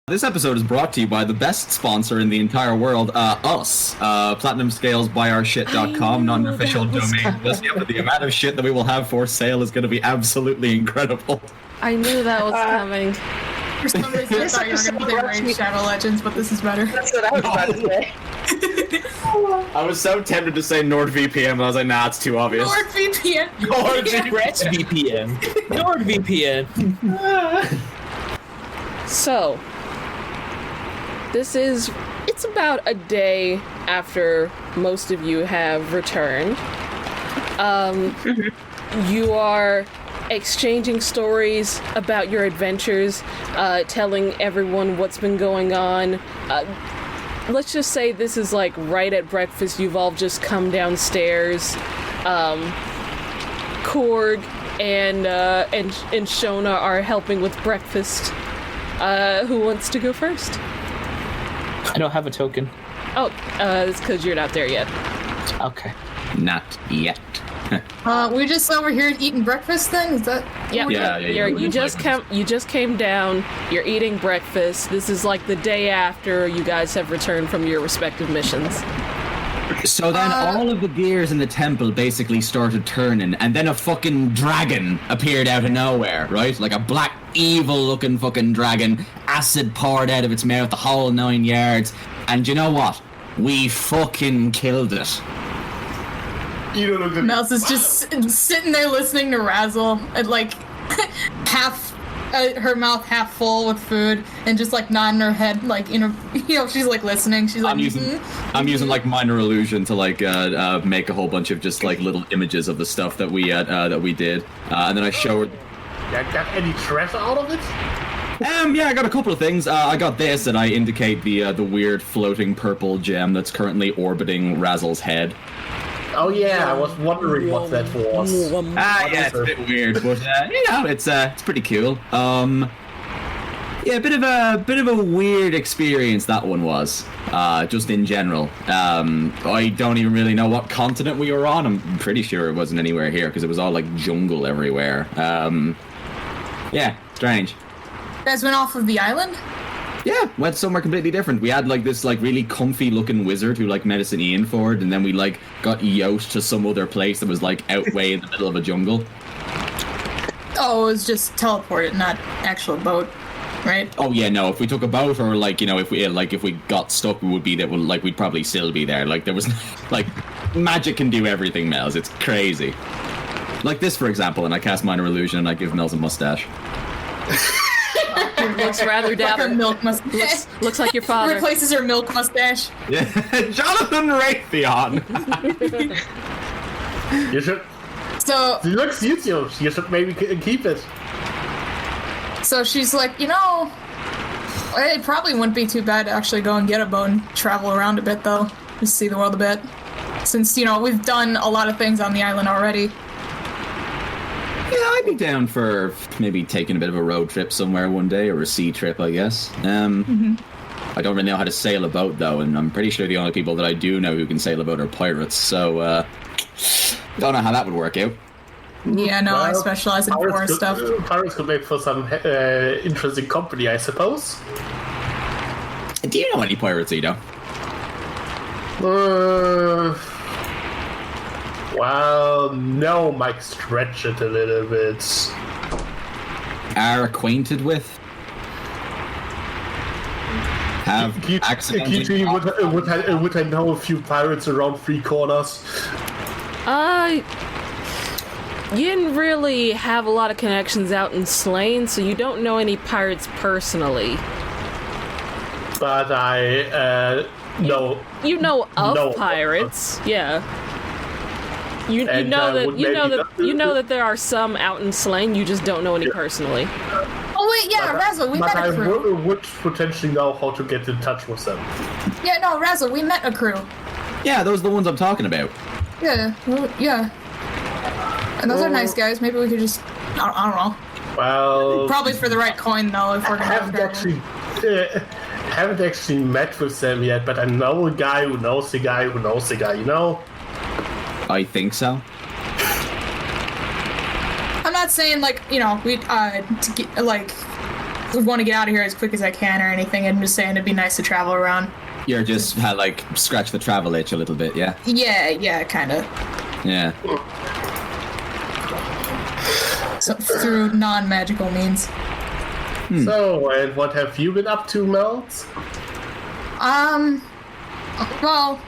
This episode is brought to you by the best sponsor in the entire world, us. PlatinumScalesBuyOurShit.com, non-official domain. The amount of shit that we will have for sale is going to be absolutely incredible. I knew that was coming. For some reason, I thought you were going to say Raid Shadow Legends, but this is better. That's what I was about to say. I was so tempted to say NordVPN, but I was like, nah, it's too obvious. NordVPN. NordVPN. NordVPN. So, it's about a day after most of you have returned. You are exchanging stories about your adventures, telling everyone what's been going on. Let's just say this is like right at breakfast. You've all just come downstairs. Korg and Shona are helping with breakfast. Who wants to go first? I don't have a token. Oh, it's because you're not there yet. Okay. Not yet. We just over here eating breakfast then? Is that? Yeah. You just came down. You're eating breakfast. This is like the day after you guys have returned from your respective missions. So then all of the gears in the temple basically started turning, and then a fucking dragon appeared out of nowhere, right? Like a black, evil-looking fucking dragon, acid poured out of its mouth, the whole 9 yards. And you know what? We fucking killed it. You don't look at Mouse is just sitting there listening to Razzle, and like her mouth half full with food, and just like nodding her head, like she's like listening. She's like, I'm using like minor illusion to like make a whole bunch of just like little images of the stuff that we did, and then I show her. Got any treasure out of it? Yeah, I got a couple of things. I got this, and I indicate the weird floating purple gem that's currently orbiting Razzle's head. Oh yeah, I was wondering what that was. Yeah, it's a bit weird, but it's pretty cool. Yeah, a bit of a weird experience that one was. Just in general. I don't even really know what continent we were on. I'm pretty sure it wasn't anywhere here because it was all like jungle everywhere. Yeah, strange. you guys went off of the island? Yeah, went somewhere completely different. We had like this like really comfy looking wizard who like medicine Ian for it, and then we like got yoked to some other place that was like out way in the middle of a jungle. Oh, it was just teleported, not actual boat, right? Oh yeah, no. If we took a boat or like if we got stuck, we would be there. Like we'd probably still be there. Like there was like magic can do everything, Mels. It's crazy. Like this, for example, and I cast minor illusion and I give Mels a mustache. Looks rather dapper. Like her milk mustache. Looks like your father. Replaces her milk mustache. Yeah, Jonathan Raytheon. You should. So It looks you. You should maybe keep it. So she's like, it probably wouldn't be too bad to actually go and get a boat and travel around a bit, though. Just see the world a bit. Since, we've done a lot of things on the island already. Yeah, I'd be down for maybe taking a bit of a road trip somewhere one day, or a sea trip, I guess. I don't really know how to sail a boat, though, and I'm pretty sure the only people that I do know who can sail a boat are pirates, so, don't know how that would work out. Yeah, no, I specialize in forest stuff. Pirates could make for some interesting company, I suppose. Do you know any pirates, Ito? Well, no, Mike, stretch it a little bit. Are acquainted with? Have accidentally... Would I know a few pirates around three corners? You didn't really have a lot of connections out in Slane, so you don't know any pirates personally. But I know. You know of No. pirates, yeah. You know that there are some out in Slane. You just don't know any personally. Oh wait, yeah, Razzle, we met a crew. I would potentially know how to get in touch with them. Yeah, no, Razzle, we met a crew. Yeah, those are the ones I'm talking about. Yeah, well, yeah. And those are nice guys. Maybe we could just, I don't know. Well, Probably for the right coin, though, if we're gonna haven't actually met with them yet, but I know a guy who knows the guy who knows the guy, I think so. I'm not saying, like, we, want to get out of here as quick as I can or anything. I'm just saying it'd be nice to travel around. You're just like scratch the travel itch a little bit, yeah? Yeah, kind of. Yeah. So, through non-magical means. So, and what have you been up to, Melts? Well,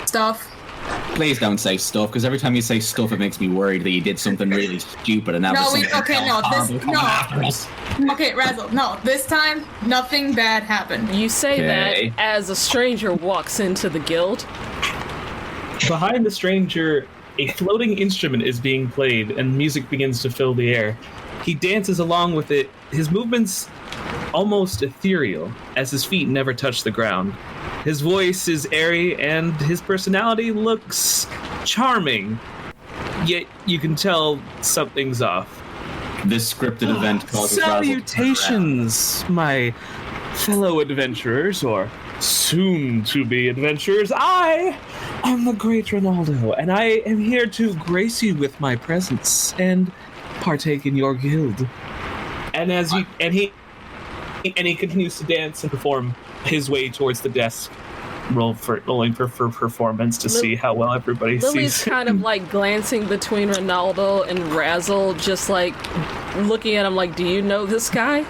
stuff. Please don't say stuff, because every time you say stuff, it makes me worried that you did something really stupid and that was something horrible coming after us. Okay, Razzle, no, this time, nothing bad happened. You say Okay. that as a stranger walks into the guild. Behind the stranger, a floating instrument is being played, and music begins to fill the air. He dances along with it, his movements almost ethereal, as his feet never touch the ground. His voice is airy, and his personality looks charming, yet you can tell something's off. This scripted event causes Razzle to Salutations, my fellow adventurers, or soon-to-be adventurers. I am the great Ronaldo, and I am here to grace you with my presence and partake in your guild. And he continues to dance and perform his way towards the desk, rolling for performance to see how well everybody Lily's sees. kind of like glancing between Ronaldo and Razzle, just like looking at him like, do you know this guy?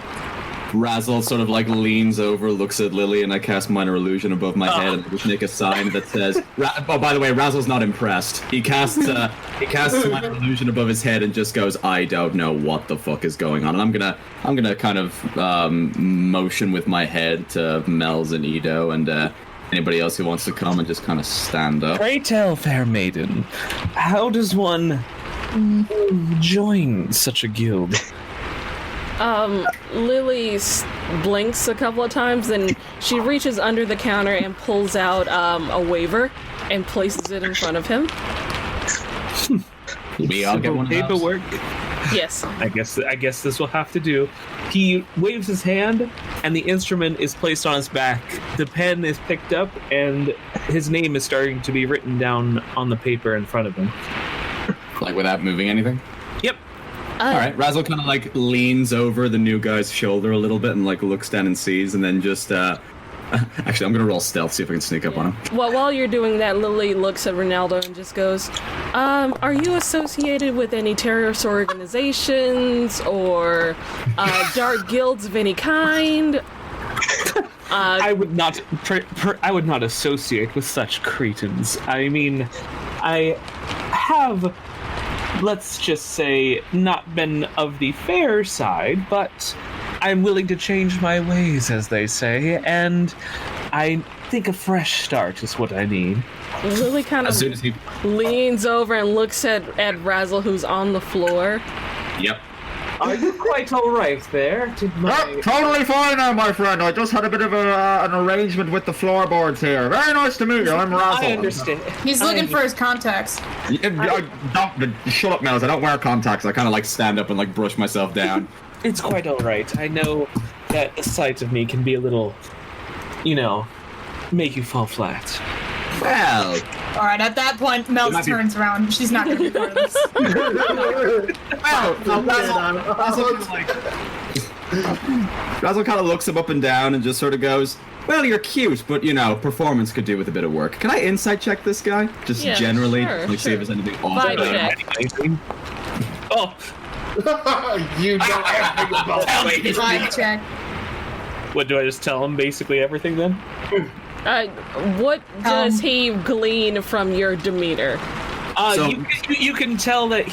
Razzle sort of like leans over, looks at Lily, and I cast Minor Illusion above my head and just make a sign that says, oh, by the way, Razzle's not impressed. He casts Minor Illusion above his head and just goes, I don't know what the fuck is going on. And I'm gonna kind of motion with my head to Mel's and Edo and anybody else who wants to come and just kind of stand up. Pray tell, fair maiden, how does one join such a guild? Lily blinks a couple of times, and she reaches under the counter and pulls out a waiver and places it in front of him. We all get one of those. Paperwork. Yes. I guess this will have to do. He waves his hand, and the instrument is placed on his back. The pen is picked up, and his name is starting to be written down on the paper in front of him. Like without moving anything? Yep. All right, Razzle kind of like leans over the new guy's shoulder a little bit and like looks down and sees, and then just actually, I'm gonna roll stealth, see if I can sneak up on him. Well, while you're doing that, Lily looks at Ronaldo and just goes, are you associated with any terrorist organizations or dark guilds of any kind? I would not associate with such cretins. I mean, I have, let's just say, not been of the fair side, but I'm willing to change my ways, as they say, and I think a fresh start is what I need. Lily kind As of soon as he... leans over and looks at Razzle, who's on the floor. Yep. Are you quite all right there? Totally fine now, my friend. I just had a bit of an arrangement with the floorboards here. Very nice to meet you. I'm Razzle. I understand. He's looking for his contacts. Shut up, Mel's. I don't wear contacts. I kind of like stand up and like brush myself down. It's quite all right. I know that the sight of me can be a little, make you fall flat. Well, All right, at that point, Mel might be- turns around. She's not going to be part of this. Razzle kind of looks him up and down and just sort of goes, well, you're cute, but, performance could do with a bit of work. Can I insight check this guy? Just Yeah, generally? sure, Like, see if there's anything off Vibe about him. check. Oh, You know everything about me. Vibe check. what, do I just tell him basically everything then? What does he glean from your demeanor? So- You can tell that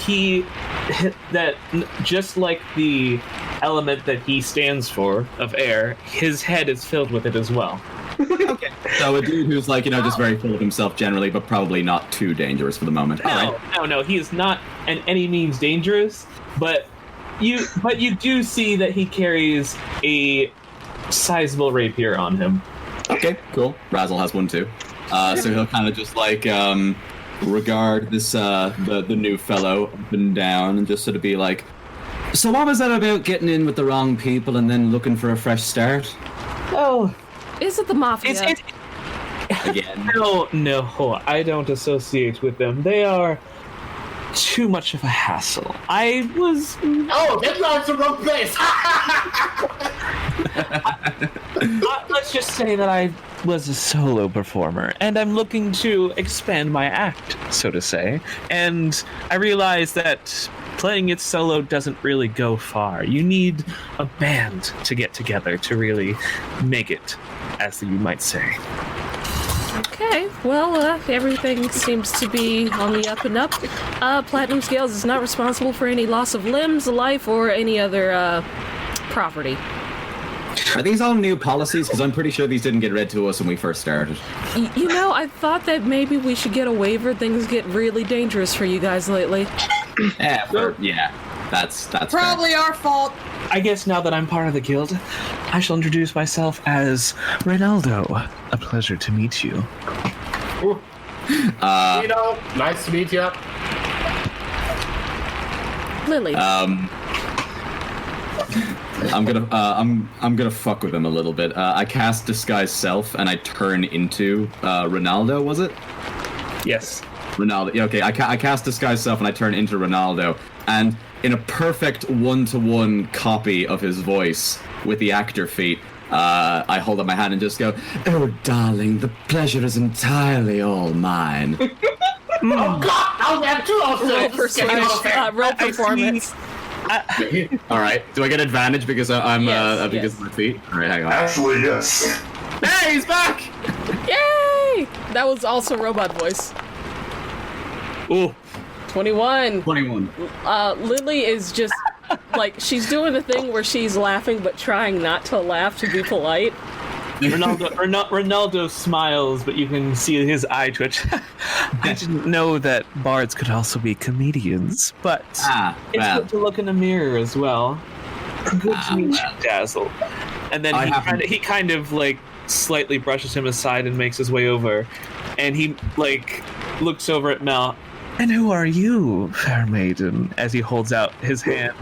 just like the element that he stands for, of air, his head is filled with it as well. Okay. So a dude who's like, just very full of himself generally, but probably not too dangerous for the moment. All right. No, he is not in any means dangerous, but you do see that he carries a sizable rapier on him. Okay, cool. Razzle has one too. So he'll kind of just like regard this the new fellow up and down and just sort of be like, so what was that about getting in with the wrong people and then looking for a fresh start? Oh, Is it the mafia? Again. no, I don't associate with them. They are too much of a hassle. I was... Oh, that's not the wrong place. let's just say that I was a solo performer, and I'm looking to expand my act, so to say. And I realized that playing it solo doesn't really go far. You need a band to get together to really make it, as you might say. Okay, well, everything seems to be on the up and up. Platinum Scales is not responsible for any loss of limbs, life, or any other property. Are these all new policies? Because I'm pretty sure these didn't get read to us when we first started. You know, I thought that maybe we should get a waiver. Things get really dangerous for you guys lately. That's Probably fair. our fault. I guess now that I'm part of the guild, I shall introduce myself as Ronaldo. A pleasure to meet you. Nice to meet you. Lily. I'm gonna fuck with him a little bit. I cast Disguise Self and I turn into Ronaldo. Was it? Yes. Ronaldo. Yeah, okay, I cast Disguise Self and I turn into Ronaldo, and in a perfect one-to-one copy of his voice with the actor feat, I hold up my hand and just go, "Oh, darling, the pleasure is entirely all mine." Oh God! I'll have two also. Roll performance. All right. Do I get advantage because I'm Yes, because of my feet? All right, hang on. Actually, yes. Hey, he's back! Yay! That was also robot voice. Ooh, 21. 21. Lily is just like, she's doing the thing where she's laughing but trying not to laugh to be polite. Ronaldo smiles, but you can see his eye twitch. I didn't know that bards could also be comedians, but it's good to look in the mirror as well. Good to meet you, Dazzle. And then he kind of like slightly brushes him aside and makes his way over, and he like looks over at Mel. And who are you, fair maiden? As he holds out his hand.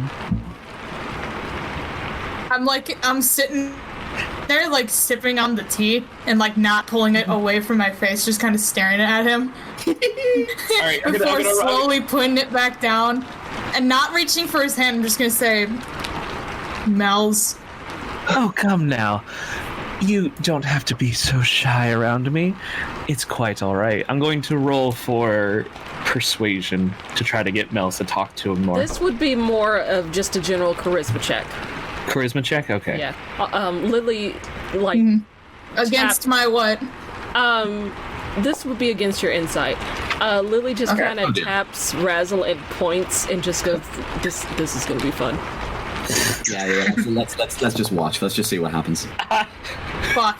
I'm sitting there, like, sipping on the tea and, like, not pulling it away from my face, just kind of staring at him. All right, Before slowly putting it back down and not reaching for his hand. I'm just gonna say, Mel's. Oh, come now. You don't have to be so shy around me. It's quite all right. I'm going to roll for persuasion to try to get Mel to talk to him more. This would be more of just a general charisma check. Charisma check? Okay. Yeah. Lily, like... Against my what? This would be against your insight. Lily just kind of taps Razzle and points and just goes, this is going to be fun. Yeah. Let's just watch. Let's just see what happens. Fuck.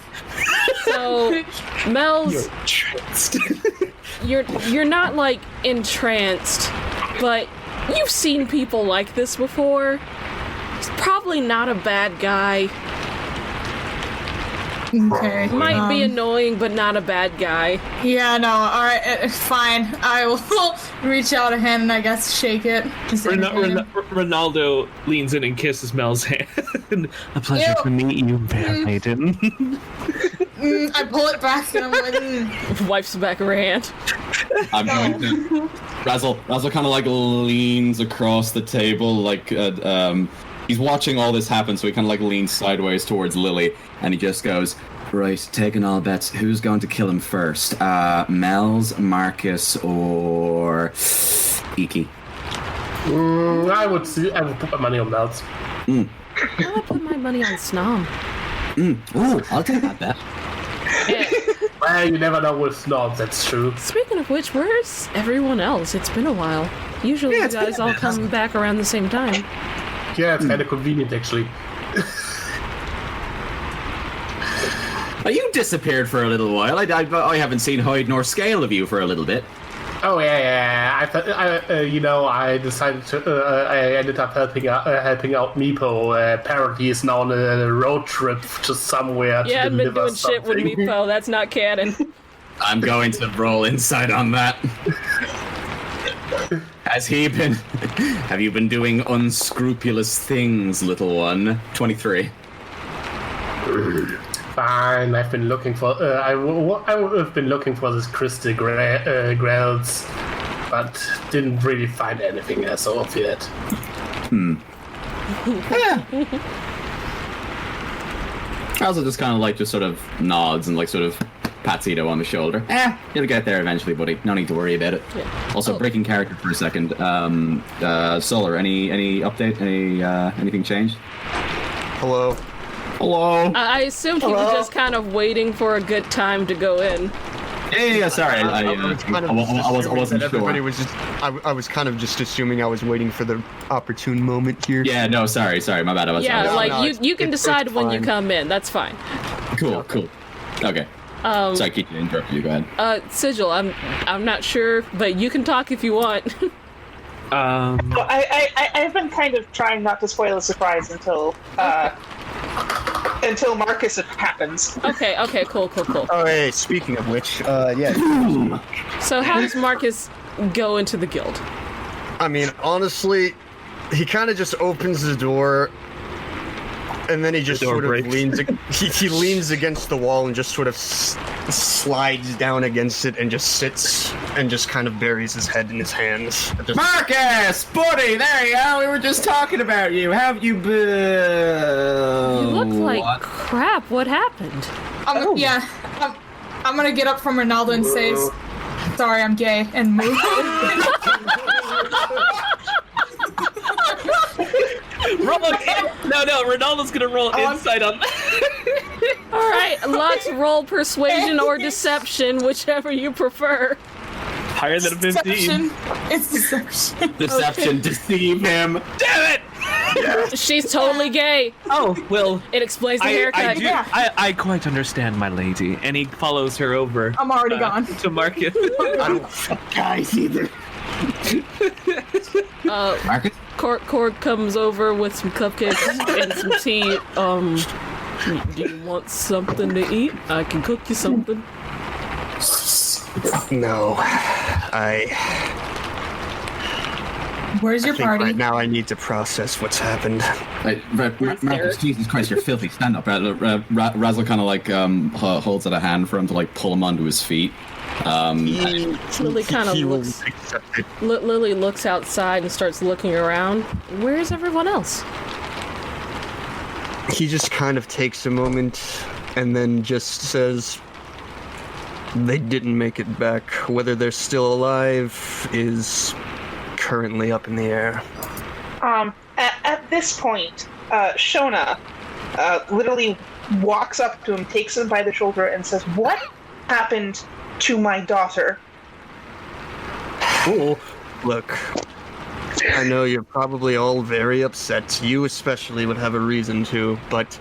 So, Mel's... You're not, like, entranced, but you've seen people like this before. He's probably not a bad guy. Okay. Might be annoying, but not a bad guy. Yeah, no, alright, fine. I will reach out a hand and I guess shake it. Ronaldo leans in and kisses Mel's hand. A pleasure to meet you, fair maiden. I pull it back and I'm like, Wipes the back of her hand. I'm going to... Razzle kind of like leans across the table, like, he's watching all this happen, so he kind of like leans sideways towards Lily, and he just goes, "Right, taking all bets, who's going to kill him first? Mel's, Marcus, or Iki?" I would put my money on Mel's. I would put my money on Snom. Ooh, I'll take that bet. Well, you never know with snobs, that's true. Speaking of which, where's everyone else? It's been a while. Usually you guys all come back around the same time. Yeah, it's kind of convenient, actually. You disappeared for a little while. I haven't seen hide nor scale of you for a little bit. Oh yeah. I decided to. I ended up helping out Meepo. Apparently, he's now on a road trip to somewhere. Yeah, I've been doing shit with Meepo. That's not canon. I'm going to roll insight on that. Have you been doing unscrupulous things, little one? 23. Fine. I've been looking for. I would have been looking for this crystal grails. but didn't really find anything as of yet. Also just kind of like just sort of nods and like sort of pats Ito on the shoulder. You'll get there eventually, buddy. No need to worry about it. Yeah. Also, breaking character for a second. Solar, any update? Anything changed? Hello. Hello. I assumed he was just kind of waiting for a good time to go in. Yeah. Sorry, I wasn't Everybody sure. was just. I was kind of just assuming I was waiting for the opportune moment here. Yeah, no, sorry, my bad. I was You can decide when you fine. come in. That's fine. cool. Okay. Sorry, I keep interrupting you. Go ahead. Sigil, I'm not sure, but you can talk if you want. Well, I've been kind of trying not to spoil the surprise until Marcus happens. Okay, cool. Oh, hey, speaking of which, yeah. So how does Marcus go into the guild? I mean, honestly, he kind of just opens the door, and then he just door sort of breaks. leans. He leans against the wall and just sort of slides down against it and just sits and just kind of buries his head in his hands. Just, Marcus, buddy, there you go. We were just talking about you. How have you been? You look like crap. What happened? I'm gonna get up from Ronaldo and say, sorry, I'm gay, and move. Roll no, Ronaldo's gonna roll insight on that. All right, let's roll persuasion or deception, whichever you prefer. Higher than a 15. Deception. It's deception. Deception, deceive him. Damn it! She's totally gay. Oh, well, It explains the haircut. I quite understand, my lady. And he follows her over. I'm already gone. To Marcus. I don't fuck guys either. Marcus? Cord comes over with some cupcakes and some tea. Do you want something to eat? I can cook you something. No, Where's your I think party? right now I need to process what's happened. Marcus, Jesus Christ, you're filthy. Stand up. Razzle kind of like holds out a hand for him to like pull him onto his feet. Lily kind of He will looks. accept it. Lily looks outside and starts looking around. Where's everyone else? He just kind of takes a moment and then just says, they didn't make it back. Whether they're still alive is currently up in the air. At this point, Shona literally walks up to him, takes him by the shoulder, and says, "What happened to my daughter?" Cool. Look, I know you're probably all very upset. You especially would have a reason to, but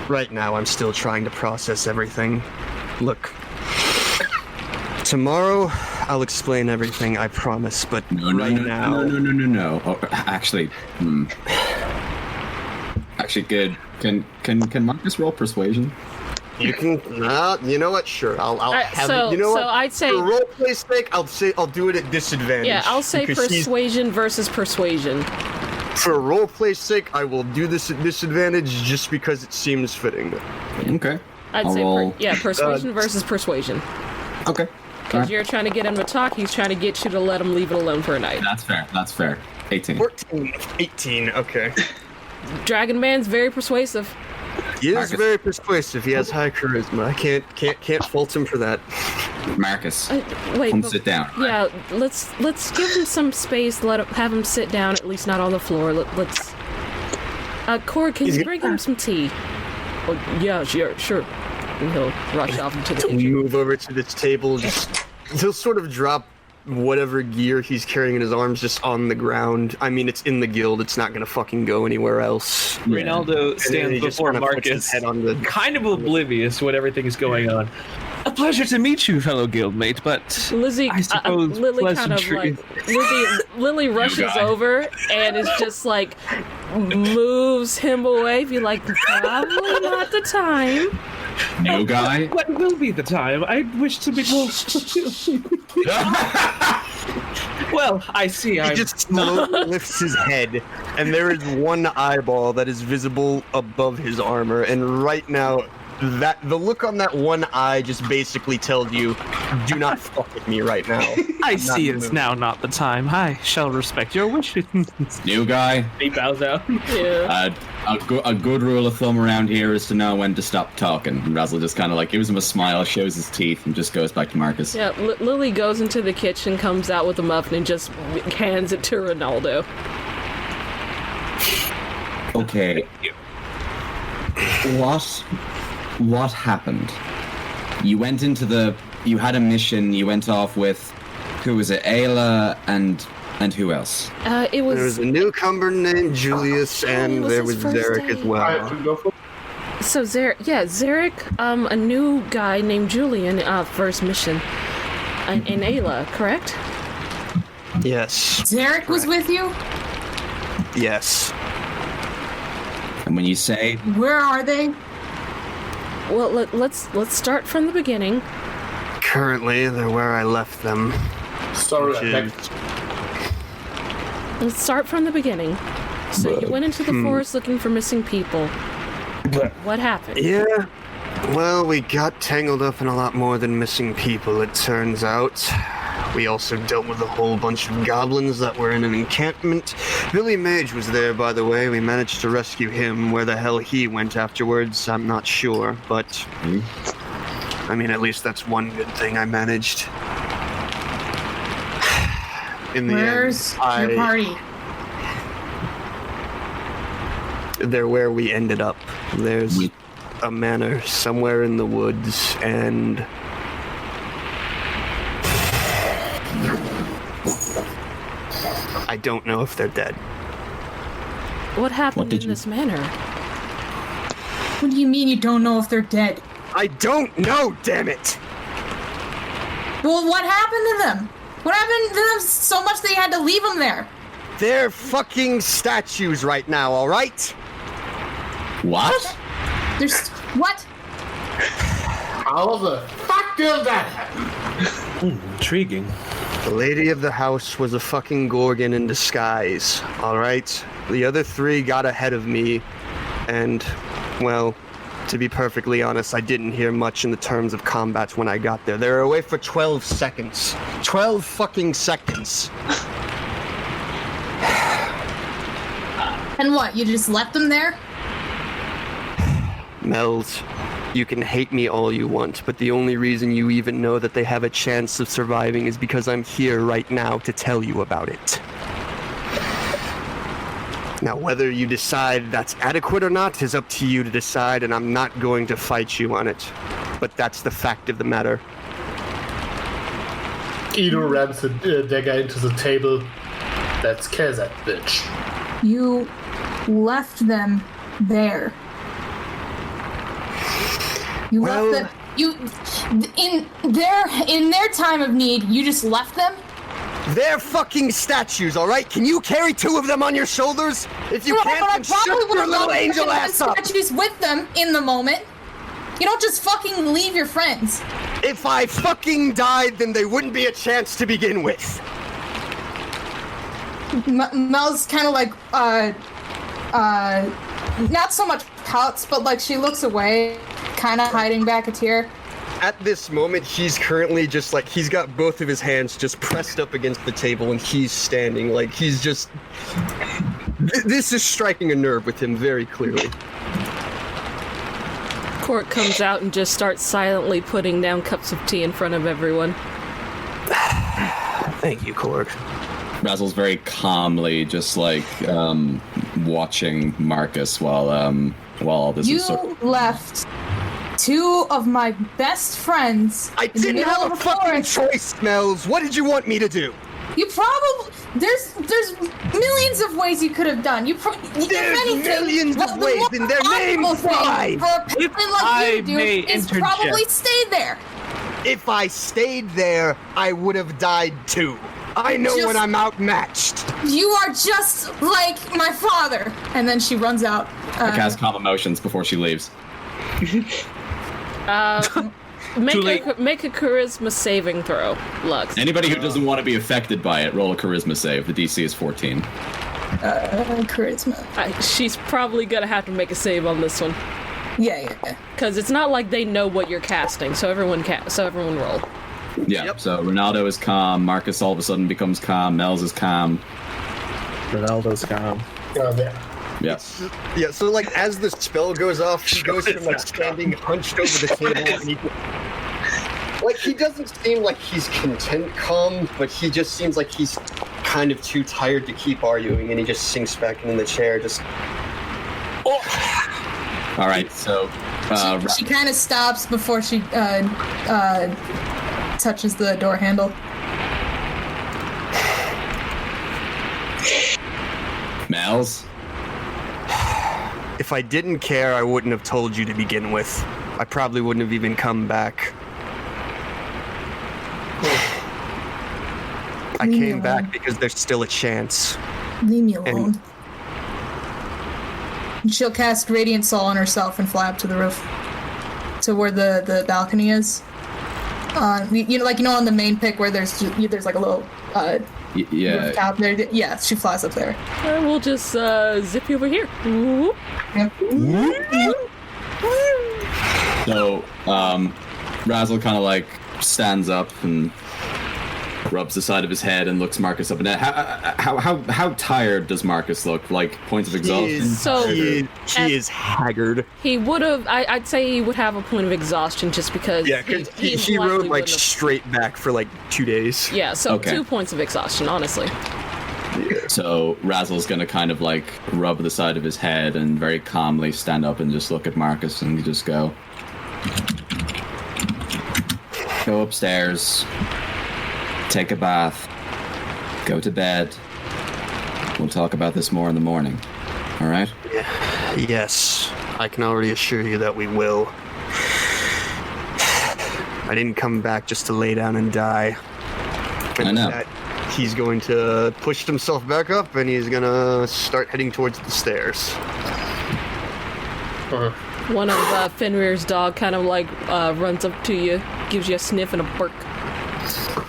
right now I'm still trying to process everything. Look, tomorrow I'll explain everything, I promise, but No. Oh, actually, Actually, good. Can Marcus roll persuasion? You can, you know what? Sure, I'll have so- it. You know so what? I'd say- for roleplay's sake, I'll do it at disadvantage. Yeah, I'll say because she's- persuasion versus persuasion. For roleplay's sake, I will do this at disadvantage just because it seems fitting. Okay. I'd I'll say roll. persuasion versus persuasion. Okay. Because you're trying to get him to talk, he's trying to get you to let him leave it alone for a night. That's fair. 18. 14, 18, okay. Dragon Man's very persuasive. He is Marcus. very persuasive. He has high charisma. I can't fault him for that. Marcus, Wait, come but- sit down. Yeah, let's give him some space. Have him sit down, at least not on the floor. Let's. Cord, can you bring him some tea? Oh, yeah, sure. And he'll rush off into the kitchen. Move over to this table. He'll sort of drop whatever gear he's carrying in his arms just on the ground. I mean, it's in the guild. It's not gonna fucking go anywhere else. Ronaldo And then he stands just before kind of puts his Marcus, head on the. kind of oblivious to what everything is going on. A pleasure to meet you, fellow guildmate, but Lizzie, I suppose Lily kind of pleasantries- like Lily rushes guy. over and is just like moves him away. Be like, probably not the time. New guy. What will be the time? I wish to be more. Well, I see. He just slowly lifts his head, and there is one eyeball that is visible above his armor. And right now, that the look on that one eye just basically tells you, do not fuck with me right now. I see it's now not the time. I shall respect your wishes. New guy. He bows out. Yeah. A good rule of thumb around here is to know when to stop talking. And Razzle just kind of like gives him a smile, shows his teeth, and just goes back to Marcus. Yeah, Lily goes into the kitchen, comes out with a muffin, and just hands it to Ronaldo. Okay. What happened? You went into you had a mission, you went off with, who was it, Ayla and who else? It was... There was a newcomer named Julius, and was there his was first Zarek day. as well. So Zarek, a new guy named Julian, first mission. In Ayla, correct? Yes. Zarek was with you? Yes. And when you say... Where are they? Well, let's start from the beginning. Currently, they're where I left them. Sorry, Which is- Let's start from the beginning. So you went into the forest looking for missing people. What happened? Yeah. Well, we got tangled up in a lot more than missing people, it turns out. We also dealt with a whole bunch of goblins that were in an encampment. Billy Mage was there, by the way. We managed to rescue him. Where the hell he went afterwards, I'm not sure. But, I mean, at least that's one good thing I managed. In the Where's end, your party? They're where we ended up. There's a manor somewhere in the woods, and I don't know if they're dead. What happened did in you- this manor? What do you mean you don't know if they're dead? I don't know, damn it! Well, what happened to them? What happened to them so much that you had to leave them there? They're fucking statues right now, alright? What? There's... What? How the fuck did that happen? Intriguing. The lady of the house was a fucking Gorgon in disguise, alright? The other three got ahead of me, and, well, to be perfectly honest, I didn't hear much in the terms of combat when I got there. They were away for 12 seconds. 12 fucking seconds. And what, you just left them there? Mel's, you can hate me all you want, but the only reason you even know that they have a chance of surviving is because I'm here right now to tell you about it. Now, whether you decide that's adequate or not is up to you to decide, and I'm not going to fight you on it. But that's the fact of the matter. Ido rams the dagger into the table. Let's kill that bitch. You left them there. You Well- left them... You... In their time of need, you just left them? They're fucking statues, alright? Can you carry two of them on your shoulders? If you But can't, I then shut probably would your have little loved angel to have ass up! statues with them in the moment. You don't just fucking leave your friends. If I fucking died, then they wouldn't be a chance to begin with. Mel's kind of like, not so much pouts, but like she looks away, kind of hiding back a tear. At this moment, he's currently just like, he's got both of his hands just pressed up against the table and he's standing like he's just... This is striking a nerve with him very clearly. Court comes out and just starts silently putting down cups of tea in front of everyone. Thank you, Korg. Razzle's very calmly just like watching Marcus while all this is sort You left two of my best friends. I in the didn't middle have of a fucking forest. choice, Smells. What did you want me to do? You probably there's millions of ways you could have done. If There's anything, millions of the ways, more and their names honorable thing five. for a person If like I you to do may is interject. probably stay there. If I stayed there, I would have died too. I know Just- when I'm outmatched. You are just like my father. And then she runs out. cast calm emotions before she leaves. Make a charisma saving throw, Lux. Anybody who doesn't want to be affected by it, roll a charisma save. The DC is 14. Charisma. She's probably gonna have to make a save on this one. Yeah. Because it's not like they know what you're casting, so everyone roll. Yeah, so Ronaldo is calm, Marcus all of a sudden becomes calm, Mel's is calm. Ronaldo's calm. Yeah. Yeah, so like as the spell goes off, he goes from like standing hunched over the table and he doesn't seem like he's content calm, but he just seems like he's kind of too tired to keep arguing, and he just sinks back in the chair, just All right, so she kind of stops before she touches the door handle. Mel's. if I didn't care, I wouldn't have told you to begin with. I probably wouldn't have even come back. I came back because there's still a chance. Leave me alone. And she'll cast Radiant Soul on herself and fly up to the roof. To where the balcony is. You know, on the main pick where there's like a little yeah. rooftop there. Yeah, she flies up there. We'll just zip you over here. Whoop. Yep. So, Razzle kind of like stands up and rubs the side of his head and looks Marcus up and down. How tired does Marcus look? Like points of exhaustion? He is haggard. He would have. I'd say he would have a point of exhaustion just because. Yeah, because he rode like straight back for like 2 days. Yeah, so 2 points of exhaustion, honestly. So Razzle's gonna kind of like rub the side of his head and very calmly stand up and just look at Marcus and just go upstairs, take a bath, go to bed. We'll talk about this more in the morning. All right? Yes, I can already assure you that we will. I didn't come back just to lay down and die. I know. He's going to push himself back up and he's going to start heading towards the stairs. One of Fenrir's dog kind of like runs up to you, gives you a sniff and a bark.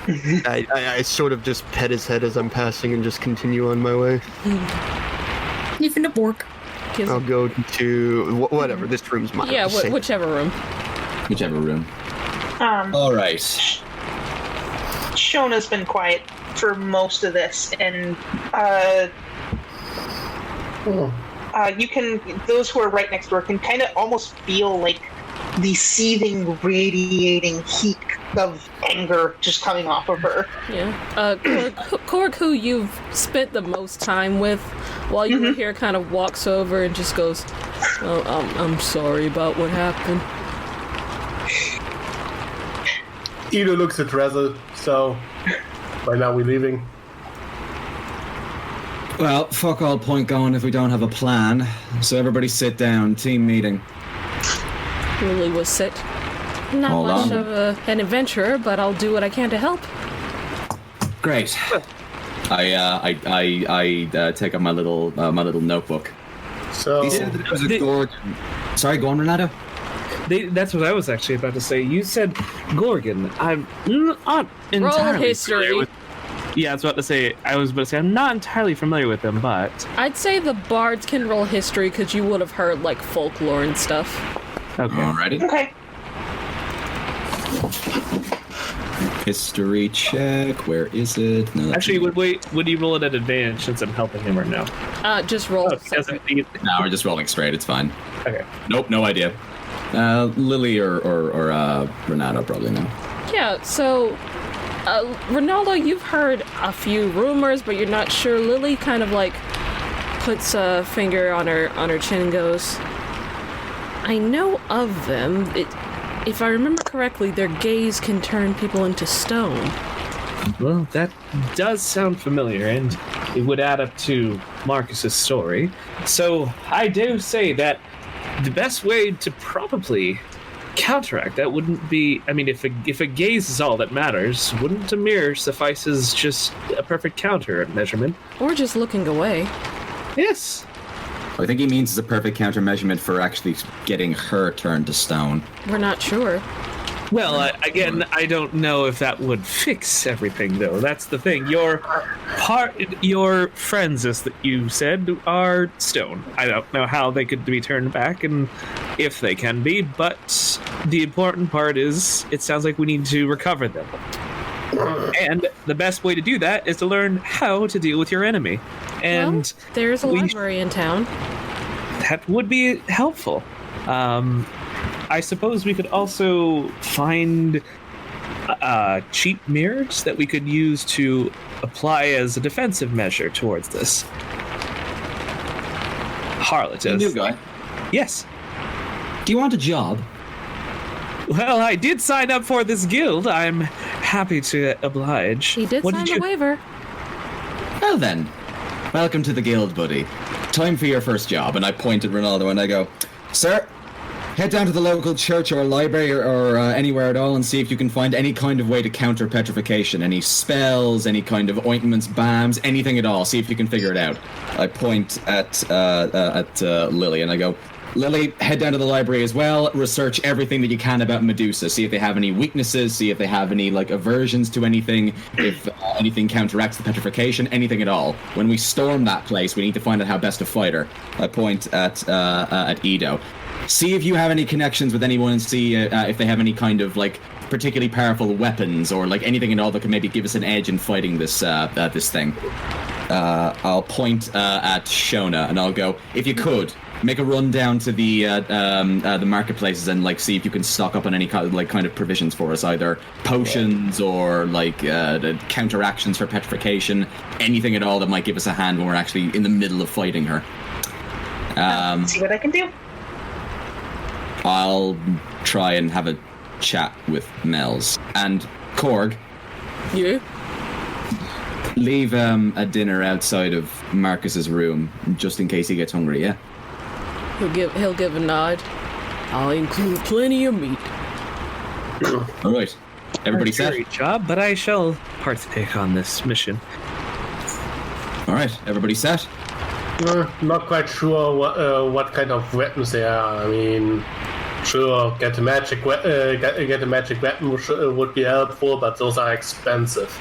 I sort of just pet his head as I'm passing and just continue on my way. You finna bork. I'll go to whatever. This room's mine. Yeah, whichever room. Whichever room. All right. Shona's been quiet for most of this, and you can, those who are right next door can kind of almost feel like the seething, radiating heat of anger just coming off of her. Yeah. Korg, who you've spent the most time with while you were here, kind of walks over and just goes, "Oh, I'm sorry about what happened." Ida looks at Razzle, so right now we're leaving. Well, fuck all point going if we don't have a plan. So everybody sit down, team meeting. Lily will sit. Not Hold much on. of an adventurer, but I'll do what I can to help. Great. I take up my little notebook. So He said that it was a Gorgon. Sorry, go on, Renato. That's what I was actually about to say. You said Gorgon. I'm not entirely Roll history. familiar with. Yeah, I was about to say. I'm not entirely familiar with them, but I'd say the bards can roll history because you would have heard like folklore and stuff. okay. Alrighty. Okay. History check. Where is it? No, Actually, would you roll it at advantage since I'm helping him right now? Just roll. Oh, it doesn't need- No, we're just rolling straight. It's fine. Okay. Nope, no idea. Lily or Renato probably know. Yeah, so Ronaldo, you've heard a few rumors, but you're not sure. Lily kind of like puts a finger on her chin and goes, "I know of them. If I remember correctly, their gaze can turn people into stone." Well, that does sound familiar, and it would add up to Marcus's story. So I do say that the best way to probably counteract that wouldn't be. I mean, if a gaze is all that matters, wouldn't a mirror suffice as just a perfect counter measurement? Or just looking away. Yes. I think he means it's a perfect counter measurement for actually getting her turned to stone. We're not sure. Well, again, I don't know if that would fix everything, though. That's the thing. Your friends, as that you said, are stone. I don't know how they could be turned back, and if they can be. But the important part is, it sounds like we need to recover them. And the best way to do that is to learn how to deal with your enemy. And there's a library in town. That would be helpful. I suppose we could also find cheap mirrors that we could use to apply as a defensive measure towards this. Harlot is... New guy? Yes. Do you want a job? Well, I did sign up for this guild. I'm happy to oblige. He did sign the waiver. Well then, welcome to the guild, buddy. Time for your first job. And I point at Ronaldo and I go, Sir, head down to the local church or library or anywhere at all and see if you can find any kind of way to counter petrification. Any spells, any kind of ointments, balms, anything at all. See if you can figure it out. I point at Lily and I go, Lily, head down to the library as well. Research everything that you can about Medusa. See if they have any weaknesses. See if they have any aversions to anything. If anything counteracts the petrification. Anything at all. When we storm that place, we need to find out how best to fight her. I point at Edo. See if you have any connections with anyone and see if they have any kind of particularly powerful weapons or anything at all that can maybe give us an edge in fighting this this thing. I'll point at Shona and I'll go, if you could, make a run down to the marketplaces and see if you can stock up on any kind of provisions for us, either potions or the counteractions for petrification, anything at all that might give us a hand when we're actually in the middle of fighting her. See what I can do. I'll try and have a chat with Mel's. And Korg. Yeah? Leave a dinner outside of Marcus's room, just in case he gets hungry, yeah? He'll give a nod. I'll include plenty of meat. All right. Everybody set? Great job, but I shall partake on this mission. All right. Everybody set? Not quite sure what kind of weapons they are. I mean, sure, get a magic weapon would be helpful, but those are expensive.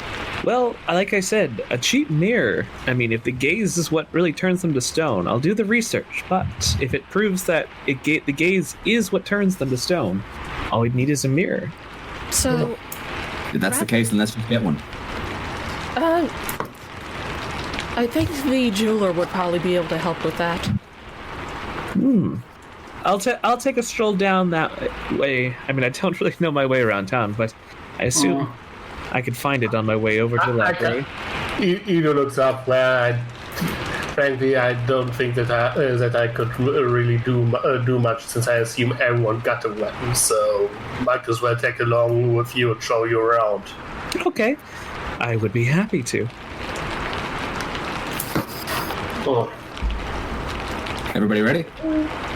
Well, like I said, a cheap mirror. I mean, if the gaze is what really turns them to stone, I'll do the research. But if it proves that the gaze is what turns them to stone, all we need is a mirror. So, if that's the case, then let's just get one. I think the jeweler would probably be able to help with that. I'll take a stroll down that way. I mean, I don't really know my way around town, but I assume I could find it on my way over to the library. Edo looks up. Well, frankly, I don't think that I could really do much, since I assume everyone got a weapon. So might as well take along with you and show you around. Okay, I would be happy to. Oh. Everybody ready?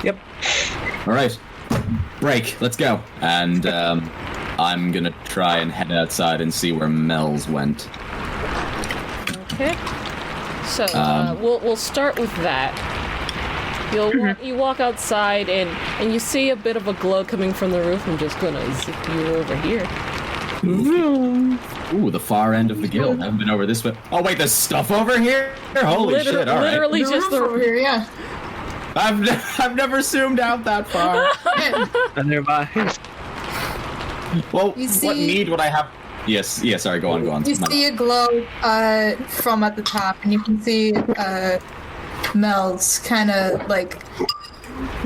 Yep. All right. Break. Let's go. And I'm gonna try and head outside and see where Mel's went. Okay. So we'll start with that. You walk outside and you see a bit of a glow coming from the roof. I'm just gonna zip you over here. Ooh, the far end of the guild. I haven't been over this way. Oh wait, there's stuff over here? Holy shit! All right. Literally just over here, yeah. I've never zoomed out that far. And they're by. Well, You see- what need would I have? Yes. Sorry. Go on. You see a glow from at the top, and you can see Mel's kind of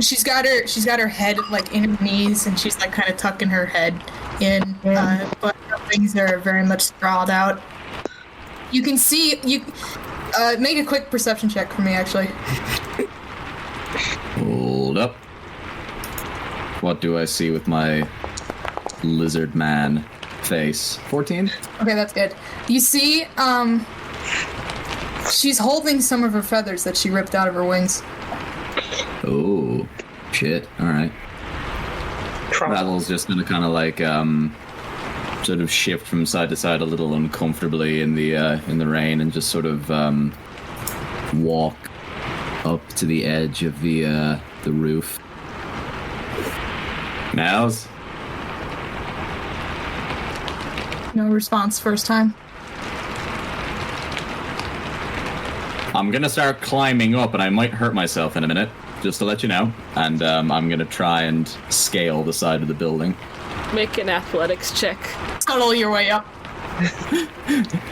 she's got her head in her knees, and she's kind of tucking her head in, but her things are very much sprawled out. You can see make a quick perception check for me, actually. Hold up. What do I see with my lizard man face? 14? Okay, that's good. You see, she's holding some of her feathers that she ripped out of her wings. Oh, shit. All right. Rattle's just gonna kind of sort of shift from side to side a little uncomfortably in the rain and just sort of walk up to the edge of the roof. Nels? No response first time. I'm gonna start climbing up, and I might hurt myself in a minute, just to let you know. And I'm gonna try and scale the side of the building. Make an athletics check. Scuttle your way up.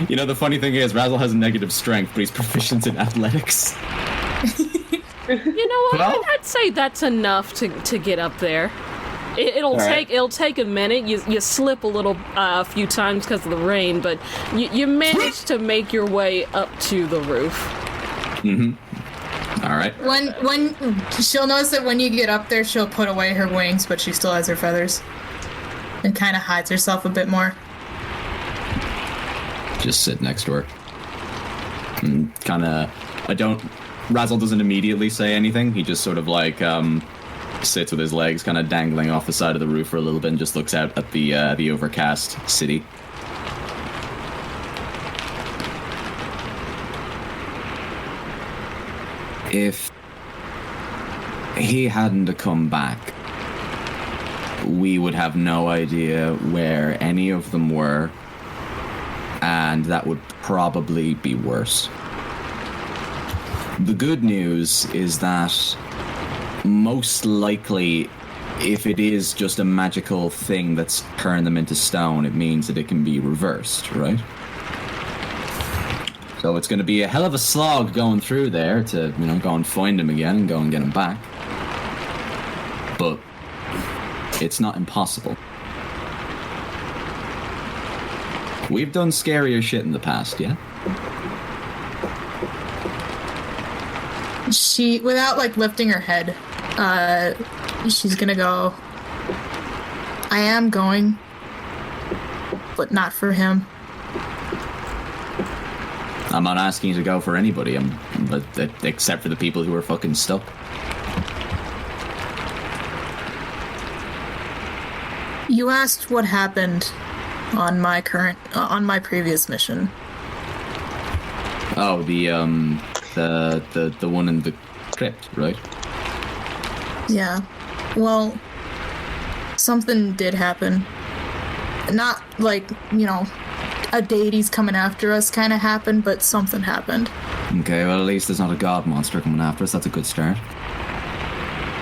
You know, the funny thing is, Razzle has negative strength, but he's proficient in athletics. You know what? Well- I'd say that's enough to get up there. It'll right. take a minute. You slip a little a few times because of the rain, but you manage to make your way up to the roof. All right. When she'll notice that when you get up there, she'll put away her wings, but she still has her feathers, and kind of hides herself a bit more. Just sit next to her. Razzle doesn't immediately say anything. He just sort of like sits with his legs kind of dangling off the side of the roof for a little bit and just looks out at the overcast city. If he hadn't have come back, we would have no idea where any of them were, and that would probably be worse. The good news is that most likely, if it is just a magical thing that's turned them into stone, it means that it can be reversed, right? So it's going to be a hell of a slog going through there to, go and find him again and go and get him back. But it's not impossible. We've done scarier shit in the past, yeah? She, without lifting her head, she's gonna go, I am going, but not for him. I'm not asking you to go for anybody, except for the people who are fucking stuck. You asked what happened on my previous mission. Oh, the one in the crypt, right? Yeah. Well, something did happen. Not a deity's coming after us kind of happened, but something happened. Okay, well, at least there's not a god monster coming after us. That's a good start.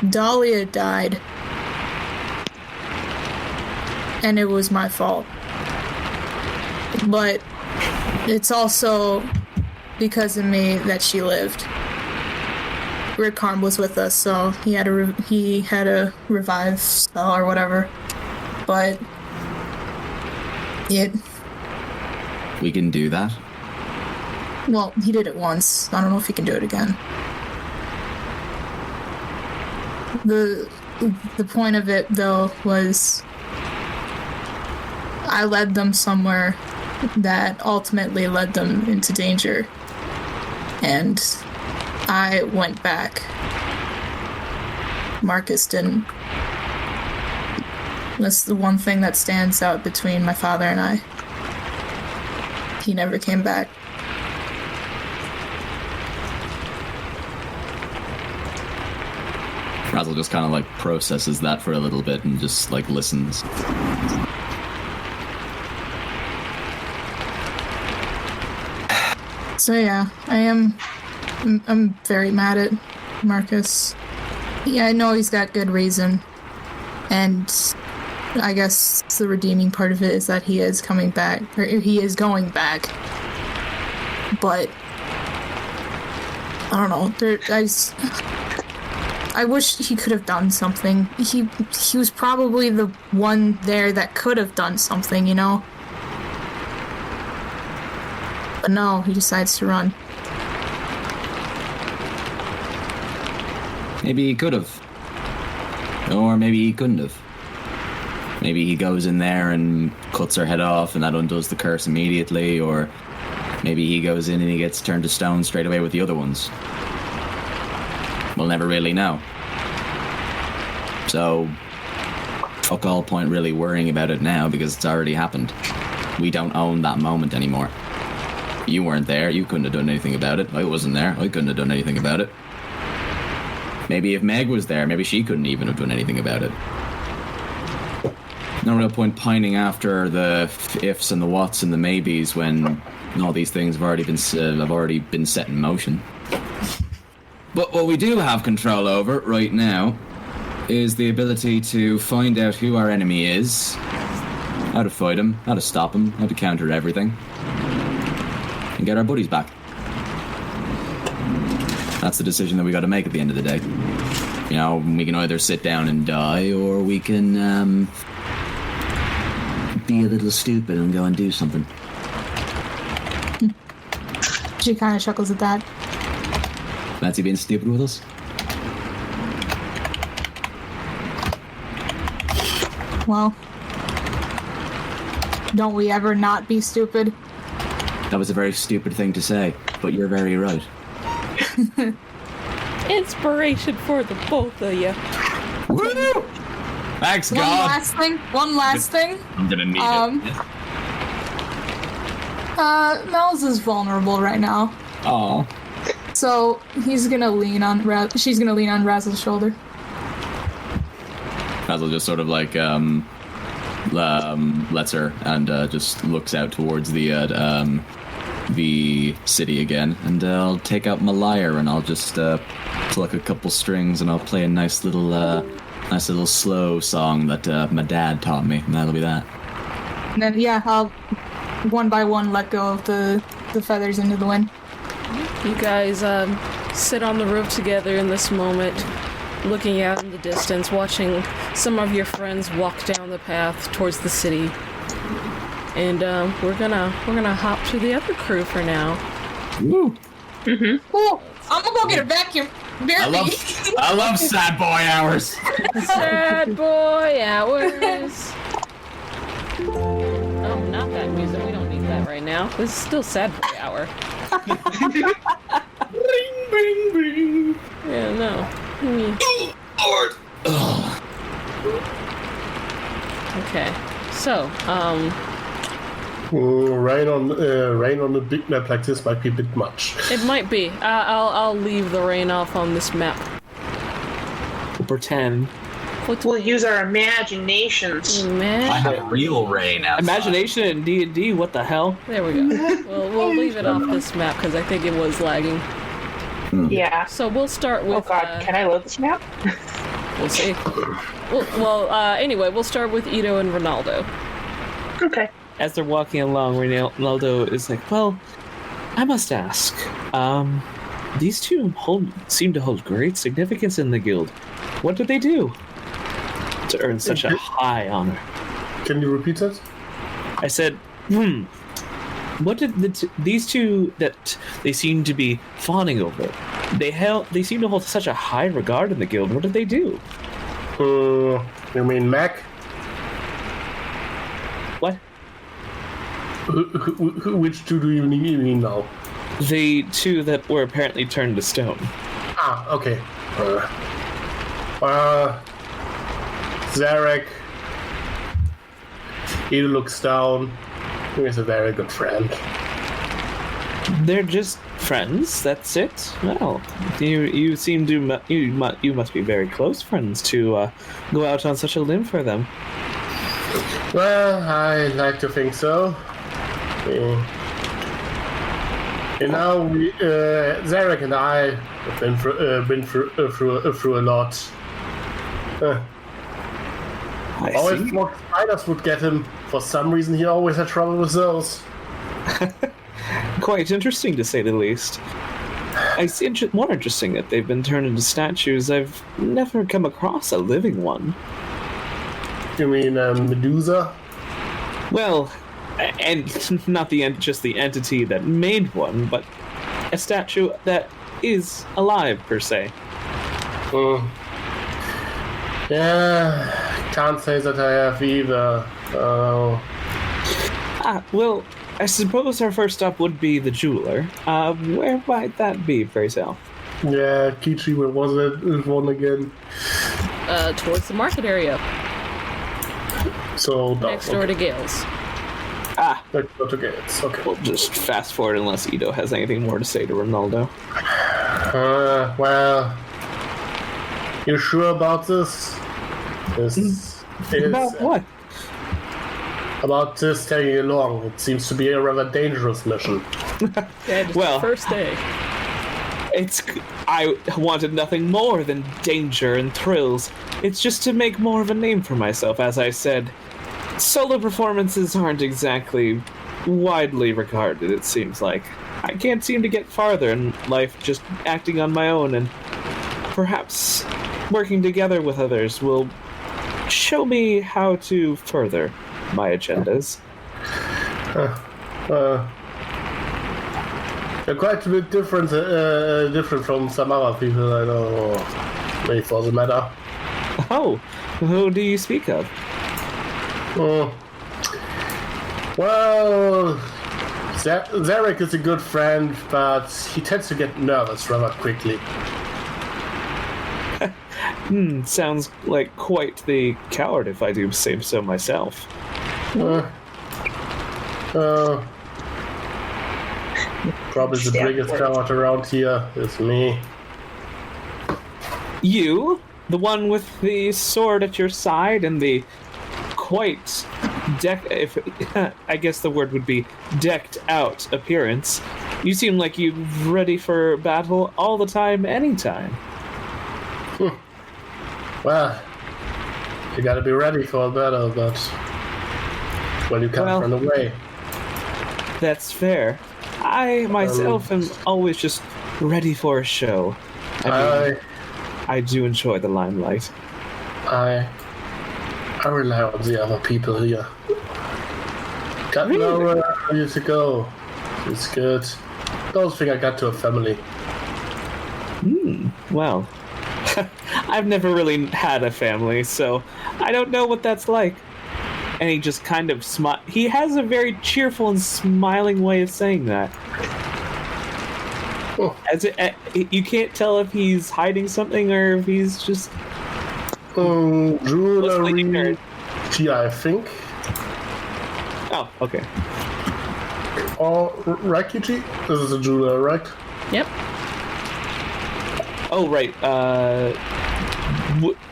Dahlia died. And it was my fault. But it's also because of me that she lived. Rick Harm was with us, so he had a revive spell or whatever. But we can do that? Well, he did it once. I don't know if he can do it again. The point of it, though, was I led them somewhere that ultimately led them into danger. And I went back. Marcus didn't. That's the one thing that stands out between my father and I. He never came back. Razzle just kind of processes that for a little bit and just listens. So yeah, I'm very mad at Marcus. Yeah, I know he's got good reason. And I guess the redeeming part of it is that he is coming back, or he is going back. But I don't know. I wish he could have done something. He was probably the one there that could have done something, But no, he decides to run. Maybe he could have. Or maybe he couldn't have. Maybe he goes in there and cuts her head off and that undoes the curse immediately, or maybe he goes in and he gets turned to stone straight away with the other ones. We'll never really know. So, fuck all point really worrying about it now because it's already happened. We don't own that moment anymore. You weren't there, you couldn't have done anything about it. I wasn't there, I couldn't have done anything about it. Maybe if Meg was there, maybe she couldn't even have done anything about it. No real point pining after the ifs and the whats and the maybes when all these things have already been set in motion. But what we do have control over right now is the ability to find out who our enemy is, how to fight him, how to stop him, how to counter everything, and get our buddies back. That's the decision that we got to make at the end of the day. You know, we can either sit down and die, or we can be a little stupid and go and do something. She kind of chuckles at that. Fancy being stupid with us? Well, don't we ever not be stupid? That was a very stupid thing to say, but you're very right. Inspiration for the both of you. Woo! Thanks, One God. last thing. I'm gonna need it. Mel's is vulnerable right now, Aw. so she's gonna lean on Razzle's shoulder. Basil just sort of like lets her and just looks out towards the city again, and I'll take out my lyre and I'll just pluck a couple strings and I'll play a nice little slow song that my dad taught me, and that'll be that. And then I'll one by one let go of the feathers into the wind. You guys sit on the roof together in this moment, looking out in the distance, watching some of your friends walk down the path towards the city. And we're gonna hop to the other crew for now. Woo! Cool. I'm gonna go get a vacuum. I love sad boy hours. Sad boy hours. Oh, not that music. We don't need that right now. This is still sad boy hour. Ring, ring, ring. Yeah, no. Lord. Okay. So, Rain on a big map like this might be a bit much. it might be. I'll leave the rain off on this map. We'll pretend. We'll use our imaginations. I have real rain outside. Imagination in D&D, what the hell? There we go. We'll leave it off this map because I think it was lagging. Yeah. So we'll start with. Oh God, can I load this map? We'll see. Anyway, we'll start with Ito and Ronaldo. Okay. As they're walking along, Ronaldo is like, well, I must ask. These two seem to hold great significance in the guild. What did they do to earn such a high honor? Can you repeat that? I said, what did these two that they seem to be fawning over? They seem to hold such a high regard in the guild. What did they do? You mean Mac? What? Which two do you mean now? The two that were apparently turned to stone. Ah, okay. Zarek. He looks down. He is a very good friend. They're just friends. That's it. Well, you seem to you must be very close friends to go out on such a limb for them. Well, I like to think so. You know, Zarek and I have been through a lot. I Always see. thought spiders would get him. For some reason, he always had trouble with those. Quite interesting, to say the least. I see more interesting that they've been turned into statues. I've never come across a living one. You mean Medusa? Well, and not just the entity that made one, but a statue that is alive, per se. Yeah, can't say that I have either. Well, I suppose our first stop would be the jeweler. Where might that be, pray tell? Yeah, Kichi, where was it? One again. Towards the market area, So next door to Gale's. Let's go to Gates. Okay. We'll just fast forward unless Ito has anything more to say to Ronaldo. Well, you sure about this? This is About what? about this tagging along? It seems to be a rather dangerous mission. Yeah, just Well- the first day. I wanted nothing more than danger and thrills. It's just to make more of a name for myself, as I said. Solo performances aren't exactly widely regarded, it seems like. I can't seem to get farther in life just acting on my own, and perhaps working together with others will show me how to further my agendas. You're quite a bit different from some other people I know, or maybe for the matter. Oh, who do you speak of? Well, Zarek is a good friend, but he tends to get nervous rather quickly. Sounds like quite the coward, if I do say so myself. Probably the biggest coward around here is me. You? The one with the sword at your side and the quite I guess the word would be decked out appearance. You seem like you're ready for battle all the time, anytime. Well, you gotta be ready for a battle, but when you can't run away. That's fair. I myself am always just ready for a show. I do enjoy the limelight. I rely on the other people here. Got nowhere ready to go. It's good. Don't think I got to a family. Well, I've never really had a family, so I don't know what that's like. And he just kind of he has a very cheerful and smiling way of saying that. Oh. You can't tell if he's hiding something or if he's just jewelry. I think. Oh, okay. Or Rakuji? This is a jeweler, right? Yep. Oh, right.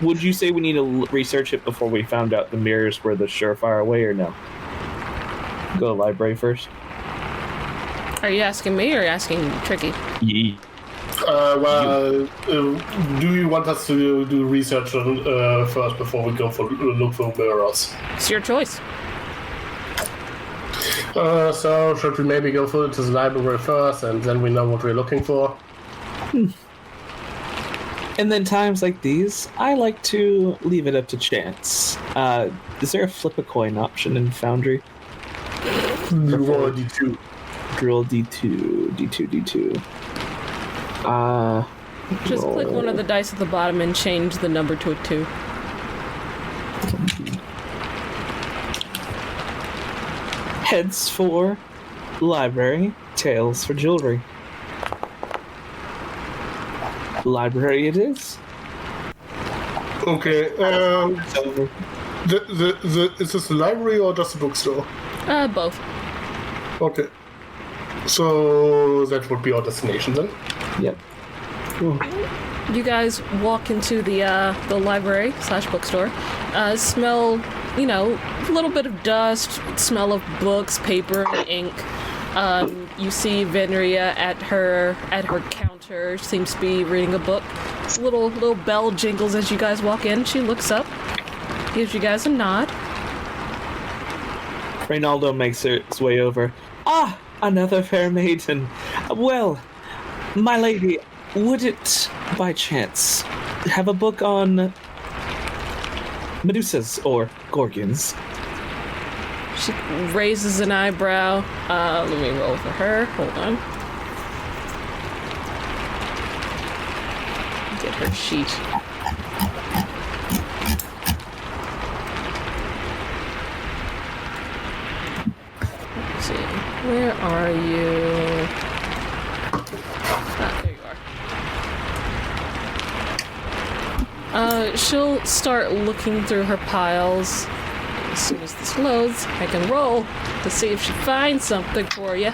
Would you say we need to research it before we found out the mirrors were the surefire way, or no? Go to the library first. Are you asking me or asking Tricky? Yeah. Do you want us to do research first before we go look for mirrors? It's your choice. So should we maybe go to the library first, and then we know what we're looking for? And then times like these, I like to leave it up to chance. Is there a flip a coin option in Foundry? Roll a D2. Roll D2, D2, D2. Just click one of the dice at the bottom and change the number to a 2. Heads for library, tails for jewelry. Library it is. Okay. Is this a library or just a bookstore? Both. Okay. So that would be our destination then. Yep. You guys walk into the library / bookstore. Smell, a little bit of dust. Smell of books, paper, and ink. You see Venria at her counter. She seems to be reading a book. Little bell jingles as you guys walk in. She looks up, gives you guys a nod. Reynaldo makes his way over. Ah, another fair maiden. Well, my lady, would it, by chance, have a book on medusas or gorgons? She raises an eyebrow. Let me roll for her. Hold on. Get her sheet. Let's see. Where are you? There you are. She'll start looking through her piles. As soon as this loads, I can roll to see if she finds something for you.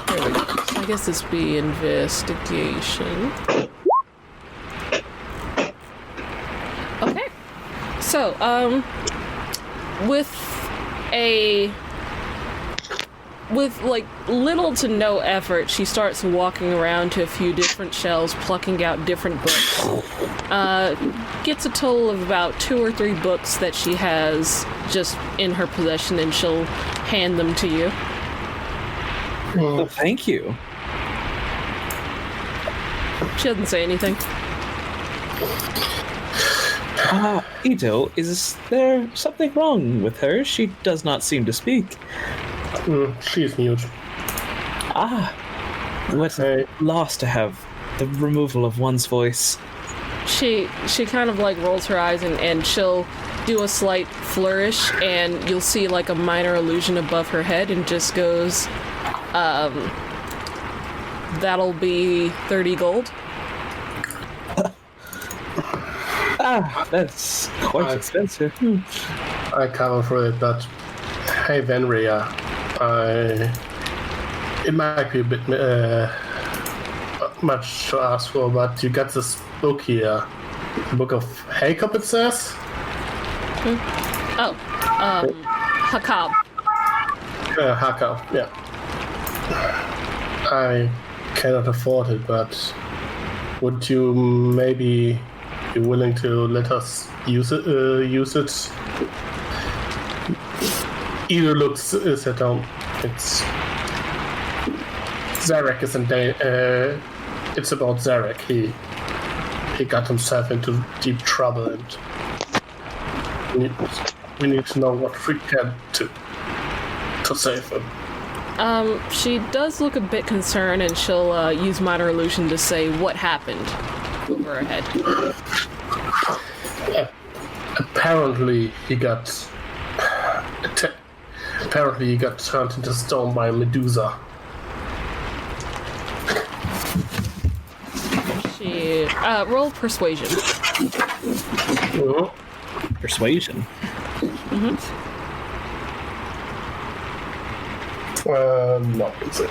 There we go. So I guess this be investigation. Okay. So, with like little to no effort, she starts walking around to a few different shelves, plucking out different books. Gets a total of about 2 or 3 books that she has just in her possession, and she'll hand them to you. Well, thank you. She doesn't say anything. Ito, is there something wrong with her? She does not seem to speak. She's mute. What a loss to have the removal of one's voice. She kind of like rolls her eyes and she'll do a slight flourish, and you'll see like a minor illusion above her head, and just goes, that'll be 30 gold. That's quite expensive. I cover for it, but hey, Venria, it might be a bit much to ask for, but you got this book here, the Book of Haycop, it says. Hakab. Hakab, yeah. I cannot afford it, but would you maybe be willing to let us use it? Either looks set down. It's Zarek is in it's about Zarek. He got himself into deep trouble, and we need to know what we can to save him. She does look a bit concerned, and she'll use minor illusion to say what happened over her head. Apparently he got turned into stone by a medusa. She roll persuasion. Persuasion. No, it's it.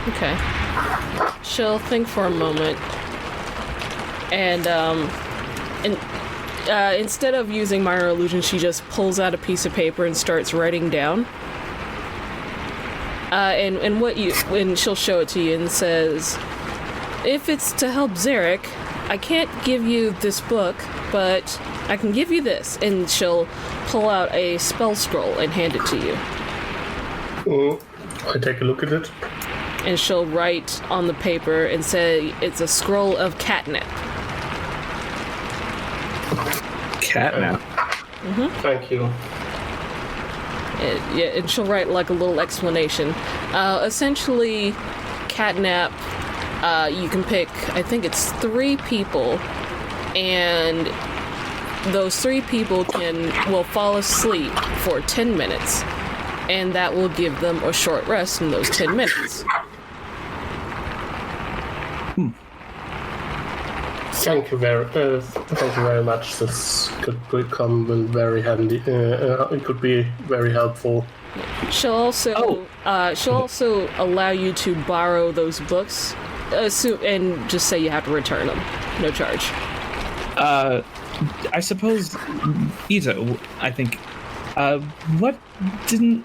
Okay. She'll think for a moment, and instead of using minor illusion, she just pulls out a piece of paper and starts writing down. And she'll show it to you and says, if it's to help Zarek, I can't give you this book, but I can give you this. And she'll pull out a spell scroll and hand it to you. I take a look at it. And she'll write on the paper and say it's a scroll of catnip. Catnip. Thank you. And she'll write like a little explanation. Essentially, catnap, you can pick, I think it's 3 people, and those 3 people will fall asleep for 10 minutes, and that will give them a short rest in those 10 minutes. Thank you very much. This could become very handy. It could be very helpful. She'll also allow you to borrow those books, and just say you have to return them, no charge. I suppose, Ito, I think, what did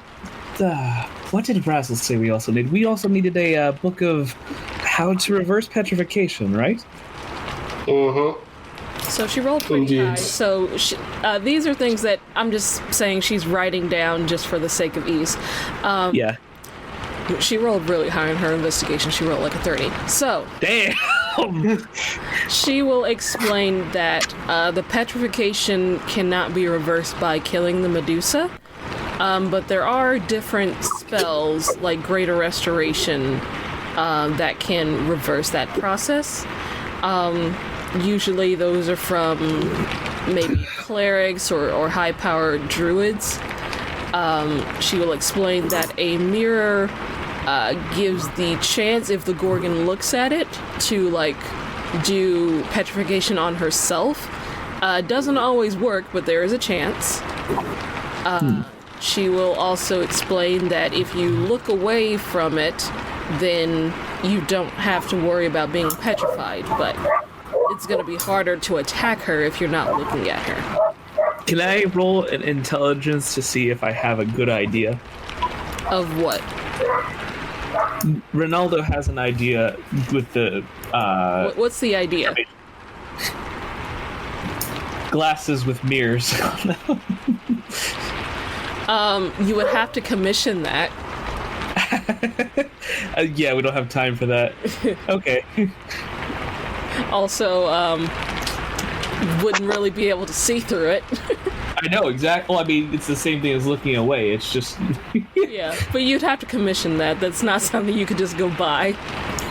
Razzle say we also need? We also needed a book of how to reverse petrification, right? So she rolled pretty high. So these are things that I'm just saying she's writing down just for the sake of ease. Yeah. She rolled really high in her investigation. She rolled like a 30. So damn. She will explain that the petrification cannot be reversed by killing the medusa, but there are different spells like Greater Restoration that can reverse that process. Usually those are from maybe clerics or high-powered druids. She will explain that a mirror gives the chance, if the Gorgon looks at it, to do petrification on herself. Doesn't always work, but there is a chance. she will also explain that if you look away from it, then you don't have to worry about being petrified, but it's going to be harder to attack her if you're not looking at her. Can I roll an intelligence to see if I have a good idea? Of what? Ronaldo has an idea with the... What's the idea? Glasses with mirrors. You would have to commission that. Yeah, we don't have time for that. Okay. Also, wouldn't really be able to see through it. I know, exactly. Well, I mean, it's the same thing as looking away. It's just... Yeah, but you'd have to commission that. That's not something you could just go buy.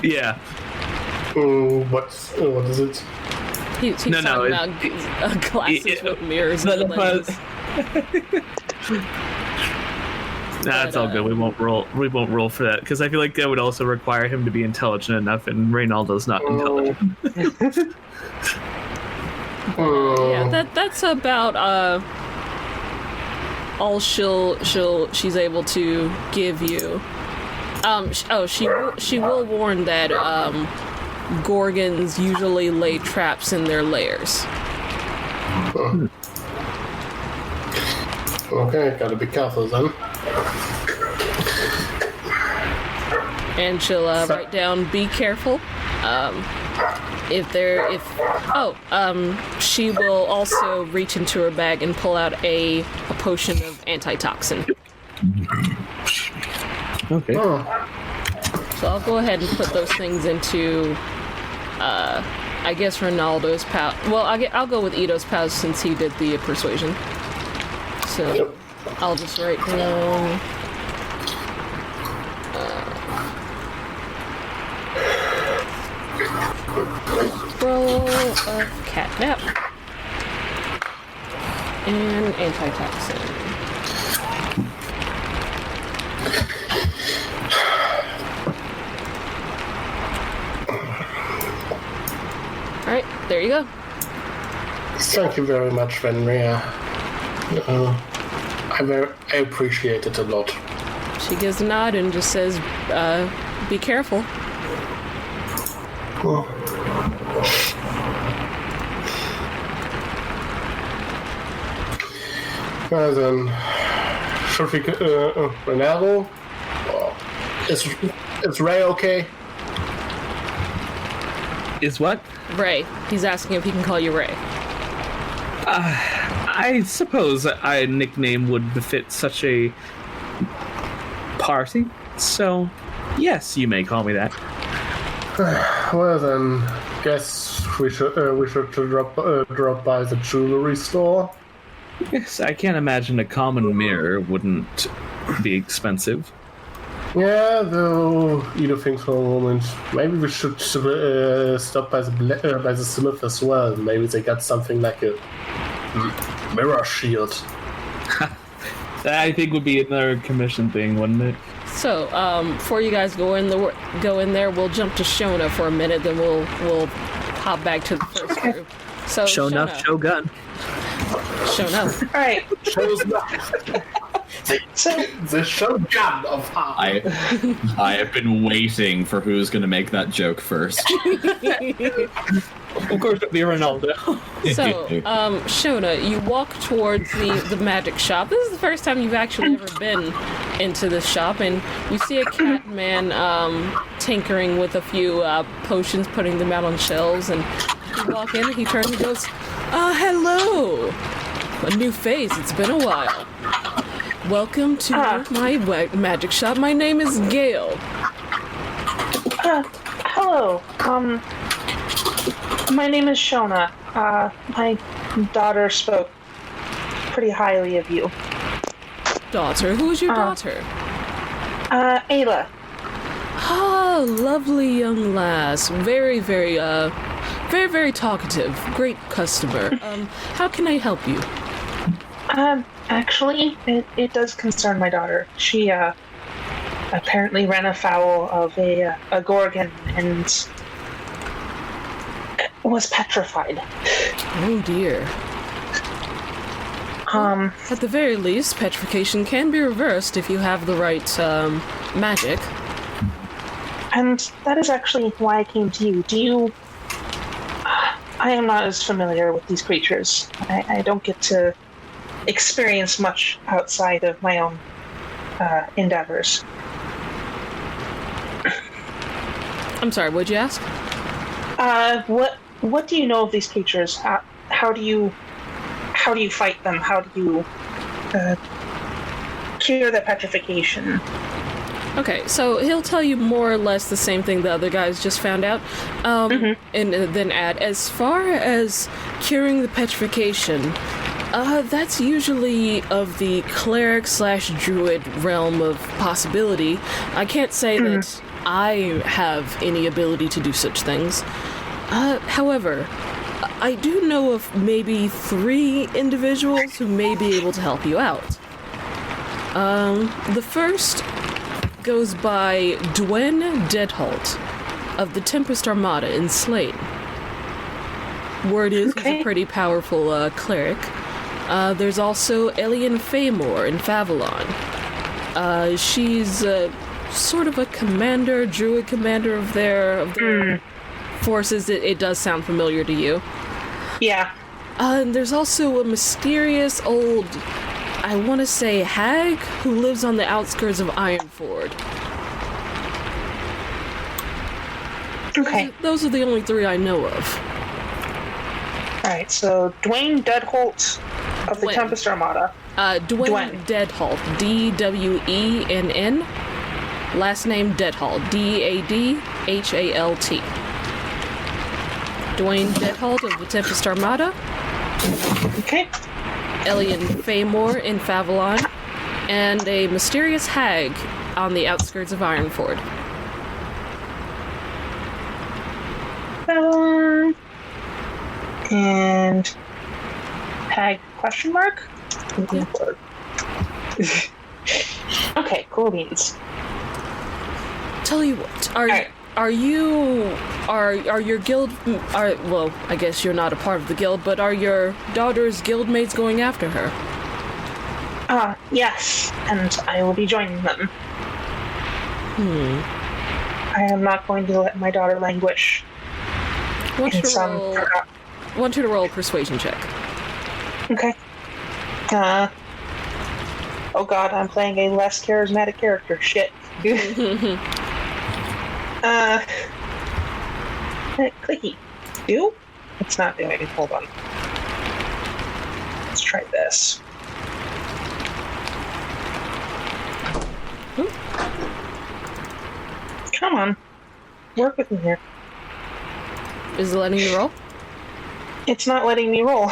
Yeah. What is it? He's No, talking about glasses with mirrors and lenses. That's all good. We won't roll for that because I feel like that would also require him to be intelligent enough, and Reynaldo's not intelligent. Yeah, that's about all she's able to give you. She will warn that Gorgons usually lay traps in their lairs. Okay, gotta be careful then. And she'll write down, be careful. She will also reach into her bag and pull out a potion of antitoxin. Okay. So I'll go ahead and put those things into, I guess, Ronaldo's pouch. Well, I'll go with Ito's pouch since he did the persuasion. So I'll just write down... Roll of catnap and antitoxin. Alright, there you go. Thank you very much, Venria. I appreciate it a lot. She gives a nod and just says, be careful. Well, then, should we Ronaldo? Is Ray okay? Is what? Ray. He's asking if he can call you Ray. I suppose a nickname would befit such a party. So, yes, you may call me that. Well then, guess we should drop by the jewelry store. Yes, I can't imagine a common mirror wouldn't be expensive. Yeah, though, think for a moment. Maybe we should stop by the smith as well. Maybe they got something like a mirror shield. That I think would be another commission thing, wouldn't it? So, before you guys go in there, we'll jump to Shona for a minute, then we'll hop back to the first group. So, Show enough, show gun. Shona. All right. The shotgun of I have been waiting for who's going to make that joke first. Of course, it'd be Ronaldo. So, Shona, you walk towards the magic shop. This is the first time you've actually ever been into this shop, and you see a cat man tinkering with a few potions, putting them out on shelves, and you walk in, and he turns and goes, hello! A new face, it's been a while. Welcome to my magic shop. My name is Gail. Hello. My name is Shona. My daughter spoke pretty highly of you. Daughter? Who is your daughter? Ayla. Ah, lovely young lass. Very, very talkative. Great customer. How can I help you? Actually, it does concern my daughter. She, apparently ran afoul of a Gorgon and was petrified. Oh dear. At the very least, petrification can be reversed if you have the right magic. And that is actually why I came to you. Do you... I am not as familiar with these creatures. I don't get to experience much outside of my own endeavors. I'm sorry, what'd you ask? What do you know of these creatures? How do you fight them? How do you cure their petrification? Okay, so he'll tell you more or less the same thing the other guys just found out, and then add, as far as curing the petrification, that's usually of the cleric/druid realm of possibility. I can't say that I have any ability to do such things. However, I do know of maybe 3 individuals who may be able to help you out. The first goes by Dwen Deadholt of the Tempest Armada in Slane. Word is he's a pretty powerful cleric. There's also Elian Faymore in Favalon. She's sort of a commander, druid commander of their forces. It does sound familiar to you. Yeah. And there's also a mysterious old, I want to say, hag who lives on the outskirts of Ironford. Okay. Those are the only 3 I know of. Alright, so Dwayne Deadholt of the Tempest Armada. Dwen Deadholt. Dwenn. Last name Deadholt. Dadhalt. Dwayne Deadholt of the Tempest Armada. Okay. Elian Faymore in Favalon. And a mysterious hag on the outskirts of Ironford. And hag question mark? Yeah. Okay, cool beans. Tell you what, are your guild, well, I guess you're not a part of the guild, but are your daughter's guildmates going after her? Yes, and I will be joining them. I am not going to let my daughter languish. Want you to roll a persuasion check. Okay. Oh god, I'm playing a less charismatic character. Shit. Clicky. Do? It's not doing it. Hold on. Let's try this. Come on. Work with me here. Is it letting you roll? It's not letting me roll.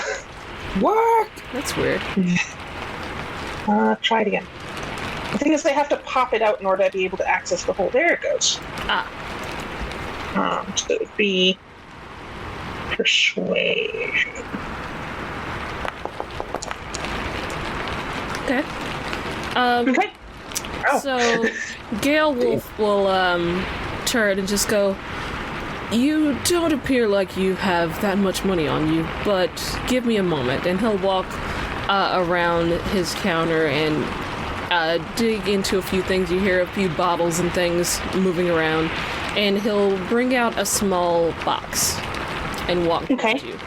What? That's weird. Try it again. The thing is, they have to pop it out in order to be able to access the hole. There it goes. So it would be persuasion. Okay. Okay. Oh. So Gale will turn and just go, you don't appear like you have that much money on you, but give me a moment. And he'll walk around his counter and dig into a few things. You hear a few bottles and things moving around. And he'll bring out a small box and walk towards you.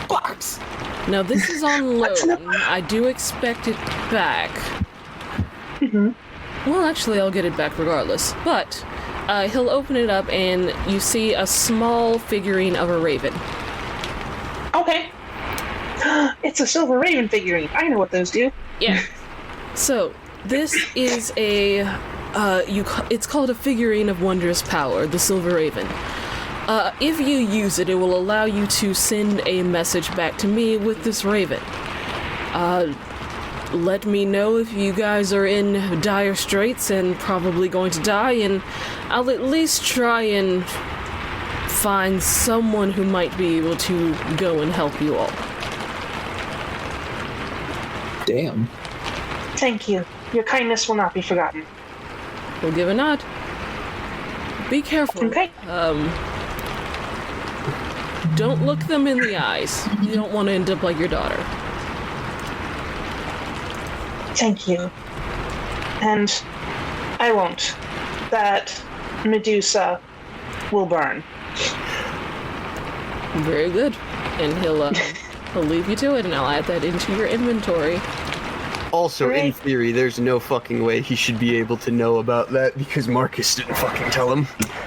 Box! Now, this is on loan. I do expect it back. Well, actually, I'll get it back regardless. But he'll open it up, and you see a small figurine of a raven. Okay. It's a silver raven figurine. I know what those do. Yeah. So, this is a... it's called a figurine of wondrous power, the Silver Raven. If you use it, it will allow you to send a message back to me with this raven. Let me know if you guys are in dire straits and probably going to die, and I'll at least try and find someone who might be able to go and help you all. Damn. Thank you. Your kindness will not be forgotten. We'll give a nod. Be careful. Okay. Don't look them in the eyes. You don't want to end up like your daughter. Thank you. And I won't. That medusa will burn. Very good. And he'll leave you to it, and I'll add that into your inventory. Also, in Great. theory, there's no fucking way he should be able to know about that because Marcus didn't fucking tell him.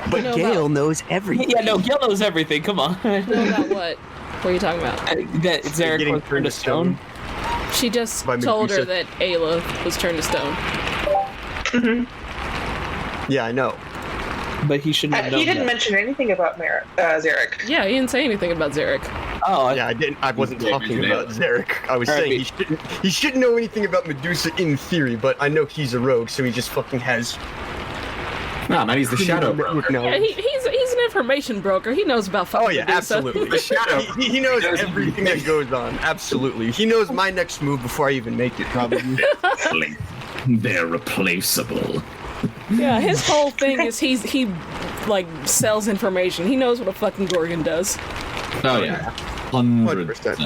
But know Gale about- knows everything. Yeah, no, Gil knows everything. Come on. Know about what? What are you talking about? That Zarek Getting was turned to stone. She just By told her Medusa. that Ayla was turned to stone. Yeah, I know. But he shouldn't have known He didn't that. mention anything about Zarek. Yeah, he didn't say anything about Zarek. Oh, Yeah, I didn't. I wasn't Yeah, talking Medusa. about Zarek. I was Alright, saying he shouldn't know anything about Medusa in theory, but I know he's a rogue, so he just fucking has. No, man, he's the shadow. network Yeah, knowledge. he's an information broker. He knows about fucking Oh yeah, Medusa. absolutely. The shadow. He knows everything that goes on. Absolutely. He knows my next move before I even make it, probably. They're replaceable. Yeah, his whole thing is he like sells information. He knows what a fucking Gorgon does. Oh yeah, 100%.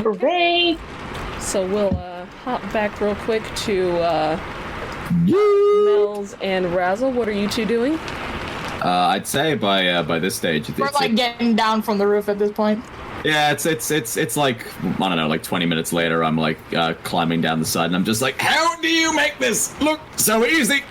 Hooray! So we'll hop back real quick to Mel's and Razzle. What are you two doing? I'd say by this stage, We're like getting down from the roof at this point. yeah, it's like I don't know, like 20 minutes later, I'm like climbing down the side, and I'm just like, how do you make this look so easy?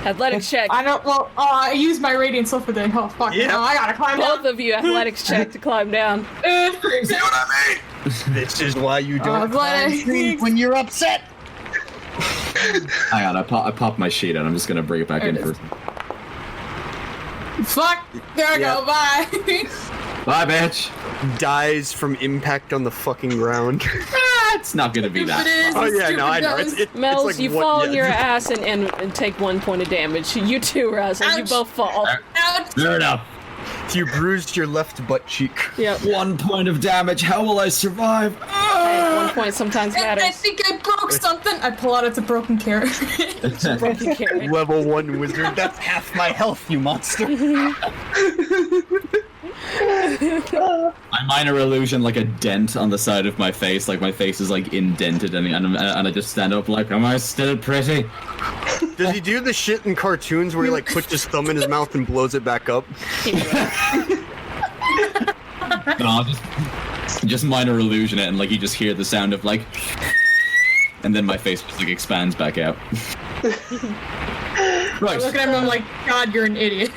Athletics check. I don't. Well, I used my radiant sulfur thing. Oh fuck! Yeah. No, I gotta climb Both down. of you athletics check to climb down. It's crazy. See what I mean? This is why you don't Athletics. when you're upset. Hang on, I popped my sheet, and I'm just gonna bring it back There in it for. is. Fuck. There I Yeah. go. Bye. Bye, bitch. Dies from impact on the fucking ground. It's not gonna be that. It is. Oh It's yeah, no, I know. stupid It's Mel's, like you what- fall on yeah. your ass and take 1 point of damage. You too, Razzle. You Ouch. both fall. Ouch. Fair enough. You bruised your left butt cheek. Yep. 1 point of damage. How will I survive? Hey, 1 point sometimes I matters. think I broke something. I pull out it's a broken carrot. Broken carrot. Level 1 wizard. That's half my health, you monster. My minor illusion, like a dent on the side of my face, like my face is like indented, and I just stand up like, am I still pretty? Does he do the shit in cartoons where he like puts his thumb in his mouth and blows it back up? No, just minor illusion it, and like you just hear the sound of like, and then my face just like expands back out. I look Right. at him and I'm like, God, you're an idiot.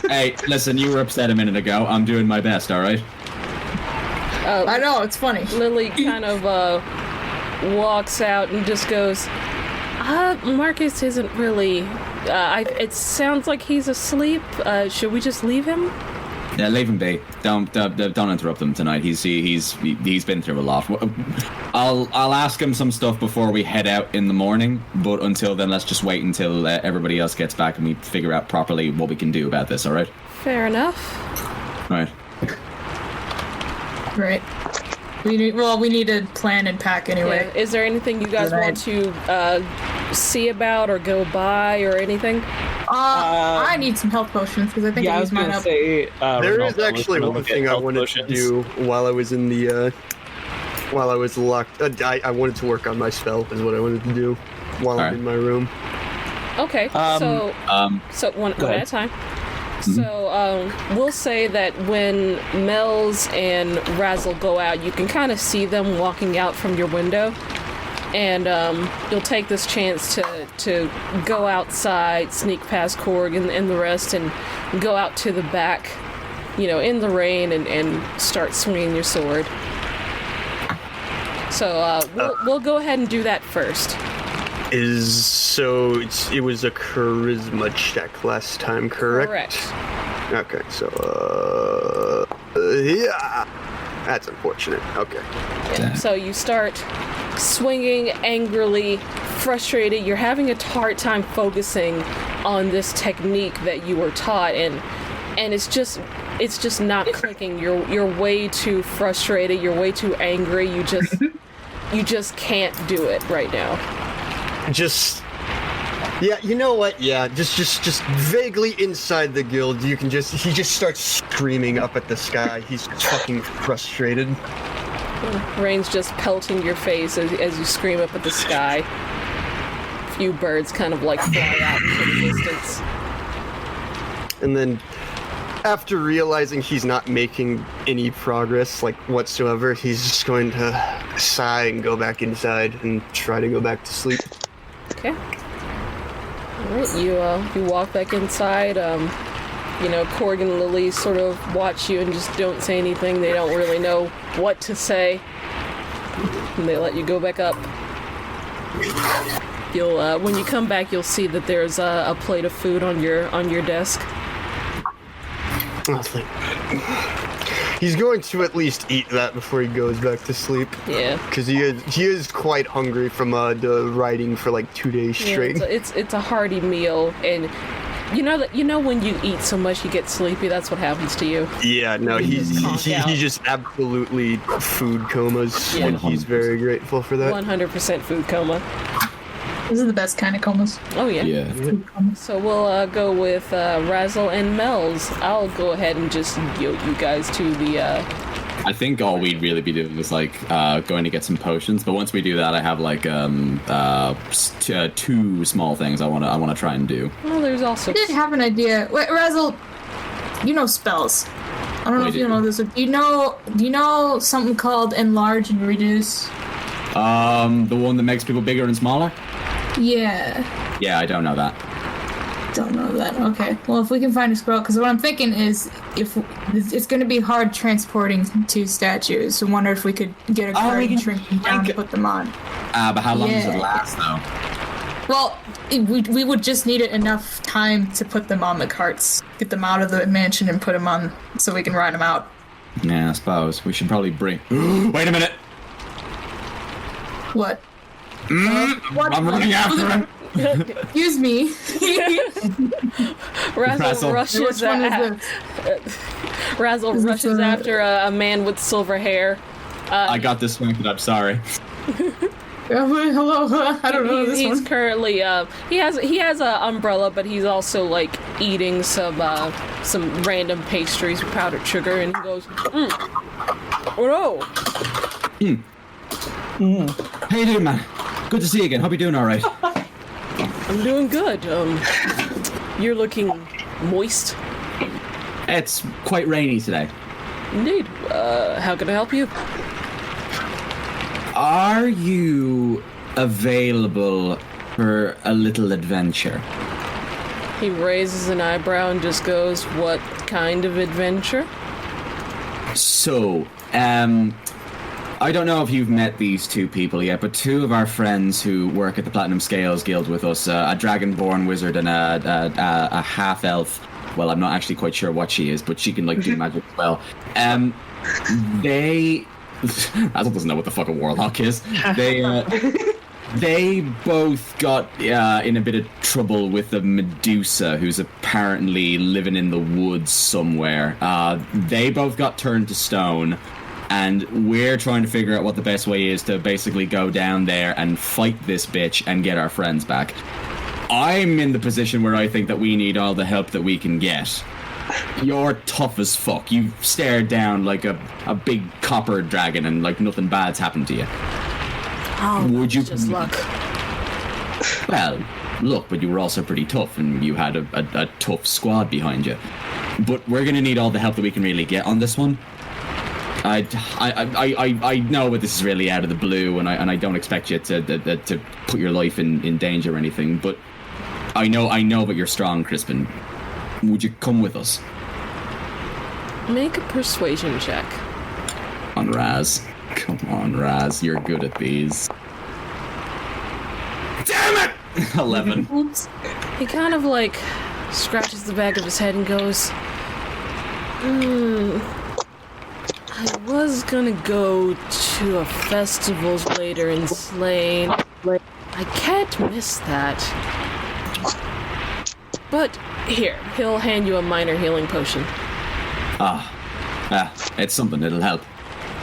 Hey, listen, you were upset a minute ago. I'm doing my best, all right? I know, it's funny. Lily kind of walks out and just goes, Marcus isn't really. It sounds like he's asleep. Should we just leave him? Yeah, leave him be. Don't interrupt him tonight. He's been through a lot. I'll ask him some stuff before we head out in the morning. But until then, let's just wait until everybody else gets back and we figure out properly what we can do about this. All right? Fair enough. All right. Right. We need to plan and pack anyway. Yeah. Is there anything you guys Right. want to see about or go by or anything? I need some health potions because I think Yeah, I I used was mine gonna up. say. There Ronaldo is was actually gonna one look at thing I health wanted potions. to do while I was in the while I was locked. I wanted to work on my spell is what I wanted to do while I'm Alright. in my room. Okay, so one at ahead. a time. So we'll say that when Mel's and Razzle go out, you can kind of see them walking out from your window, and you'll take this chance to go outside, sneak past Korg and the rest, and go out to the back, in the rain, and start swinging your sword. So we'll go ahead and do that first. It was a charisma check last time, correct? Correct. Okay, so yeah, that's unfortunate. Okay. Yeah. So you start swinging angrily, frustrated. You're having a hard time focusing on this technique that you were taught, and it's just not clicking. You're way too frustrated. You're way too angry. You just can't do it right now. Yeah, you know what? Yeah, just vaguely inside the guild, he just starts screaming up at the sky. He's fucking frustrated. Rain's just pelting your face as you scream up at the sky. A few birds kind of like fly out into the distance. And then, after realizing he's not making any progress, like, whatsoever, he's just going to sigh and go back inside and try to go back to sleep. Okay. Alright, you walk back inside. Korg and Lily sort of watch you and just don't say anything. They don't really know what to say. And they let you go back up. You'll when you come back, you'll see that there's a plate of food on your desk. Nothing. He's going to at least eat that before he goes back to sleep. Yeah. Because he is quite hungry from the riding for like 2 days straight. Yeah, it's a hearty meal, and you know when you eat so much you get sleepy. That's what happens to you. Yeah, no, he just absolutely food comas, and he's very grateful for that. 100% food coma. These are the best kind of comas. Oh yeah. Yeah. So we'll go with Razzle and Mel's. I'll go ahead and just yoke you guys to the. I think all we'd really be doing is like going to get some potions. But once we do that, I have like 2 small things I want to try and do. Well, there's also. I did have an idea. Wait, Razzle, you know spells. I don't know if you know this. Do you know something called enlarge and reduce? The one that makes people bigger and smaller? Yeah. Yeah, I don't know that. Don't know that. Okay. Well, if we can find a scroll, because what I'm thinking is, if it's going to be hard transporting 2 statues, I wonder if we could get a cart and shrink them down and put them on. But how long does it last, though? Well, we would just need enough time to put them on the carts, get them out of the mansion, and put them on so we can ride them out. Yeah, I suppose we should probably bring. Wait a minute. What? What? I'm running after him. Excuse me. Razzle rushes after a man with silver hair. I got disconnected. I'm sorry. Hello. I don't know this He's one. currently he has a umbrella, but he's also like eating some random pastries with powdered sugar, and he goes, "Oh no." How you doing, man? Good to see you again. Hope you're doing all right. I'm doing good. You're looking moist. It's quite rainy today. Indeed. How can I help you? Are you available for a little adventure? He raises an eyebrow and just goes, "What kind of adventure?" So, I don't know if you've met these 2 people yet, but 2 of our friends who work at the Platinum Scales Guild with us, a Dragonborn wizard and a half-elf. Well, I'm not actually quite sure what she is, but she can like do magic as well. They... Razzle doesn't know what the fuck a warlock is. They both got in a bit of trouble with a medusa who's apparently living in the woods somewhere. They both got turned to stone. And we're trying to figure out what the best way is to basically go down there and fight this bitch and get our friends back. I'm in the position where I think that we need all the help that we can get. You're tough as fuck. You stared down like a big copper dragon and like nothing bad's happened to you. Oh, would you just luck? Well, look, but you were also pretty tough and you had a tough squad behind you. But we're going to need all the help that we can really get on this one. I know that this is really out of the blue, and I don't expect you to put your life in danger or anything. But I know that you're strong, Crispin. Would you come with us? Make a persuasion check. On Raz. Come on, Raz. You're good at these. Damn it! 11. Oops. He kind of like scratches the back of his head and goes, I was gonna go to a festival later in Slane. I can't miss that. But here, he'll hand you a minor healing potion. It's something. It'll help.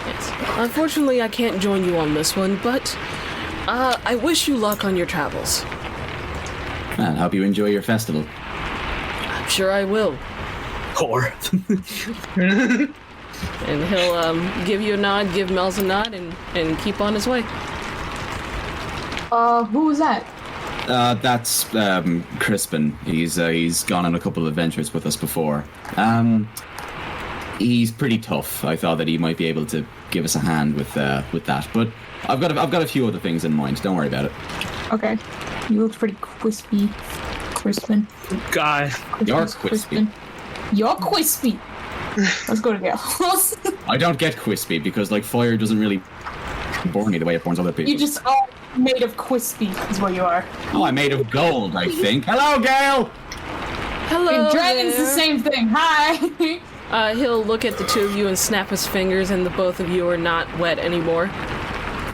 Yes. Unfortunately, I can't join you on this one, but I wish you luck on your travels. I hope you enjoy your festival. I'm sure I will. Whore. And he'll give you a nod, give Mel's a nod, and keep on his way. Who was that? That's Crispin. He's gone on a couple of adventures with us before. He's pretty tough. I thought that he might be able to give us a hand with that. But I've got a few other things in mind. Don't worry about it. Okay. You look pretty crispy. Crispin. Guy. You're crispy. You're crispy. Let's go together. I don't get crispy because like fire doesn't really burn me the way it burns other people. You just are made of crispy is what you are. Oh, I'm made of gold, I think. Hello, Gale! Hello. And dragon's there. the same thing. Hi. He'll look at the two of you and snap his fingers, and the both of you are not wet anymore.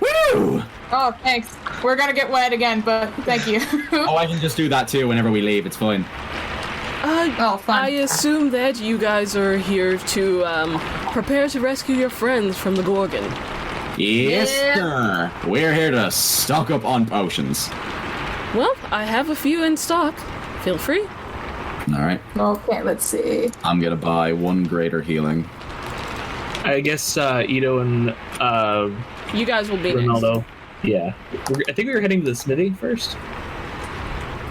Woo! Oh, thanks. We're gonna get wet again, but thank you. Oh, I can just do that too whenever we leave. It's fine. Oh, fun. I assume that you guys are here to prepare to rescue your friends from the Gorgon. Yes, sir. We're here to stock up on potions. Well, I have a few in stock. Feel free. All right. Okay, let's see. I'm gonna buy 1 greater healing. I guess Ito and You guys will be next. Ronaldo. Yeah. I think we were heading to the smithy first.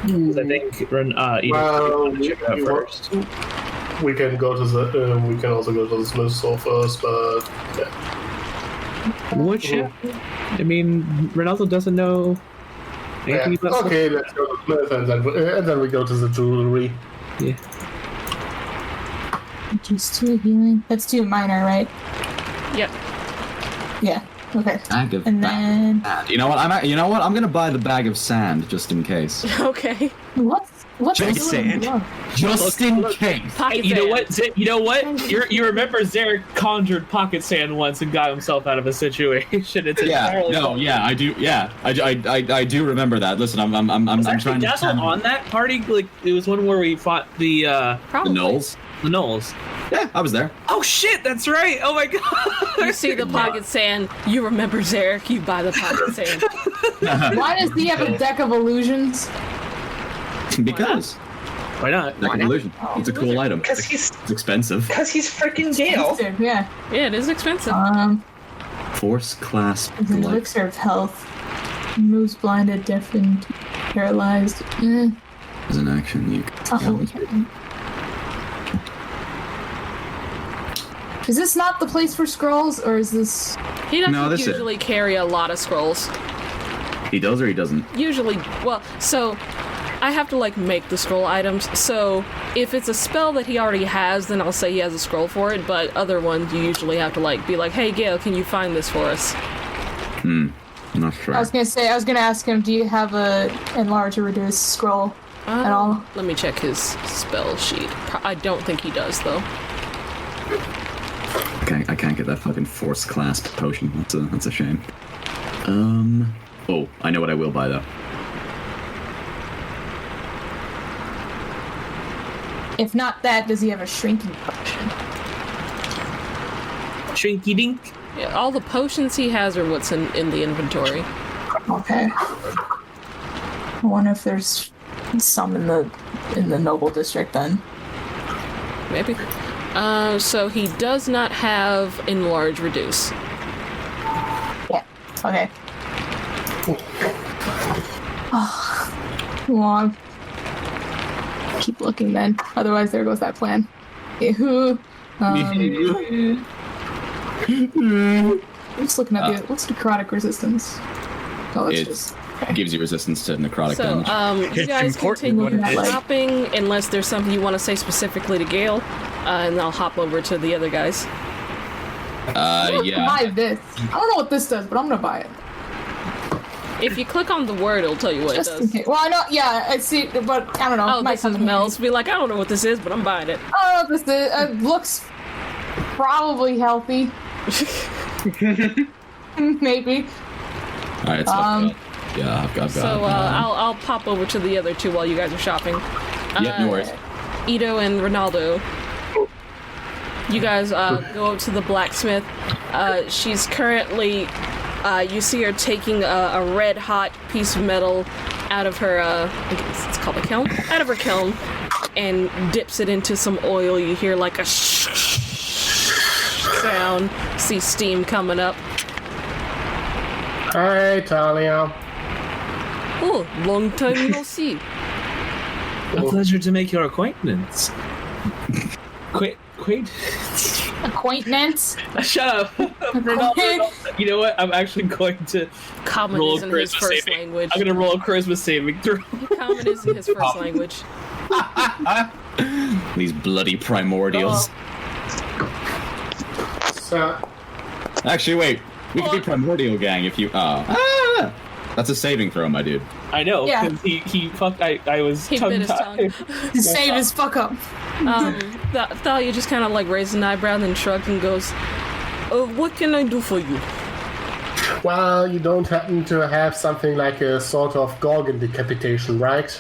'Cause I think Ito Well, wanted to check it out first. we can go to the. We can also go to the smith store first, but yeah. Which, I mean, Ronaldo doesn't know anything about stuff. Okay, let's go to the smith and then we go to the jewelry. Yeah. Just 2 healing. That's 2 minor, right? Yep. Yeah. Okay. Bag of And then sand. You know what? I'm gonna buy the bag of sand just in case. Okay. what's Big the sand. Just in case. Pocket Hey, you know sand. what? You know what? You remember Zarek conjured pocket sand once and got himself out of a situation. It's Yeah. entirely No. Yeah. I do. Yeah. I do remember that. Listen, I'm Was trying actually to. Dazzle on that party? Like it was one where we fought the The Probably. Knolls. Knolls. Yeah, I was there. Oh shit, that's right. Oh my god. You see the pocket sand, you remember Zarek, you buy the pocket sand. Why does he have a deck of illusions? Because Why not? that illusion. It's a cool item. Because he's It's expensive. freaking Gale. Yeah. Yeah, it is expensive. Force class. It's an elixir of health. Moves blinded, deafened, paralyzed. As an action, you. Oh. Is this not the place for scrolls, or is this... He doesn't No, this is- usually carry a lot of scrolls. He does or he doesn't. Usually, well, so I have to like make the scroll items. So if it's a spell that he already has, then I'll say he has a scroll for it. But other ones, you usually have to like be like, "Hey, Gale, can you find this for us?" I'm not sure. I was gonna ask him, do you have a enlarge or reduce scroll at all? Let me check his spell sheet. I don't think he does though. I can't get that fucking force class potion. That's a shame. Oh, I know what I will buy though. If not that, does he have a shrinking potion? Shrinky dink. Yeah, all the potions he has are what's in the inventory. Okay. I wonder if there's some in the noble district then. Maybe. So he does not have enlarge reduce. Yeah. Okay. Oh, long. Keep looking then. Otherwise, there goes that plan. Yahoo. I'm just looking at what's necrotic resistance? Oh, that's It just. gives you resistance to necrotic So, damage. you guys important continue what it is. shopping unless there's something you want to say specifically to Gale, and I'll hop over to the other guys. I'm gonna Yeah. buy this. I don't know what this does, but I'm gonna buy it. If you click on the word, it'll tell you what Just it in does. case. Well, I know. Yeah, I see, but I don't know. Oh, Might this come is in Mel's. Be like, I don't know what this is, but I'm buying it. handy. I don't know what this is. It looks probably healthy. Maybe. All right. Yeah, I've got. So I'll pop over to the other two while you guys are shopping. Yeah, no worries. Ito and Ronaldo. You guys go up to the blacksmith. She's currently, you see her taking a red hot piece of metal out of her, I guess it's called a kiln, out of her kiln, and dips it into some oil. You hear like a sound, around, see steam coming up. Hi, Talia. Oh, long time no see. A pleasure to make your acquaintance. Acquaintance? Shut up. Ronaldo, you know what? I'm actually going to Common roll a isn't his charisma first saving. language. I'm going to roll a charisma saving throw. Common isn't his first language. These bloody primordials. So, Actually, wait. We could be primordial gang if you. That's a saving throw, my dude. I know, Yeah. because he fucked. I was He bit his tongue-tied. Save his fuck up. Thalia just kind of like raised an eyebrow, then shrugged and goes, "What can I do for you?" well, you don't happen to have something like a sort of Gorgon decapitation, right?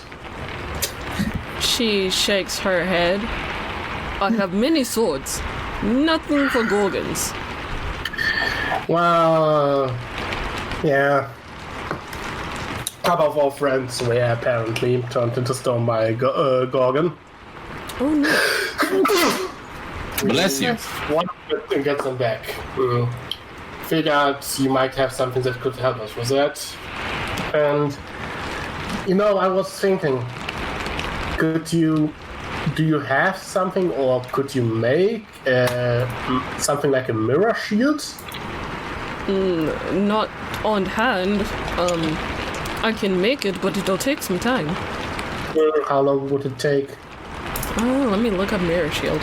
She shakes her head. I have many swords. Nothing for Gorgons. Well, yeah. A couple of our friends were apparently turned into stone by Gorgon. Oh no. Bless you. One of them gets them back. Figured you might have something that could help us with that. And, I was thinking, do you have something, or could you make something like a mirror shield? Not on hand. I can make it, but it'll take some time. How long would it take? Oh, let me look up mirror shield.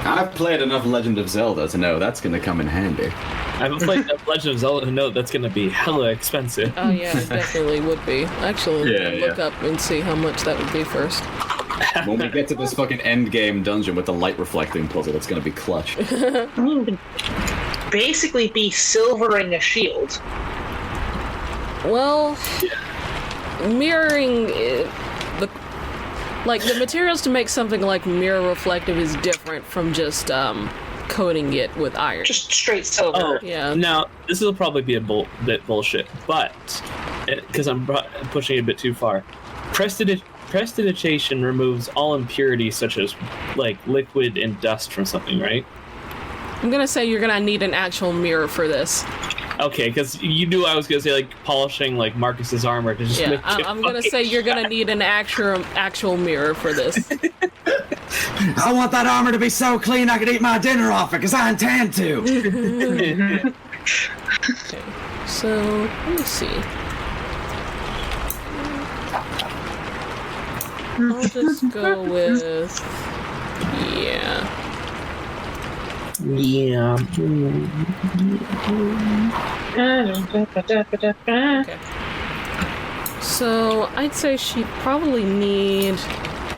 I've played enough Legend of Zelda to know that's gonna come in handy. I haven't played enough Legend of Zelda to know that's going to be hella expensive. Oh yeah, it definitely would be. Actually, Yeah, look up and see how much that would be first. When we get to this fucking end game dungeon with the light reflecting puzzle, it's gonna be clutch. I mean, basically be silvering a shield. Well, mirroring the materials to make something like mirror reflective is different from just coating it with iron. Just straight silver. Oh, Yeah. Now, this will probably be a bit bullshit, but, because I'm pushing it a bit too far, prestidigitation removes all impurities such as, like, liquid and dust from something, right? I'm gonna say you're gonna need an actual mirror for this. Okay, because you knew I was going to say, like, polishing, like, Marcus's armor to just Yeah, make it I'm gonna fucking say you're gonna need an actual mirror for this. I want that armor to be so clean I could eat my dinner off it, because I intend to! Okay, so let me see. I'll just go with yeah. Yeah. Okay. So I'd say she'd probably need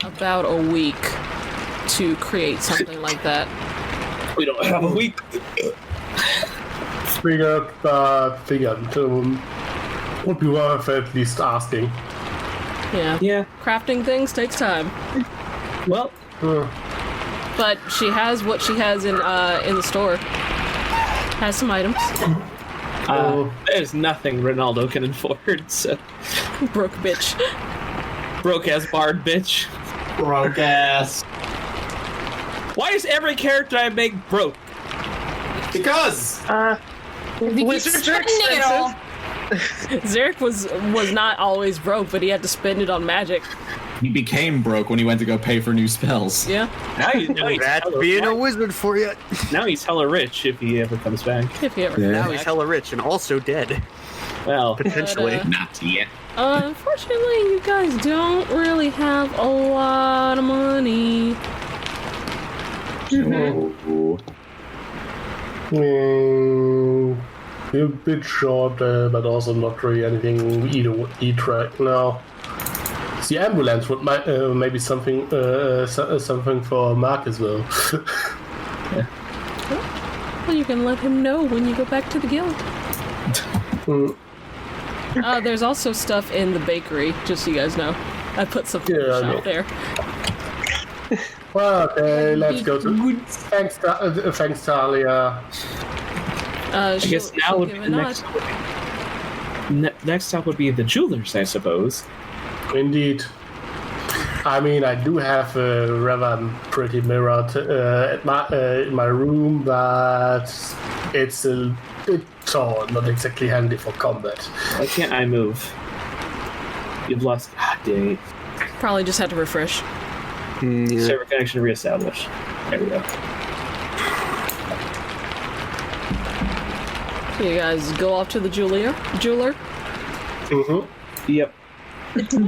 about a week to create something like that. We don't have a week. Figured, would be worth at least asking. Yeah. Yeah. Crafting things takes time. Well, But she has what she has in the store. Has some items. there's nothing Ronaldo can afford, so... Broke bitch. Broke-ass bard bitch. Broke ass. Why is every character I make broke? Because! Wizards are spending it all. expensive. Zarek was not always broke, but he had to spend it on magic. He became broke when he went to go pay for new spells. Yeah. Now he's That's hella being a rich. wizard for you. Now he's hella rich if he ever comes back. If he ever. Yeah. Now he's hella rich and also dead. Well, Potentially. But, Not yet. Unfortunately, you guys don't really have a lot of money. Oh. A bit short, but also not really anything eat right now. The ambulance would maybe something something for Mark as well. Well, you can let him know when you go back to the guild. There's also stuff in the bakery, just so you guys know. I put some food Yeah, I shop know. there. Well, okay, let's go to. Thanks, Talia. I guess now would be the next. Next stop would be the jewelers, I suppose. Indeed. I mean, I do have a rather pretty mirror in my room, but it's a bit tall, not exactly handy for combat. Why can't I move? You've lost. God dang it. Probably just had to refresh. Yeah. Server connection reestablished. There we go. You guys go off to the jeweler. Mm-hmm. Yep.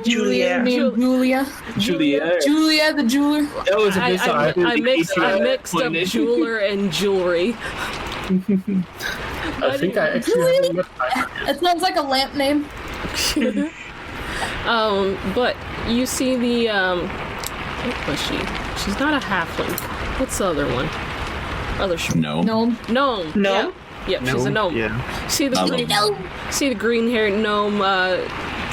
Julia. Named Julia. Julia the jeweler. That was a I mixed up explanation. jeweler and jewelry. I think I actually have It sounds like a lamp name. But you see the what was she? She's not a halfling. What's the other one? No. Gnome. Gnome. Gnome? Yep, she's a gnome. Yeah. See the green-haired gnome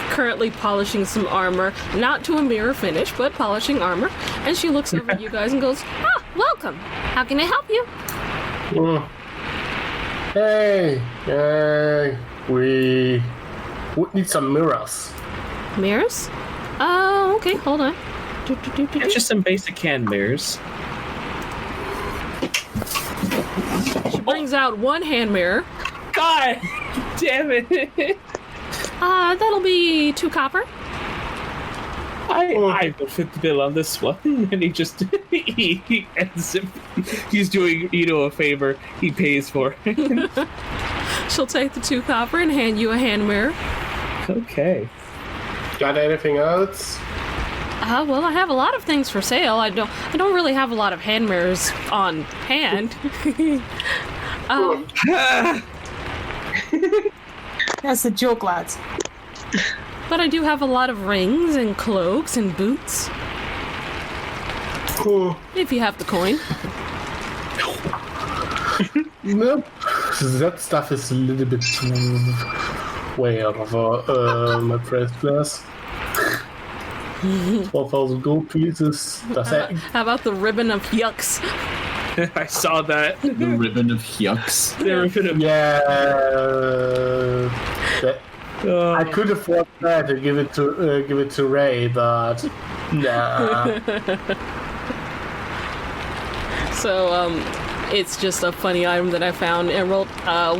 currently polishing some armor, not to a mirror finish, but polishing armor. And she looks over at you guys and goes, "Ah, welcome. How can I help you?" Hey, we need some mirrors. Mirrors? Oh, okay. Hold on. It's just some basic hand mirrors. She brings out one hand mirror. God damn it! That'll be 2 copper. I will fit the bill on this one. And he just he ends up, he's doing a favor. He pays for it. She'll take the 2 copper and hand you a hand mirror. Okay. Got anything else? Well, I have a lot of things for sale. I don't really have a lot of hand mirrors on hand. That's the joke, lads. But I do have a lot of rings and cloaks and boots. Cool. If you have the coin. Nope. That stuff is a little bit too way out of my price class. 12,000 gold pieces. That's it. How about the ribbon of yucks? I saw that. The ribbon of yucks. The ribbon of I could afford that and give it to Ray, but nah. So, it's just a funny item that I found. Emerald,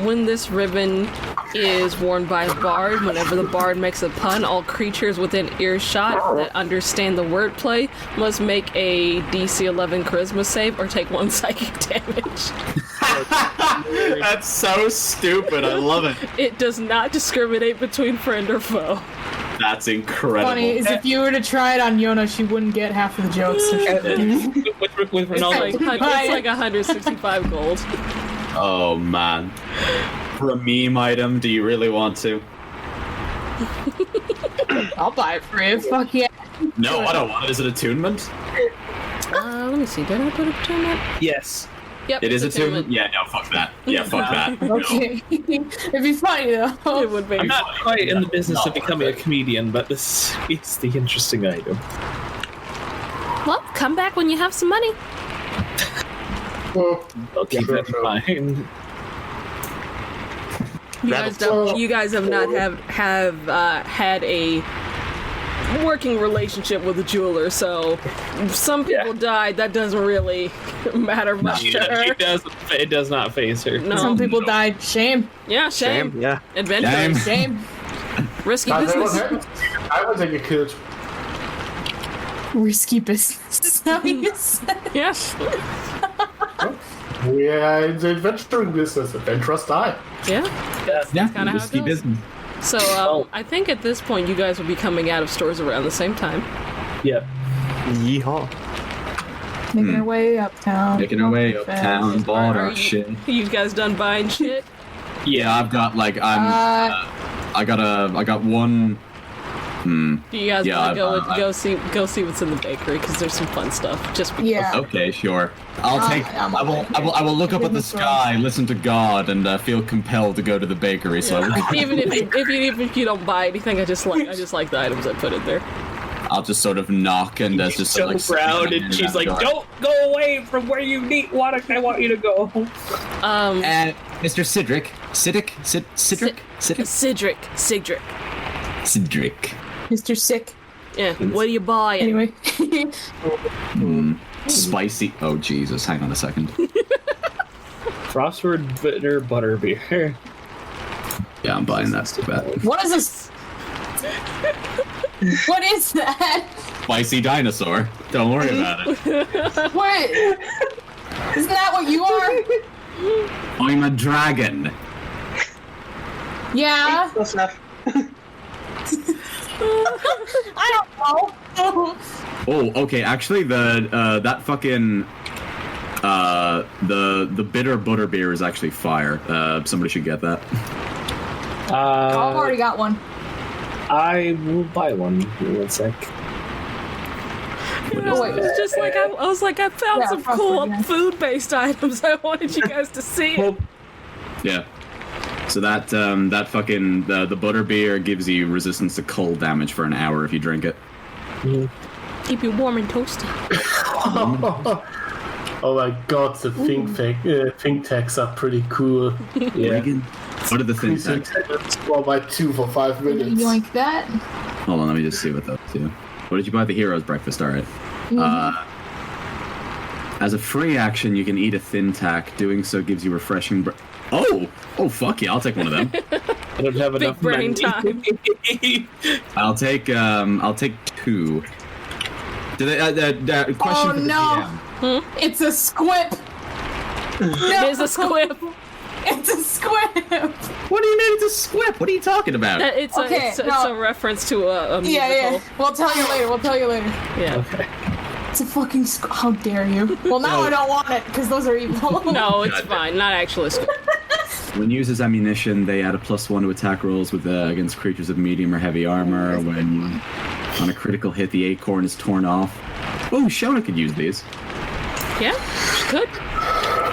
when this ribbon is worn by a bard, whenever the bard makes a pun, all creatures within earshot that understand the wordplay must make a DC 11 charisma save or take 1 psychic damage. That's so stupid. I love it. It does not discriminate between friend or foe. That's incredible. Funny is if you were to try it on Yona, she wouldn't get half of the jokes. So with It's Ronaldo. like 165 gold. Oh man. For a meme item, do you really want to? I'll buy it for you. Fuck yeah. No, I don't want it. Is it attunement? Let me see. Did I put a attunement? Yes. Yep. It is it's attunement? Yeah, no, fuck that. Yeah, fuck that. Okay. It'd be funny though. It would be. I'm not quite in the business of becoming a comedian, but this is the interesting item. Well, come back when you have some money. I'll keep that in mind. You guys have not had a working relationship with a jeweler, so some people died. That doesn't really matter much to her. It does not faze her. No. Some people died. Shame. Yeah, shame. Yeah. Adventure. Shame. Risky But business. I would think it could. Risky business. Is that what you said? Yes. We are in the adventuring business. Adventurous die. Yeah. Yeah, kinda how it risky goes. business. So I think at this point you guys will be coming out of stores around the same time. Yep. Yeehaw. Making our way uptown. Making our way uptown, bought Are our you- shit. You guys done buying shit? Yeah, I've got like I got one. Do you guys Yeah, want to go see what's in the bakery? Because there's some fun stuff. Just because. Yeah. Okay, sure. I will look up at the sky, listen to God, and feel compelled to go to the bakery. So Even if you don't buy anything, I just like the items I put in there. I'll just sort of knock and She's just so like proud, and she's like, "Don't go away from where you need. I want you to go." Mr. Sidric. Sidric. Sidric. Sidric. Sidric. Mr. Sick. Yeah. What are you buying? Anyway. Spicy. Oh Jesus! Hang on a second. Frostward bitter butterbeer. Yeah, I'm buying that. Too bad. What is this? What is that? Spicy dinosaur. Don't worry about it. What? Isn't that what you are? I'm a dragon. Yeah. Close enough. I don't know. Oh, okay. Actually, that fucking the bitter butterbeer is actually fire. Somebody should get that. I've already got one. I will buy one. Give me 1 sec. You know, wait. it was just like I was like I found Yeah, some Frostward, cool yeah. food-based items. I wanted you guys to see it. Yeah. So that fucking the butterbeer gives you resistance to cold damage for an hour if you drink it. Keep you warm and toasty. Oh my god, the think tags are pretty cool. Yeah. What are the things? Well, by 2 for 5 minutes. Yoink that. Hold on, let me just see what those do. What did you buy at the Hero's Breakfast? All right. As a free action, you can eat a thin tack. Doing so gives you refreshing. Oh, fuck yeah! I'll take one of them. I don't have Big enough brain money. time. I'll take 2. Do they? Question Oh, for the no. DM. It's a squip. It is a squib. It's a squip. What do you mean it's a squip? What are you talking about? It's a reference to a musical. Yeah. We'll tell you later. Yeah. It's a fucking How dare you? Well, now I don't want it, because those are evil. No, it's fine. Not actually a squib. When used as ammunition, they add a +1 to attack rolls with against creatures of medium or heavy armor. When on a critical hit, the acorn is torn off. Oh, Shona could use these. Yeah, she could.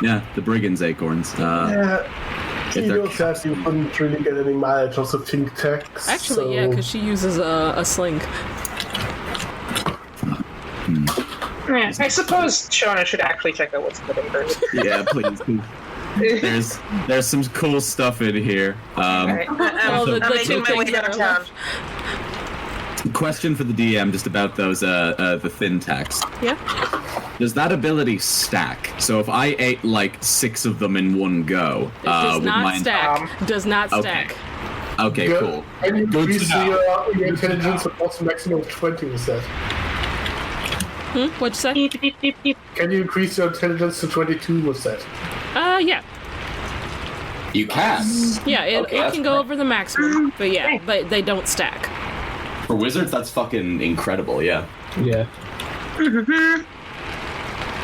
Yeah, the brigand's acorns. Kilo says you couldn't really get any mileage of the think tags. Actually, yeah, because she uses a sling. Yeah, I suppose Shona should actually check out what's in the paper. Yeah, please. There's some cool stuff in here. Alright, Well, the I'm two making my way things that are downtown. left. Question for the DM just about those the thin tacks. Yeah. Does that ability stack? So if I ate like 6 of them in one go, It does would not mine stack. Does not Okay. stack. Okay, cool. And you Good to increase know. your intelligence above the maximum of 20 with that. What'd you say? Beep, beep, beep, beep. Can you increase your intelligence to 22 with that? Yeah. You can. Yeah, it Okay, can that's go great. over the maximum, but yeah, but they don't stack. For wizards, that's fucking incredible. Yeah. Yeah.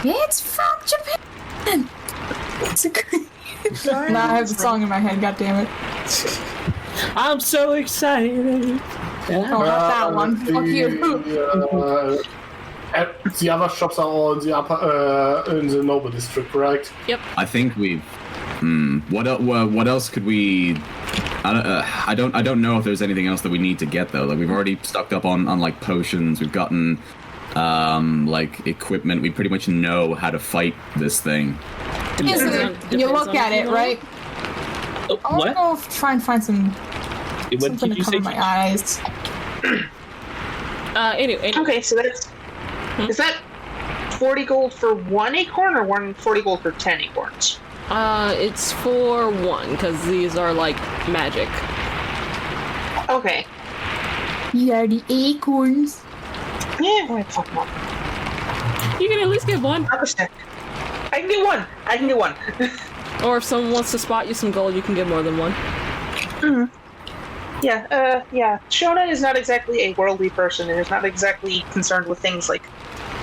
It's from Japan. It's a great. Nah, I have the song in my head. God damn it! I'm so excited. Oh, not that one. Fuck you. The other shops are all in the upper, in the noble district, right? I think we've. What else could we? I don't know if there's anything else that we need to get though. Like we've already stocked up on like potions. We've gotten like equipment. We pretty much know how to fight this thing. Isn't it? You look on at who it, you right? I want What? to go try and find some What something did to you cover say? my eyes. Anyway. Okay, so that's... Is that 40 gold for 1 acorn or 40 gold for 10 acorns? It's for 1, because these are like magic. Okay. You are the acorns. Yeah, wait, fuck them up. You can at least get 1. Not a stack. I can get 1. I can get 1. Or if someone wants to spot you some gold, you can get more than 1. Yeah. Shona is not exactly a worldly person and is not exactly concerned with things like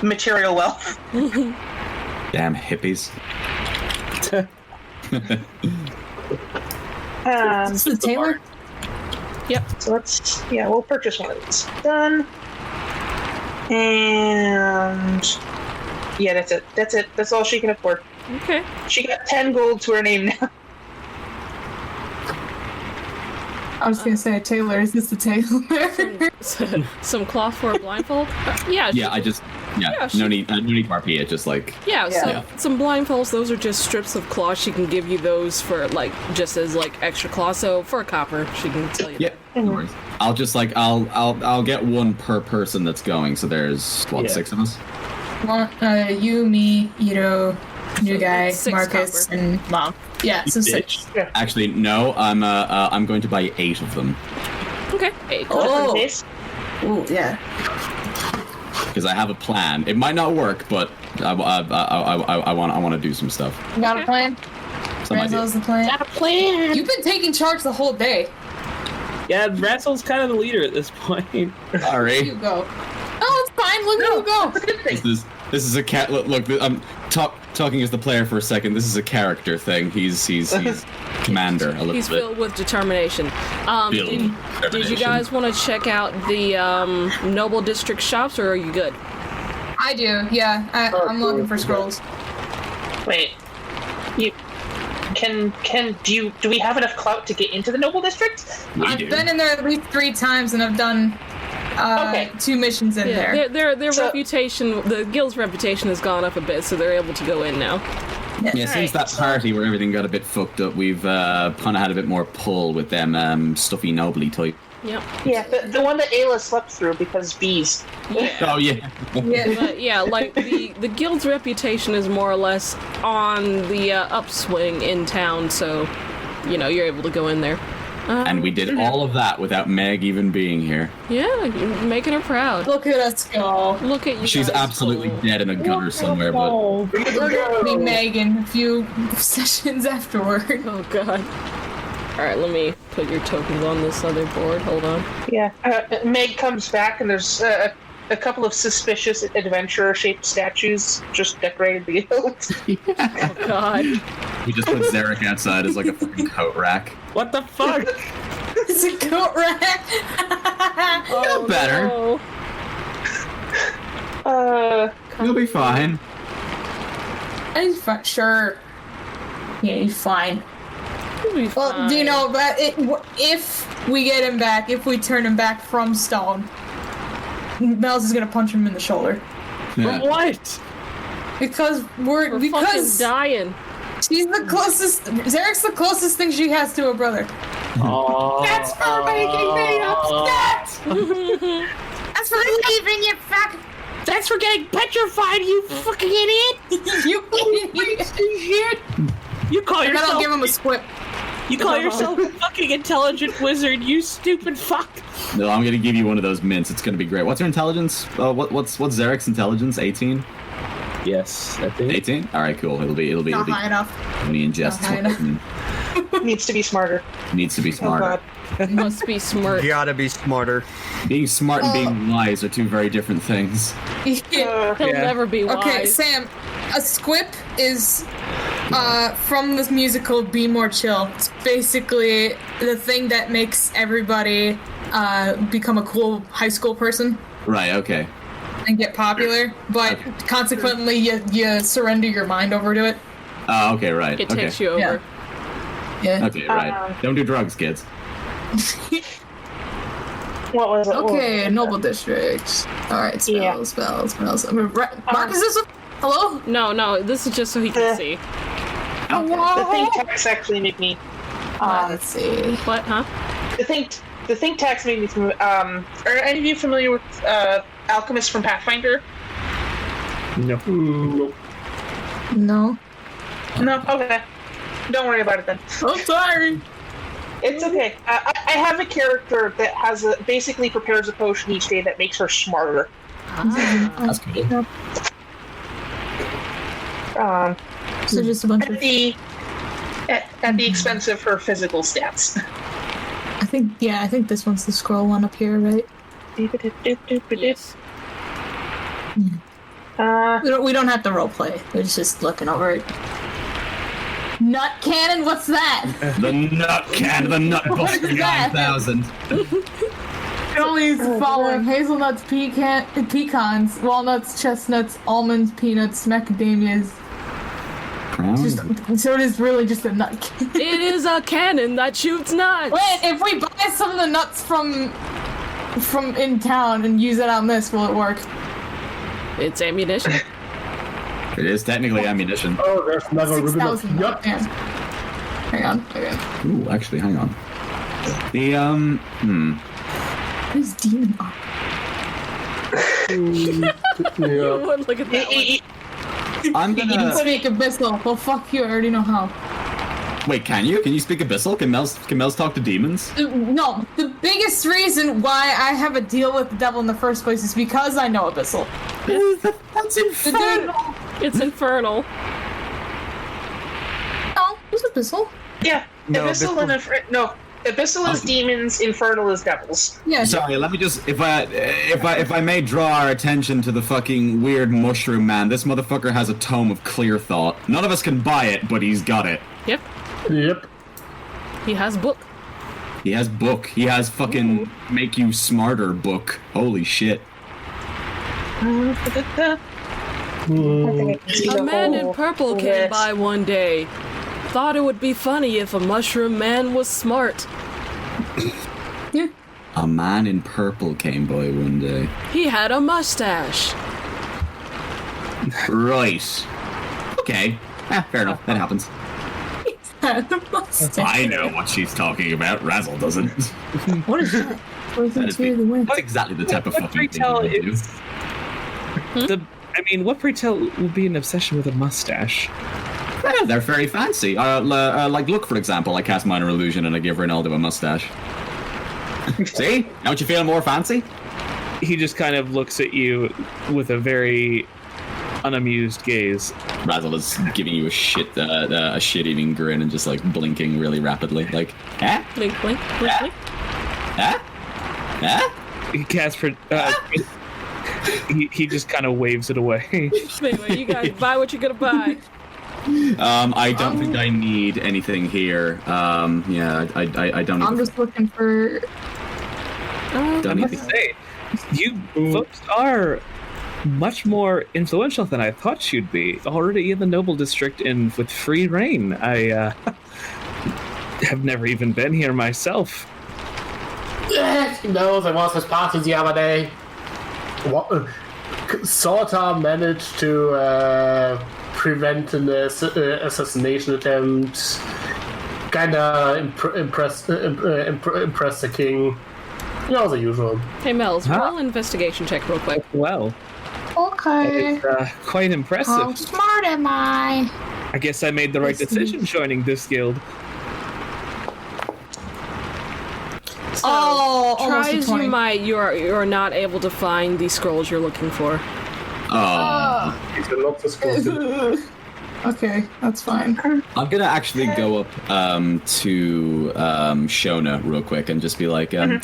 material wealth. Damn hippies. Is this the tailor? So we'll purchase one of these. Done. And yeah, that's it. That's all she can afford. Okay. She got 10 gold to her name now. I was gonna say, Taylor, is this the tailor? Some cloth for a blindfold? Yeah. Yeah, she- no need to RP it. Just like Yeah, Yeah. some blindfolds, those are just strips of cloth. She can give you those for, like, just as, like, extra cloth. So, for a copper, she can tell you yeah. No worries. I'll just like I'll get one per person that's going. So there's what 6 of us. Well, you, me, Ito, new guy, 6 Marcus, copper. and Mom. Yeah, so 6. Actually, no. I'm going to buy 8 of them Okay. Hey, cool. Oh. Case. Ooh, yeah. because I have a plan. It might not work, but I want to do some stuff. You got a plan? Some idea. Ranzo's the plan. Got a plan. You've been taking charge the whole day. Yeah, Ratzel's kind of the leader at this point. Sorry. You go. Oh, it's fine. Look at you go. That's a good thing. This is a cat. Look, I'm talking as the player for a second. This is a character thing. He's commander a little He's bit. filled with determination. Did you guys want to check out the Noble District shops, or are you good? I do. Yeah, I'm looking for scrolls. Wait. Do we have enough clout to get into the Noble District? I've been in there at least 3 times, and I've done Okay. 2 missions in there. Their So- reputation, the guild's reputation has gone up a bit, so they're able to go in now. Yeah, since that party where everything got a bit fucked up, we've kind of had a bit more pull with them stuffy nobly type. Yep. Yeah, the one that Ayla slept through because bees. Oh yeah. Yeah. But yeah, like the guild's reputation is more or less on the upswing in town, so you're able to go in there. And we did all of that without Meg even being here. Yeah, you're making her proud. Look at us go. Look at you. She's guys absolutely go. dead in a gutter somewhere, but We're gonna be Megan a few sessions afterward. Oh god. Alright, let me put your tokens on this other board. Hold on. Yeah. Meg comes back and there's a couple of suspicious adventurer-shaped statues just decorated the guild. Oh god. we just put Zarek outside as like a fucking coat rack. What the fuck? It's a goat rack. Oh, better. no. You'll be fine. He's fine. Sure. Yeah, he's fine. You'll be Well, do you fine. know, but if we get him back, if we turn him back from stone, Mel's is gonna punch him in the shoulder. Yeah. What? Because we're We're because fucking dying. she's the closest. Zarek's the closest thing she has to a brother. Oh. That's for making me upset. That's for leaving, you fuck. That's for getting petrified, you fucking idiot! You idiot. You call And then I'll yourself give him a squip. you call yourself a fucking intelligent wizard, you stupid fuck. No, I'm gonna give you one of those mints. It's gonna be great. What's your intelligence? What's Zarek's intelligence? 18? Yes, I think. 18? All right, cool. It'll be Not high enough. when he ingests. Not high enough. Needs to be smarter. Needs to be Oh smarter. god. Must be smart. Gotta be smarter. Being smart and being wise are 2 very different things. Yeah. He'll never be wise. Okay, Sam, a squip is from this musical Be More Chill. It's basically the thing that makes everybody become a cool high school person Right. Okay. and get popular, but Okay. consequently you surrender your mind over to it. Oh, okay. Right. It okay. takes you over. Yeah. Okay. Right. Don't do drugs, kids. What was it? Okay, Noble District. Alright, Yeah. spells. Mark, is this a... Hello? No, this is just so he can see. The think tax actually made me. Let's see. What, huh? The think tax made me. Are any of you familiar with Alchemist from Pathfinder? No. No. No. Okay. Don't worry about it then. Oh, sorry. It's okay. I have a character that has basically prepares a potion each day that makes her smarter. That's cool. So just a bunch of... At the expense of her physical stats. I think this one's the scroll one up here, right? Yes. We don't have to roleplay. We're just looking over it. Nut cannon? What's that? The nut can, the nut buster is that? 9000. It only is the following: hazelnuts, pecans, walnuts, chestnuts, almonds, peanuts, macadamias. So it is really just a nut cannon. It is a cannon that shoots nuts. Wait, if we buy some of the nuts from in town and use it on this, will it work? It's ammunition. It is technically ammunition. Oh, there's never really enough. 6,000. Yup. Yeah. Hang on. Okay. Ooh, actually, hang on. The What is demon art? Yeah. Look at that one. I'm You can gonna... speak abyssal. Well, fuck you. I already know how. Wait, can you? Can you speak Abyssal? Can Mel's talk to demons? No, the biggest reason why I have a deal with the devil in the first place is because I know abyssal. That's infernal. It's infernal. No, it's abyssal. Yeah, No, Abyssal and Abyssal is demons, Infernal is devils. Yeah. Sorry, let me just if I may draw our attention to the fucking weird mushroom man. This motherfucker has a tome of clear thought. None of us can buy it, but he's got it. Yep. Yep. He has book. He has book. He has fucking make you smarter book. Holy shit. I think I can see A the man in whole purple came list. by one day. Thought it would be funny if a mushroom man was smart. A man in purple came by one day. He had a mustache. Right. Okay. Fair enough. That happens. I know what she's talking about. Razzle doesn't. What is that? That is That's exactly the type of What fucking pray thing tell you do. is what pray tell would be an obsession with a mustache? Yeah, they're very fancy. Like, look, for example, I cast Minor Illusion and I give Ronaldo a mustache. See? Don't you feel more fancy? He just kind of looks at you with a very unamused gaze. Razzle is giving you a shit-eating grin and just, like, blinking really rapidly. Like, eh? Blink, blink, blink, blink. Eh? Eh? He casts for. He just kind of waves it away. Anyway, you guys buy what you're gonna buy. I don't think I need anything here. Yeah, I don't. I'm just looking for. Don't need Let's say, you folks are much more influential than I thought you'd be. Already in the Noble District and with free reign. I have never even been here myself. He knows I was his party the other day. Sorta managed to prevent an assassination attempt. Kinda impress the king. You know, the usual. Hey, Mel's, roll investigation check real quick. Well, Okay. it's quite impressive. How smart am I? I guess I made the right decision joining this guild. So, Almost try a as 20. you might, you're not able to find the scrolls you're looking for. Oh. He's a lot of skills. Okay, that's fine. I'm gonna actually go up to Shona real quick and just be like, I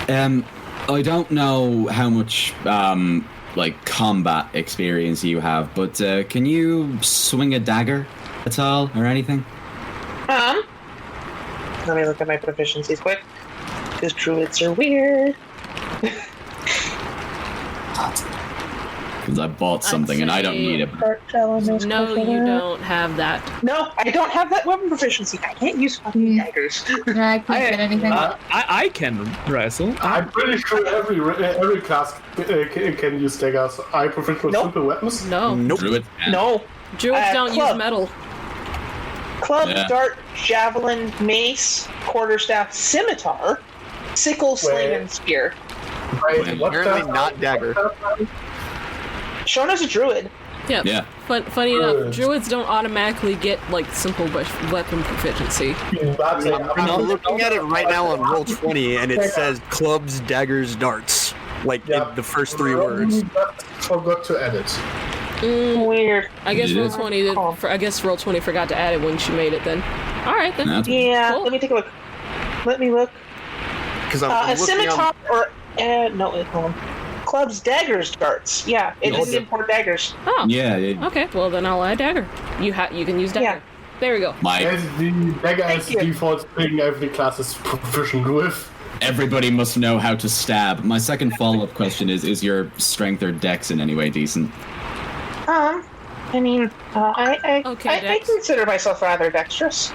don't know how much like combat experience you have, but can you swing a dagger at all or anything? Let me look at my proficiencies quick. Because druids are weird. Because I bought something and I don't need it. No, you don't have that. No, I don't have that weapon proficiency. I can't use fucking daggers. Yeah, I can't get anything. I can wrestle. I'm pretty sure every class can use daggers. I prefer with Nope. simple weapons. No. Druid? No. Druids don't club. use metal. Club, Yeah. dart, javelin, mace, quarterstaff, scimitar, sickle, sling, and spear. Wait, what Apparently the- not dagger. Shona's a druid. Yeah. Yeah. Funny enough, druids don't automatically get like simple weapon proficiency. I'm looking at it right now on Roll20, and it says clubs, daggers, darts. Like in the first three words. Forgot to edit. Weird. I guess Yeah. Roll20 did. I guess Roll20 forgot to add it when she made it. Then, all right then. That's- Yeah, Cool. let me take a look. Let me look. Because A I'm looking scimitar on. or... no, wait, hold on. Clubs, daggers, darts. Yeah, it didn't import daggers. Oh. Yeah, yeah. Okay. Well, then I'll add dagger. You can use dagger. Yeah. There we go. As the dagger is the you. default thing every class is proficient with. Everybody must know how to stab. My second follow-up question is your strength or dex in any way decent? I mean, I Dex. consider myself rather dexterous.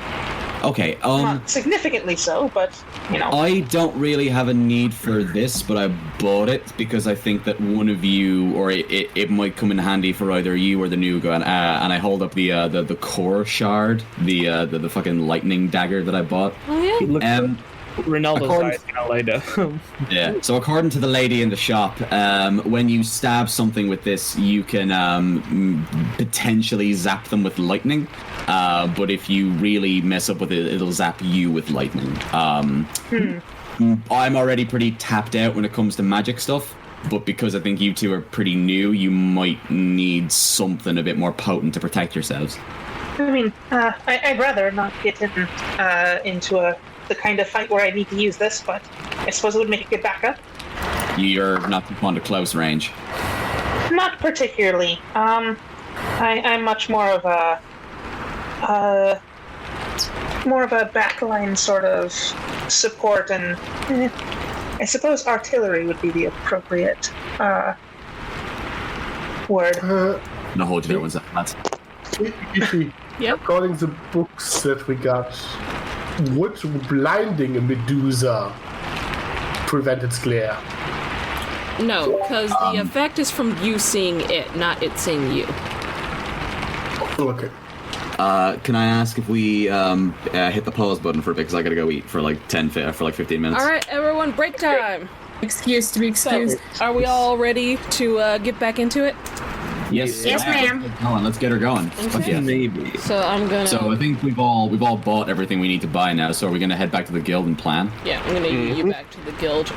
Okay, Not significantly so, but, you know. I don't really have a need for this, but I bought it because I think that one of you, or it might come in handy for either you or the new guy. And I hold up the core shard, the fucking lightning dagger that I bought. Oh yeah. Ronaldo's According- eyes kind of light up. Yeah. So according to the lady in the shop, when you stab something with this, you can potentially zap them with lightning. But if you really mess up with it, it'll zap you with lightning. I'm already pretty tapped out when it comes to magic stuff. But because I think you two are pretty new, you might need something a bit more potent to protect yourselves. I mean, I'd rather not get into the kind of fight where I need to use this, but I suppose it would make a good backup. You're not too fond of close range. Not particularly. I'm much more of a backline sort of support, and I suppose artillery would be the appropriate word. No, hold you there one second, lads. Yep. According to books that we got, would blinding a medusa prevent its glare? No, because the effect is from you seeing it, not it seeing you. Okay. Can I ask if we hit the pause button for a bit, because I gotta go eat for like 15 minutes. All right, everyone, break time. Excuse to be excused. Are we all ready to get back into it? Yes, Yes, ma'am. Come on, let's get her going. Fuck yeah. Maybe. So I'm gonna. So I think we've all bought everything we need to buy now. So are we gonna head back to the guild and plan? Yeah, I'm gonna get you back to the guild.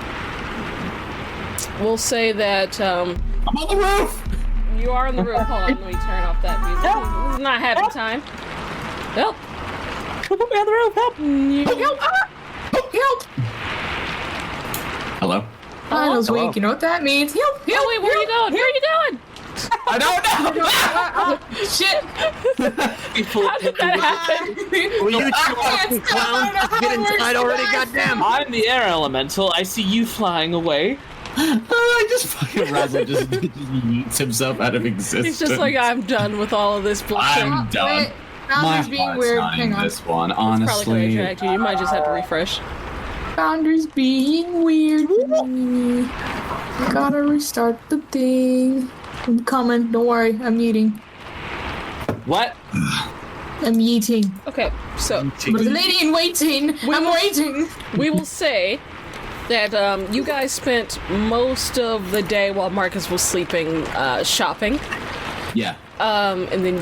We'll say that I'm on the roof. you are on the roof. Hold on, let me turn off that music. This is not happy time. Help! Put me on the roof, help! Help! Hello. Finals Hello. week, you know what that means? Help! Oh wait, where are you going? Where are you going? I don't know. Shit! How did that happen? Will you two clowns get inside already, goddamn? I'm the air elemental. I see you flying away. I just fucking Razzle just yeets himself out of existence. He's just like, I'm done with all of this bullshit. I'm done. Wait, My boundaries being heart's weird. not in Hang on. this one, Probably gonna honestly. attract you. You might just have to refresh. Boundaries being weird. Gotta restart the thing. I'm coming. Don't worry. I'm eating. What? I'm eating. Okay, so But the lady in waiting. I'm waiting. we will say that you guys spent most of the day while Marcus was sleeping shopping. Yeah. And then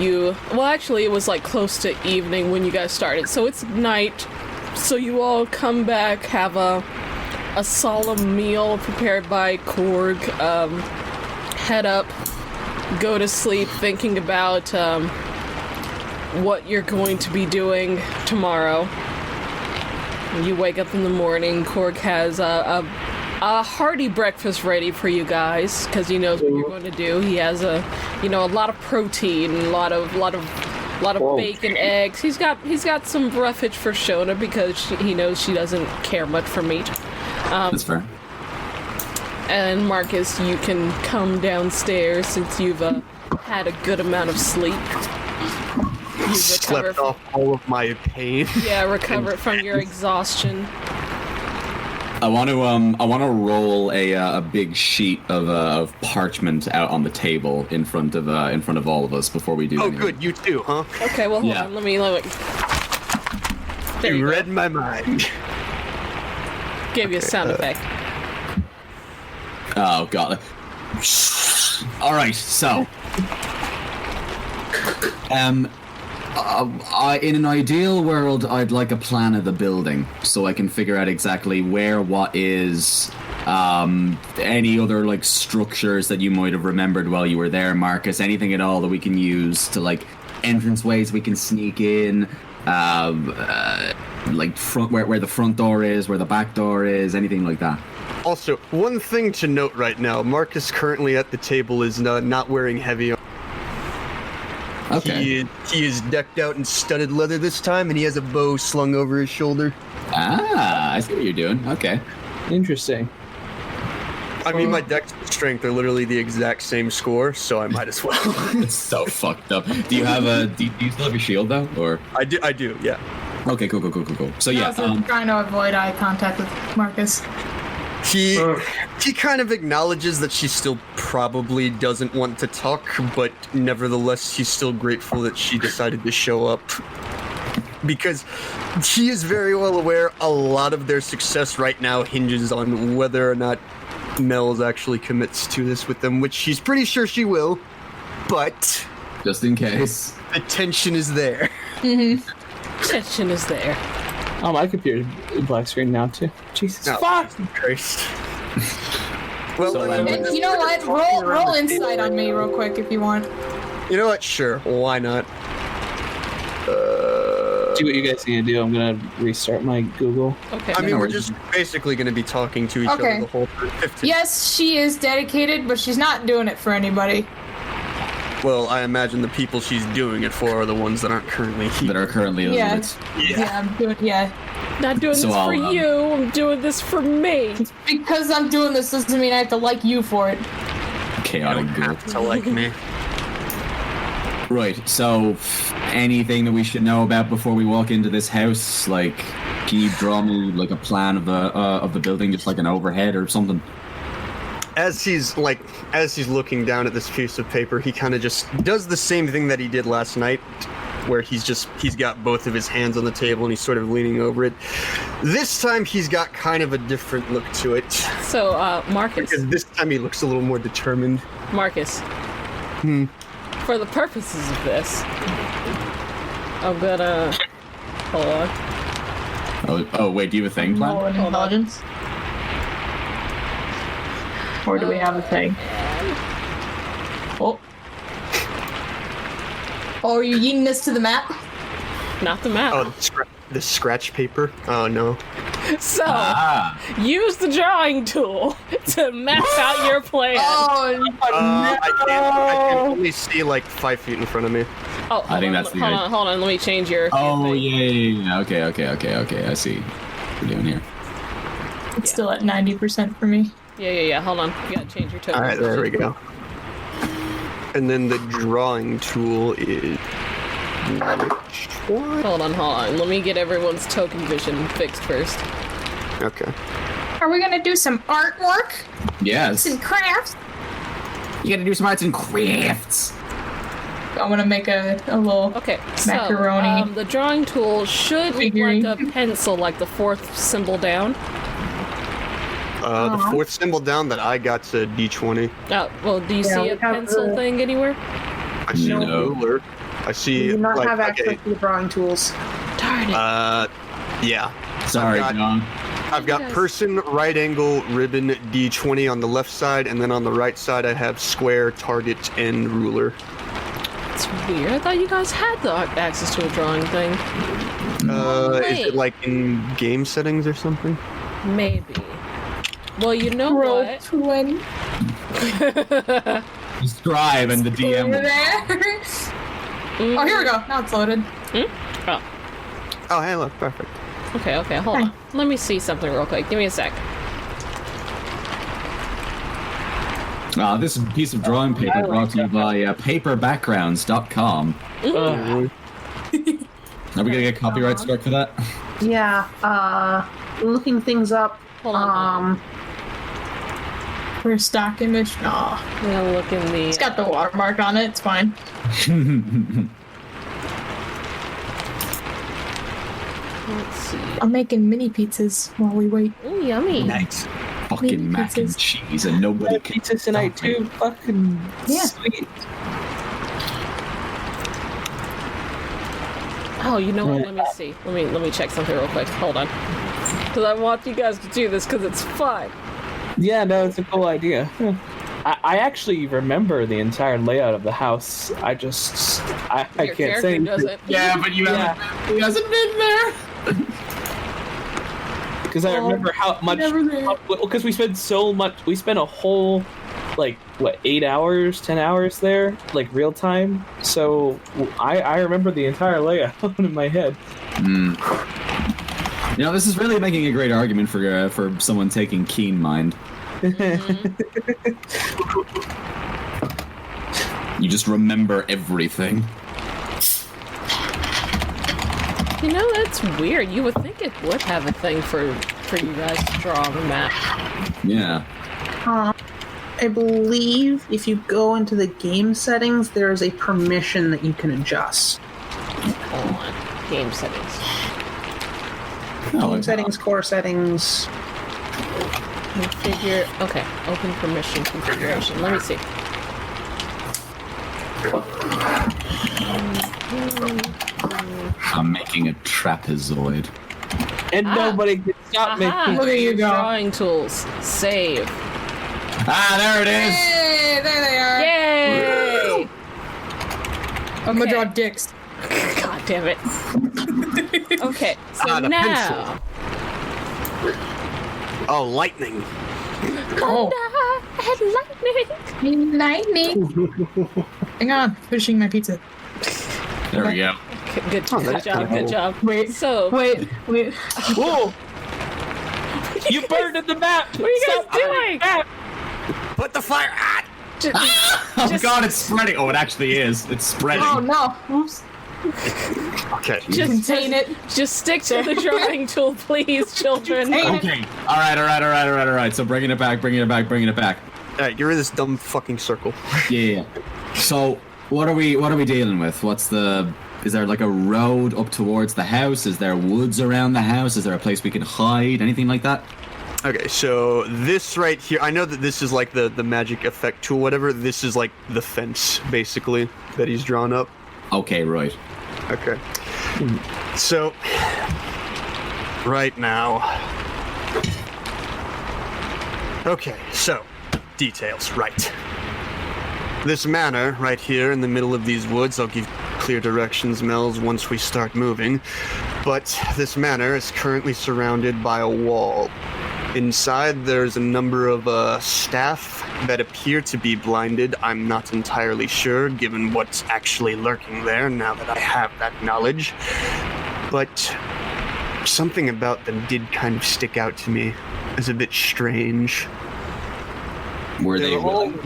actually it was like close to evening when you guys started, so it's night. So you all come back, have a solemn meal prepared by Korg, head up, go to sleep thinking about what you're going to be doing tomorrow. You wake up in the morning, Korg has a hearty breakfast ready for you guys, because he knows what you're going to do. He has a lot of protein, a lot of bacon, eggs. He's got some roughage for Shona because he knows she doesn't care much for meat. That's fair. And Marcus, you can come downstairs since you've had a good amount of sleep. You Slept off all of my pain. Yeah, recover from your exhaustion. I want to roll a big sheet of parchment out on the table in front of all of us before we do. Oh, anything. good, you too, huh? Okay, well, hold Yeah. on. Let me. There you You go. read my mind. Gave you a sound effect. Oh god. All right, so in an ideal world, I'd like a plan of the building so I can figure out exactly where what is. Any other like structures that you might have remembered while you were there, Marcus? Anything at all that we can use to like entranceways we can sneak in, like front where the front door is, where the back door is, anything like that. Also, one thing to note right now, Marcus currently at the table is not wearing heavy armor. Okay. He is decked out in studded leather this time, and he has a bow slung over his shoulder. Ah, I see what you're doing. Okay. Interesting. I mean, my dex and strength are literally the exact same score, so I might as well. It's so fucked up. Do you have do you still have your shield though, or? I do, yeah. Okay, cool. So yeah, Also trying to avoid eye contact with Marcus. He kind of acknowledges that she still probably doesn't want to talk, but nevertheless, he's still grateful that she decided to show up. because he is very well aware a lot of their success right now hinges on whether or not Mel's actually commits to this with them, which she's pretty sure she will, but just in case. The tension is there. Tension is there. Oh, my computer's black screen now too. Jesus fuck! Christ. Well, So, And you know what? Roll insight on me real quick if you want. you know what? Sure, why not? See what you guys need to do. I'm gonna restart my Google. Okay. I mean, we're just basically going to be talking to each Okay. other the whole 15. Yes, she is dedicated, but she's not doing it for anybody. Well, I imagine the people she's doing it for are the ones that aren't currently here. That are currently in Yeah. limits. Yeah, I'm doing. Yeah, Not doing So this for I'll, you. I'm doing this for me. because I'm doing this doesn't mean I have to like you for it. Chaotic ghoul. To like me. Right, so anything that we should know about before we walk into this house? Like, can you draw me like a plan of the building, just like an overhead or something? As he's looking down at this piece of paper, he kind of just does the same thing that he did last night, where he's got both of his hands on the table and he's sort of leaning over it. This time he's got kind of a different look to it. So, Marcus. Because this time he looks a little more determined. Marcus. For the purposes of this, I'm gonna hold on. Oh wait, do you have a thing plan? Roll an intelligence. Or do we have a thing? Oh. Oh, are you yeeting this to the map? Not the map. Oh, the scratch paper? Oh, no. So, Ah, use the drawing tool to map out your plan. I can only see like 5 feet in front of me. Oh, I think that's the idea. hold on. Let me change your. oh thing. yeah. Okay. I see what we're doing here. It's still at 90% for me. Yeah. Hold on. You gotta change your token. Alright, there we go. And then the drawing tool is... What? Hold on. Let me get everyone's token vision fixed first. Okay. Are we gonna do some artwork? Yes. Some crafts? You gotta do some arts and crafts. I'm gonna make a little Okay, macaroni. so the drawing tool should look Figurine. like a pencil, like the fourth symbol down. The fourth symbol down that I got's a D20. Oh, well, do you Yeah, see we a have pencil the- thing anywhere? I see a No. ruler. I see... You do not like, have access okay, to the drawing tools. Darn it. yeah. Sorry, I've got- John. I've got guys- person, right angle, ribbon, D20 on the left side, and then on the right side I have square, target, and ruler. It's weird. I thought you guys had the access to a drawing thing. Is Wait. it like in game settings or something? Maybe. Well, you know Roll what? 20. Scribe and the DM. Oh, here we go. Now it's loaded. Oh, Oh, hey, look, perfect. okay, hold on. Let me see something real quick. Give me a sec. This piece of drawing paper brought to you by paperbackgrounds.com. Are we gonna get copyright struck for that? Yeah, looking things up. Hold on. For a stock image. Aw. I'm gonna look in the. It's got the watermark on it. It's fine. Let's see. I'm making mini pizzas while we wait. Ooh, yummy. Nice. Fucking mac and pizzas. cheese, and nobody can. Pizza tonight too. Fucking Yeah. sweet. Oh, you know what? Let me see. Let me check something real quick. Hold on. Because I want you guys to do this because it's fun. Yeah, no, it's a cool idea. I actually remember the entire layout of the house. I Your can't say character anything. doesn't. Yeah, but you haven't. He hasn't been there. Because I remember how much. never there. Because we spent so much. We spent a whole, 8 hours, 10 hours there, real time. So I remember the entire layout in my head. You know, this is really making a great argument for someone taking keen mind. You just remember everything. You know, that's weird. You would think it would have a thing for you guys to draw on the map. Yeah. I believe if you go into the game settings, there is a permission that you can adjust. Hold on. Game settings. Game settings, core settings. Configure. Okay, open permission configuration. Let me see. I'm making a trapezoid. And nobody can stop me. Look at you go. Drawing tools. Save. Ah, there it is. Hey, there they are. Yay! I'm gonna draw dicks. God damn it. Okay, so the now. Oh, lightning. Oh, And lightning. lightning. Hang on, finishing my pizza. There we go. Good job, good job. Wait, So, wait. Whoa! You burned at the map! what are you guys doing? Put the fire. Oh god, it's spreading. Oh, it actually is. It's spreading. Oh no! Oops. Okay. Contain it. Just stick to the drawing tool, please, children. Okay. All right. So bringing it back. All right, you're in this dumb fucking circle. Yeah. So what are we dealing with? Is there like a road up towards the house? Is there woods around the house? Is there a place we can hide? Anything like that? Okay, so this right here, I know that this is like the magic effect tool, whatever. This is like the fence, basically, that he's drawn up. Okay, right. Okay. So, right now. Okay, so, details, right. This manor right here in the middle of these woods, I'll give clear directions, Mel's, once we start moving. But this manor is currently surrounded by a wall. Inside, there's a number of staff that appear to be blinded. I'm not entirely sure, given what's actually lurking there, now that I have that knowledge. But something about them did kind of stick out to me as a bit strange. Were they willing?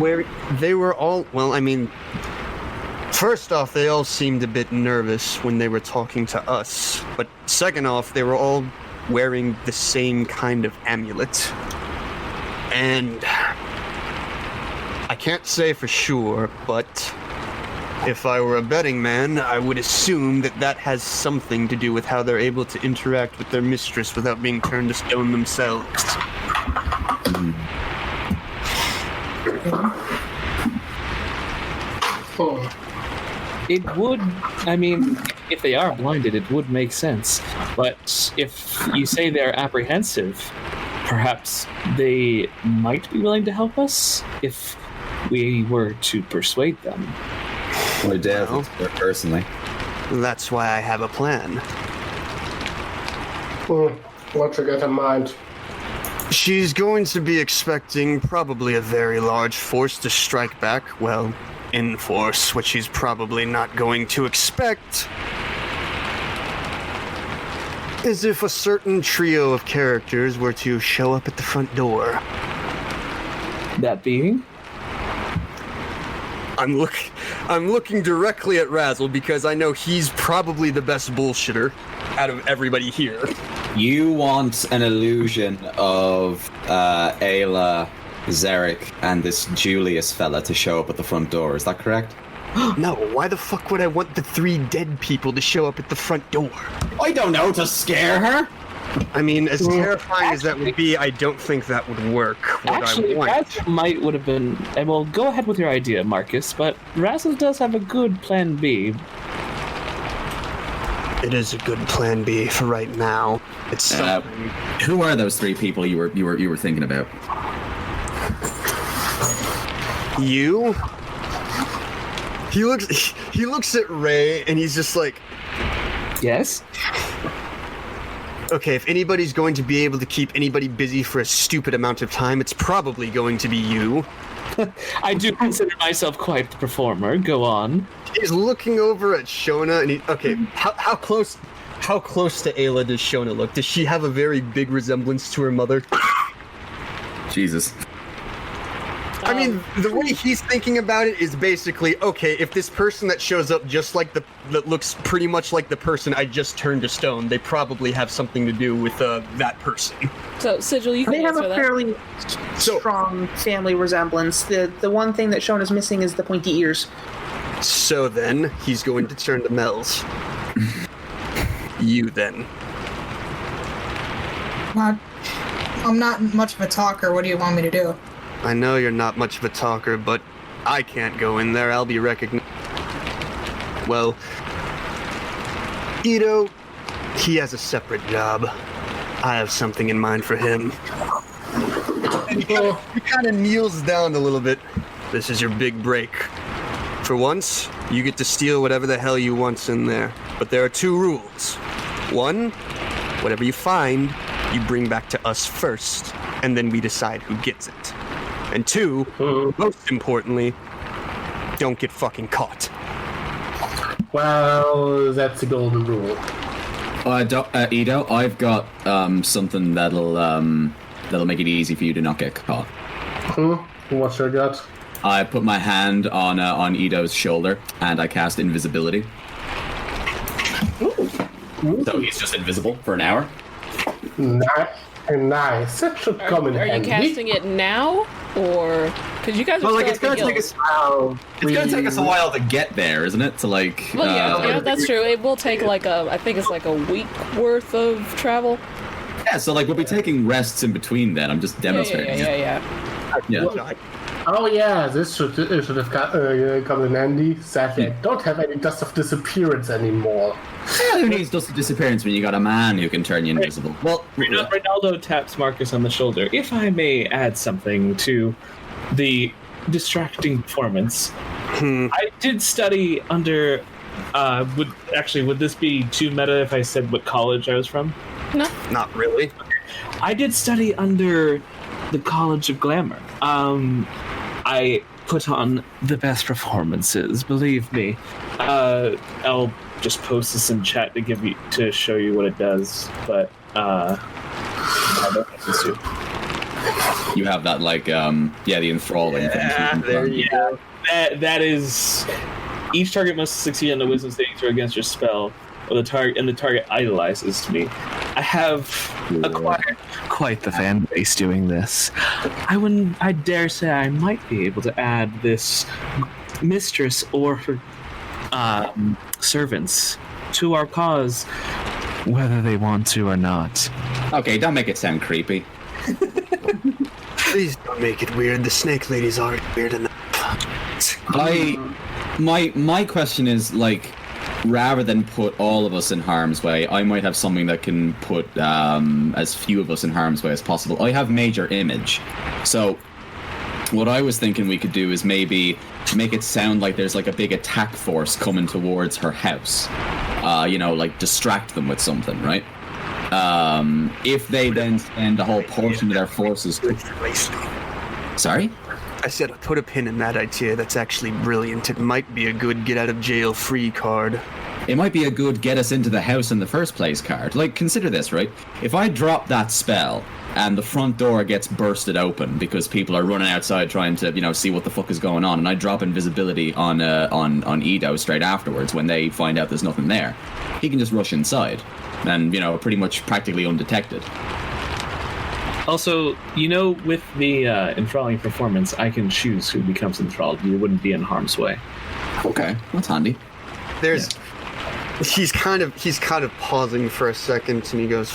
They were all, well, I mean, first off, they all seemed a bit nervous when they were talking to us. But second off, they were all wearing the same kind of amulet. And I can't say for sure, but if I were a betting man, I would assume that that has something to do with how they're able to interact with their mistress without being turned to stone themselves. It would, I mean, if they are blinded, it would make sense. But if you say they're apprehensive, perhaps they might be willing to help us if we were to persuade them. I doubt it, personally. That's why I have a plan. What you got in mind? She's going to be expecting probably a very large force to strike back, well, in force, which she's probably not going to expect. As if a certain trio of characters were to show up at the front door. That being? I'm looking directly at Razzle because I know he's probably the best bullshitter out of everybody here. You want an illusion of Ayla, Zarek, and this Julius fella to show up at the front door. Is that correct? No, why the fuck would I want the 3 dead people to show up at the front door? I don't know, to scare her? I mean, as terrifying as that would be, I don't think that would work. Actually, Razzle would have been... Well, go ahead with your idea, Marcus, but Razzle does have a good plan B. It is a good plan B for right now. It's something. Who are those 3 people you were thinking about? You? He looks at Ray and he's just like, Yes? okay, if anybody's going to be able to keep anybody busy for a stupid amount of time, it's probably going to be you. I do consider myself quite the performer. Go on. He's looking over at Shona and how close to Ayla does Shona look? Does she have a very big resemblance to her mother? Jesus. I mean, the way he's thinking about it is basically, okay, if this person that shows up just like that looks pretty much like the person I just turned to stone, they probably have something to do with that person. So, Sigil, you can They have answer a that. fairly strong family resemblance. The one thing that Shona's missing is the pointy ears. So then, he's going to turn to Mel's. You then. I'm not much of a talker. What do you want me to do? I know you're not much of a talker, but I can't go in there. I'll be recognized. Well, Ito, he has a separate job. I have something in mind for him. And he kind of kneels down a little bit. This is your big break. For once, you get to steal whatever the hell you want's in there. But there are 2 rules. 1, whatever you find, you bring back to us first, and then we decide who gets it. And 2, most importantly, don't get fucking caught. Well, that's the golden rule. Ito, I've got something that'll make it easy for you to not get caught. What's your gut? I put my hand on Ito's shoulder and I cast invisibility. So he's just invisible for an hour. Nice. That should come in Are you handy. casting it now, or because you guys are Well, like still it's gonna at the take guild. us. It's gonna take us a while to get there, isn't it? To like. Well, yeah, that's true. It will take I think it's like a week worth of travel. Yeah, so like we'll be taking rests in between. Then I'm just demonstrating. Yeah. Oh yeah, this should have come in handy. Sadly, I don't have any dust of disappearance anymore. Yeah, who needs dust of disappearance when you got a man who can turn you invisible? Well, Ronaldo taps Marcus on the shoulder. If I may add something to the distracting performance, I did study under. Would this be too meta if I said what college I was from? No. Not really. I did study under the College of Glamour. I put on the best performances, believe me. I'll just post this in chat to show you what it does, but I don't have this too. You have that like the enthralling thing. There you go. That is, each target must succeed on the wisdom saving throw against your spell, or the target idolizes me. I have acquired quite the fan base doing this. I dare say I might be able to add this mistress or her servants to our cause, whether they want to or not. Okay, don't make it sound creepy. Please don't make it weird. The snake ladies aren't weird enough. My question is, like, rather than put all of us in harm's way, I might have something that can put as few of us in harm's way as possible. I have major image, so what I was thinking we could do is maybe make it sound like there's like a big attack force coming towards her house. Like distract them with something, right? If they then spend a whole portion of their forces. Sorry? I said put a pin in that idea. That's actually brilliant. It might be a good get out of jail free card. It might be a good get us into the house in the first place card. Like, consider this, right? If I drop that spell and the front door gets bursted open because people are running outside trying to, see what the fuck is going on, and I drop invisibility on Ito straight afterwards when they find out there's nothing there, he can just rush inside and, pretty much practically undetected. Also, with the enthralling performance, I can choose who becomes enthralled. You wouldn't be in harm's way. Okay, that's handy. He's kind of pausing for a second, and he goes,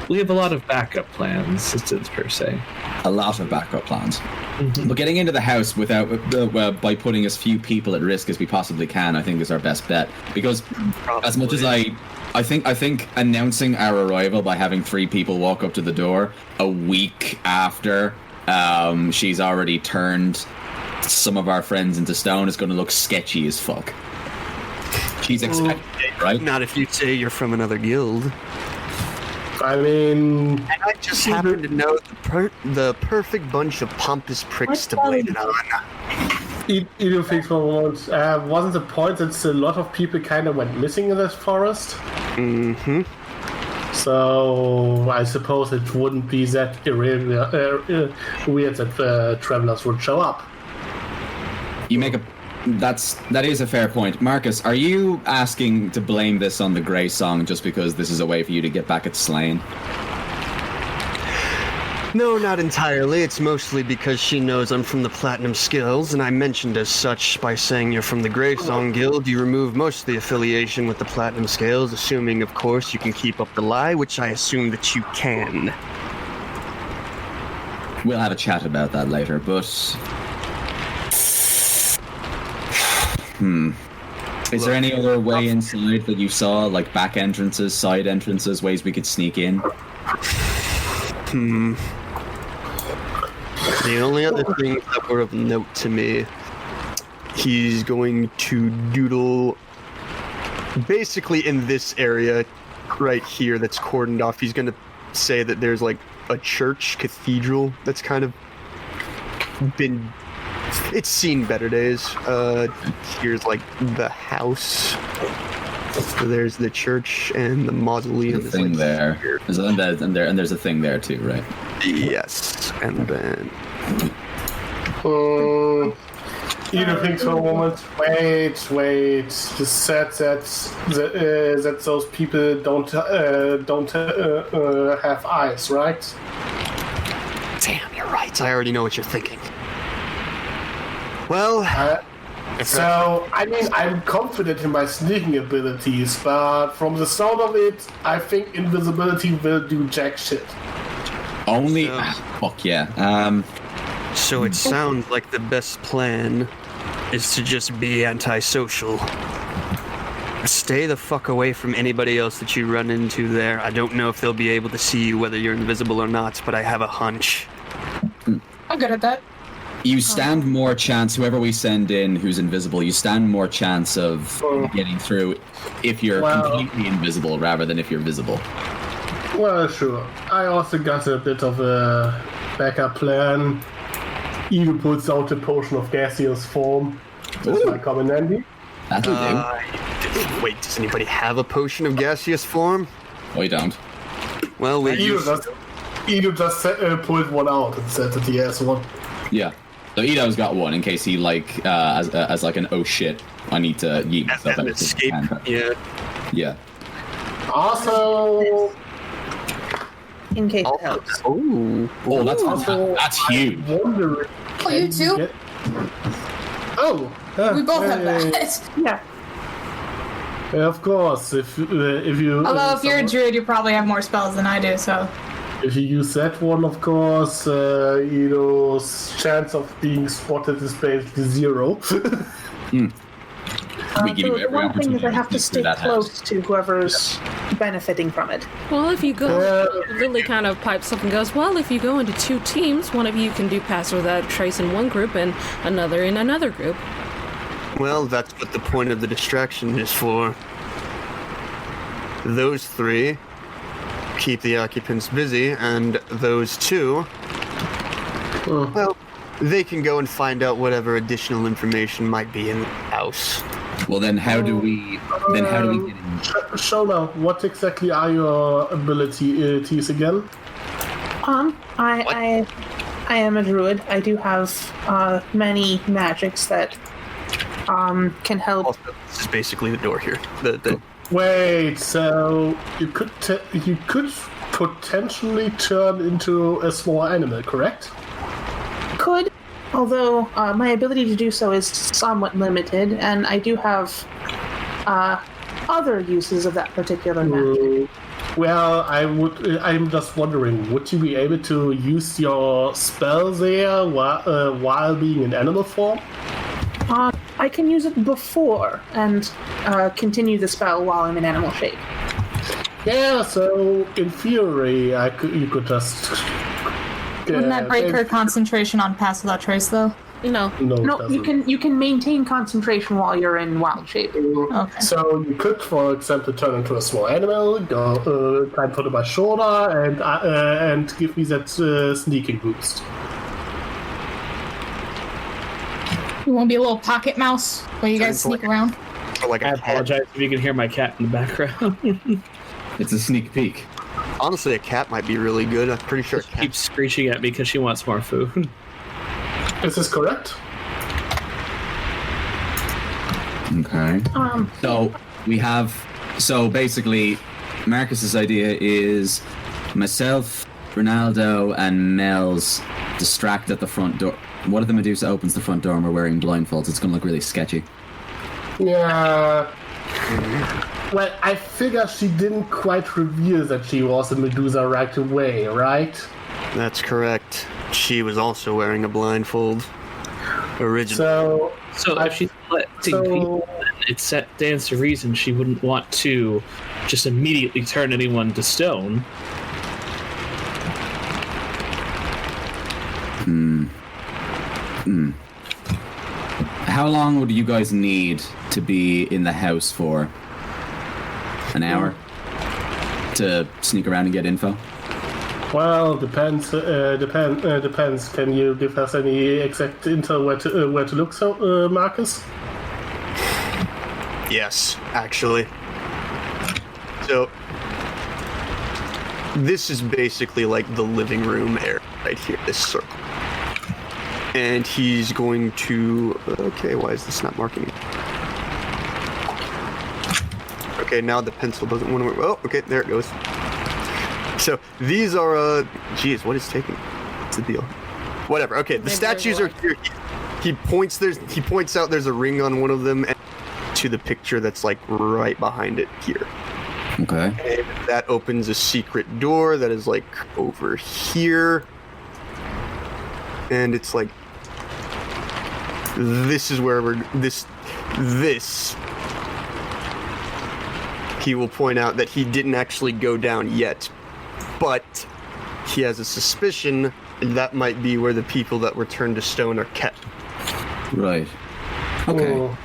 we have a lot of backup plans, per se. A lot of backup plans. Mm-hmm. But getting into the house without by putting as few people at risk as we possibly can, I think is our best bet. Because as much as I think announcing our arrival by having 3 people walk up to the door a week after she's already turned some of our friends into stone is going to look sketchy as fuck. She's expecting it, right? Not if you say you're from another guild. I mean... And I just happen to know the perfect bunch of pompous pricks to blame it on. Ito thinks for a moment, wasn't the point that a lot of people kind of went missing in this forest? Mm-hmm. So I suppose it wouldn't be that weird that travelers would show up. You make that is a fair point. Marcus, are you asking to blame this on the Grey Song just because this is a way for you to get back at Slain? No, not entirely. It's mostly because she knows I'm from the Platinum Skills, and I mentioned as such by saying you're from the Greysong Guild. You remove most of the affiliation with the Platinum Scales, assuming, of course, you can keep up the lie, which I assume that you can. We'll have a chat about that later, but... Is there any other way inside that you saw, like back entrances, side entrances, ways we could sneak in? The only other things that were of note to me, he's going to doodle basically in this area right here that's cordoned off. He's going to say that there's like a church cathedral that's kind of been... It's seen better days. Here's like the house. So there's the church and the mausoleum. There's a thing there. And there's a thing there too, right? Yes, and then. Ida thinks for a moment. Wait. You said that those people don't have eyes, right? Damn, you're right. I already know what you're thinking. Well, so, I mean, I'm confident in my sneaking abilities, but from the sound of it, I think invisibility will do jack shit. Only... fuck yeah. So it sounds like the best plan is to just be antisocial. Stay the fuck away from anybody else that you run into there. I don't know if they'll be able to see you whether you're invisible or not, but I have a hunch. I'm good at that. You stand more chance, whoever we send in who's invisible, you stand more chance of getting through if you're completely invisible rather than if you're visible. Well, sure. I also got a bit of a backup plan. Ida puts out a potion of gaseous form. This might come in handy. That'll do. Wait, does anybody have a potion of gaseous form? Oh, you don't. Well, we Ida just pulled one out and said that he has one. Yeah. So Ido's got one in case he like as like an oh shit, I need to yeet myself out. Escape. Yeah. Yeah. Also, In case it helps. Oh, that's huge. wondering. Oh, you too? We both have that. Yeah. Yeah, of course. If you. Although if you're a druid, you probably have more spells than I do. So. If you use that one, of course, chance of being spotted is basically 0. We give you The every one thing is I opportunity have to to stay that close to whoever's benefiting from it. Well, if you go, Lily kind of pipes up and goes, well, if you go into 2 teams, one of you can do Pass Without a Trace in one group and another in another group. Well, that's what the point of the distraction is for. Those 3 keep the occupants busy, and those 2, well, they can go and find out whatever additional information might be in the house. Well, then how do we get in? Shona, what exactly are your abilities again? I am a druid. I do have many magics that can help. Also, this is basically the door here. Wait, so you could potentially turn into a small animal, correct? Could, although my ability to do so is somewhat limited, and I do have other uses of that particular magic. Well, I'm just wondering, would you be able to use your spell there while being in animal form? I can use it before and continue the spell while I'm in animal shape. Yeah, so in theory, you could just. Wouldn't that break her concentration on Pass Without Trace, though? No. No, you can maintain concentration while you're in wild shape. Okay. So you could, for example, turn into a small animal, go climb onto my shoulder, and give me that sneaking boost. You won't be a little pocket mouse while you guys sneak around? Or like I a cat. apologize if you can hear my cat in the background. It's a sneak peek. Honestly, a cat might be really good. I'm pretty sure a She cat. keeps screeching at me because she wants more food. Is this correct? Okay. So we have. So basically, Marcus's idea is myself, Ronaldo and Mel's distracted at the front door. What if the Medusa opens the front door and we're wearing blindfolds? It's going to look really sketchy. Yeah. Well, I figure she didn't quite reveal that she was a Medusa right away, right? That's correct. She was also wearing a blindfold. Originally. So if she's collecting people, then it stands to reason she wouldn't want to just immediately turn anyone to stone. How long would you guys need to be in the house for? An hour? To sneak around and get info? Well, depends. Depends. Can you give us any exact intel where to look, so Marcus? Yes, actually. So, this is basically like the living room area right here, this circle. And he's going to... Okay, why is this not marking it? Okay, now the pencil doesn't want to... Oh, okay, there it goes. So, these are... Geez, what is taking... What's the deal? Whatever, okay, the statues are here. He points out there's a ring on one of them, and to the picture that's like right behind it here. Okay. And that opens a secret door that is like over here. And it's like, this is where this, he will point out that he didn't actually go down yet, but he has a suspicion that might be where the people that were turned to stone are kept. Right. Okay. Oh.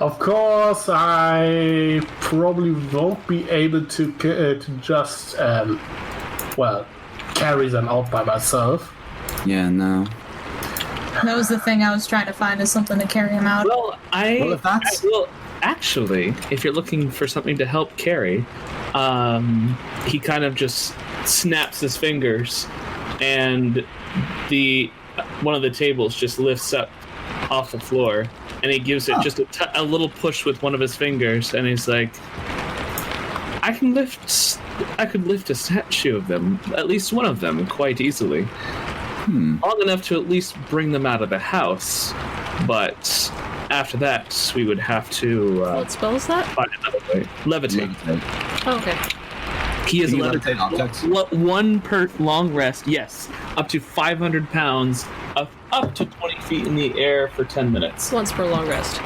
Of course, I probably won't be able to just, carry them out by myself. Yeah, no. That was the thing I was trying to find, is something to carry him out. Well, actually, if you're looking for something to help carry, he kind of just snaps his fingers, and one of the tables just lifts up off the floor, and he gives it just a little push with one of his fingers, and he's like, I could lift a statue of them, at least one of them, quite easily. Long enough to at least bring them out of the house, but after that, we would have to... what spell is that? Find another way. Levitate. Oh, okay. He is Can you levitate objects? One per long rest, yes. Up to 500 pounds, up to 20 feet in the air for 10 minutes. Once per long rest.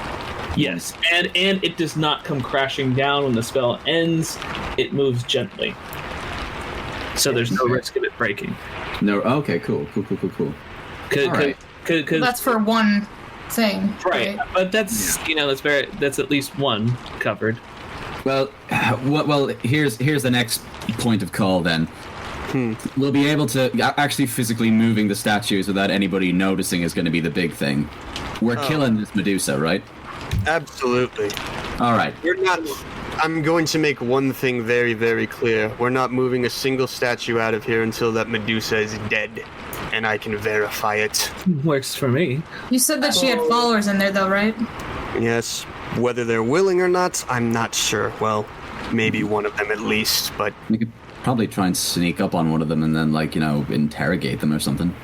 Yes, and it does not come crashing down when the spell ends. It moves gently. So there's no risk of it breaking. No, okay, cool. Alright. That's for one thing. Right, but that's, that's at least one covered. Well, here's the next point of call then. We'll be able to actually physically moving the statues without anybody noticing is going to be the big thing. We're killing this Medusa, right? Absolutely. All right. I'm going to make one thing very, very clear. We're not moving a single statue out of here until that Medusa is dead, and I can verify it. Works for me. You said that she had followers in there, though, right? Yes. Whether they're willing or not, I'm not sure. Well, maybe one of them at least, but... We could probably try and sneak up on one of them and then, interrogate them or something.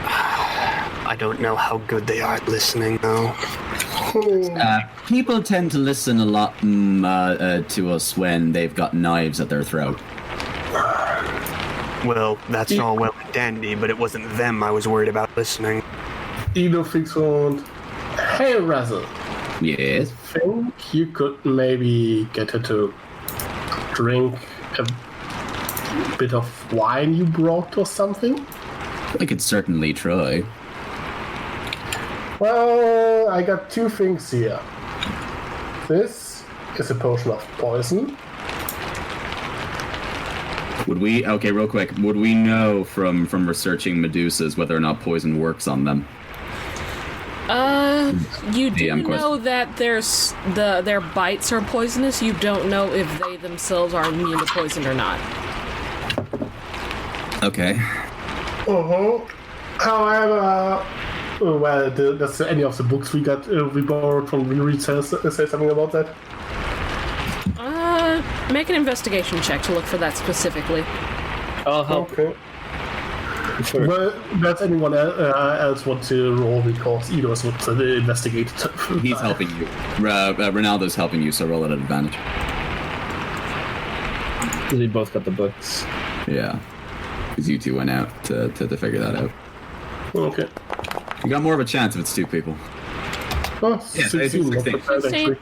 I don't know how good they are at listening, though. People tend to listen a lot to us when they've got knives at their throat. Well, that's all well and dandy, but it wasn't them I was worried about listening. Eno thinks on, hey, Razzle. Yes? I think you could maybe get her to drink a bit of wine you brought or something? I could certainly try. Well, I got two things here. This is a potion of poison. Real quick, would we know from researching Medusas whether or not poison works on them? You do know that their bites are poisonous. You don't know if they themselves are immune to poison or not. Okay. However, does any of the books we borrowed from Riri say something about that? Make an investigation check to look for that specifically. I'll help. Okay. Well, does anyone else want to roll because either of us wants to investigate? He's helping you. Ronaldo's helping you, so roll at an advantage. We both got the books. Yeah. Because you two went out to figure that out. Okay. You got more of a chance if it's two people. Oh, Yeah, 16. Not 16. bad, actually.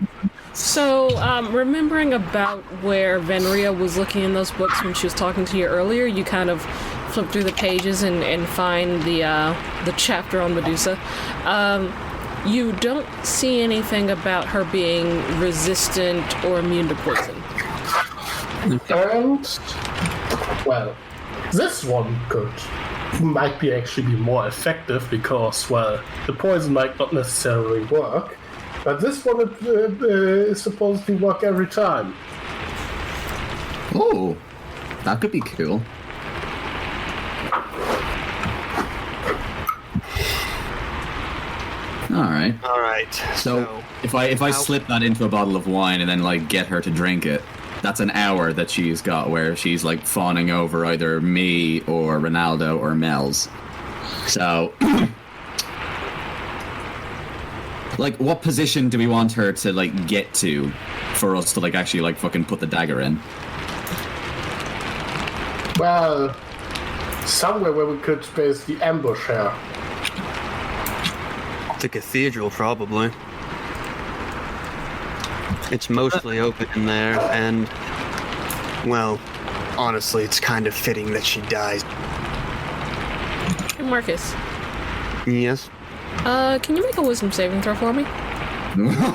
So, remembering about where Venria was looking in those books when she was talking to you earlier, you kind of flip through the pages and find the chapter on Medusa. You don't see anything about her being resistant or immune to poison. And well, this one might be actually be more effective because, well, the poison might not necessarily work, but this one is supposed to work every time. Oh, that could be cool. All right. So if I slip that into a bottle of wine and then like get her to drink it, that's an hour that she's got where she's like fawning over either me or Ronaldo or Mel's. So, like, what position do we want her to like get to for us to like actually like fucking put the dagger in? Well, somewhere where we could basically ambush her. The cathedral, probably. It's mostly open in there, and, well, honestly, it's kind of fitting that she dies. Hey, Marcus. Yes? Can you make a wisdom saving throw for me?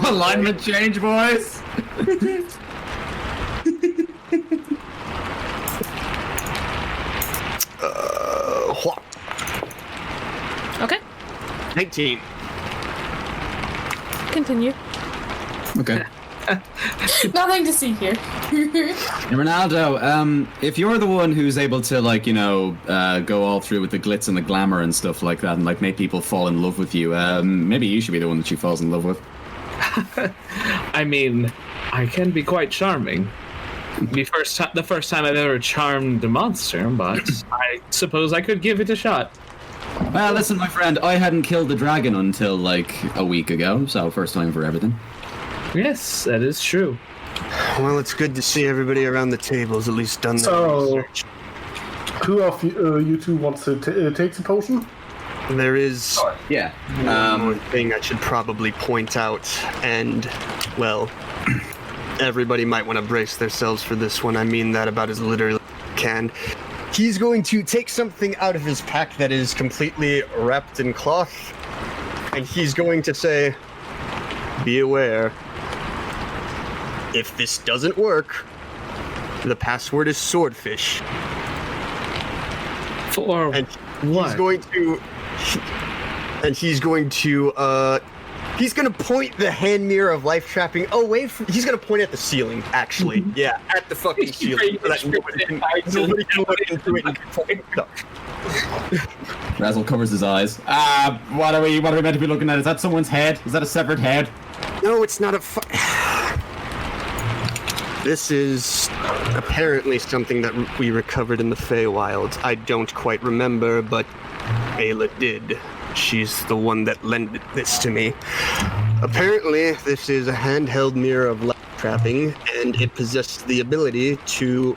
Alignment change, boys. What? Okay, 19. continue. Okay. Nothing to see here. Ronaldo, if you're the one who's able to, like, you know, go all through with the glitz and the glamour and stuff like that and, like, make people fall in love with you, maybe you should be the one that she falls in love with. I mean, I can be quite charming. The first time I've ever charmed a monster, but I suppose I could give it a shot. Well, listen, my friend, I hadn't killed the dragon until, like, a week ago, so first time for everything. Yes, that is true. Well, it's good to see everybody around the table's at least done their So, research. who of you two wants to take the potion? There is Yeah. one thing I should probably point out, and, well, everybody might want to brace themselves for this one. I mean that about as literally as I can. He's going to take something out of his pack that is completely wrapped in cloth, and he's going to say, be aware, if this doesn't work, the password is swordfish. For And what? he's going to point the hand mirror of life trapping away from. He's going to point at the ceiling, actually. Yeah, at the fucking ceiling. So that nobody can look into it and point it up. Razzle covers his eyes. What are we meant to be looking at? Is that someone's head? Is that a severed head? No, it's not a. This is apparently something that we recovered in the Feywilds. I don't quite remember, but Ayla did. She's the one that lent this to me. Apparently, this is a handheld mirror of light trapping, and it possessed the ability to,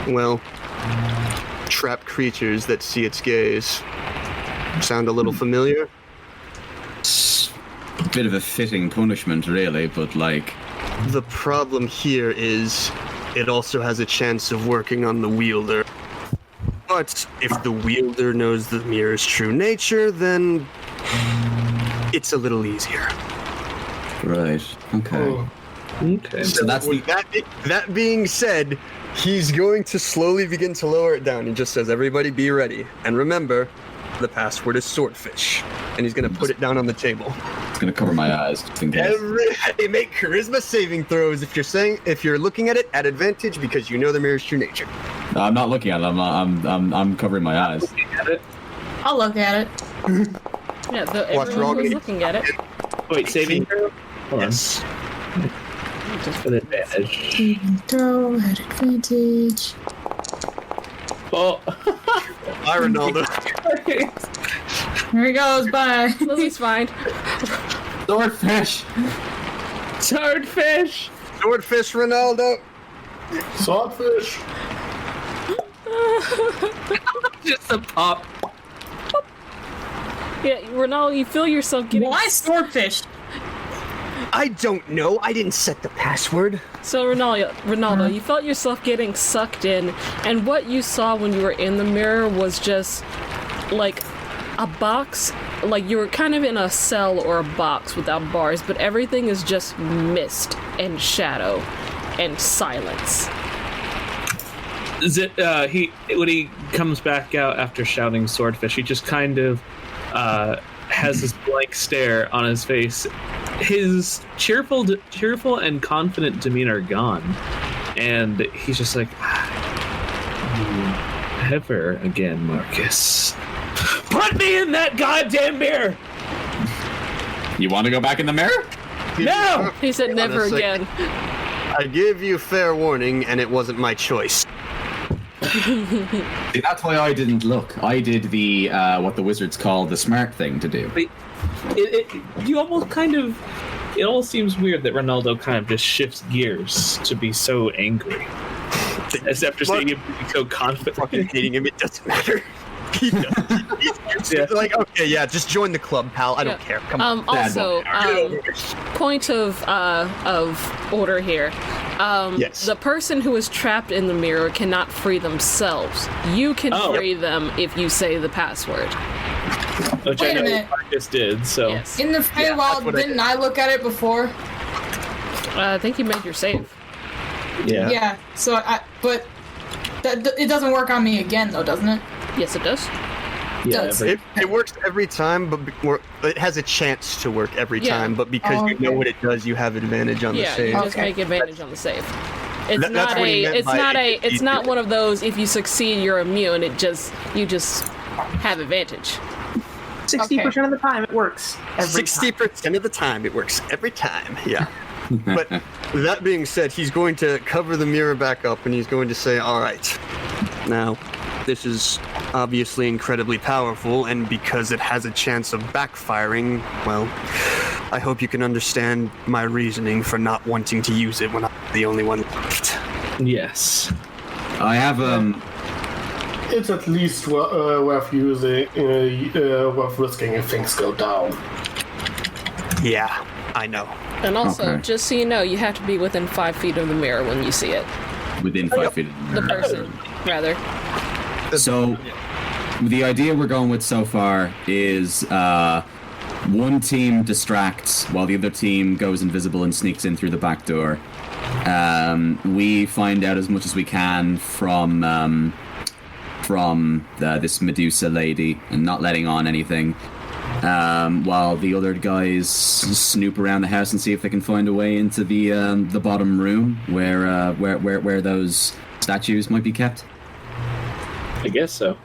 well, trap creatures that see its gaze. Sound a little familiar? A bit of a fitting punishment, really, but like... The problem here is it also has a chance of working on the wielder. But if the wielder knows the mirror's true nature, then it's a little easier. Right. Okay. Okay. So that's the... That being said, he's going to slowly begin to lower it down. He just says, everybody be ready. And remember, the password is swordfish. And he's going to put it down on the table. It's gonna cover my eyes, just in case. Everybody make charisma saving throws if you're looking at it at advantage because you know the mirror's true nature. No, I'm not looking at it. I'm covering my eyes. I'll look at it. Yeah, Watch everyone roll. was looking at it. Wait, saving throw? Hold on. Yes. With advantage. Throw at advantage. Oh. Bye, Ronaldo. Here he goes. Bye. Lily's fine. Swordfish. Swordfish. Swordfish, Ronaldo. Swordfish. Just a pop. Yeah, Ronaldo, you feel yourself getting... Why swordfish? I don't know. I didn't set the password. So, Ronaldo, you felt yourself getting sucked in, and what you saw when you were in the mirror was just, like, a box. Like, you were kind of in a cell or a box without bars, but everything is just mist and shadow and silence. When he comes back out after shouting swordfish, he just kind of has this blank stare on his face. His cheerful and confident demeanor gone, and he's just like, "Never again, Marcus. Put me in that goddamn mirror." You want to go back in the mirror? No. He said never Honestly, again. I gave you fair warning, and it wasn't my choice. See, that's why I didn't look. I did the what the wizards call the smart thing to do. You almost kind of. It all seems weird that Ronaldo kind of just shifts gears to be so angry. As after seeing him be so confident. Fucking hating him, it doesn't matter. He does. He's like, okay, yeah, just join the club, pal. I don't care. Come on. Also, point of order here. Yes. The person who is trapped in the mirror cannot free themselves. You can free them if you say the password. Which Wait I a know minute. Marcus did, so. Yes. In the Feywild, didn't I look at it before? I think you made your save. Yeah. Yeah. So but it doesn't work on me again, though, doesn't it? Yes, it does. Yeah, Does. It works every time, but it has a chance to work every Yeah. time. But because you know okay. what it does, you have advantage on the Yeah, save. you just Okay. make advantage on the save. It's That's not what he a. meant It's by not a. it's It's not easier. one of those. If you succeed, you're immune. You just have advantage. 60% of the time, it works. Every 60% of the time, it works every time. Yeah. But that being said, he's going to cover the mirror back up, and he's going to say, "All right, now." This is obviously incredibly powerful, and because it has a chance of backfiring, well, I hope you can understand my reasoning for not wanting to use it when I'm the only one left. Yes. I have It's at least worth using, worth risking if things go down. Yeah, I know. And also, Okay. just so you know, you have to be within 5 feet of the mirror when you see it. within 5 feet of The person, rather. So, the idea we're going with so far is one team distracts while the other team goes invisible and sneaks in through the back door. We find out as much as we can from this Medusa lady and not letting on anything, while the other guys snoop around the house and see if they can find a way into the bottom room where those statues might be kept. I guess so.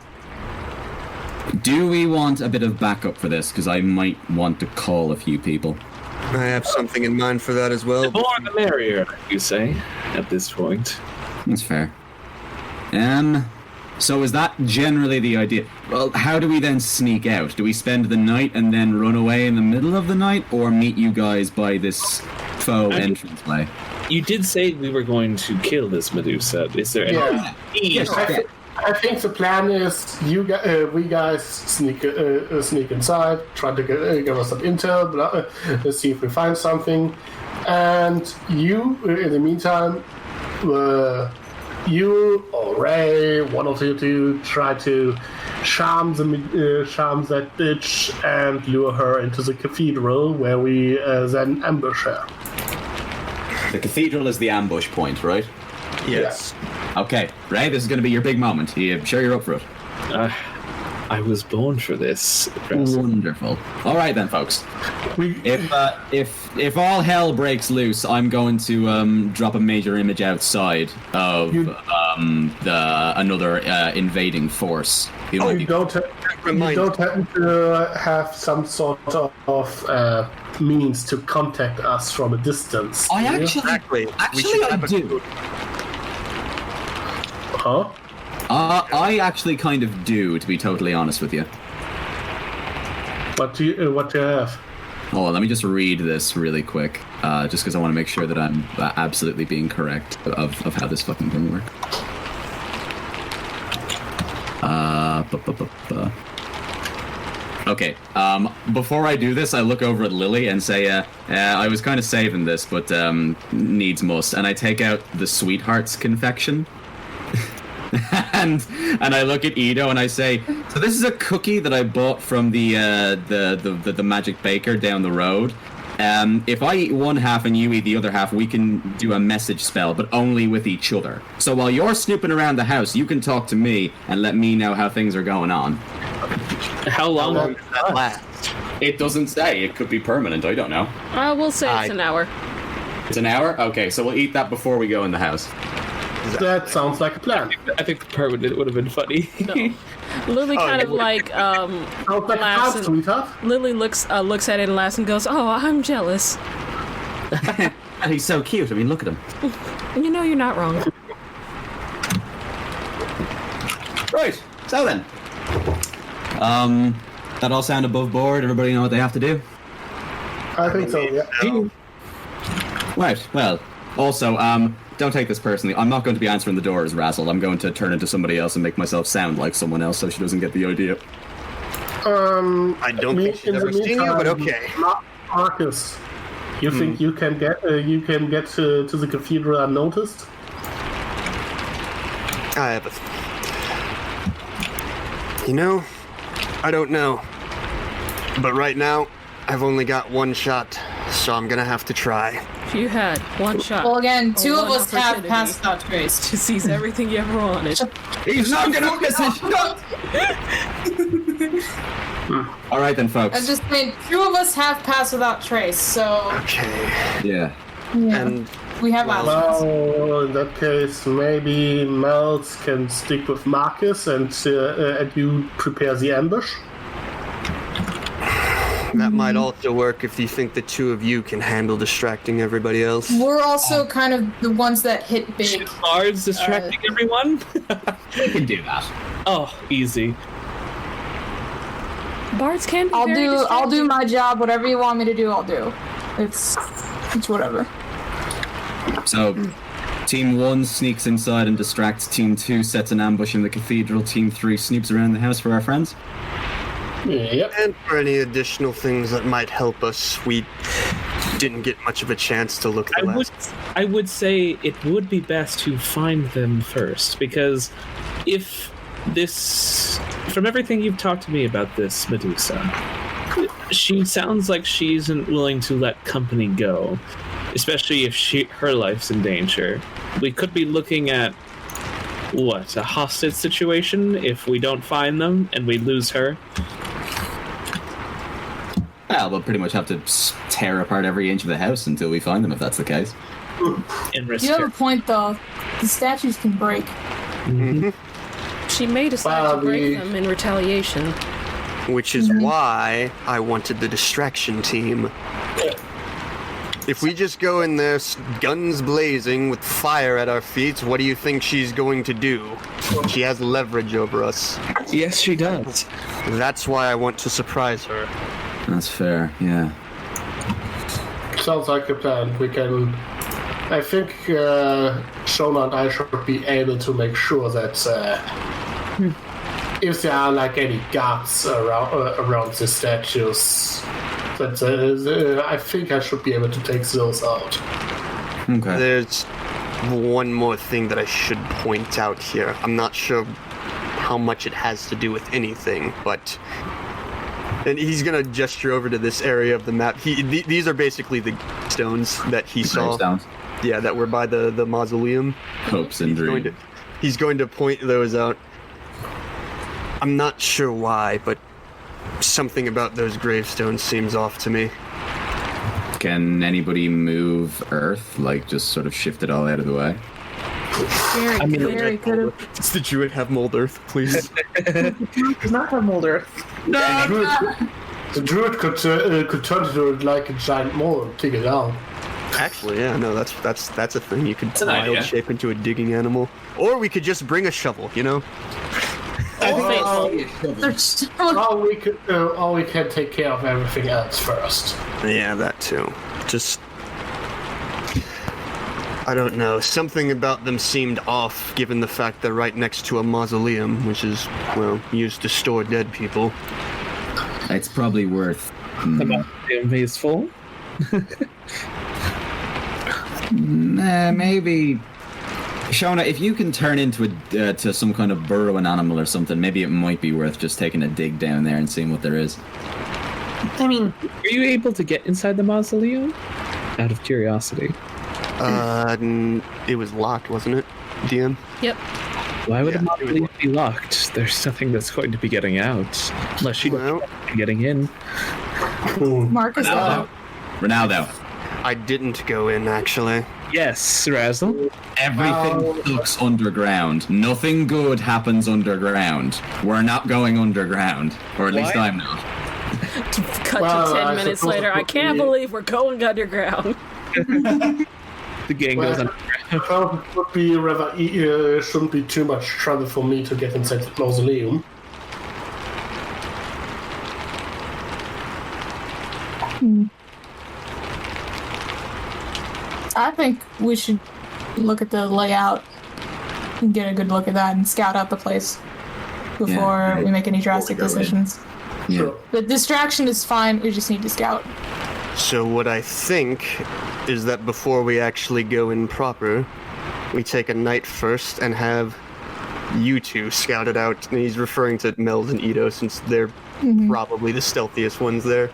Do we want a bit of backup for this? Because I might want to call a few people. I have something in mind for that as well. The more the merrier, you say, at this point. That's fair. So is that generally the idea? Well, how do we then sneak out? Do we spend the night and then run away in the middle of the night, or meet you guys by this faux entranceway? You did say we were going to kill this Medusa. Is there any... Yeah. Yes, I think the plan is we guys sneak inside, try to give us some intel, let's see if we find something, and you, in the meantime, you or Ray, one of you two, try to charm that bitch and lure her into the cathedral, where we then ambush her. The cathedral is the ambush point, right? Yes. Okay, Ray, this is going to be your big moment. I'm sure you're up for it. I was born for this. Wonderful. All right then, folks. If all hell breaks loose, I'm going to drop a major image outside of another invading force. You don't happen to have some sort of means to contact us from a distance. I do you? actually I do. Huh? I actually kind of do, to be totally honest with you. What do you have? Oh, let me just read this really quick, just because I want to make sure that I'm absolutely being correct of how this fucking thing works. Okay, before I do this, I look over at Lily and say, I was kind of saving this, but needs must. And I take out the Sweethearts confection. and I look at Ito and I say, so this is a cookie that I bought from the magic baker down the road. If I eat one half and you eat the other half, we can do a message spell, but only with each other. So while you're snooping around the house, you can talk to me and let me know how things are going on. How long does that last? It doesn't say. It could be permanent. I don't know. We'll say it's an hour. It's an hour? Okay, so we'll eat that before we go in the house. That sounds like a plan. I think the permanent would have been funny. No. Lily kind of laughs and Lily looks at it and laughs and goes, "Oh, I'm jealous." And he's so cute. I mean, look at him. You know you're not wrong. Right. So then, that all sound above board? Everybody know what they have to do? I think so. Yeah. Right. Well, also, don't take this personally. I'm not going to be answering the door as Razzle. I'm going to turn into somebody else and make myself sound like someone else so she doesn't get the idea. I don't think she's ever seen you, but okay. Marcus, you think you can get to the cathedral unnoticed? I have I don't know. But right now, I've only got one shot, so I'm gonna have to try. You had one shot. Well, again, two of us have passed without trace. To seize everything you ever wanted. He's not gonna miss his shot! Alright then, folks. I'm just saying, two of us have passed without trace, so... Okay. Yeah. And we have options. Well, in that case, maybe Melz can stick with Marcus and you prepare the ambush. that might also work if you think the two of you can handle distracting everybody else. We're also kind of the ones that hit big. Should bards distracting everyone? We can do that. Oh, easy. Bards can be I'll very do my job. Whatever you want me to do, I'll do. It's whatever. So, Team 1 sneaks inside and distracts. Team 2 sets an ambush in the cathedral. Team 3 snoops around the house for our friends. Yep. And for any additional things that might help us, we didn't get much of a chance to look at I would say it would be best to find them first, because if this... From everything you've talked to me about this Medusa, she sounds like she isn't willing to let company go, especially if her life's in danger. We could be looking at, what, a hostage situation if we don't find them and we lose her? Well, we'll pretty much have to tear apart every inch of the house until we find them, if that's the case. And risk You have her. a point, though. The statues can break. Mm-hmm. She may decide to break them in retaliation. Which is why I wanted the distraction team. If we just go in there, guns blazing, with fire at our feet, what do you think she's going to do? She has leverage over us. Yes, she does. That's why I want to surprise her. That's fair, yeah. Sounds like a plan. We can... I think Shona and I should be able to make sure that if there are like any guards around the statues, that I think I should be able to take those out. Okay. There's one more thing that I should point out here. I'm not sure how much it has to do with anything, but... And he's gonna gesture over to this area of the map. These are basically the stones that he saw. Stones. Yeah, that were by the mausoleum. Hopes and dreams. He's going to point those out. I'm not sure why, but something about those gravestones seems off to me. Can anybody move Earth? Like, just sort of shift it all out of the way? Very good. Does the druid have mold earth, please? Does not have mold earth. No! The druid could turn into like a giant mole and dig it out. Actually, yeah, no, that's a thing. You could an wild idea. shape into a digging animal, or we could just bring a shovel. You know. Or we can take care of everything else first. Yeah, that too. Just. I don't know. Something about them seemed off, given the fact they're right next to a mausoleum, which is, well, used to store dead people. It's probably worth. The is full. Maybe. Shona, if you can turn into to some kind of burrowing animal or something, maybe it might be worth just taking a dig down there and seeing what there is. I mean, Were you able to get inside the mausoleum? Out of curiosity. It was locked, wasn't it, DM? Yep. Why would Yeah, the mausoleum be locked? There's nothing that's going to be getting out. Unless she Well- getting in. Marcus, Ronaldo. I didn't go in, actually. Yes, Razzle. Everything looks underground. Nothing good happens underground. We're not going underground. Or at least Why? I'm not. Cut Well, to 10 I minutes suppose later. it I would can't be- believe we're going underground. The gang goes on. Well, it would be rather shouldn't be too much trouble for me to get inside the mausoleum. I think we should look at the layout and get a good look at that and scout out the place before we make any drastic Before we go in. decisions. Yeah. Sure. The distraction is fine. We just need to scout. So what I think is that before we actually go in proper, we take a night first and have you two scout it out. And he's referring to Meld and Ito since they're probably the stealthiest ones there.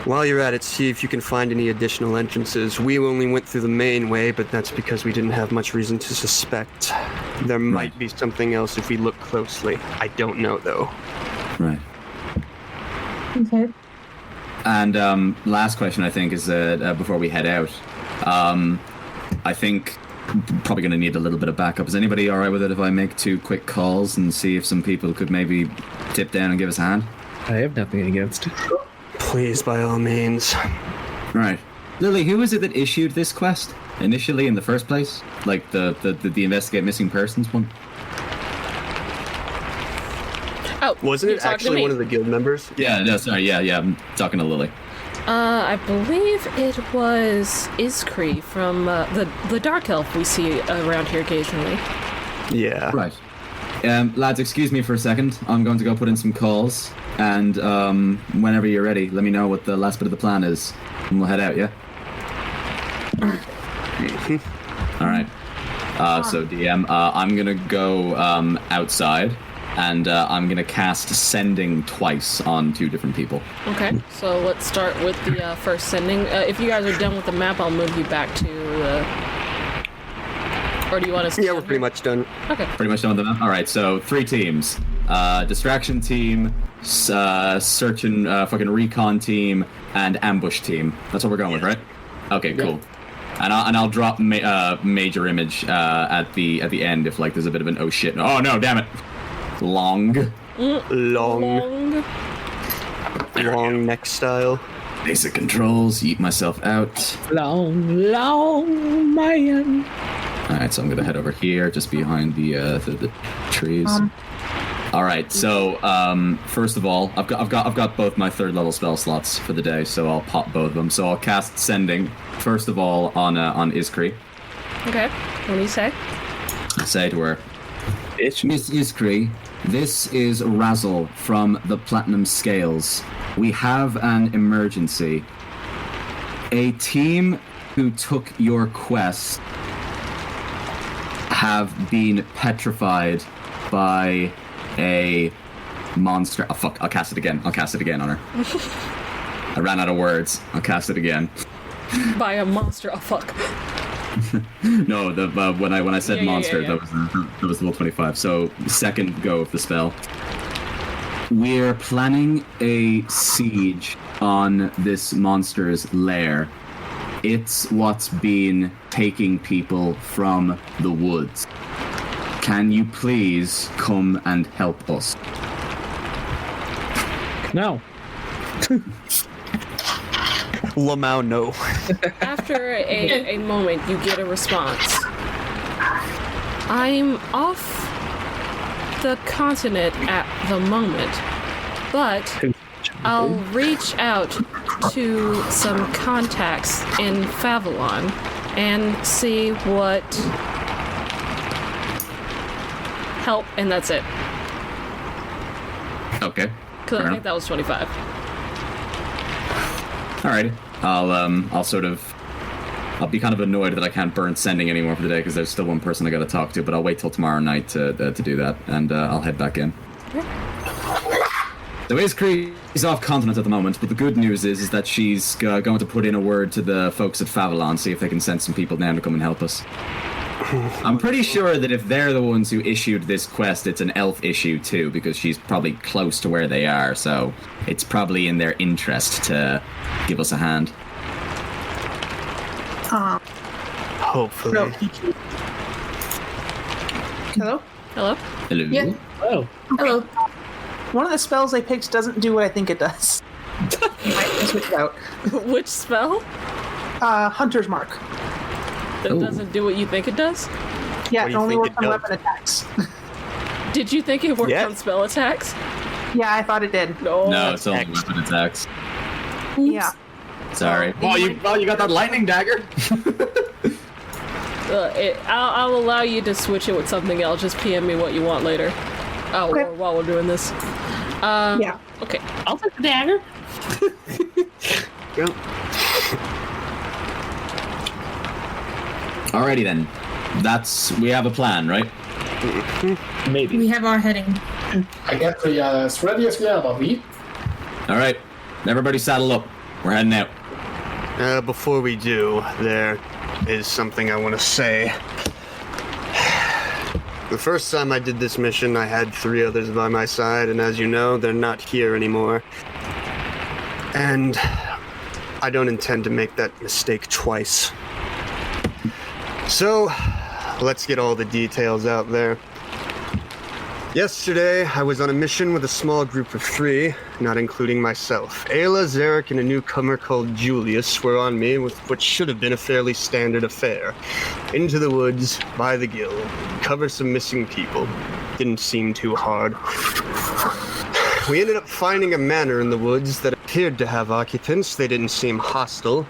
While you're at it, see if you can find any additional entrances. We only went through the main way, but that's because we didn't have much reason to suspect. There might be something else if we look closely. I don't know, though. Right. Okay. And last question, I think, is before we head out. I think probably going to need a little bit of backup. Is anybody all right with it if I make 2 quick calls and see if some people could maybe tip down and give us a hand? I have nothing against it. Please, by all means. Right. Lily, who was it that issued this quest initially in the first place? Like the investigate missing persons one? Oh, Wasn't you're it talking to actually me. one of the guild members? Yeah, no, sorry, yeah, I'm talking to Lily. I believe it was Iskri from the Dark Elf we see around here occasionally. Yeah. Right. Lads, excuse me for a second. I'm going to go put in some calls, and whenever you're ready, let me know what the last bit of the plan is, and we'll head out, yeah? All right. So, DM, I'm going to go outside, and I'm going to cast Sending twice on 2 different people. Okay, so let's start with the first sending. If you guys are done with the map, I'll move you back to... or do you want to... Yeah, we're pretty much done. Okay. Pretty much done with them. All right, so 3 teams. Distraction team, search and fucking recon team, and ambush team. That's what we're going with, right? Okay, cool. And I'll drop major image at the end if like there's a bit of an oh shit. Oh no, damn it. Long neck style. basic controls. Eat myself out. Long man. All right, so I'm gonna head over here, just behind the trees. All right, so first of all, I've got both my 3rd level spell slots for the day, so I'll pop both of them. So I'll cast Sending first of all on Iskri. Okay, what do you say? I say to her, Miss Iskri, this is Razzle from the Platinum Scales. We have an emergency. A team who took your quest have been petrified by a monster. Oh fuck, I'll cast it again on her. I ran out of words. I'll cast it again. By a monster. Oh fuck. No, when I said Yeah, monster, yeah. that was level 25. So second go of the spell. We're planning a siege on this monster's lair. It's what's been taking people from the woods. Can you please come and help us? No. Lamau, no. After a moment, you get a response. I'm off the continent at the moment, but I'll reach out to some contacts in Favalon and see what help, and that's it. Okay. Because I think that was 25. Alrighty. I'll be kind of annoyed that I can't burn sending anymore for the day because there's still one person I gotta talk to, but I'll wait till tomorrow night to do that, and I'll head back in. The Wiz is off continent at the moment, but the good news is that she's going to put in a word to the folks at Favalon, see if they can send some people down to come and help us. I'm pretty sure that if they're the ones who issued this quest, it's an elf issue too, because she's probably close to where they are, so it's probably in their interest to give us a hand. Hopefully. No. Hello? Hello? Hello? Yeah. Oh, Hello. One of the spells I picked doesn't do what I think it does. I switch it out. Which spell? Hunter's Mark. That Ooh. doesn't do what you think it does? Yeah, What it do you only think works it on does? weapon attacks. Did you think it worked Yeah. on spell attacks? Yeah, I thought it did. No, it's only weapon attacks. Yeah. Sorry. Oh, You got that lightning dagger? I'll allow you to switch it with something else. Just PM me what you want later. Oh, Okay. or while we're doing this. Yeah. Okay. I'll take the dagger. Alrighty then. We have a plan, right? maybe. We have our heading. I guess we are as ready as we are, Bobby. Alright. Everybody saddle up. We're heading out. Before we do, there is something I want to say. The first time I did this mission, I had 3 others by my side, and as you know, they're not here anymore. And I don't intend to make that mistake twice. So, let's get all the details out there. Yesterday, I was on a mission with a small group of 3, not including myself. Ayla, Zarek, and a newcomer called Julius were on me with what should have been a fairly standard affair. Into the woods, by the guild, cover some missing people. Didn't seem too hard. We ended up finding a manor in the woods that appeared to have occupants. They didn't seem hostile.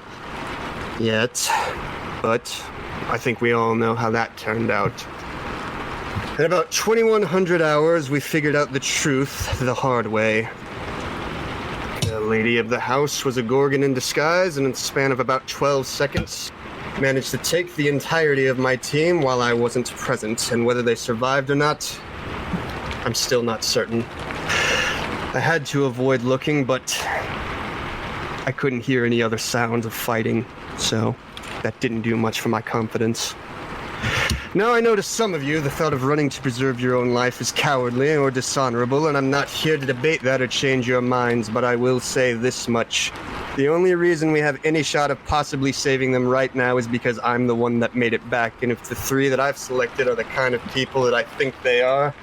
Yet. But I think we all know how that turned out. In about 2100 hours, we figured out the truth the hard way. The lady of the house was a Gorgon in disguise, and in the span of about 12 seconds, managed to take the entirety of my team while I wasn't present, and whether they survived or not, I'm still not certain. I had to avoid looking, but I couldn't hear any other sounds of fighting, so that didn't do much for my confidence. Now I know to some of you the thought of running to preserve your own life is cowardly or dishonorable, and I'm not here to debate that or change your minds, but I will say this much. The only reason we have any shot of possibly saving them right now is because I'm the one that made it back, and if the 3 that I've selected are the kind of people that I think they are,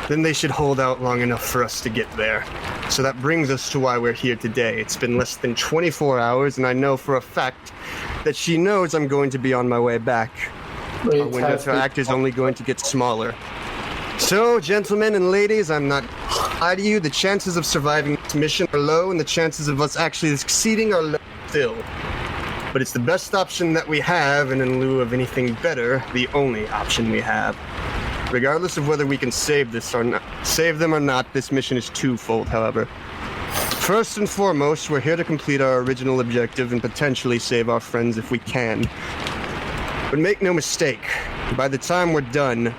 then they should hold out long enough for us to get there. So that brings us to why we're here today. It's been less than 24 hours, and I know for a fact that she knows I'm going to be on my way back. Our window to act is only going to get smaller. So, gentlemen and ladies, I'm not lie to you, the chances of surviving this mission are low, and the chances of us actually succeeding are low still. But it's the best option that we have, and in lieu of anything better, the only option we have. Regardless of whether we can save them or not, this mission is twofold, however. First and foremost, we're here to complete our original objective and potentially save our friends if we can. But make no mistake, by the time we're done,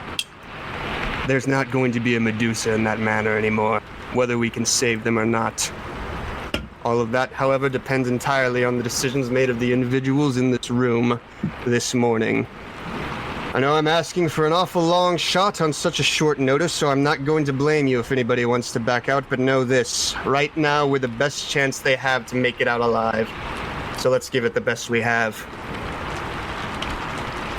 there's not going to be a Medusa in that manor anymore, whether we can save them or not. All of that, however, depends entirely on the decisions made of the individuals in this room this morning. I know I'm asking for an awful long shot on such a short notice, so I'm not going to blame you if anybody wants to back out, but know this. Right now, we're the best chance they have to make it out alive. So let's give it the best we have.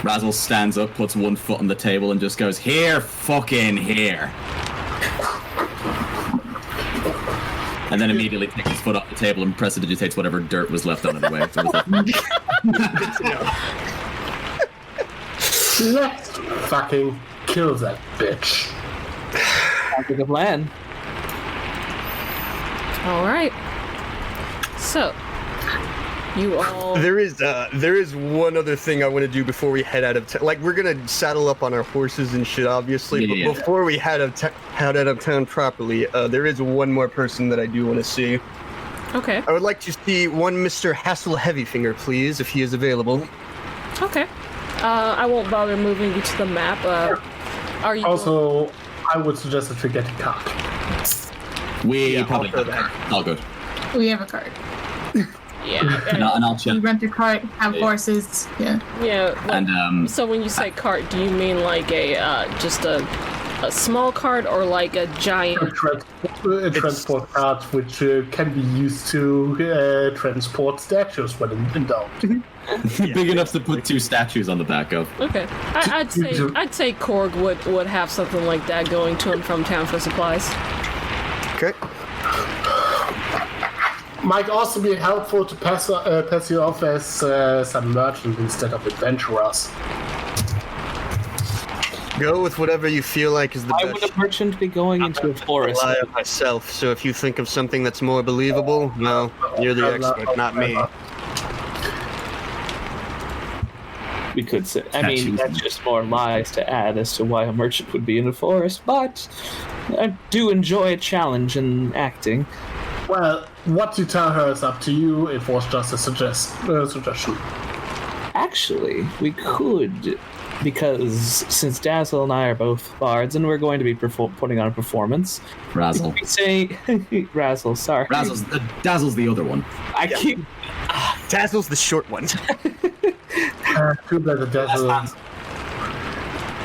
Razzle stands up, puts one foot on the table, and just goes, "Here, fucking here." And then immediately takes his foot off the table and prestidigitates whatever dirt was left on it away. So Let's fucking kill that bitch. Sounds like a plan. All right. So, you all. There is one other thing I want to do before we head out of town. Like, we're gonna saddle up on our horses and shit, obviously. Yeah. But before we head out of town properly, there is one more person that I do want to see. Okay. I would like to see one Mr. Hassel Heavyfinger, please, if he is available. Okay. I won't bother moving you to the map. Are you Also, I would suggest that we get a cart. we Yeah, probably I'll have throw a cart. All good. We have a cart. Yeah. And I'll check. We rent a cart, have horses. Yeah. Yeah. Like, And so when you say cart, do you mean like a just a small cart or like a giant? A transport cart which can be used to transport statues when in doubt. big enough to put 2 statues on the back of. Okay. I'd say Korg would have something like that going to and from town for supplies. Okay. Might also be helpful to pass you off as some merchant instead of adventurers. Go with whatever you feel like is the Why best. would a merchant be going into a forest? Rely on myself. So if you think of something that's more believable, well, you're the expert, not me. We could say. I mean, that's just more lies to add as to why a merchant would be in a forest, but I do enjoy a challenge in acting. Well, what you tell her is up to you. It was just a suggestion. Actually, we could, because since Dazzle and I are both bards and we're going to be putting on a performance, Razzle. we say Razzle. Sorry, Dazzle's the other one. I keep. Dazzle's the short one. Too bad the Dazzle.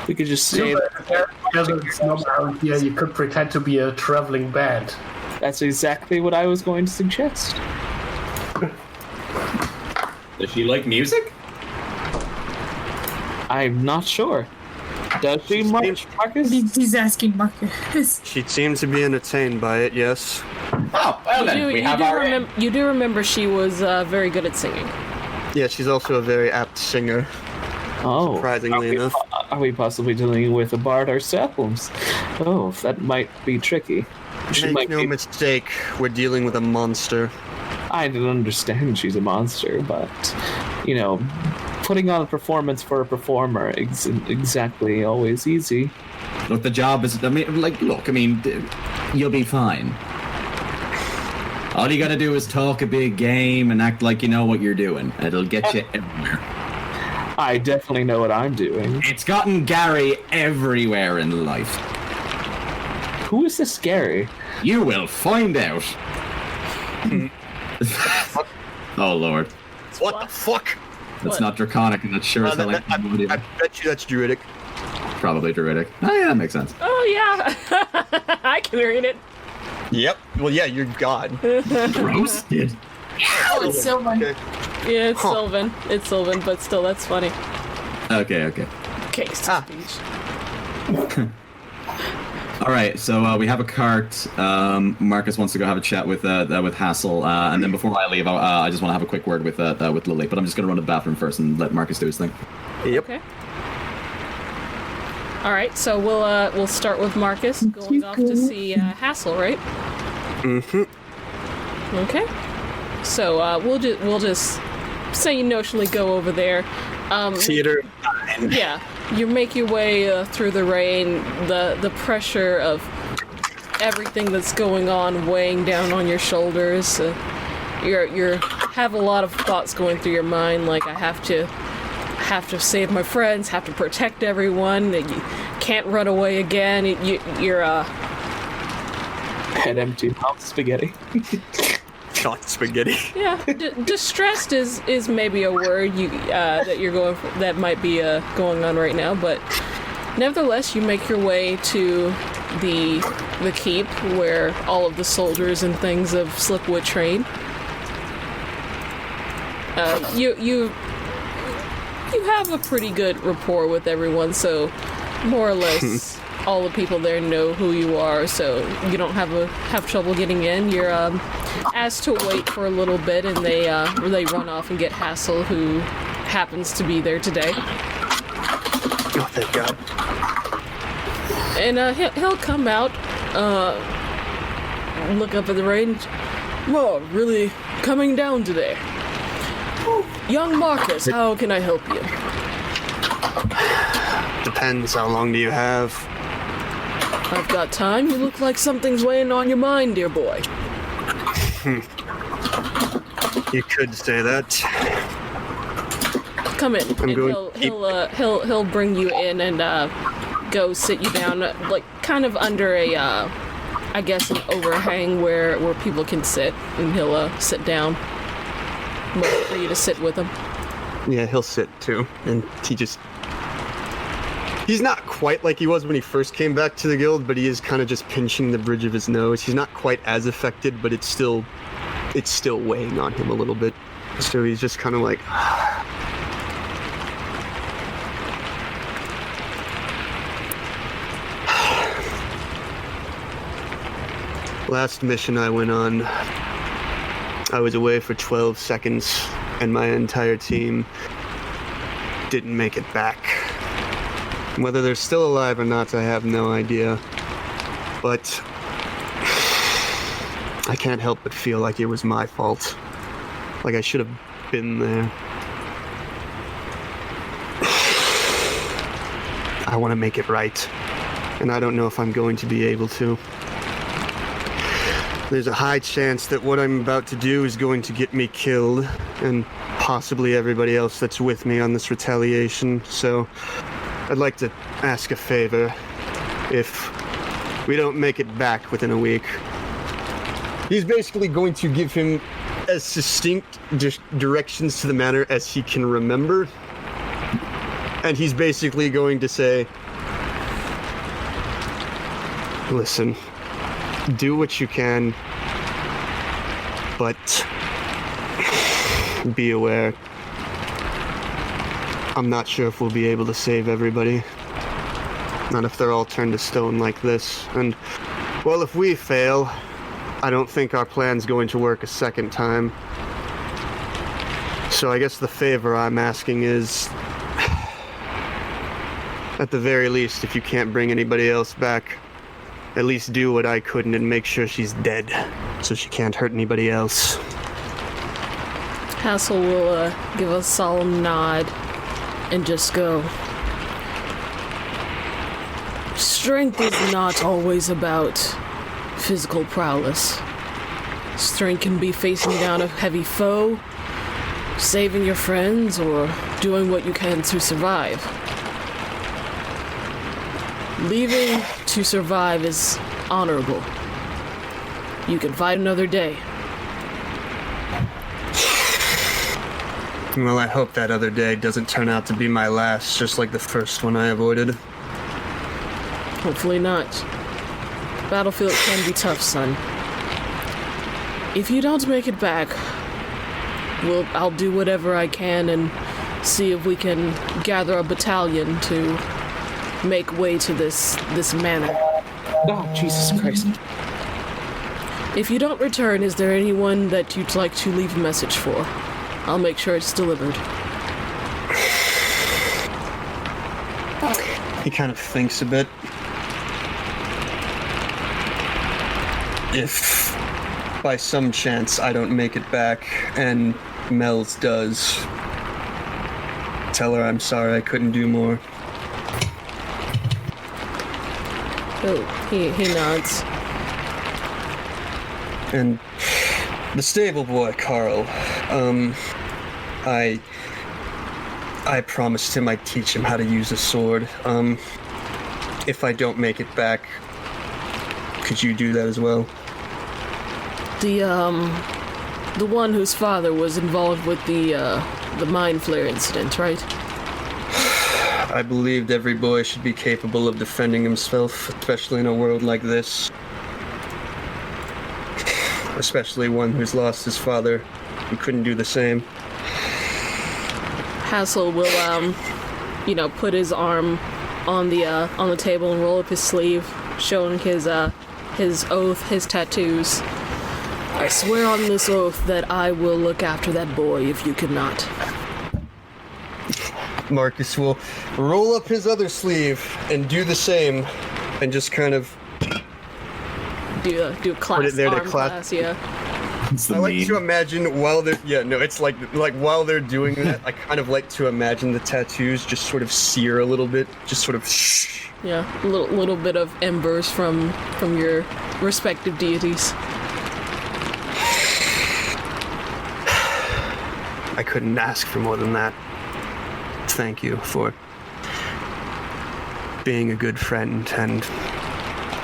We could just Too say bad the Dazzle is not around here. You could pretend to be a traveling band. that's exactly what I was going to suggest. Does she like music? I'm not sure. Does she, Marcus? He's asking Marcus. She seems to be entertained by it, yes. Oh, well then, we have our... You do remember she was very good at singing. Yeah, she's also a very apt singer, Oh, surprisingly enough. Are we possibly dealing with a bard ourselves? Oh, that might be tricky. She Make might no be. mistake, we're dealing with a monster. I didn't understand she's a monster, but you know, putting on a performance for a performer isn't exactly always easy. Look, the job is... you'll be fine. All you gotta do is talk a big game and act like you know what you're doing. It'll get you everywhere. I definitely know what I'm doing. It's gotten Gary everywhere in life. Who is this Gary? You will find out. Oh, Lord. What the fuck? That's not draconic, and that's sure as hell ain't I bet you that's druidic. probably druidic. Oh, yeah, that makes sense. Oh yeah, I can read it. Yep. Well, yeah, you're God. Roasted. Oh, it's Sylvan. Okay. Yeah, it's Sylvan. It's Sylvan, but still, that's funny. Okay. Case to speech. All right, so we have a cart. Marcus wants to go have a chat with Hassel, and then before I leave, I just want to have a quick word with Lily. But I'm just going to run to the bathroom first and let Marcus do his thing. Yep. Okay. All right, so we'll start with Marcus going off to see Hassel, right? Mm-hmm. Okay. So we'll just say you notionally go over there. Theater. Yeah, you make your way through the rain, the pressure of everything that's going on weighing down on your shoulders. You have a lot of thoughts going through your mind, like I have to save my friends, have to protect everyone. You can't run away again. You're Head empty, mouth spaghetti. Shot spaghetti. yeah. Distressed is maybe a word that you're going for, that might be going on right now, but nevertheless, you make your way to the keep where all of the soldiers and things of Slipwood train. You have a pretty good rapport with everyone, so more or less all the people there know who you are, so you don't have trouble getting in. You're asked to wait for a little bit, and they run off and get Hassel, who happens to be there today. Oh, thank God. And he'll come out, look up at the range. Whoa, really coming down today. Young Marcus, how can I help you? Depends. How long do you have? I've got time. You look like something's weighing on your mind, dear boy. You could say that. Come in. I'm and going he'll bring you in and go sit you down, like kind of under a I guess an overhang where people can sit, and he'll sit down. Wait for you to sit with him. Yeah, he'll sit too, and he's not quite like he was when he first came back to the guild, but he is kind of just pinching the bridge of his nose. He's not quite as affected, but it's still weighing on him a little bit. So he's just kind of like... Last mission I went on, I was away for 12 seconds, and my entire team didn't make it back. Whether they're still alive or not, I have no idea. But I can't help but feel like it was my fault. Like I should have been there. I want to make it right, and I don't know if I'm going to be able to. There's a high chance that what I'm about to do is going to get me killed, and possibly everybody else that's with me on this retaliation, so I'd like to ask a favor. If we don't make it back within a week, he's basically going to give him as succinct directions to the manor as he can remember, and he's basically going to say, listen, do what you can, but be aware. I'm not sure if we'll be able to save everybody. Not if they're all turned to stone like this. And, well, if we fail, I don't think our plan's going to work a second time. So I guess the favor I'm asking is, at the very least, if you can't bring anybody else back, at least do what I couldn't and make sure she's dead, so she can't hurt anybody else. Hassel will give a solemn nod and just go. Strength is not always about physical prowess. Strength can be facing down a heavy foe, saving your friends, or doing what you can to survive. Leaving to survive is honorable. You can fight another day. Well, I hope that other day doesn't turn out to be my last, just like the first one I avoided. Hopefully not. Battlefield can be tough, son. If you don't make it back, I'll do whatever I can and see if we can gather a battalion to make way to this manor. Oh, Jesus Christ. If you don't return, is there anyone that you'd like to leave a message for? I'll make sure it's delivered. He kind of thinks a bit. If by some chance I don't make it back and Mel's does, tell her I'm sorry I couldn't do more. Oh, he nods. And the stable boy, Carl, I promised him I'd teach him how to use a sword. If I don't make it back, could you do that as well? The one whose father was involved with the mind flare incident, right? I believed every boy should be capable of defending himself, especially in a world like this. Especially one who's lost his father and couldn't do the same. Hassel will, put his arm on the table and roll up his sleeve, showing his oath, his tattoos. I swear on this oath that I will look after that boy if you cannot. Marcus will roll up his other sleeve and do the same, and just kind of Do a class, put it there to arm class, yeah. It's I like to imagine while they're it's like while they're doing that, I kind of like to imagine the tattoos just sort of sear a little bit, just sort of shh. Yeah, a little bit of embers from your respective deities. I couldn't ask for more than that. Thank you for being a good friend and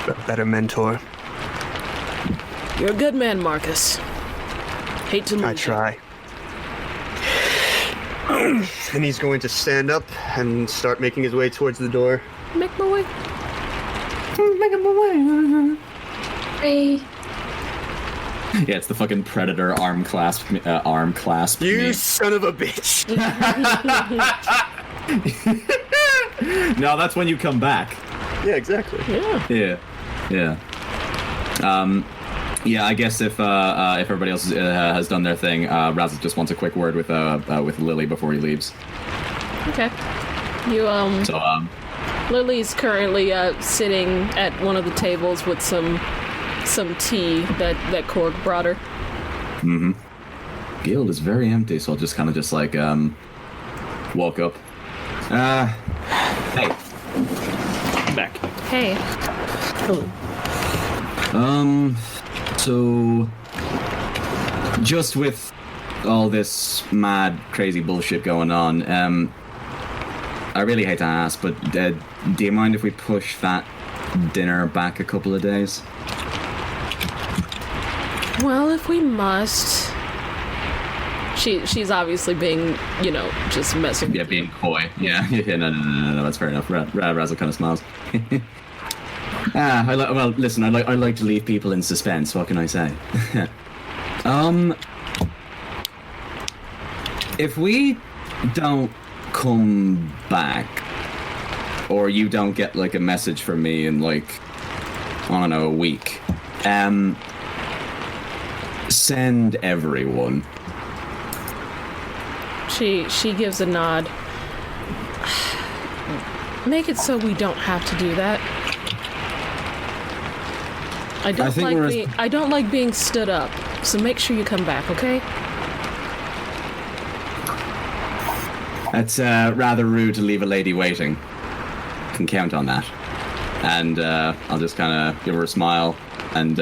a better mentor. You're a good man, Marcus. Hate to lose I try. And he's going to stand up and start making his way towards the door. you. Make my way. Hey. Yeah, it's the fucking predator arm clasp. You meme. son of a bitch! No, that's when you come back. Yeah, exactly. Yeah. Yeah. Yeah, I guess if everybody else has done their thing, Raz just wants a quick word with Lily before he leaves. Okay. You So Lily's currently sitting at one of the tables with some tea that Korg brought her. Mm-hmm. Guild is very empty, so I'll just kind of walk up. Hey. Back. Hey. So just with all this mad, crazy bullshit going on, I really hate to ask, but do you mind if we push that dinner back a couple of days? Well, if we must. She's obviously being, just messing. Yeah, being coy. Yeah, no, that's fair enough. Razzle kind of smiles. Well, listen, I like to leave people in suspense. What can I say? If we don't come back, or you don't get like a message from me in I don't know, a week, send everyone. She gives a nod. Make it so we don't have to do that. I don't like being stood up, so make sure you come back, okay? That's rather rude to leave a lady waiting. Can count on that. And I'll just kind of give her a smile, and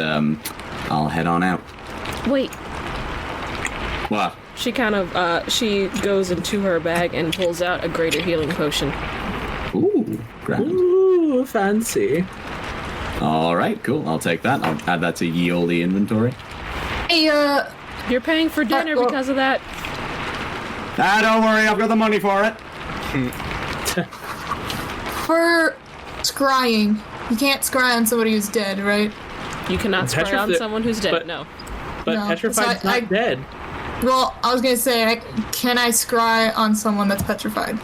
I'll head on out. Wait. What? She kind of she goes into her bag and pulls out a greater healing potion. Ooh, grand. Ooh, fancy. All right, cool. I'll take that. I'll add that to ye olde inventory. Hey, You're paying for dinner because of that. Don't worry, I've got the money for it. for scrying, you can't scry on somebody who's dead, right? You cannot scry on someone who's dead, no. But No, petrified's so not dead. Well, I was gonna say, can I scry on someone that's petrified?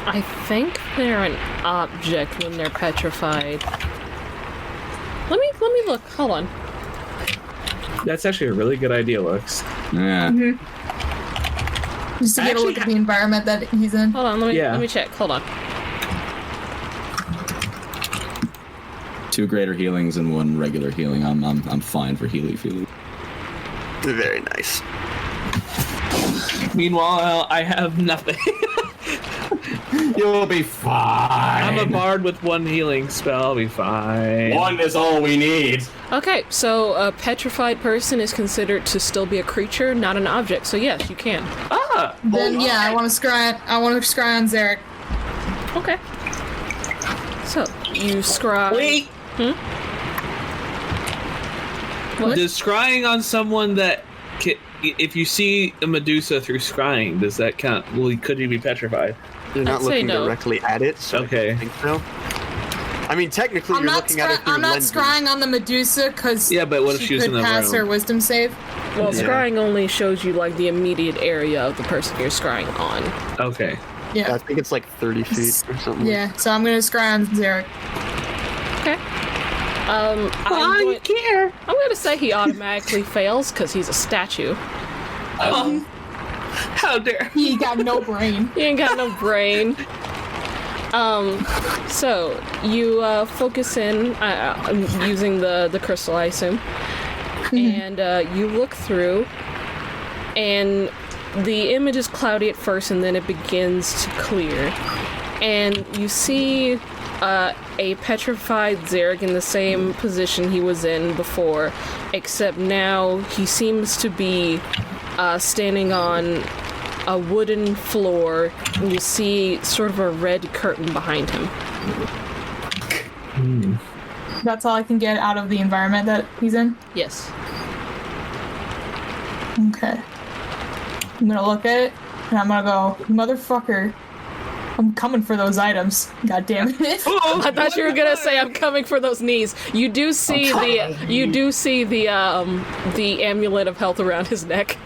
I think they're an object when they're petrified. Let me look. Hold on. That's actually a really good idea, Lux. Yeah. Just to get a look at the environment that he's in. Hold on, let me check. Hold on. 2 greater healings and 1 regular healing. I'm fine for healy-feely. Very nice. Meanwhile, I have nothing. You'll be fine. I'm a bard with 1 healing spell. I'll be fine. 1 is all we need. Okay, so a petrified person is considered to still be a creature, not an object. So yes, you can. Then yeah, I want to scry on Zarek. Okay. So you scry. Wait. What? Does scrying on someone that, if you see a medusa through scrying, does that count? Could you be petrified? You're not I'd say looking no. directly at it, so Okay. I think so. I mean, technically, you're looking at it through I'm not lenses. scrying on the Medusa because Yeah, but what if she she was could in the pass room? her wisdom save. Well, Yeah. scrying only shows you like the immediate area of the person you're scrying on. Okay. Yeah. I think it's like 30 feet or something. Yeah, so I'm gonna scry on Zarek. Okay. I'm gonna say he automatically fails because he's a statue. How dare? He got no brain. He ain't got no brain. So you focus in using the crystal, I assume, and you look through, and the image is cloudy at first, and then it begins to clear, and you see a petrified Zarek in the same position he was in before, except now he seems to be standing on a wooden floor, and you see sort of a red curtain behind him. That's all I can get out of the environment that he's in? Yes. Okay. I'm gonna look at it, and I'm gonna go, motherfucker, I'm coming for those items. God damn it. I thought you were gonna say I'm coming for those knees. You do see the amulet of health around his neck.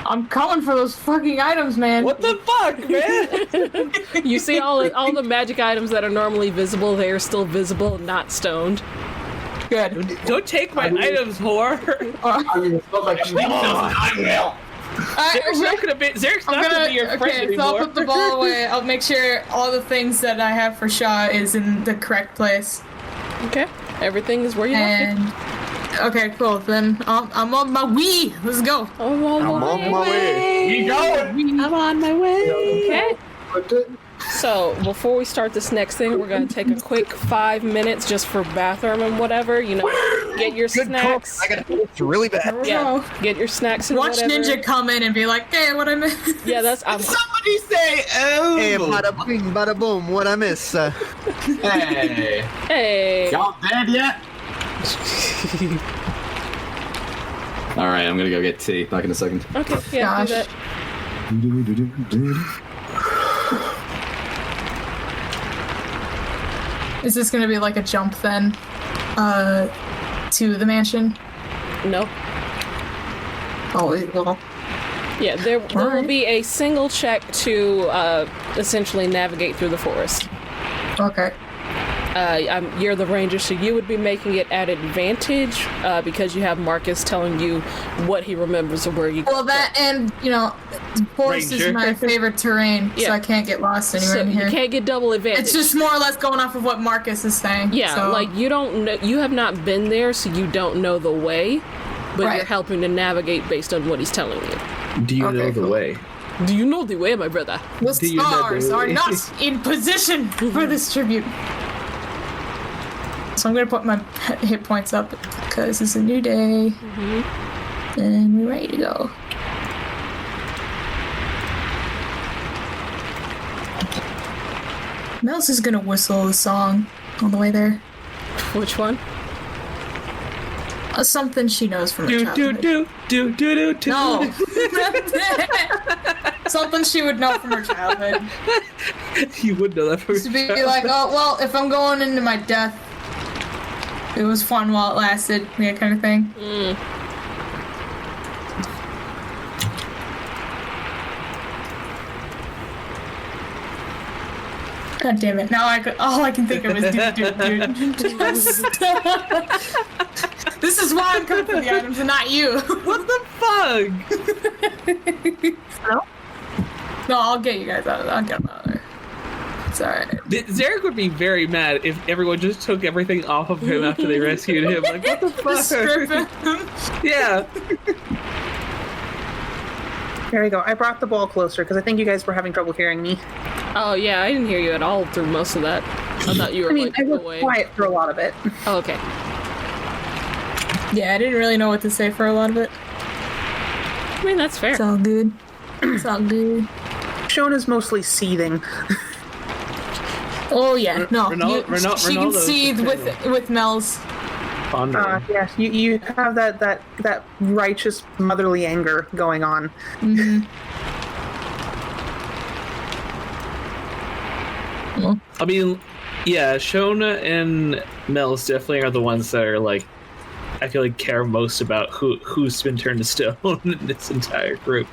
I'm coming for those fucking items, man. What the fuck, man? You see all the magic items that are normally visible, they are still visible, not stoned. Good. Don't take my items, whore. Zarek's not gonna be your friend okay, anymore. so I'll put the ball away. I'll make sure all the things that I have for Shaw is in the correct place. Okay. Everything is where you left it. And okay, cool. Then I'm on my way. Let's go. I'm on my way. You going? I'm on my way. Okay. But, So, before we start this next thing, we're going to take a quick 5 minutes just for bathroom and whatever. You know, get your snacks. I got it's really bad. Yeah, get your snacks and Watch whatever. Ninja come in and be like, "Hey, what I missed?" Yeah, that's. Somebody say, oh! Hey, bada bing, bada boom. What I miss? Hey! Hey. Y'all dead yet? Alright, I'm gonna go get tea. Back in a second. Okay, yeah, do Gosh. that. Is this gonna be like a jump then, to the mansion? No. Oh, it will. Yeah, there will Alright. be a single check to essentially navigate through the forest. Okay. You're the ranger, so you would be making it at advantage because you have Marcus telling you what he remembers of where you Well, that and the forest is Ranger. my favorite terrain, Yeah. so I can't get lost anywhere So in here. you can't get double advantage. It's just more or less going off of what Marcus is saying. yeah, so. like you don't know, you have not been there, so you don't know the way, but Right. you're helping to navigate based on what he's telling you. Do you Okay, know the cool. way? Do you know the way, my brother? The Do you know stars the- are not in position for this tribute. So I'm gonna put my hit points up because it's a new day, and we're ready to go. Mouse is gonna whistle a song on the way there. Which one? Something she knows from her Do childhood. do. No. Something she would know from her childhood. You would know that from To be like, oh, well, if I'm going into my death, it was fun while it lasted, that kind of thing. God damn it. Now all I can think of is dude. This is why I'm coming for the items and not you. What the fuck? No, I'll get you guys out of there. I'll get them out of there. It's alright. Zarek would be very mad if everyone just took everything off of him after they rescued him. Like, what the Just strip fuck? him. Yeah. There we go. I brought the ball closer because I think you guys were having trouble hearing me. Oh yeah, I didn't hear you at all through most of that. I thought you were I mean, like I was away. quiet for a lot of it. Oh, okay. Yeah, I didn't really know what to say for a lot of it. I mean, that's fair. It's all good. It's all good. Shona's mostly seething. Oh yeah, no. She can Ronaldo's seethe with Mel's. Pondering. Yes, you have that righteous motherly anger going on. I mean, yeah, Shona and Mel's definitely are the ones that are like, I feel like care most about who's been turned to stone in this entire group.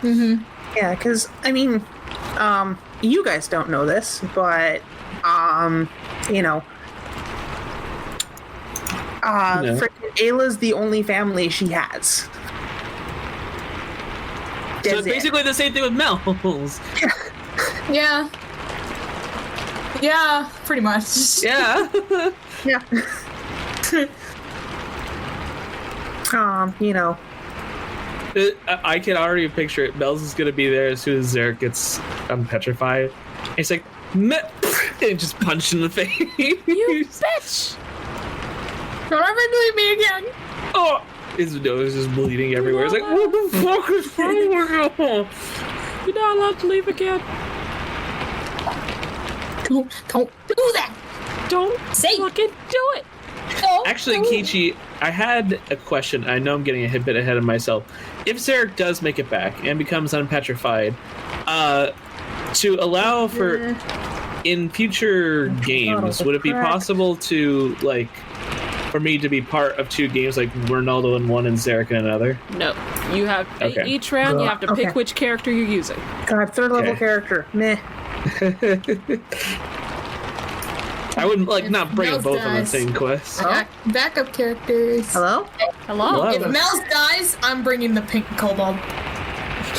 Yeah, because I mean, You guys don't know this, but frickin' Ayla's the only family she has. So That's it's it. basically the same thing with Mel's. Yeah. Yeah, pretty much. Yeah. Yeah. I can already picture it. Mel's is gonna be there as soon as Zarek gets unpetrified. And he's like, and just punched in the face. You bitch! Don't ever do me again. Oh, his nose is bleeding everywhere. It's like, what the fuck is wrong with you? You're not allowed to leave again. Don't do that. Don't Say- fucking do it. Don't Actually, do it. Kichi, I had a question. I know I'm getting a bit ahead of myself. If Zarek does make it back and becomes unpetrified, to allow for in future games, would it be possible to for me to be part of 2 games, like Ronaldo in one and Zarek in another? No. You have Okay. each round. You have to pick which character you're using. God, 3rd level Okay. character. Meh. I wouldn't not bring them Mel's both on the dies. same quest. I got backup characters. Hello? Hello. If Mel's dies, I'm bringing the pink kobold.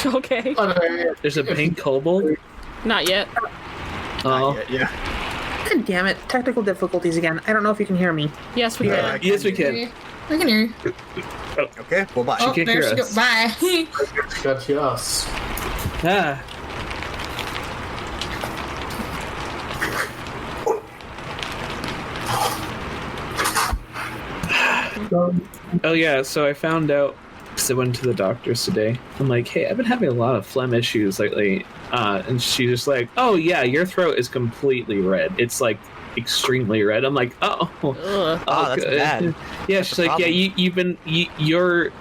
Okay. There's a pink kobold. Not yet. Oh, Yeah. God damn it. Technical difficulties again. I don't know if you can hear me. Yes, we can. yes, we can. I can hear you. Okay, well, bye. Oh, can't there hear she us. goes. Bye. Got yours. Ah. Oh yeah, so I found out because I went to the doctor's today. I'm like, hey, I've been having a lot of phlegm issues lately, and she's just like, oh yeah, your throat is completely red. It's like extremely red. I'm like, oh, Ugh. Oh, that's good. bad. Yeah, she's like, problem. yeah, you've been, you're.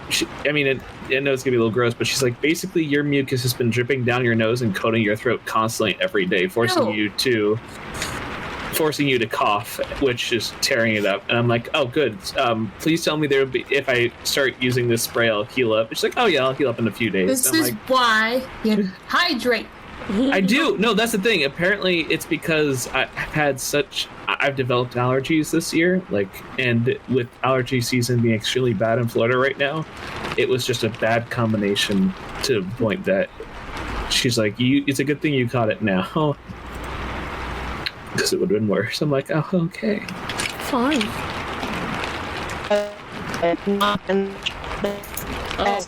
I mean, I know it's gonna be a little gross, but she's like, basically, your mucus has been dripping down your nose and coating your throat constantly every day, forcing Ew. you to cough, which is tearing it up. And I'm like, oh, good. Please tell me there will be, if I start using this spray, I'll heal up. She's like, oh yeah, I'll heal up in a few days. This And I'm is like, why you hydrate. I do. No, that's the thing. Apparently, it's because I've developed allergies this year, and with allergy season being extremely bad in Florida right now, it was just a bad combination to the point that she's like, it's a good thing you caught it now. Because it would have been worse. I'm like, oh, okay. Fine. Oh.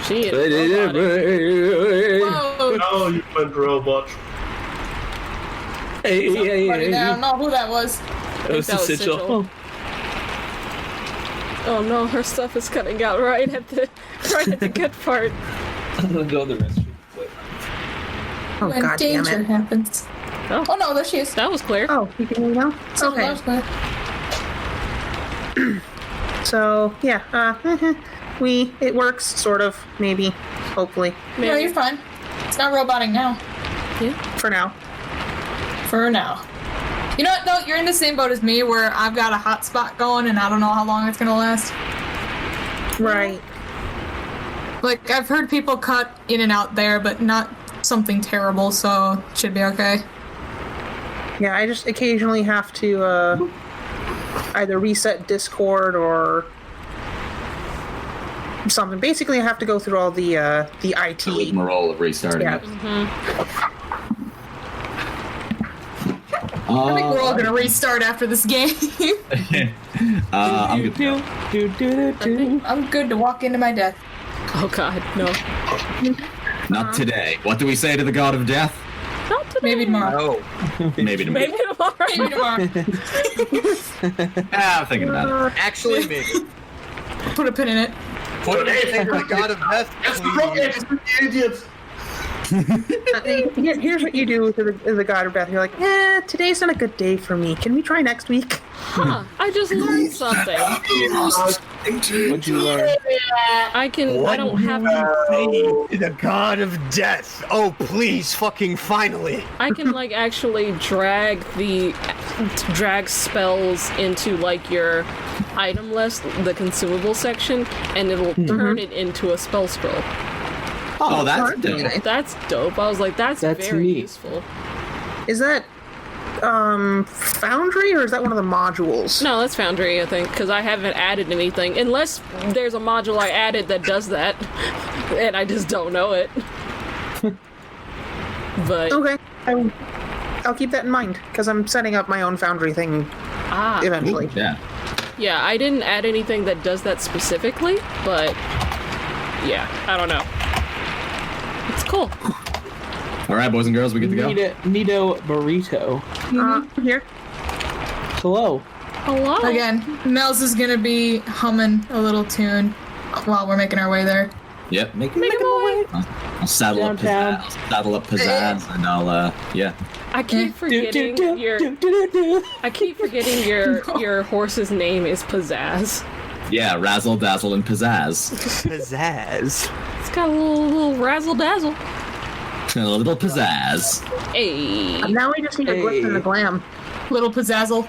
She is robotic. Whoa. Oh, you went robot. Hey, Somebody there, I don't know who that was. It was the That was sigil. Sigil. Oh no, her stuff is cutting out right at the good part. I'm gonna go to the restroom. Oh, When God damn danger it. happens. Oh. Oh no, there she is. That was clear. Oh, you can hear me now? Oh, Okay. that was good. So, yeah, it works, sort of, maybe, hopefully, No, you're fine. It's not roboting now. for now. For now. You know what, though? You're in the same boat as me where I've got a hotspot going and I don't know how long it's gonna last. Right. Like, I've heard people cut in and out there, but not something terrible, so it should be okay. Yeah, I just occasionally have to, either reset Discord or something. Basically, I have to go through all the IT. rigmarole of restarting Yeah. it. I think we're all gonna restart after this game. I'm good. I'm good to walk into my death. Oh god, no. Not today. What do we say to the god of death? Not today. Maybe tomorrow. Oh, Maybe tomorrow. Maybe tomorrow. Maybe tomorrow. I'm thinking about it. actually, maybe. Put a pin in it. What do you think the god of death? Please. Idiot. Here's what you do to the god of death. You're like, today's not a good day for me. Can we try next week? Huh, I just learned something. What'd you learn? I don't have The god of death. Oh, please, fucking finally. I can actually drag spells into your item list, the consumable section, and it'll turn it into a spell scroll. Oh, that's alright. dope. That's dope. I was like, that's That's very neat. useful. Is that Foundry, or is that one of the modules? No, that's Foundry, I think, because I haven't added anything. Unless there's a module I added that does that, and I just don't know it. But, Okay, I'll keep that in mind because I'm setting up my own Foundry thing eventually. Yeah. yeah, I didn't add anything that does that specifically, but, yeah, I don't know. It's cool. All right, boys and girls, we get to go. Nito Burrito. Here. Hello. Hello. Again, Mel's is gonna be humming a little tune while we're making our way there. Yep. Make Make 'em away. I'll saddle up Downtown. Pizzazz. I'll saddle up Pizzazz, and I'll yeah. I keep forgetting I keep forgetting your horse's name is Pizzazz. Yeah, razzle, dazzle, and pizzazz. Pizzazz. It's got a little razzle dazzle. A little pizzazz. Hey. Now we just need a glitz and a glam. Little pizzazzle.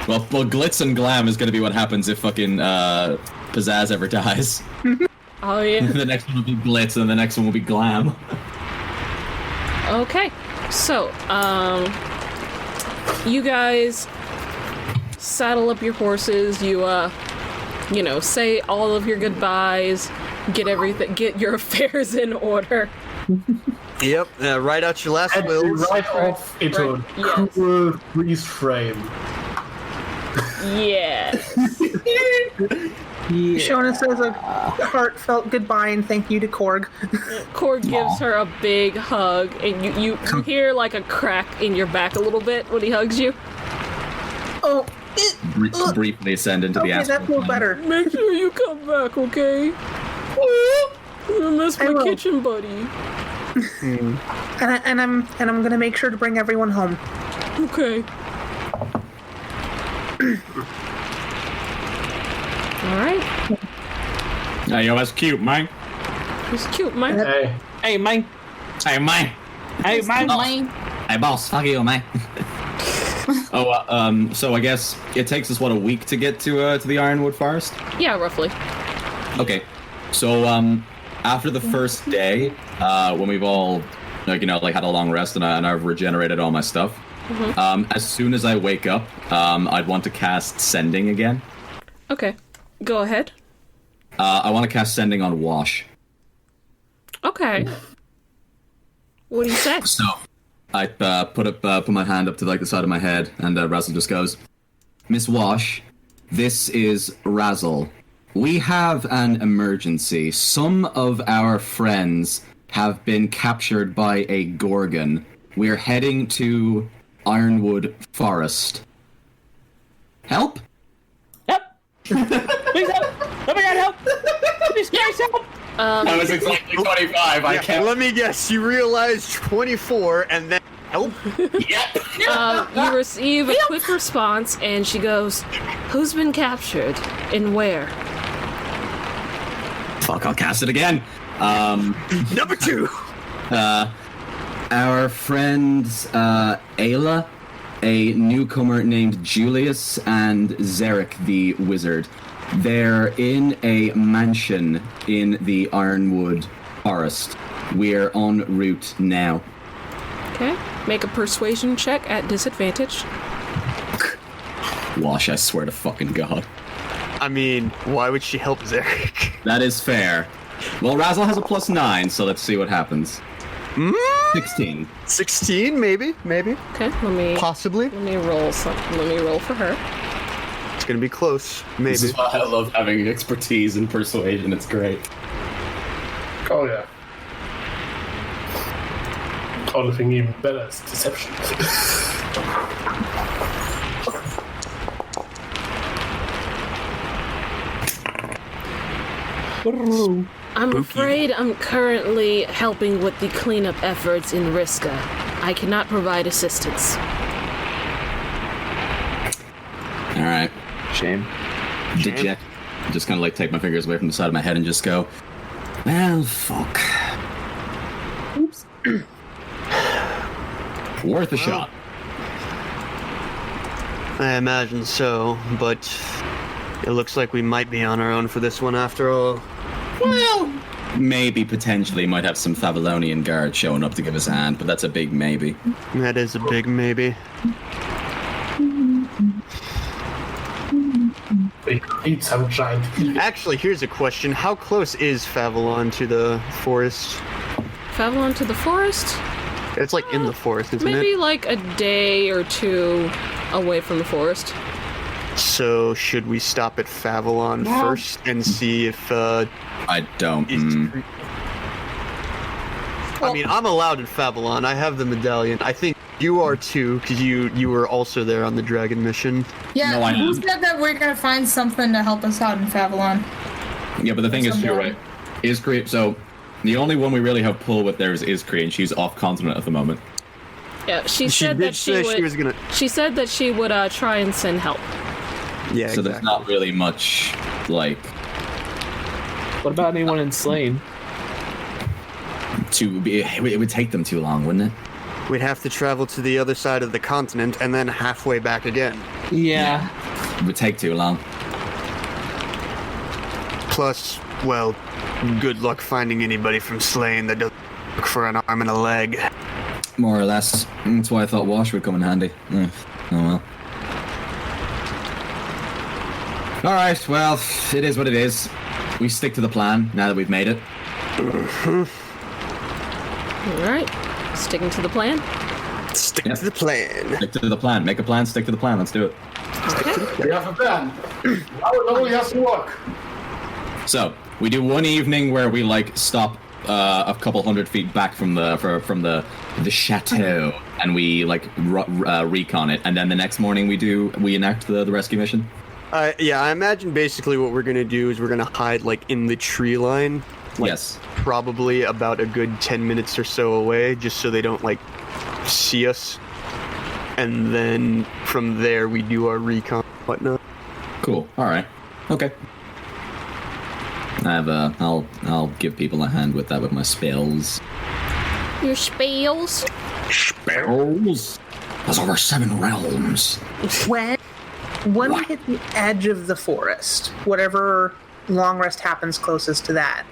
Well, glitz and glam is gonna be what happens if fucking Pizzazz ever dies. Oh yeah. The next one will be glitz, and the next one will be glam. Okay. So, you guys saddle up your horses. You say all of your goodbyes. Get your affairs in order. Yep, write out your last And wills. right off into Right, a yes. cool freeze frame. Yes. Shona says a heartfelt goodbye and thank you to Korg. Korg gives her a big hug, and you hear like a crack in your back a little bit when he hugs you. Oh, Briefly ascend into the okay, astral that feels plane. better. Make sure you come back, okay? Oh, you miss I my will. kitchen buddy. And I'm gonna make sure to bring everyone home. Okay. Alright. Hey, yo, that's cute, man. He's cute, man. Hey, Hey, man. Hey, man. Hey, man. Hey, boss. Fuck you, man. So I guess it takes us, what, a week to get to the Ironwood Forest? Yeah, roughly. Okay. So, after the first day, when we've all, had a long rest and I've regenerated all my stuff, as soon as I wake up, I'd want to cast Sending again. Okay. Go ahead. I want to cast Sending on Wash. Okay. What do you say? So, I put my hand up to the side of my head, and Razzle just goes, Miss Wash, this is Razzle. We have an emergency. Some of our friends have been captured by a Gorgon. We're heading to Ironwood Forest. Help? Help! Please help! Oh my god, help! Please, guys, help! I was exactly 25. I can't. Let me guess, you realized 24 and then help? You receive a quick response, and she goes, "Who's been captured and where?" Fuck, I'll cast it again. Number 2! Our friends, Ayla, a newcomer named Julius, and Zarek the wizard. They're in a mansion in the Ironwood Forest. We're en route now. Okay. Make a persuasion check at disadvantage. Wash, I swear to fucking God. I mean, why would she help Zarek? That is fair. Well, Razzle has a +9, so let's see what happens. 16. 16, maybe? Okay. Possibly. Let me roll something. Let me roll for her. It's gonna be close, maybe. This is why I love having expertise in persuasion. It's great. oh yeah. Only thing even better is deception. I'm afraid I'm currently helping with the cleanup efforts in Riska. I cannot provide assistance. All right. Shame. Deject. Just kind of take my fingers away from the side of my head and just go, well, fuck. Oops. Worth a shot. I imagine so, but it looks like we might be on our own for this one after all. Well, maybe potentially might have some Favalonian guards showing up to give us a hand, but that's a big maybe. That is a big maybe. We could eat some giant eel. Actually, here's a question. How close is Favalon to the forest? Travel to the forest? It's like in the forest, isn't Maybe it? like a day or two away from the forest. So should we stop at Favalon first and see if I don't. I mean, I'm allowed in Favalon. I have the medallion. I think you are too, because you were also there on the dragon mission. Yeah, No, I who am. said that we're gonna find something to help us out in Favalon? Yeah, but the thing is, you're Someone. right. Iskri, so the only one we really have pull with there is Iskri, and she's off continent at the moment. Yeah, she She said did that she say would. she was gonna. She said that she would try and send help. Yeah, So there's not really much, like, What about anyone in Slain? to be. It would take them too long, wouldn't it? We'd have to travel to the other side of the continent and then halfway back again. Yeah. It would take too long. Plus, well, good luck finding anybody from Slain that doesn't look for an arm and a leg. More or less. That's why I thought Wash would come in handy. Oh well. Alright, well, it is what it is. We stick to the plan now that we've made it. Alright. Sticking to the plan. Stick Yeah. to the plan. Stick to the plan. Make a plan, stick to the plan. Let's do it. We have a plan. Now it only has to work. So, we do one evening where we, like, stop a couple hundred feet back from the chateau, and we, like, recon it. And then the next morning we enact the rescue mission. Yeah, I imagine basically what we're gonna do is we're gonna hide like in the tree line. Like, Yes. Probably about a good 10 minutes or so away, just so they don't like see us. And then from there we do our recon and whatnot. Cool. All right. Okay. I'll give people a hand with that with my spells. Your spells. Spells. There's over 7 realms. When we hit the edge of the forest, whatever long rest happens closest to that,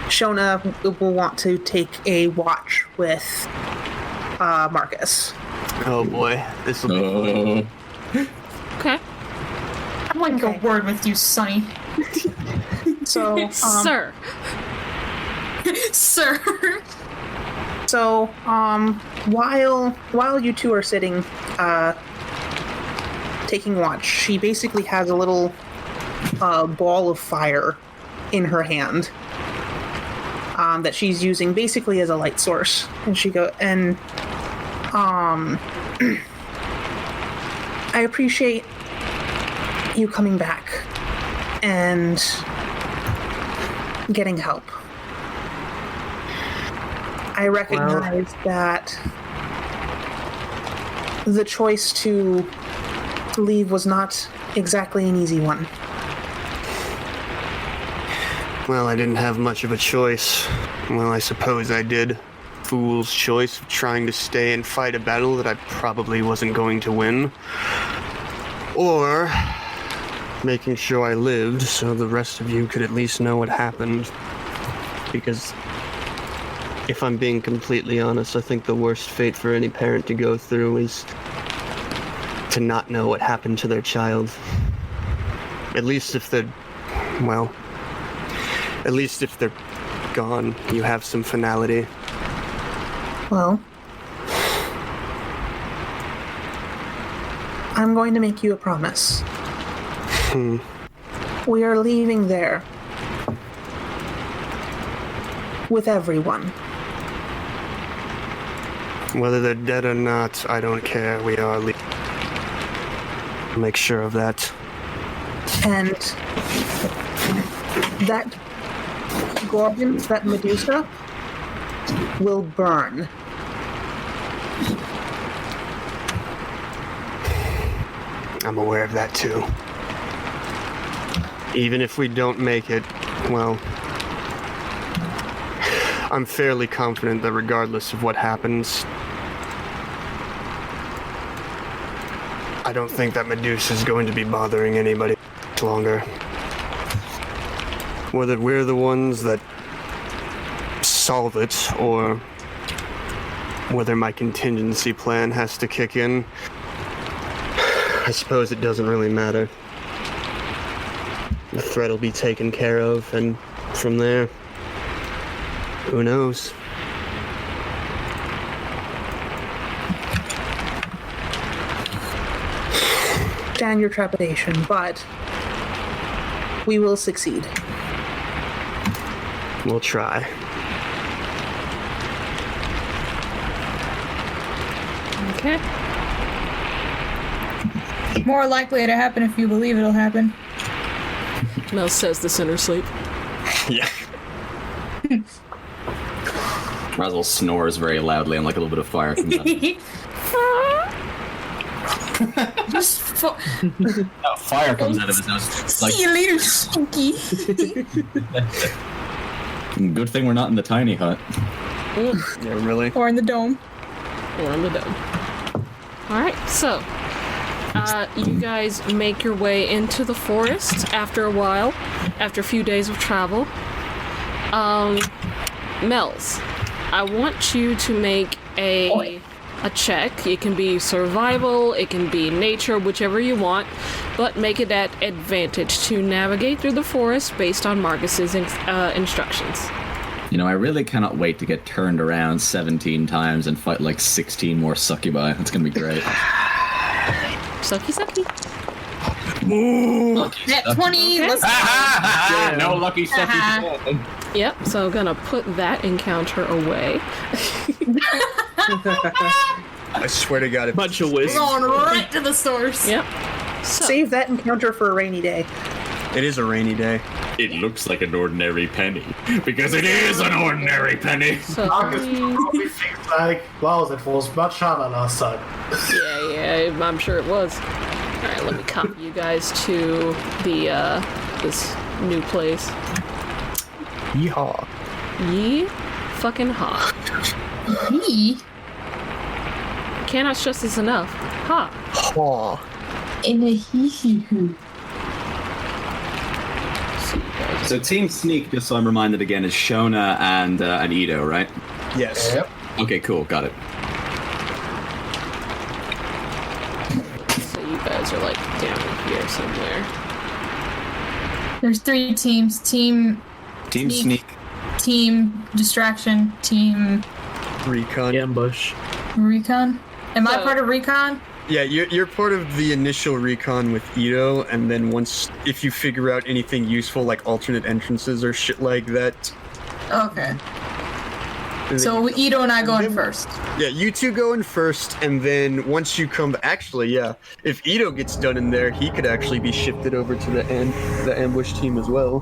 Shona will want to take a watch with Marcus. Oh boy, this will be Okay. I'd like a word with you, Sonny. So, Sir. Sir. So, while you two are sitting, taking watch, she basically has a little ball of fire in her hand that she's using basically as a light source. And I appreciate you coming back and getting help. I recognize that the choice to leave was not exactly an easy one. Well, I didn't have much of a choice. Well, I suppose I did. Fool's choice of trying to stay and fight a battle that I probably wasn't going to win. Or making sure I lived so the rest of you could at least know what happened. Because if I'm being completely honest, I think the worst fate for any parent to go through is to not know what happened to their child. At least if they're, well, at least if they're gone, you have some finality. Well, I'm going to make you a promise. We are leaving there with everyone. Whether they're dead or not, I don't care. We are leaving. Make sure of that. And that gorgon, that medusa, will burn. I'm aware of that too. Even if we don't make it, well, I'm fairly confident that regardless of what happens, I don't think that Medusa is going to be bothering anybody longer. whether we're the ones that solve it or whether my contingency plan has to kick in, I suppose it doesn't really matter. The threat will be taken care of, and from there, who knows? Stand your trepidation, but we will succeed. We'll try. Okay. More likely to happen if you believe it'll happen. Mel says the center sleep. Yeah. Razzle snores very loudly and like a little bit of fire comes out. Just Fire comes out of his nose. see you later, Spooky. Good thing we're not in the tiny hut. Yeah, really? Or in the dome. Or on the dome. Alright, so you guys make your way into the forest after a while, after a few days of travel. Mels, I want you to make a check. It can be survival, it can be nature, whichever you want, but make it at advantage to navigate through the forest based on Marcus's instructions. You know, I really cannot wait to get turned around 17 times and fight like 16 more succubi. That's gonna be great. Sucky. Net 20, let's go. No lucky sucky. Yep, so I'm gonna put that encounter away. I swear to God, if Bunch of wisdom. Going right to the source. Yep. So, Save that encounter for a rainy day. it is a rainy day. It looks like an ordinary penny. Because it is an ordinary penny. so Marcus probably thinks like, wow, that was much harder last time. yeah, I'm sure it was. Alright, let me copy you guys to the this new place. Yeehaw. Ye fucking ha. Me? Cannot stress this enough. Ha. Haw. In a hee-hee-hoo. So you guys So Team Sneak, just so I'm reminded again, is Shona and Ito, right? Yes. Yep. Okay, cool, got it. So you guys are like down here somewhere. There's 3 teams. Team Sneak. Team Distraction, Team Recon. Ambush. Recon. Am I So- part of Recon? Yeah, you're part of the initial recon with Ito, and then once, if you figure out anything useful, like alternate entrances or shit like that. Okay. So Ito and I go in first. Yeah, you two go in first, and then once you come, actually, yeah, if Ito gets done in there, he could actually be shifted over to the ambush team as well.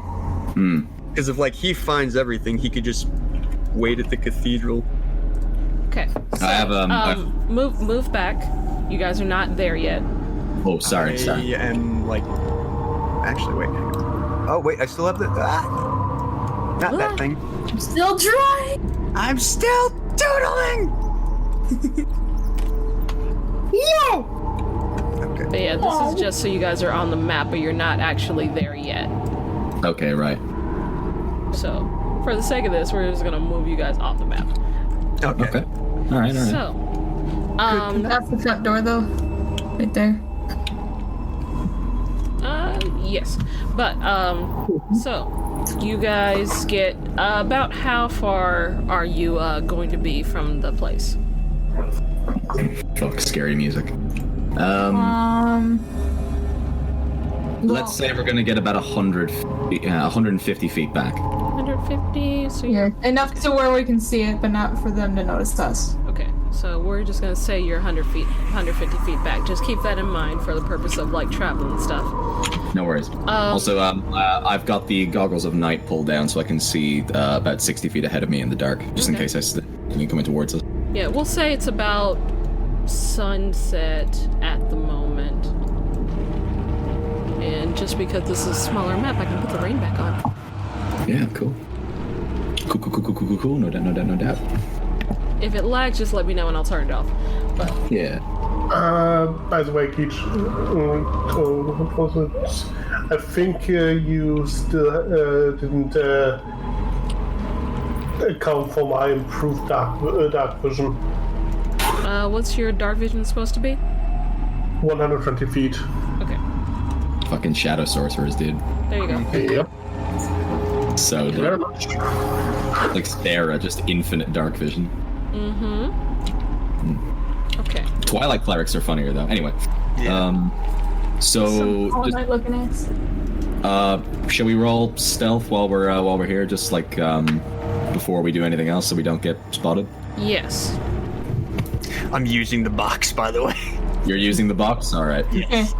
Because if like he finds everything, he could just wait at the cathedral. Okay. So, I have, move back. You guys are not there yet. Oh, sorry. I am like, actually, wait. Hang on. Oh wait, I still have the not that thing. I'm still dry. I'm still doodling. Yo. Okay. But yeah, this is just so you guys are on the map, but you're not actually there yet. Okay, right. So, for the sake of this, we're just gonna move you guys off the map. Okay. All right. So, That's the front door, though. Right there. yes. But, so, you guys get, about how far are you, going to be from the place? Fuck, scary music. Let's say we're gonna get about 150 feet back. 150, so Yeah. you're... Enough to where we can see it, but not for them to notice us. Okay, so we're just gonna say you're 150 feet back. Just keep that in mind for the purpose of, like, travel and stuff. No worries. Also, I've got the goggles of night pulled down so I can see about 60 feet ahead of me in the dark, just in Okay. case I see anything coming towards us. Yeah, we'll say it's about sunset at the moment. And just because this is a smaller map, I can put the rain back on. Yeah, cool. Cool. No doubt. If it lags, just let me know and I'll turn it off. But Yeah. By the way, Keach, what was it? I think you still didn't account for my improved dark vision. What's your dark vision supposed to be? 120 feet. Okay, Fucking shadow sorcerers, dude. there you go. Yep. So Thank you very dumb. much. Like Sarah, just infinite dark vision. Okay. Twilight clerics are funnier though. Anyway, so How just, am I looking at? shall we roll stealth while we're here, just like before we do anything else, so we don't get spotted? Yes. I'm using the box, by the way. You're using the box, all right. Yes.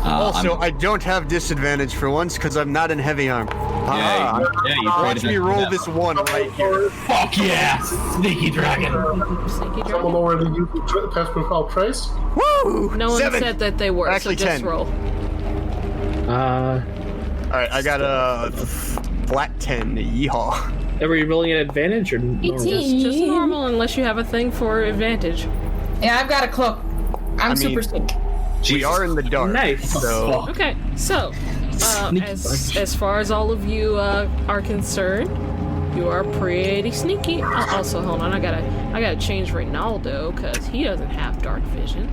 Also, I don't have disadvantage for once because I'm not in heavy armor. Yeah, you Watch me roll this one right here. Fuck yeah, sneaky dragon. Sneaky Someone dragon. already used the test without trace? Woo! No one 7. said that they were, Actually, so just 10. roll. Alright, I got a flat 10. Yeehaw. Are we rolling an advantage or normal? Just normal, unless you have a thing for advantage. Yeah, I've got a cloak. I'm super sick. We are in the dark. Nice. So Okay, so as far as all of you are concerned, you are pretty sneaky. Also, hold on, I gotta change Ronaldo because he doesn't have dark vision.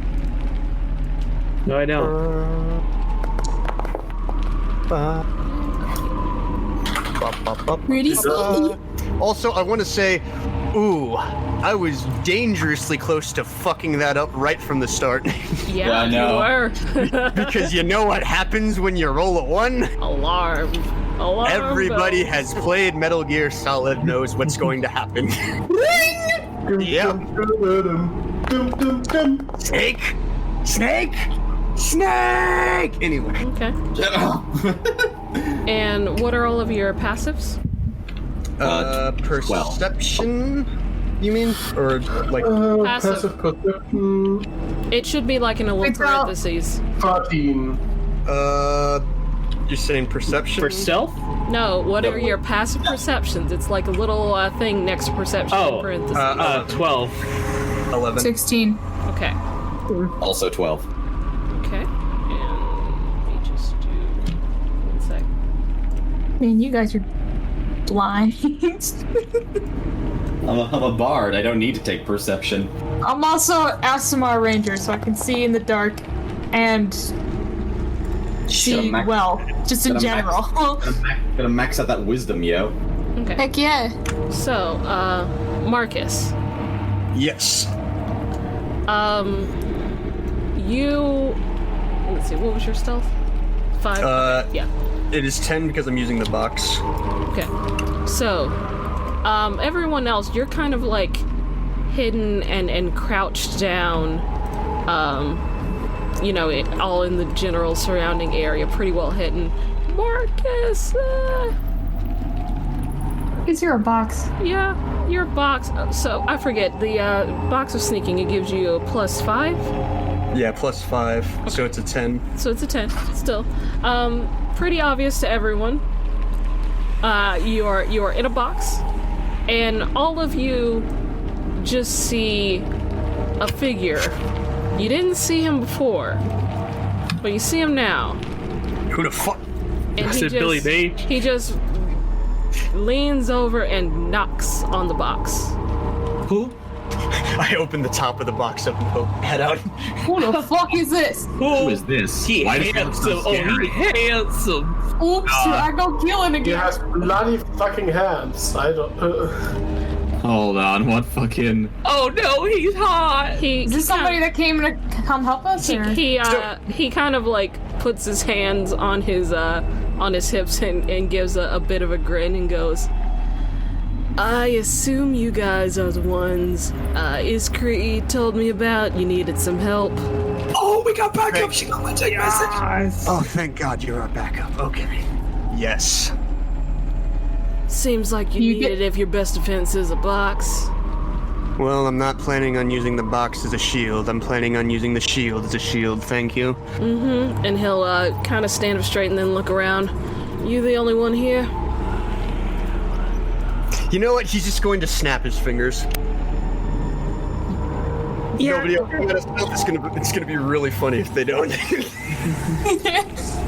No, I don't. Pretty sneaky. Also, I want to say, I was dangerously close to fucking that up right from the start. Yeah, I know. you were. Because you know what happens when you roll a 1? Alarm. Everybody bells. has played Metal Gear Solid knows what's going to happen. Yep. Snake! Snake! Snake! Anyway. Okay. And what are all of your passives? Perception, you mean? Or, like... Passive. Passive perception. It should be like in a little It's out. parentheses. 13. You're saying perception? For stealth? No, what are your passive perceptions? It's like a little thing next to perception in Oh, parentheses. 12. 11. 16. Okay. Also 12. Okay. And let me just do 1 sec. Man, you guys are blind. I'm a bard. I don't need to take perception. I'm also Asimar Ranger, so I can see in the dark and see well, just in general. Gonna max out that wisdom, yo. Okay. Heck yeah. So, Marcus, Yes. let's see, what was your stealth? 5? Yeah. It is 10 because I'm using the box. Okay. So, everyone else, you're kind of like hidden and crouched down, all in the general surrounding area, pretty well hidden. Marcus, Is there a box? yeah, your box. So, I forget, the box of sneaking, it gives you a +5. Yeah, plus 5, so it's a 10. So it's a 10, still. Pretty obvious to everyone. You are in a box, and all of you just see a figure. You didn't see him before, but you see him now. Who the fuck? And I said Billy Page. He just leans over and knocks on the box. Who? I open the top of the box up and poke head out. Who the fuck is this? Who is this? He Why does he look so handsome. Oh, scary? he handsome. Oops, I go killing He again. has bloody fucking hands. I don't. Hold on, what fucking... Oh no, he's hot. Is this somebody that came to come help us? Or? He kind of like puts his hands on his hips and gives a bit of a grin and goes, I assume you guys are the ones Iskri told me about. You needed some help. Oh, we got backup! She got my take message! Oh, thank God you're our backup. Okay. Yes. Seems like you need it if your best defense is a box. Well, I'm not planning on using the box as a shield. I'm planning on using the shield as a shield, thank you. Mm-hmm. And he'll kind of stand up straight and then look around. You the only one here? You know what? He's just going to snap his fingers. Yeah. Nobody else. It's gonna be really funny if they don't.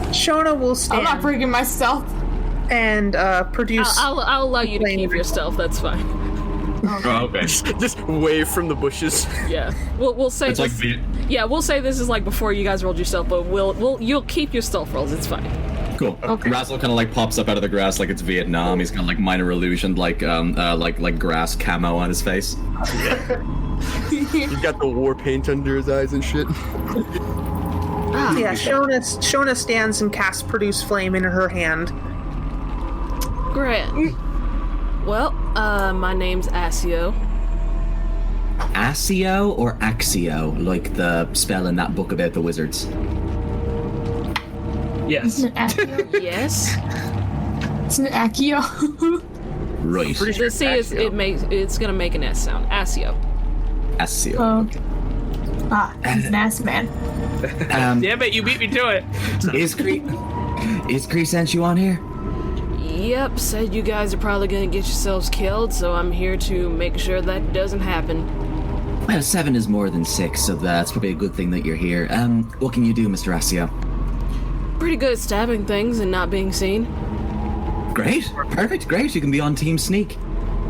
Shona will I'm stand not breaking my stealth. and produce. I'll allow you to keep your stealth. That's fine. Oh, okay. Just wave from the bushes. Yeah, we'll say It's like this. Yeah, we'll say this is like before you guys rolled your stealth, but you'll keep your stealth rolls. It's fine. Cool. Okay. Razzle kind of like pops up out of the grass like it's Vietnam. He's got like minor illusion, like grass camo on his face. He's got the war paint under his eyes and shit. Yeah, Shona stands and casts produce flame in her hand. Great. Well, my name's Asio. Asio or Axio, like the spell in that book about the wizards? Yes. Isn't it Accio? Yes. Isn't it Accio? Right. The C is it's gonna make an S sound. Asio. Asio. Oh. He's an ass man. Damn it, you beat me to it. Is Cree sent you on here? Yep, said you guys are probably gonna get yourselves killed, so I'm here to make sure that doesn't happen. Well, 7 is more than 6, so that's probably a good thing that you're here. What can you do, Mr. Asio? Pretty good at stabbing things and not being seen. Great. Perfect. Great. You can be on Team Sneak.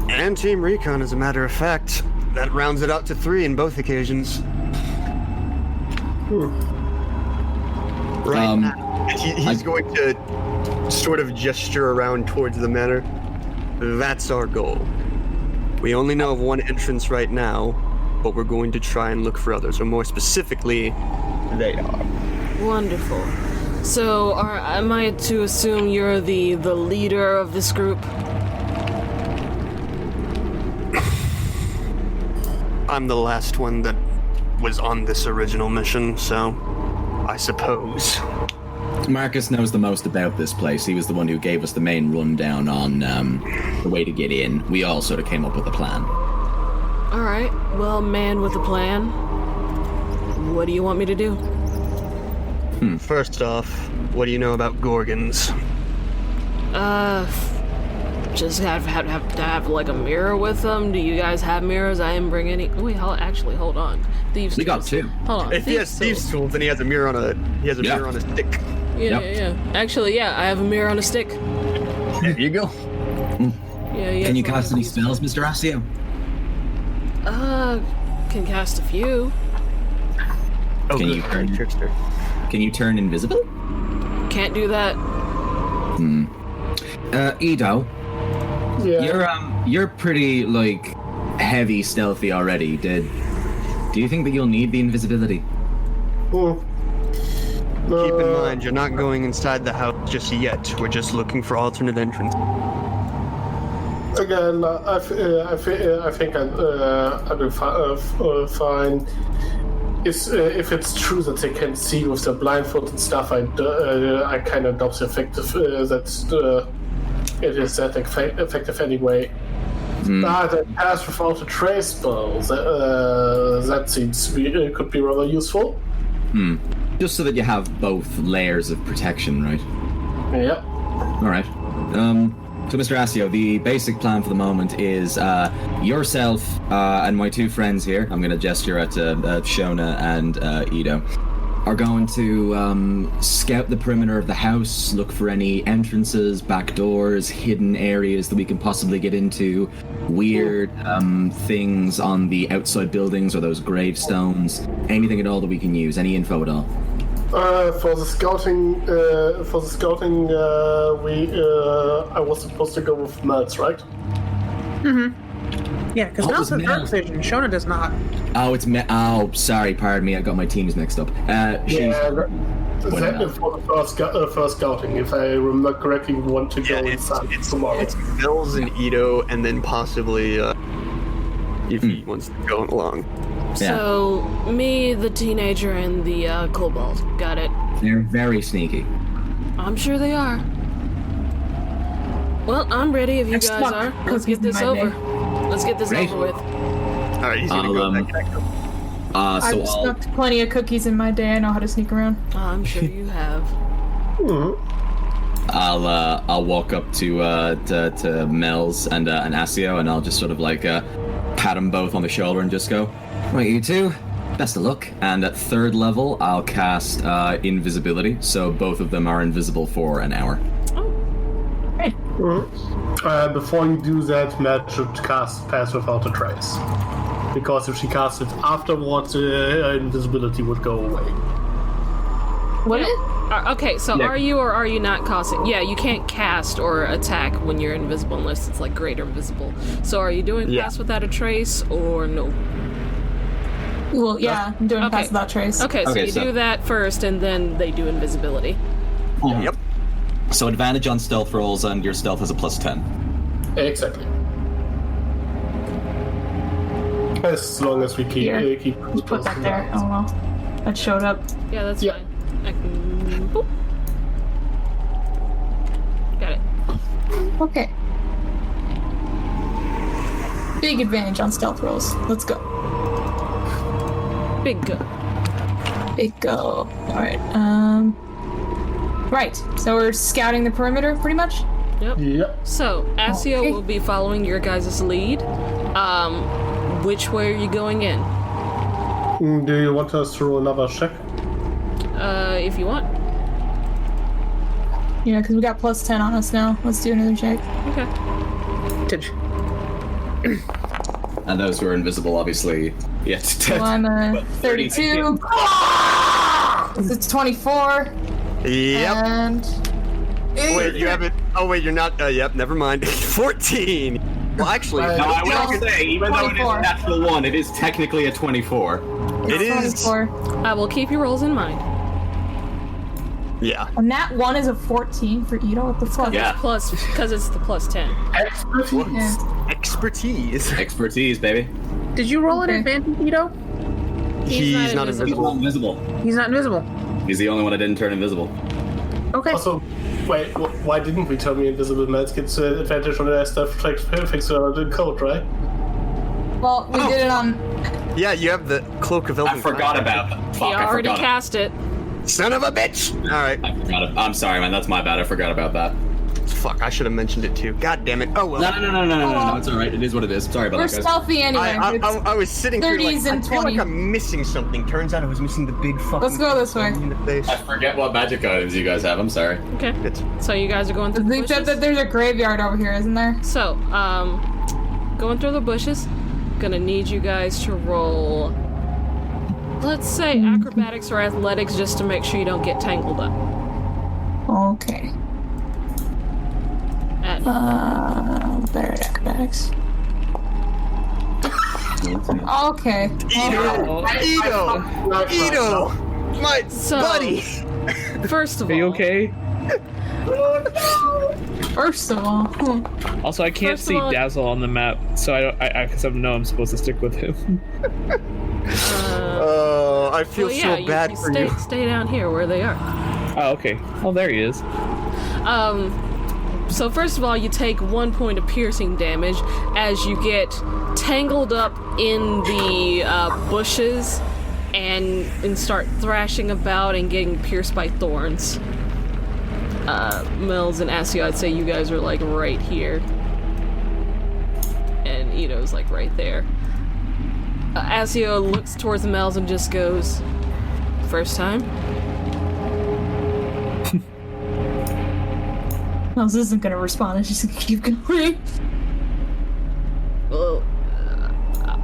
And Team Recon, as a matter of fact. That rounds it out to 3 in both occasions. Right now, he's going to sort of gesture around towards the manor. That's our goal. We only know of one entrance right now, but we're going to try and look for others, or more specifically, they are. Wonderful. So, am I to assume you're the leader of this group? I'm the last one that was on this original mission, so I suppose. Marcus knows the most about this place. He was the one who gave us the main rundown on the way to get in. We all sort of came up with a plan. All right. Well, man with a plan. What do you want me to do? First off, what do you know about Gorgons? Just have to have like a mirror with them. Do you guys have mirrors? I didn't bring any. Wait, hold on. Thieves. We got 2. Hold on. If he has thieves' tools, then he has a mirror on a mirror on a stick. Yeah. Actually, yeah, I have a mirror on a stick. There you go. Yeah. Can you cast any spells, Mr. Asio? Can cast a few. Oh, Can good. you turn Trickster? Can you turn invisible? Can't do that. Edo, Yeah. you're pretty like heavy stealthy already. Do you think that you'll need the invisibility? Keep in mind, you're not going inside the house just yet. We're just looking for alternate entrance. Again, I think I'll do fine. If it's true that they can see with their blindfold and stuff, I kind of doubt the effective that it is that effective anyway. But a pass without a trace spell, that seems could be rather useful. Just so that you have both layers of protection, right? Yeah. All right. So, Mr. Asio, the basic plan for the moment is yourself and my 2 friends here, I'm going to gesture at Shona and Edo, are going to scout the perimeter of the house, look for any entrances, back doors, hidden areas that we can possibly get into, weird things on the outside buildings or those gravestones, anything at all that we can use, any info at all. For the scouting, I was supposed to go with Melts, right? Yeah, because Oh, Mel's has it's dark Mel. vision. Shona does not. Oh, sorry, pardon me, I got my teams mixed up. That for the first scouting, if I remember correctly, we want to go inside tomorrow. It's Mills and Ito, and then possibly if he wants to go along. So, me, the teenager, and the kobold. Got it. They're very sneaky. I'm sure they are. Well, I'm ready if you guys are. Let's get this over. Let's get this Great. over with. Alright, he's gonna go back. I've snuck plenty of cookies in my day. I know how to sneak around. I'm sure you have. I'll walk up to Mel's and Asio, and I'll just sort of like pat them both on the shoulder and just go, right, you 2, best of luck. And at 3rd level, I'll cast invisibility, so both of them are invisible for an hour. Before you do that, Matt should cast Pass Without a Trace. Because if she casts it afterwards, invisibility would go away. What? Okay, so Yeah. are you or are you not casting? Yeah, you can't cast or attack when you're invisible unless it's like greater invisible. So are you doing Yeah. Pass Without a Trace or no? Well, yeah, I'm doing Okay. Pass Without Trace. Okay, so Okay, you so- do that first and then they do invisibility. Yep. So advantage on stealth rolls, and your stealth has a +10. Exactly. As long as we keep... Here. keep Just put that there. Oh well. That showed up. Yeah, that's Yeah. fine. I can... Boop. Got it. Okay. Big advantage on stealth rolls. Let's go. Big go. Big go. Alright, Right, so we're scouting the perimeter, pretty much? Yep. So, Asio Okay. will be following your guys' lead. Which way are you going in? Do you want us to roll another check? If you want. Yeah, because we got +10 on us now. Let's do another check. Okay. And those who are invisible, obviously, So I'm a 32. It's 24. Yep. And... Wait, you have it. Oh wait, you're not. Yep, never mind. 14. Well, actually, No, I No, will say, even though it is 24. a natural 1, it is technically a 24. it is. 24. I will keep your rolls in mind. Yeah. And that one is a 14 for Ito. What the fuck? Yeah. Plus, because it's the +10. Expertise. Yeah. Expertise. Expertise, baby. Did you roll an Okay. advantage, Ito? He's not He's invisible. not invisible. He's not invisible. He's the only one that didn't turn invisible. Okay. Also, wait, why didn't we turn me invisible? Matt gets advantage on the stuff fix the code, right? Well, we did it on... Yeah, you have the cloak of Elven. I forgot about that. Fuck, He I already forgot. cast it. Son of a bitch! Alright. I forgot it. I'm sorry, man. That's my bad. I forgot about that. Fuck, I should have mentioned it too. God damn it. Oh well. No. It's alright. It is what it is. Sorry about We're that, guys. stealthy anyway. I was sitting here like, 30s I and feel like 20s. I'm missing something. Turns out I was missing the big fucking... Let's go this way. in the face. I forget what magic items you guys have. I'm sorry. Okay. It's- So you guys are going I through the think that bushes? there's a graveyard over here, isn't there? So, going through the bushes. Gonna need you guys to roll... Let's say acrobatics or athletics just to make sure you don't get tangled up. Okay. At Better at acrobatics. Okay. Ito! Ito! My So- buddy! First of Are you all, okay? First of all, Also, I can't First of see all- Dazzle on the map, so because I know I'm supposed to stick with him. Oh, I feel well, yeah, so bad for stay, you. stay down here where they are. Oh, okay. Oh, there he is. So first of all, you take 1 point of piercing damage as you get tangled up in the bushes and start thrashing about and getting pierced by thorns. Mills and Asio, I'd say you guys are like right here. And Ito's like right there. Asio looks towards Mills and just goes, "First time?" Miles isn't gonna respond. It's just gonna keep going. Well,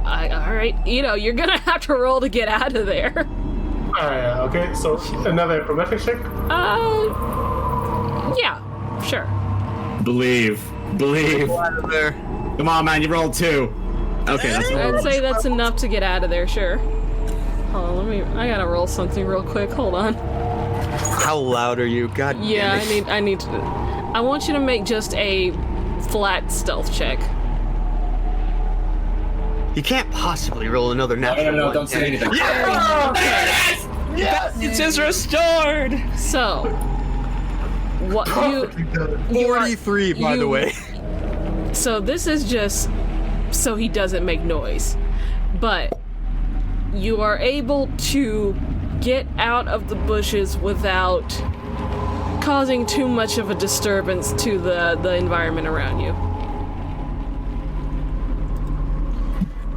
alright, you're gonna have to roll to get out of there. Okay, so another acrobatic check? Yeah, sure. Believe. Out of there. Come on, man. You rolled 2. Okay, that's I'd say that's enough to get out of there, sure. Hold on, I gotta roll something real quick, hold on. How loud are you? God Yeah, damn it. I need to... I want you to make just a flat stealth check. You can't possibly roll another natural No, one. don't say anything. It's just restored! So... What you... 43, by the you- way. So this is just so he doesn't make noise. But you are able to get out of the bushes without causing too much of a disturbance to the environment around you.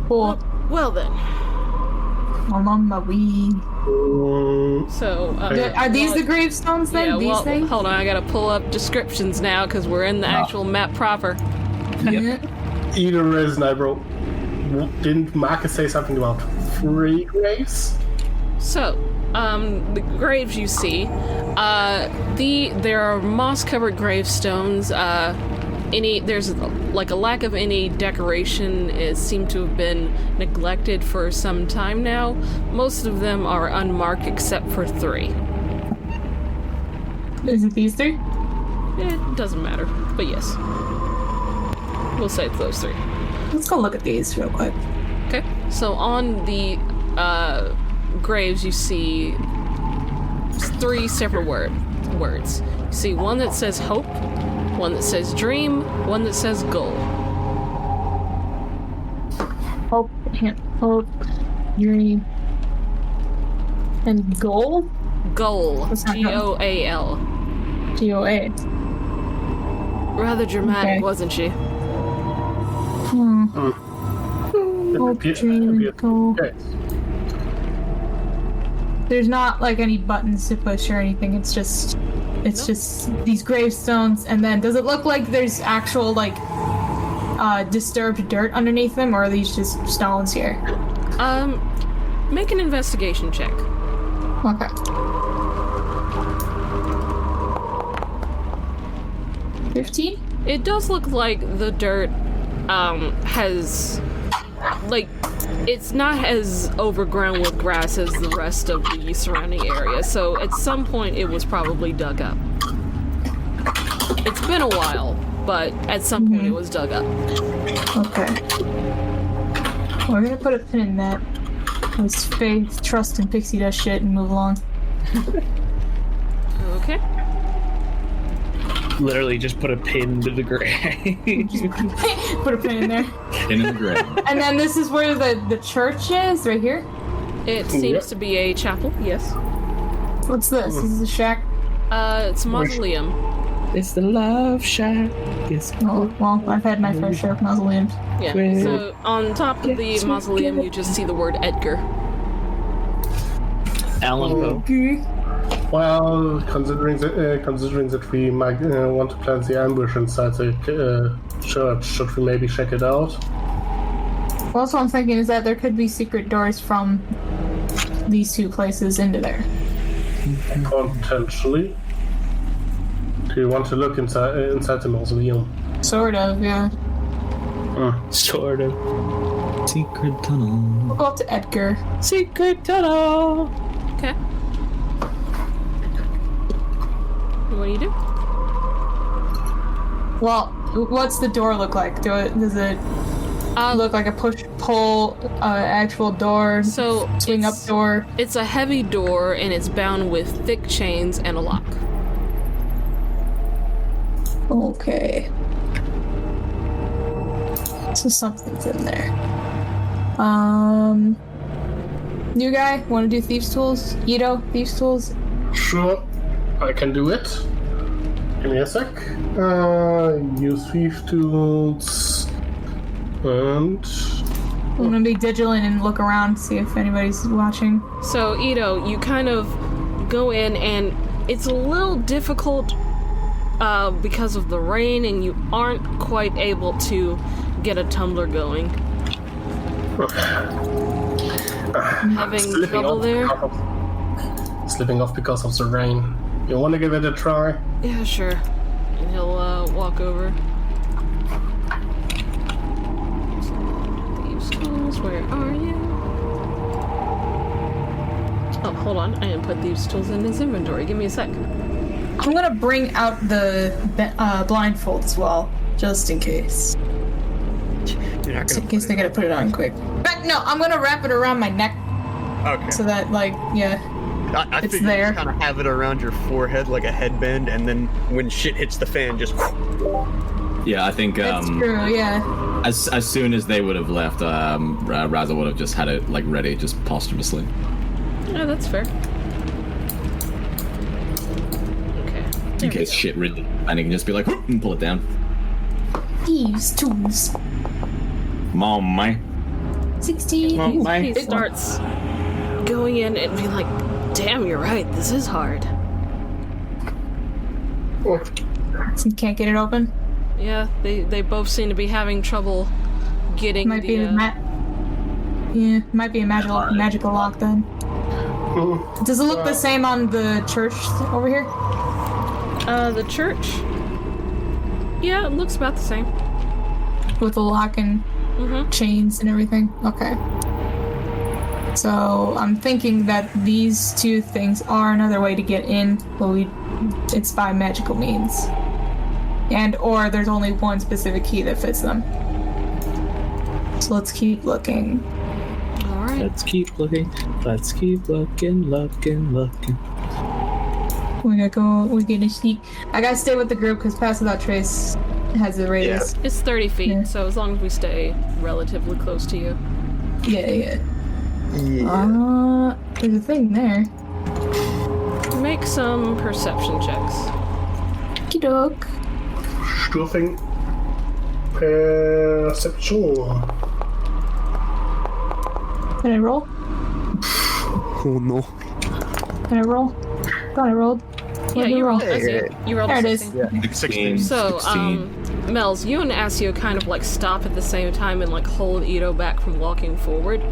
Cool. Well then. along my way. So, Are these the gravestones then? yeah, these well, things? hold on, I gotta pull up descriptions now because we're in the actual map proper. Either reason I wrote. Didn't Marcus say something about 3 graves? So, the graves you see, there are moss-covered gravestones. There's like a lack of any decoration. It seemed to have been neglected for some time now. Most of them are unmarked except for 3. Is it these 3? It doesn't matter, but yes. We'll say it's those 3. Let's go look at these real quick. Okay, so on the graves you see 3 separate words. You see one that says hope, one that says dream, one that says goal. Hope, dream, and goal? Goal. What's that? Goal. GOA. Rather dramatic, Okay. wasn't she? Hope, dream, goal. Okay. There's not like any buttons to push or anything. It's just these gravestones. And then does it look like there's actual like disturbed dirt underneath them, or are these just stones here? Make an investigation check. Okay. $15? It does look like the dirt has like it's not as overgrown with grass as the rest of the surrounding area, so at some point it was probably dug up. It's been a while, but at some point it was dug up. Okay. We're gonna put a pin in that. With faith, trust, and pixie dust shit and move along. Okay. Literally just put a pin to the grave. Put a pin in there. In the grave. And then this is where the church is, right here. It seems to be a chapel, yes. What's this? This is a shack. It's a mausoleum. It's the love shack. It's Oh, well, I've had my fair share of mausoleums. Yeah. So on top of the mausoleum, you just see the word Edgar. Alan Poe. Well, considering that we might want to plant the ambush inside the church, should we maybe check it out? Well, that's what I'm thinking, is that there could be secret doors from these 2 places into there. Potentially. Do you want to look inside the mausoleum? Sort of, yeah. Sort of. Secret tunnel. We'll go up to Edgar. Secret tunnel. Okay. What do you do? Well, what's the door look like? Does it look like a push-pull actual door? So swing-up door? It's a heavy door, and it's bound with thick chains and a lock. Okay. So something's in there. New guy, want to do thieves' tools? Ito, thieves' tools? Sure, I can do it. Give me a sec. Use thief tools. And... I'm gonna be vigilant and look around, see if anybody's watching. So, Ito, you kind of go in, and it's a little difficult because of the rain, and you aren't quite able to get a tumbler going. Having trouble there? Slipping off because of the rain. You want to give it a try? Yeah, sure. And he'll walk over. Thieves' tools, where are you? Oh, hold on. I didn't put thieves' tools in his inventory. Give me a sec. I'm gonna bring out the blindfold as well, just in case. Just in case they're gonna put it on quick. But no, I'm gonna wrap it around my neck. Okay. So that, like, yeah. I it's figured there. you kind of have it around your forehead like a headband, and then when shit hits the fan, just. Yeah, I think That's true, yeah. as soon as they would have left, Raza would have just had it like ready, just posthumously. Yeah, that's fair. Okay. In case shit really, and he can just be like, whoop, and pull it down. Thieves' tools. Mom, my. 16. He starts going in and be like, damn, you're right, this is hard. So you can't get it open? Yeah, they both seem to be having trouble getting Might be a magical lock then. Does it look the same on the church over here? The church? Yeah, it looks about the same. With the lock and chains and everything? Okay. So I'm thinking that these two things are another way to get in, but it's by magical means. And or there's only one specific key that fits them. So let's keep looking. Alright. Let's keep looking. Let's keep looking. We're gonna sneak. I gotta stay with the group because Pass Without Trace has a radius. It's 30 feet, so as long as we stay relatively close to you. Yeah. There's a thing there. Make some perception checks. Okey-doke. Stuffing. Perception. Can I roll? Oh no. Can I roll? Thought I rolled. Yeah, you rolled. Hey, You rolled There a it is. 16. 16. So, 16. Mel's, you and Asio kind of like stop at the same time and like hold Ito back from walking forward.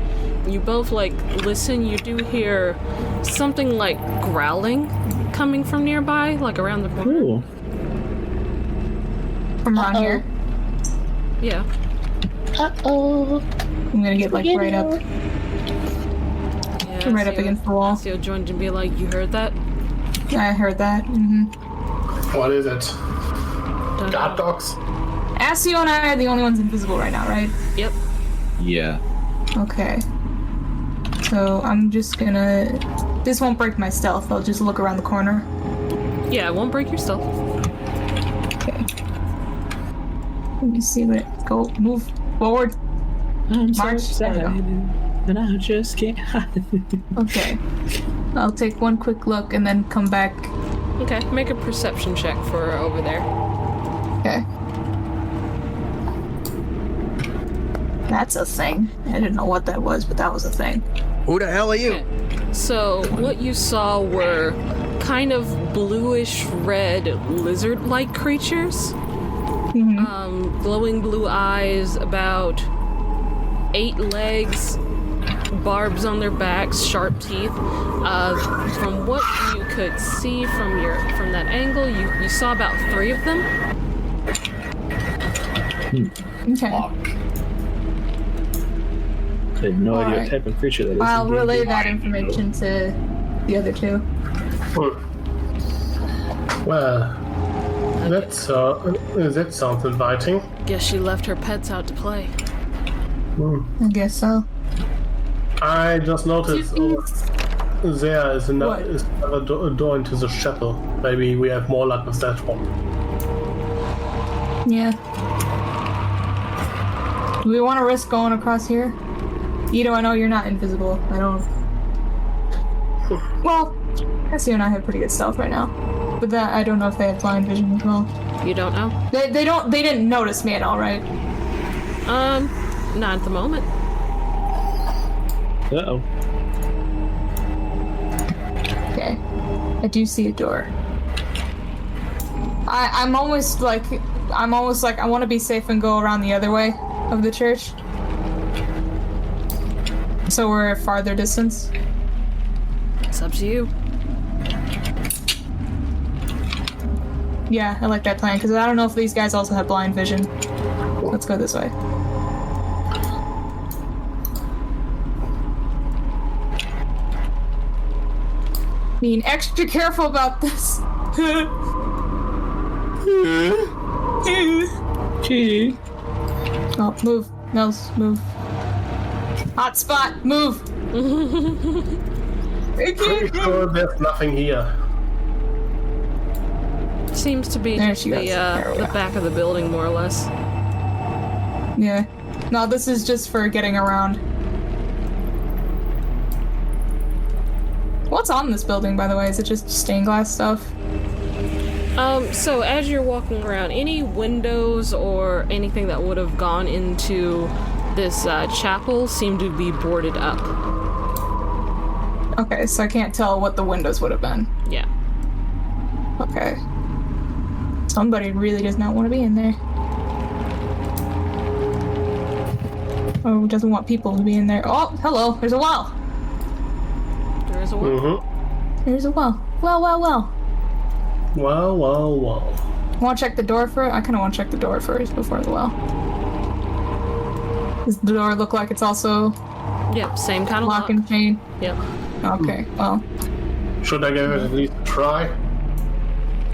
You both like listen. You do hear something like growling coming from nearby, like around the corner. Ooh. From around here. Yeah. Uh-oh. I'm gonna get like right up. Yeah, Right up against the wall. Asio joined and be like, "You heard that?" I heard that. What is it? Don't Guard know. dogs? Asio and I are the only ones invisible right now, right? Yep. Yeah. Okay. So I'm just gonna... This won't break my stealth. I'll just look around the corner. Yeah, it won't break your stealth. Okay. Let me see what it... Go. Move. Forward. I'm March. so There we go. excited, and I just can't hide. Okay. I'll take one quick look and then come back. Okay, make a perception check for over there. Okay. That's a thing. I didn't know what that was, but that was a thing. Who the hell are you? Okay. So what you saw were kind of bluish red lizard-like creatures. Glowing blue eyes, about 8 legs, barbs on their backs, sharp teeth. From what you could see from that angle, you saw about 3 of them. Okay. I have no idea Alright. what type of creature that is. I'll relay that information to the other two. Well, that sounds inviting. Guess she left her pets out to play. I guess so. I just noticed there is What? another door into the chapel. Maybe we have more luck with that one. Yeah. Do we want to risk going across here? Ito, I know you're not invisible. I don't... Well, Cassie and I have pretty good stealth right now. But that, I don't know if they have blind vision as well. You don't know? They didn't notice me at all, right? Not at the moment. Uh-oh. Okay. I do see a door. I'm almost like I want to be safe and go around the other way of the church. So we're a farther distance. It's up to you. Yeah, I like that plan, because I don't know if these guys also have blind vision. Let's go this way. Being extra careful about this. Gee. Oh, move. Nels, move. Hot spot, move! Pretty sure there's nothing here. Seems to be There just she goes. There we the go. back of the building, more or less. Yeah. No, this is just for getting around. What's on this building, by the way? Is it just stained glass stuff? So as you're walking around, any windows or anything that would have gone into this chapel seem to be boarded up. Okay, so I can't tell what the windows would have been. Yeah. Okay. Somebody really does not want to be in there. Oh, doesn't want people to be in there. Oh, hello, there's a well. There is a wall. Mm-hmm. There's a well. Well. Well. Want to check the door first? I kind of want to check the door first before the well. Does the door look like it's also Yep, same kind of lock and chain? Yep. Okay, well, Should I give it at least a try? I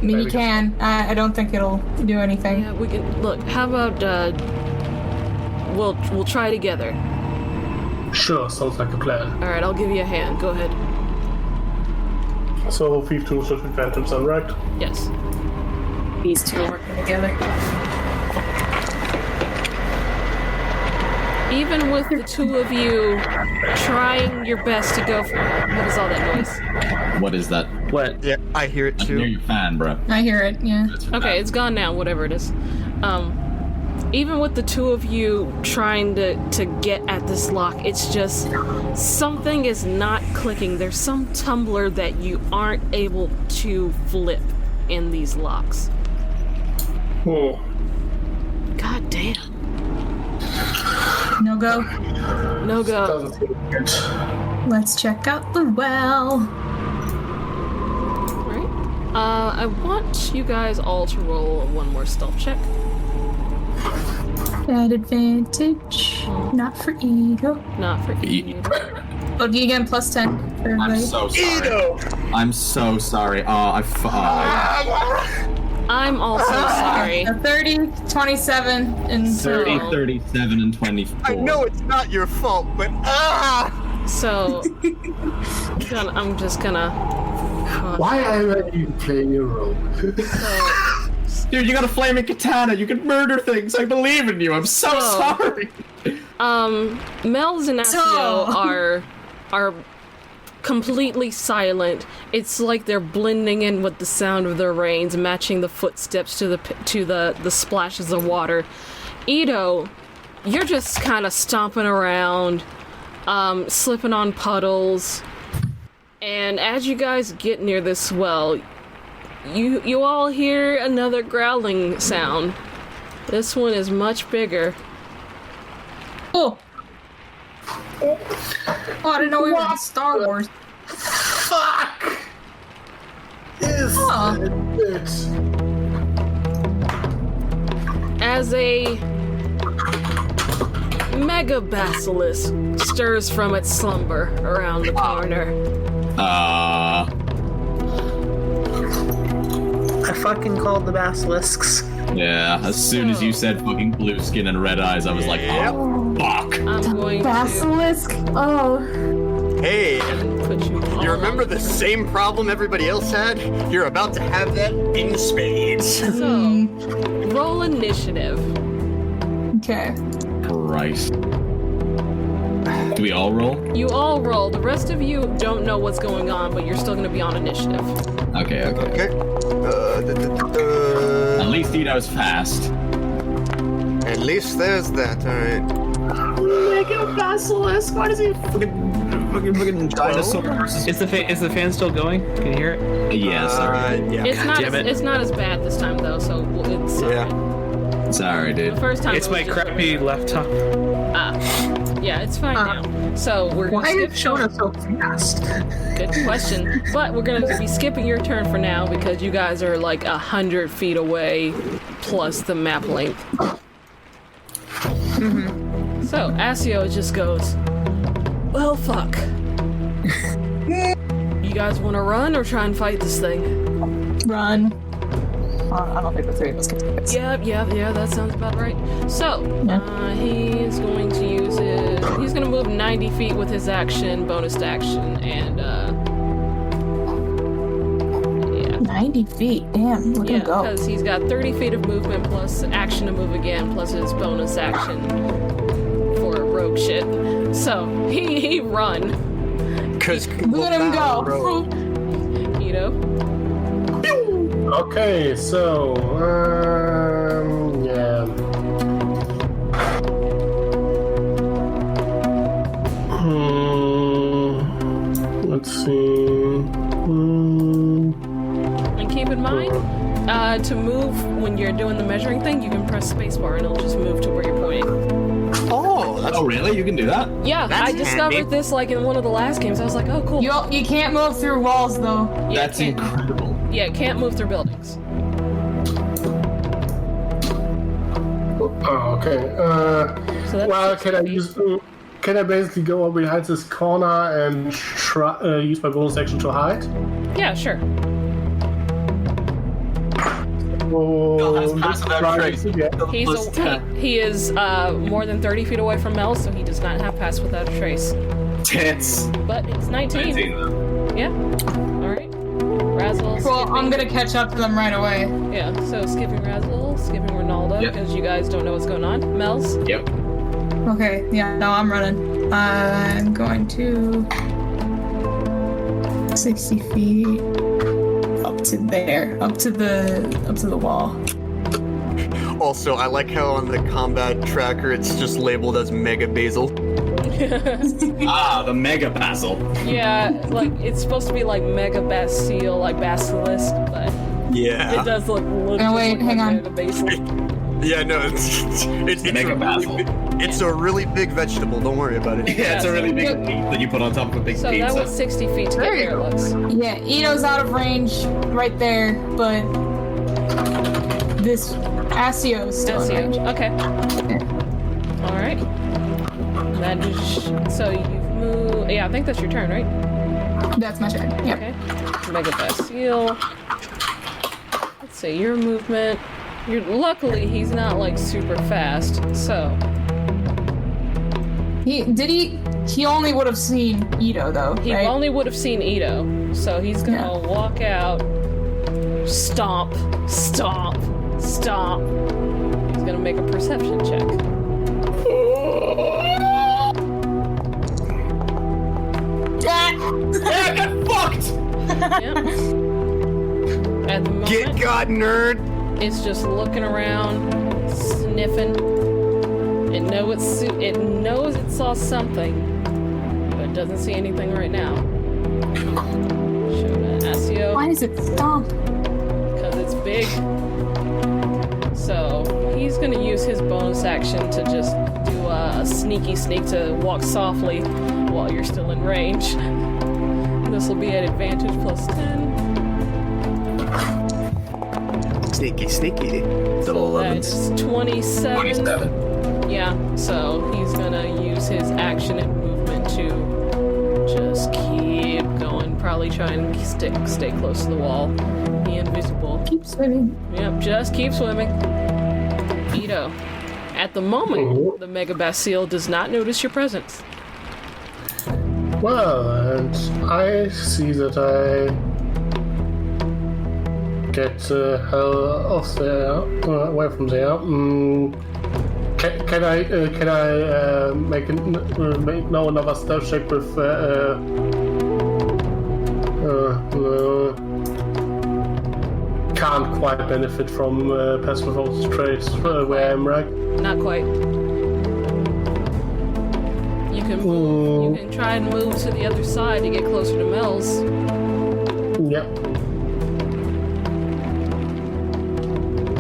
mean, you Maybe. can. I don't think it'll do anything. Yeah, we can look. How about we'll try together. Sure, sounds like a plan. All right, I'll give you a hand. Go ahead. So, thief tools with advantage, all right? Yes. These two are working together. Even with the two of you trying your best to go for what is all that noise? What is that? What? Yeah, I hear it I can hear too. your fan, bro. I hear it, yeah. Okay, it's gone now, whatever it is. Even with the two of you trying to get at this lock, it's just something is not clicking. There's some tumbler that you aren't able to flip in these locks. Oh. God damn. No go. No go. Doesn't feel good. Let's check out the well. Alright. I want you guys all to roll one more stealth check. At advantage. Not for Edo. Not for Eat. either. Oh, do you get plus 10 for I'm everybody? so sorry. I'm so sorry. I'm also sorry. 30, 27, and 30, So- 37, and 24. I know it's not your fault, but So, I'm just gonna. Why are you playing your role? So, Dude, you got a flaming katana. You can murder things. I believe in you. I'm so Oh. sorry. Mel's and Asio So- are completely silent. It's like they're blending in with the sound of the rains, matching the footsteps to the splashes of water. Ito, you're just kind of stomping around, slipping on puddles, and as you guys get near this well, you all hear another growling sound. This one is much bigger. Oh! Oh, I didn't know we were in Star Wars. Fuck! Is Huh. it? As a mega basilisk stirs from its slumber around the corner. I fucking called the basilisks. Yeah, as soon as you said fucking blue skin and red eyes, I was like, oh, fuck. I'm going Basilisk? Oh. hey, to put you all you remember the same problem everybody else had? You're about to have that in spades. So, roll initiative. Okay. Christ. Do we all roll? You all roll. The rest of you don't know what's going on, but you're still going to be on initiative. Okay. Okay. At least Ito's fast. At least there's that, alright. Mega basilisk. Why does he fucking dinosaur versus? Is the fan still going? Can you hear it? Yes. Yeah. It's not. damn it. It's not as bad this time though. So it's Yeah. Sorry, dude. the first time. It's it my was just- crappy laptop. Yeah, it's fine now. So we're gonna Why skip did Shona so fast? Good question. But we're gonna be skipping your turn for now because you guys are like 100 feet away, plus the map length. So Asio just goes, well, fuck. You guys want to run or try and fight this thing? Run. I don't think the three of us can do this. Yeah, that sounds about right. So, he's going to use he's going to move 90 feet with his action, bonus action, and, 90 feet. Damn, look at yeah, him go. because he's got 30 feet of movement plus action to move again, plus his bonus action for rogue shit. So, he run. Cause Look at him go. You know? Okay, so, yeah. Let's to move when you're doing the measuring thing, you can press spacebar and it'll just move to where you're pointing. Oh, that's Oh, really? You can do that? Yeah, That's I discovered handy. this like in one of the last games. I was like, oh, cool. You can't move through walls though. Yeah, That's it can't- incredible. Yeah, it can't move through buildings. Oh, okay. So that's Well, 60 can I feet. use? Can I basically go up behind this corner and use my bonus action to hide? Yeah, sure. Oh, has let's passive try trace. this again. He is more than 30 feet away from Mel, so he does not have pass without a trace. Tits. But it's 19. Yeah. All right. Razzle. Well, skipping. I'm gonna catch up to them right away. Yeah. So skipping Razzle, skipping Ronaldo, Yep. because you guys don't know what's going on. Mel's. Yep. Okay, yeah, no, I'm running. I'm going to 60 feet up to there, up to the wall. Also, I like how on the combat tracker it's just labeled as Mega Basil. Ah, the Mega Basil. Yeah, like it's supposed to be like Mega Bastille, like Basilisk, but Yeah. it does look. Oh, wait, hang on. The basilisk. Yeah, no, it's Mega a basil. it's a really big vegetable. Don't worry about it. Yeah, it's a really big meat that you put on top of a big So pizza. that was 60 feet to There get you go. Miralux. Yeah, Ito's out of range right there, but this Asio's still in range. Okay. All right. That is, so you've moved. Yeah, I think that's your turn, right? That's my turn. Yep. Okay. Mega Bastille. Let's see your movement. Luckily, he's not like super fast, so He only would have seen Ito though, he right? only would have seen Ito. So he's gonna walk out, stomp, stomp, stomp. He's gonna make a perception check. Yeah, get fucked! Yep. At the moment, Get got, nerd. it's just looking around, sniffing. It knows it saw something, but it doesn't see anything right now. Show that Asio. Why does it stomp? Because it's big. So he's gonna use his bonus action to just do a sneaky sneak to walk softly while you're still in range. This will be at advantage plus 10. Sneaky, sneaky. Double That 11s. is 27. 27. Yeah, so he's gonna use his action and movement to just keep going. Probably try and stay close to the wall. Be invisible. Keep swimming. Yep, just keep swimming. Ito. At the moment, the Mega Bastille does not notice your presence. Well, and I see that I get the hell off there, away from there. Can I make now another stealth check with can't quite benefit from passive without trace where I am, right? Not quite. You can move, you can try and move to the other side to get closer to Mel's. Yep.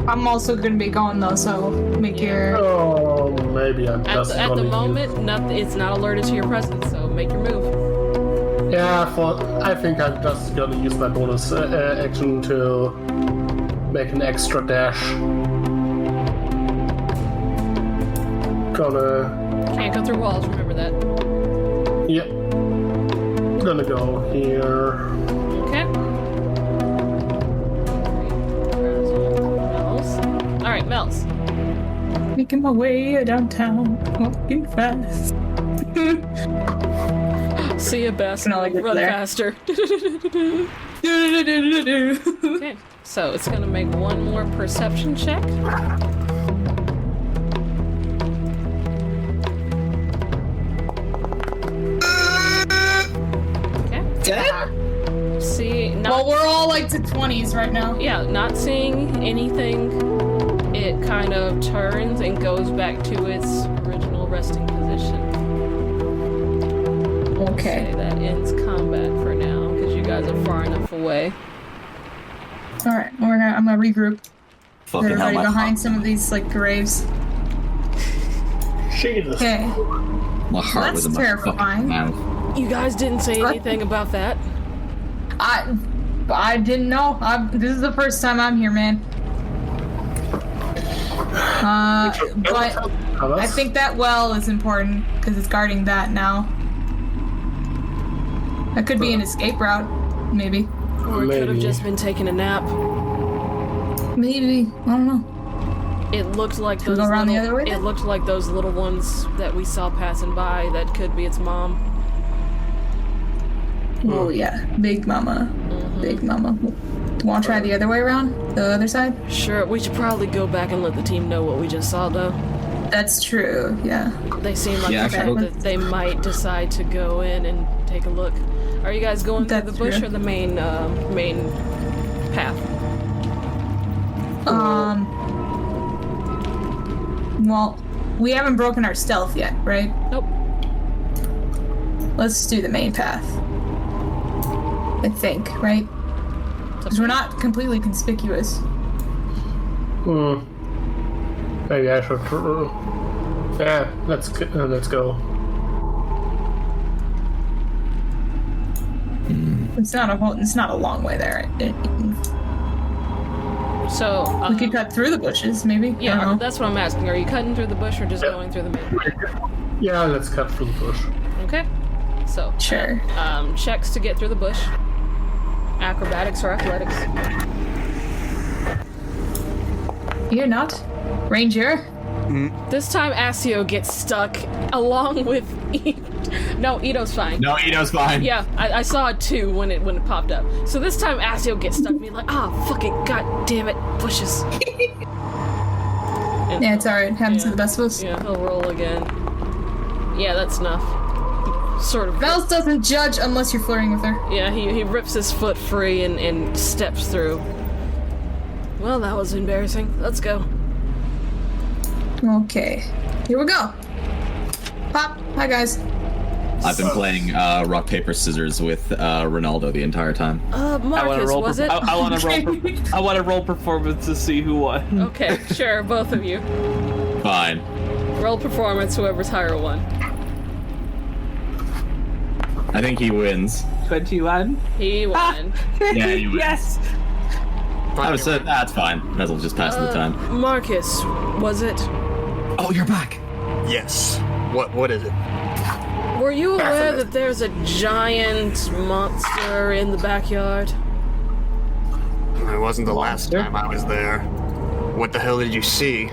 I'm also gonna be going though, so make your. Oh, maybe I'm At just the gonna moment, it's not alerted to your presence, so make your move. Yeah, I think I'm just gonna use my bonus action to make an extra dash. Can't go through walls, remember that. Yep. Gonna go here. Okay. Mel's. Alright, Mel's. Making my way downtown, walking fast. See you, best. No, like it's Run there. faster. Okay, so it's gonna make one more perception check. Okay. See, Well, not we're all like to 20s right now. yeah, not seeing anything. It kind of turns and goes back to its original resting position. Okay. Say that ends combat for now because you guys are far enough away. All right, I'm gonna regroup. Fucking hell, Everybody my behind heart, some of these like graves. Jesus. Okay. my heart was in That's my fucking terrifying. mouth. You guys didn't say What? anything about that. I didn't know. This is the first time I'm here, man. But I think that well is important because it's guarding that now. That could be an escape route, maybe. Or it could have Maybe. just been taking a nap. Maybe. I don't know. It looked like we those go around the little, other way It then? looked like those little ones that we saw passing by. That could be its mom. Oh yeah, Big Mama. Big Mama. Want to try the other way around? The other side? Sure, we should probably go back and let the team know what we just saw, though. That's true. Yeah. They seem like Yeah, the actually, type that they might decide to go in and take a look. Are you guys going through That's the bush true. or the main path? Well, we haven't broken our stealth yet, right? Nope. Let's do the main path. I think, right? Because we're not completely conspicuous. Maybe I should. Yeah, let's go. It's not a long way there. So, We could cut through the bushes, maybe. I yeah, don't know. that's what I'm asking. Are you cutting through the bush or just going through the main path? Yeah, let's cut through the bush. Okay. So, Sure. checks to get through the bush. Acrobatics or athletics. You're not. Ranger. This time, Asio gets stuck along with. No, Ito's fine. No, Ito's fine. Yeah, I saw a 2 when it popped up. So this time, Asio gets stuck. Me like, fuck it, god damn it, bushes. And Yeah, it's alright. Happens to Yeah. the best of us. Yeah, he'll roll again. Yeah, that's enough. Sort of. Vels doesn't judge unless you're flirting with her. Yeah, he rips his foot free and steps through. Well, that was embarrassing. Let's go. Okay. Here we go. Pop. Hi, guys. I've been playing rock paper scissors with Ronaldo the entire time. I want to Marcus, roll. was it? I want to roll. I want to roll performance to see who won. Okay, sure, both of you. Fine. Roll performance, whoever's higher won. I think he wins. 21. He won. Yeah, he wins. Yes. I was that's fine. That'll just pass the time. Marcus, was it? Oh, you're back. Yes. What is it? Were you aware that there's a giant monster in the backyard? It wasn't the last time I was there. What the hell did you see?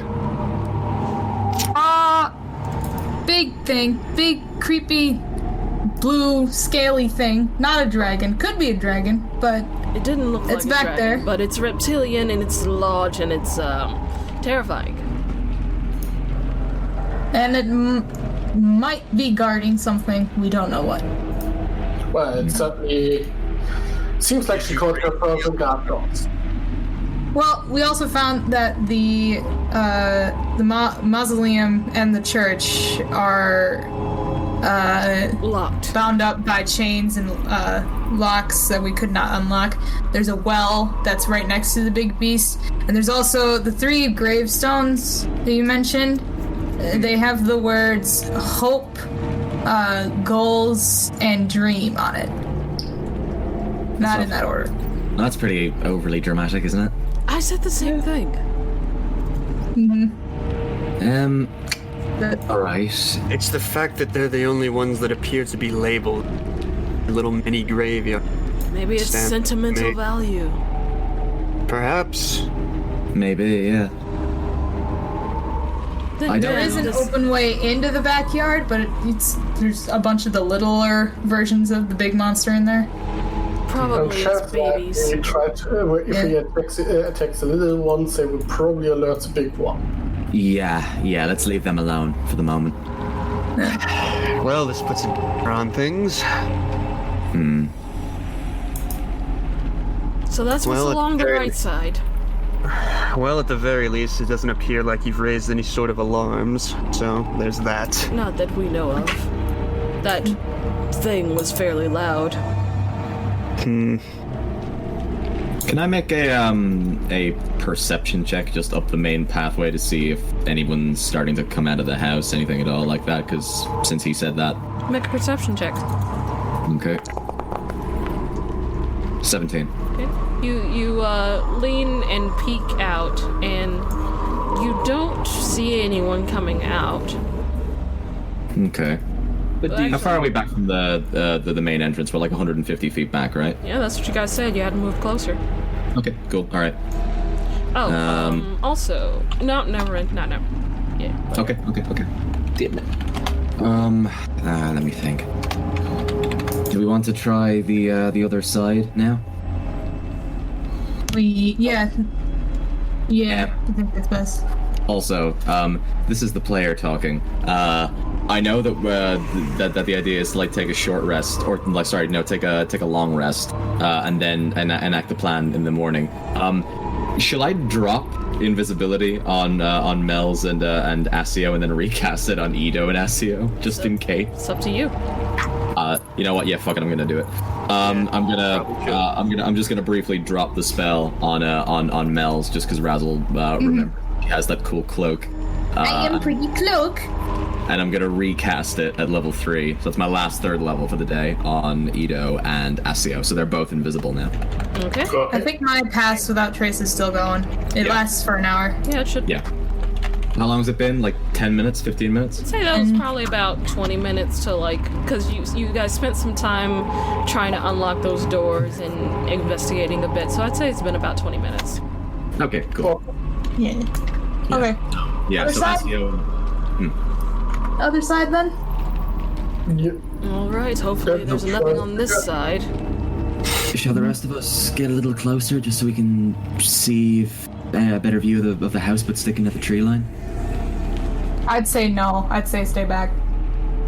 Big thing. Big, creepy, blue, scaly thing. Not a dragon. Could be a dragon, but It didn't look like It's a back dragon, there. but it's reptilian and it's large and it's terrifying. and it might be guarding something. We don't know what. Well, it certainly seems like she caught her frozen guard dogs. Well, we also found that the mausoleum and the church are Locked. bound up by chains and locks that we could not unlock. There's a well that's right next to the big beast, and there's also the 3 gravestones that you mentioned. They have the words hope, goals, and dream on it. Not in that order. That's pretty overly dramatic, isn't it? I said the same thing. All right. It's the fact that they're the only ones that appear to be labeled. A little mini graveyard. Maybe it's Stamp sentimental me. value. Perhaps. Maybe, yeah. Then I don't There is an this- open way into the backyard, but there's a bunch of the littler versions of the big monster in there. I'm Probably sure it's babies. that they try to, if he attacks the little ones, they will probably alert the big one. Yeah, let's leave them alone for the moment. Well, this puts a on things. So that's what's Well, at along the very- right side. Well, at the very least, it doesn't appear like you've raised any sort of alarms. So, there's that. Not that we know of. That thing was fairly loud. Can I make a perception check just up the main pathway to see if anyone's starting to come out of the house, anything at all like that? Because since he said that. Make a perception check. Okay. 17. Okay. You lean and peek out, and you don't see anyone coming out. Okay. But How far are we back from the main entrance? We're like 150 feet back, right? Yeah, that's what you guys said. You had to move closer. Okay, cool. All right. Oh, also, no, never mind. Not never. Yeah. Okay. damn it. Let me think. Do we want to try the other side now? Yeah, I think that's best. Also, this is the player talking. I know that that the idea is to like take a short rest, or like take a long rest, and then enact the plan in the morning. Shall I drop invisibility on Mel's and Asio, and then recast it on Ido and Asio just in case? It's up to you. You know what? Yeah, fuck it. I'm gonna do it. I'm just gonna briefly drop the spell on Mel's just because Razzle remember she has that cool cloak. I am pretty cloak. And I'm gonna recast it at level 3. So it's my last 3rd level for the day on Ido and Asio. So they're both invisible now. Okay. I think my pass without trace is still going. It lasts for an hour. Yeah, it should. Yeah. How long has it been? Like 10 minutes, 15 minutes? I'd say that was probably about 20 minutes to because you guys spent some time trying to unlock those doors and investigating a bit. So I'd say it's been about 20 minutes. Okay, cool. Yeah. Okay. Yeah, Other so side? Asio. Other side then? Alright, hopefully there's nothing on this side. Shall the rest of us get a little closer just so we can see if, a better view of the house but sticking to the tree line? I'd say no. I'd say stay back.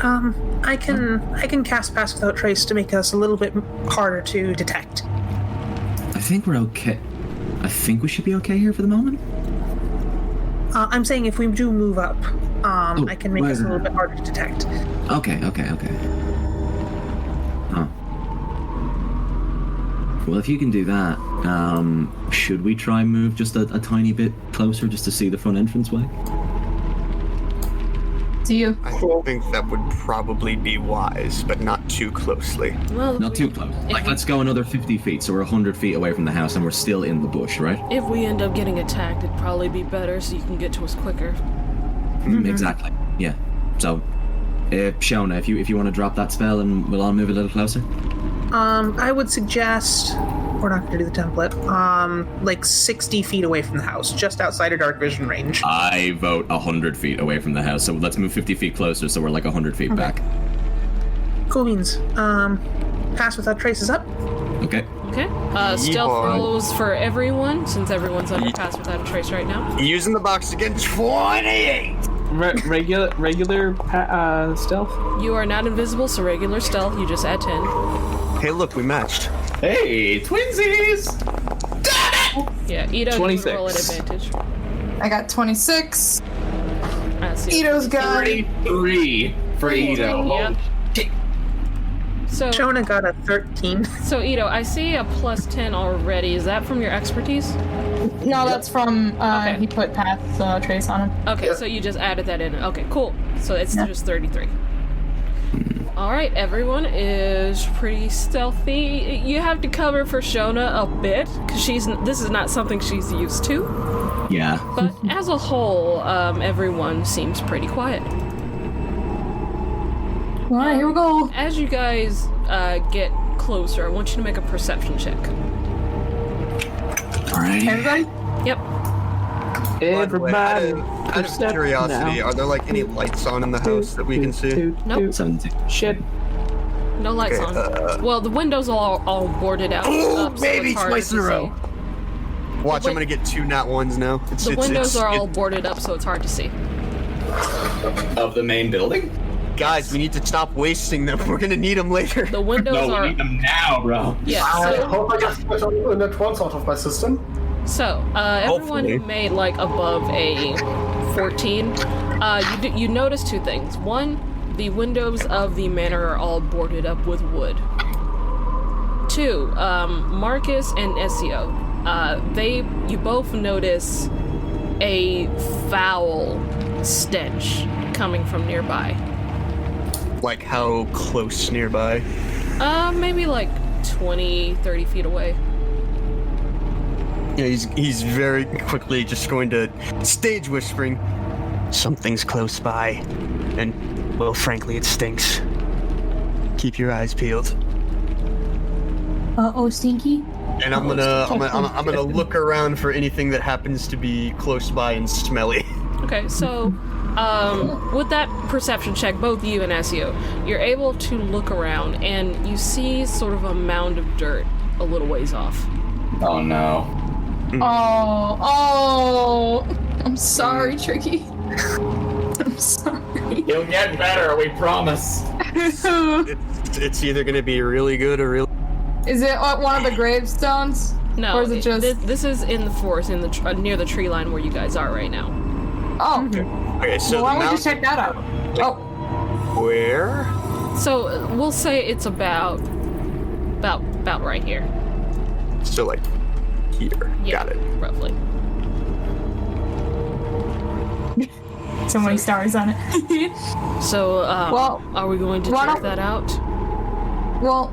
I can cast Pass Without Trace to make us a little bit harder to detect. I think we're okay. I think we should be okay here for the moment. I'm saying if we do move up, I can make us a little bit harder to detect. Okay. Huh. Well, if you can do that, should we try and move just a tiny bit closer just to see the front entranceway? Do you? I think that would probably be wise, but not too closely. Well, Not too close. Like, let's go another 50 feet, so we're 100 feet away from the house and we're still in the bush, right? if we end up getting attacked, it'd probably be better so you can get to us quicker. Exactly. Yeah. So, Shona, if you want to drop that spell and we'll all move a little closer. I would suggest we're not going to do the template. Like 60 feet away from the house, just outside of dark vision range. I vote 100 feet away from the house, so let's move 50 feet closer so we're like 100 feet back. Cool beans. Pass Without Trace is up. Okay. Okay. Stealth rolls for everyone, since everyone's under Pass Without a Trace right now. Using the box again, 28! Regular stealth? You are not invisible, so regular stealth, you just add 10. Hey, look, we matched. Hey, twinsies! Yeah, Ido, 26. you roll at advantage. I got 26. See. Ido's got 33 for Ido. Yep. So, Shona got a 13. so Ido, I see a plus 10 already. Is that from your expertise? No, that's from Okay. he put pass trace on him. Okay, so you just added that in. Okay, cool. So it's just 33. Alright, everyone is pretty stealthy. You have to cover for Shona a bit, because this is not something she's used to. Yeah. But as a whole, everyone seems pretty quiet. Alright, here we go. As you guys get closer, I want you to make a perception check. Alright. Everybody? Yep. Everybody. Out of curiosity, are there like any lights on in the house that we can see? Nope. 17. Shit. No lights Okay, on. Well, the windows are all boarded out. Oh, up, so baby, it's harder twice in to a row. see. Watch, I'm gonna get 2 nat ones now. The windows are all boarded up, so it's hard to see. Of the main building? Guys, we need to stop wasting them. We're gonna need them later. The windows No, are. we need them now, bro. Yeah. I So, hope I just got a net once out of my system. everyone Hopefully. who made like above a 14, you notice 2 things. One, the windows of the manor are all boarded up with wood. 2, Marcus and Ezio, you both notice a foul stench coming from nearby. Like how close nearby? Maybe like 20, 30 feet away. Yeah, he's very quickly just going to stage whispering, something's close by, and well, frankly, it stinks. Keep your eyes peeled. Oh, stinky. And I'm gonna look around for anything that happens to be close by and smelly. Okay, so with that perception check, both you and Essio, you're able to look around and you see sort of a mound of dirt a little ways off. Oh no. Oh, I'm sorry, Tricky. I'm sorry. You'll get better, we promise. It's either gonna be really good or really. Is it one of the gravestones? No, or is it just? This is in the forest, in the near the tree line where you guys are right now. Oh, Okay, so well, why the don't we mount- just check that out? Oh, Where? So we'll say it's about right here. So like here. Yeah, Got it. roughly. so many stars on it. So, Well, are we going to why check don't- that out? Well,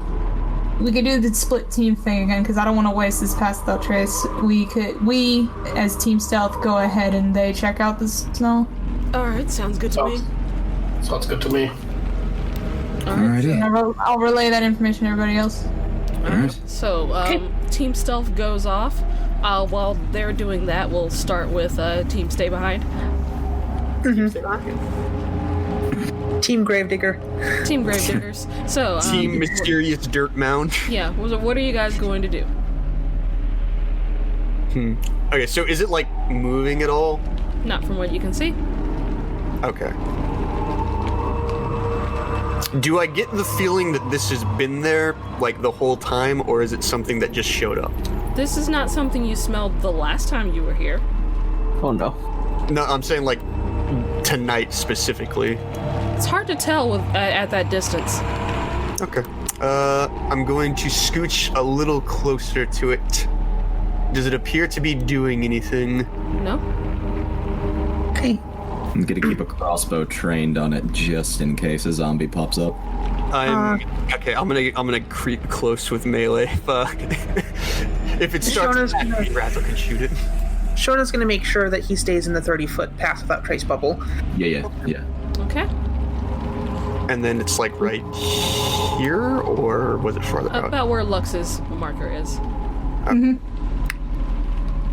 we could do the split team thing again because I don't want to waste this pass without trace. We as Team Stealth go ahead and they check out the snow. All right, sounds good to me. Sounds good to me. Alrighty. And I'll relay that information to everybody else. Alright. So, Team Stealth goes off. While they're doing that, we'll start with Team Stay Behind. Team Gravedigger. Team Gravediggers. So, Team Mysterious Dirt Mound. yeah, what are you guys going to do? Okay, so is it like moving at all? Not from what you can see. Okay. Do I get the feeling that this has been there like the whole time, or is it something that just showed up? This is not something you smelled the last time you were here. Oh no. No, I'm saying like tonight specifically. It's hard to tell at that distance. Okay. I'm going to scooch a little closer to it. Does it appear to be doing anything? No? Okay. I'm gonna keep a crossbow trained on it just in case a zombie pops up. Okay. I'm gonna creep close with melee. If it starts Shona's attacking me, Razzle can shoot it. Shona's gonna make sure that he stays in the 30-foot pass without trace bubble. Yeah. Okay. And then it's like right here, or was it farther out? About where Lux's marker is.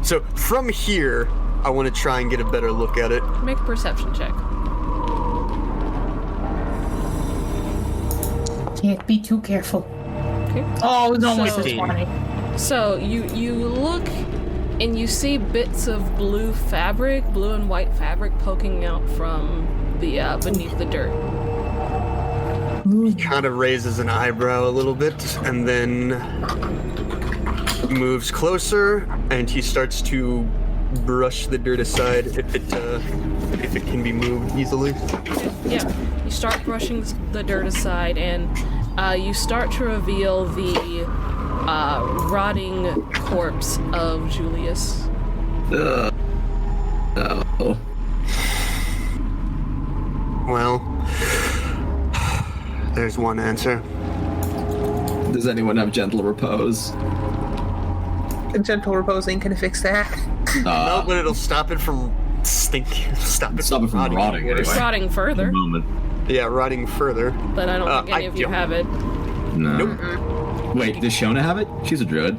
So from here, I want to try and get a better look at it. Make a perception check. Can't be too careful. Okay. Oh, it was almost a 16. 20. So you look and you see bits of blue and white fabric poking out from the beneath the dirt. He kind of raises an eyebrow a little bit, and then moves closer, and he starts to brush the dirt aside if it can be moved easily. Yeah, you start brushing the dirt aside, and you start to reveal the rotting corpse of Julius. Oh. Well, there's one answer. Does anyone have gentle repose? A gentle reposing can fix that. No, but it'll stop it from stinking. Stop it Stop it from rotting worse. anyway. Rotting further, Moment. Yeah, rotting further. but I don't think any I of you don't. have it. No. Nope. Wait, does Shona have it? She's a druid.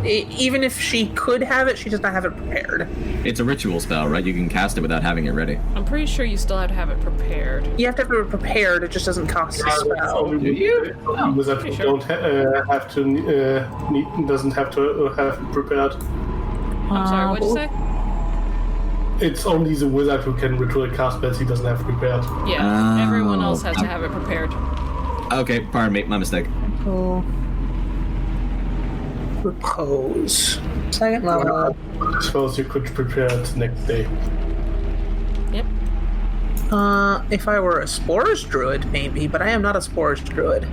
Even if she could have it, she does not have it prepared. It's a ritual spell, right? You can cast it without having it ready. I'm pretty sure you still have to have it prepared. You have to have it prepared, it just doesn't cost a spell. Do you? Wizard pretty who sure. don't have to doesn't have to have it prepared. I'm sorry, what'd you say? It's only the wizard who can ritual cast spells he doesn't have prepared. Yeah, everyone Oh. else has to have it prepared. Okay, pardon me, my mistake. Cool. Repose. Second level. I suppose you could prepare it next day. Yep. If I were a Spores Druid, maybe, but I am not a Spores Druid.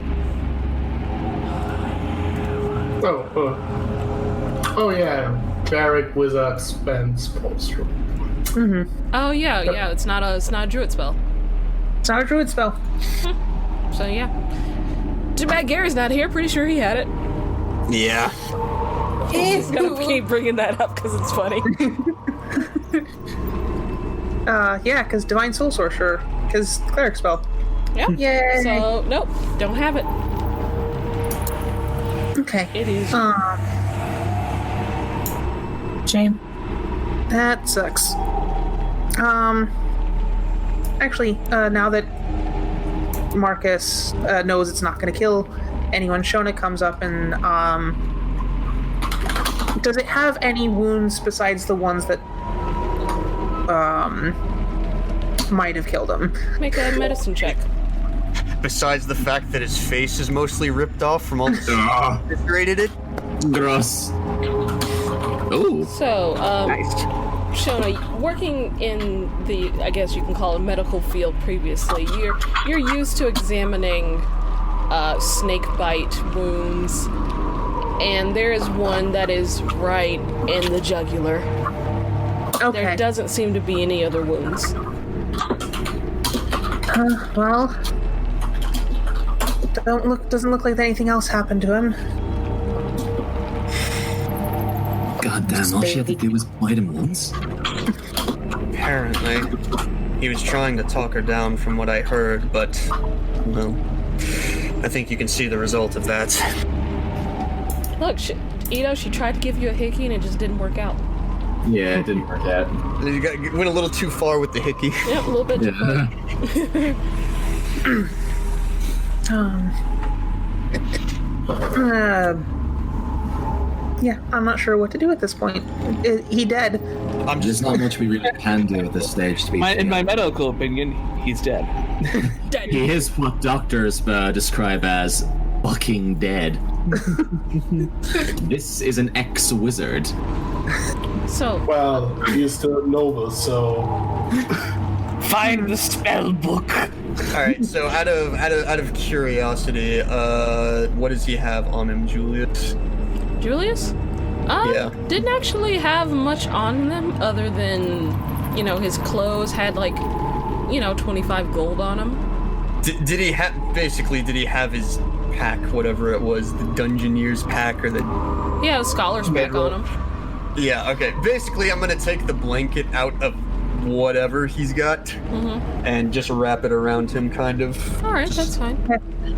Oh yeah, cleric, wizard, spend, sports room. Oh yeah, it's not a druid spell. It's not a druid spell. So yeah. Too bad Gary's not here. Pretty sure he had it. Yeah. He's gonna keep bringing that up because it's funny. Yeah, because Divine Soul Sorcerer, because cleric spell. Yep. Yay. So nope, don't have it. Okay. It is. Shame. That sucks. Actually, now that Marcus knows it's not going to kill anyone, Shona comes up and, does it have any wounds besides the ones that, might have killed him? Make a medicine check. Besides the fact that his face is mostly ripped off from all the eviscerated it. Gross. Ooh. So, Shona, working in the, I guess you can call it medical field previously, you're used to examining snake bite wounds, and there is one that is right in the jugular. Okay. There doesn't seem to be any other wounds. Well, doesn't look like anything else happened to him. God damn, all she had to do was bite him once. Apparently. He was trying to talk her down from what I heard, but, well, I think you can see the result of that. Look, she tried to give you a hickey and it just didn't work out. Yeah, it didn't work out. You went a little too far with the hickey. Yep, a little bit too far. Yeah, I'm not sure what to do at this point. He dead. There's not much we really can do at this stage, to be fair. In my medical opinion, he's dead. Dead. He is what doctors describe as fucking dead. This is an ex-wizard. So, Well, he's still noble, so Find the spell book. All right, so out of curiosity, what does he have on him, Julius? Julius? Yeah. Didn't actually have much on them other than, his clothes had 25 gold on them. Did he have his pack, whatever it was, the Dungeoneer's pack or the... Yeah, the scholar's pack on him. Yeah, okay. Basically, I'm gonna take the blanket out of whatever he's got and just wrap it around him, kind of. Alright, that's fine.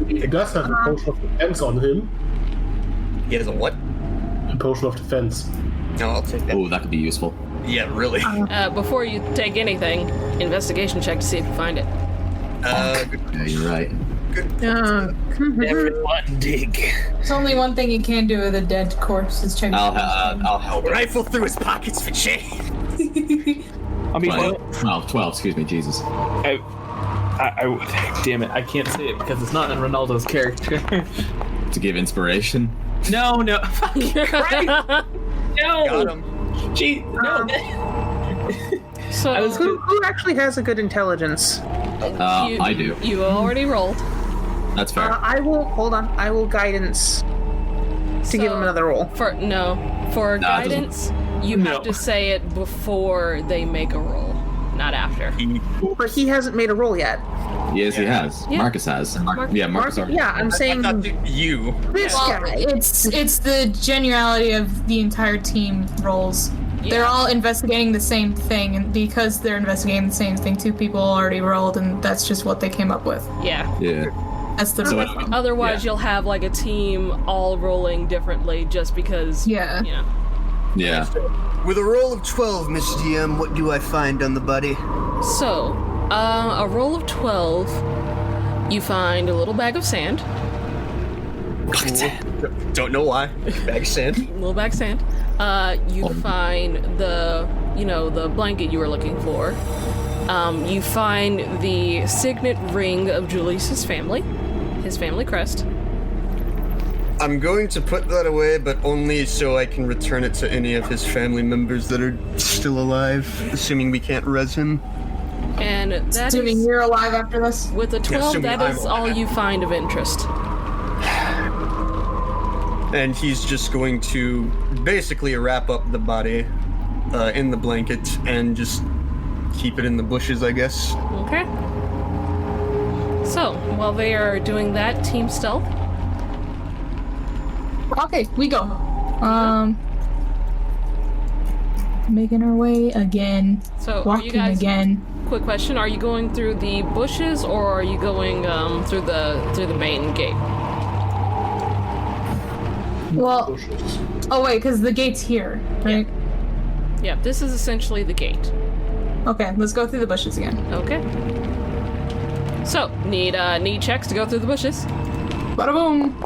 he does have a potion of defense on him. He has a what? A potion of defense. No, I'll take that. Oh, that could be useful. Yeah, really. Before you take anything, investigation check to see if you find it. Good. Yeah, you're right. Everyone dig. There's only one thing you can do with a dead corpse is check. I'll help. Rifle through his pockets for change. I mean, 12, excuse me, Jesus. I, damn it, I can't say it because it's not in Ronaldo's character. To give inspiration. No. Fucking Christ. No. Got him. Gee, no. So, Who actually has a good intelligence? I do. You already rolled. That's fair. I will guidance to give him another roll. For guidance, you have to say it before they make a roll, not after. But he hasn't made a roll yet. Yes, he has. Yeah. Marcus has. Marcus already. Yeah, I'm saying You. this Well, guy. it's the generality of the entire team rolls. Yeah. They're all investigating the same thing, and because they're investigating the same thing, two people already rolled, and that's just what they came up with. Yeah. Yeah. That's the So, Otherwise, yeah. you'll have a team all rolling differently just because. Yeah. Yeah. With a roll of 12, Miss DM, what do I find on the body? So, a roll of 12, you find a little bag of sand. Don't know why. Bag of sand. Little bag of sand. You find the blanket you were looking for. You find the signet ring of Julius's family, his family crest. I'm going to put that away, but only so I can return it to any of his family members that are still alive, assuming we can't res him. And that Assuming is, you're alive after this. with a 12, assuming that I'm is all alive. you find of interest. And he's just going to basically wrap up the body in the blanket and just keep it in the bushes, I guess. Okay. So, while they are doing that, team stealth. Okay, we go. Making our way again. So, are Walking you guys? again. Quick question: are you going through the bushes or are you going through the main gate? Well, oh wait, because the gate's here, right? Yeah, this is essentially the gate. Okay, let's go through the bushes again. Okay. So, need checks to go through the bushes. Bada boom.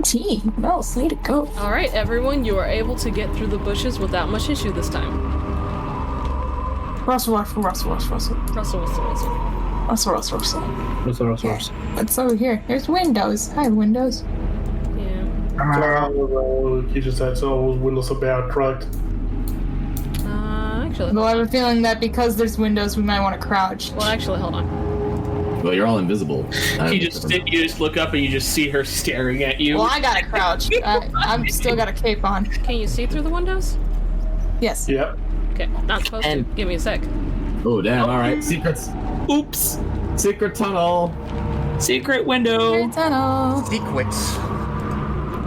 Team, no, way to go. All right, everyone, you are able to get through the bushes without much issue this time. Russell, Russell, Russell, Russell, Russell. Russell, Russell, Russell. Russell, Russell, Russell. Russell. It's over here. There's windows. Hi, windows. Yeah. He just had all those windows about cracked. Actually. Though I have a feeling that because there's windows, we might want to crouch. Well, actually, hold on. Well, you're all invisible. You just look up and you just see her staring at you. Well, I gotta crouch. I'm still got a cape on. Can you see through the windows? Yes. Yep. Okay, not supposed to. Give me a sec. Oh, damn. All right. Secrets. Oops. Secret tunnel. Secret window. Tunnel. Secrets.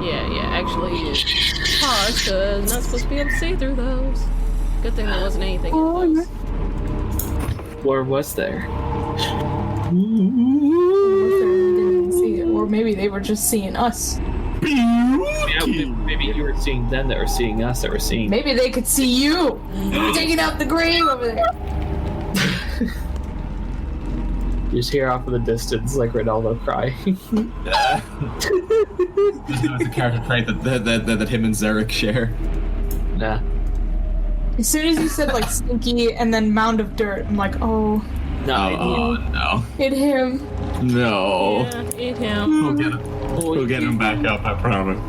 Yeah, actually, it's hard because not supposed to be able to see through those. Good thing there wasn't anything in those. Or was there? Didn't see it. Or maybe they were just seeing us. Yeah, maybe you were seeing them that were seeing us that were seeing. Maybe they could see you digging out the grave over there. You just hear off in the distance like Ronaldo crying. It's a character trait that him and Zarek share. Nah. As soon as you said like stinky and then mound of dirt, I'm like, oh, Oh, no. hit him. No. Yeah, eat him. We'll get him. We'll get him back up, I promise.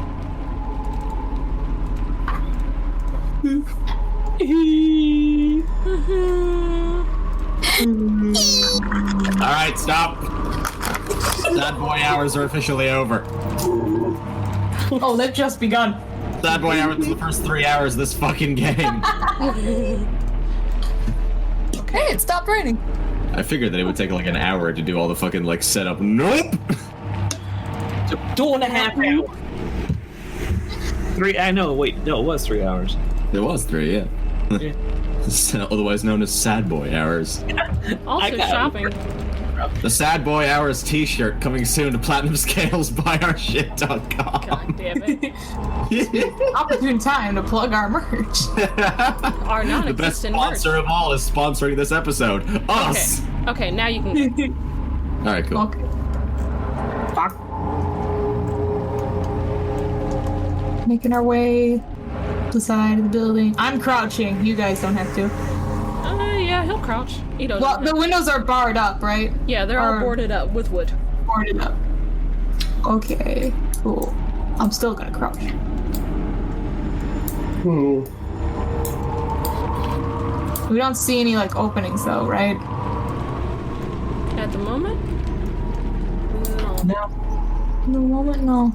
Alright, stop. Sad boy hours are officially over. Oh, they've just begun. Sad boy hours is the first 3 hours of this fucking game. Hey, it stopped raining. I figured that it would take like an hour to do all the fucking like setup. Nope! 2.5 hours. 3. I know. Wait, no, it was 3 hours. It was 3, yeah. Yeah. Otherwise known as sad boy hours. Also shopping. The Sad Boy Hours t-shirt coming soon to Platinum Scales buyOurShit.com. God damn it. Opportune time to plug our merch. Our The best non-existent merch. sponsor of all is sponsoring this episode. Us! Okay, now you can go. Alright, cool. Okay. Fuck. Making our way to the side of the building. I'm crouching. You guys don't have to. Yeah, he'll crouch. He doesn't. Well, the windows are barred up, right? Yeah, they're all boarded up with wood. Boarded up. Okay, cool. I'm still gonna crouch. We don't see any like openings though, right? At the moment? No. In the moment, no.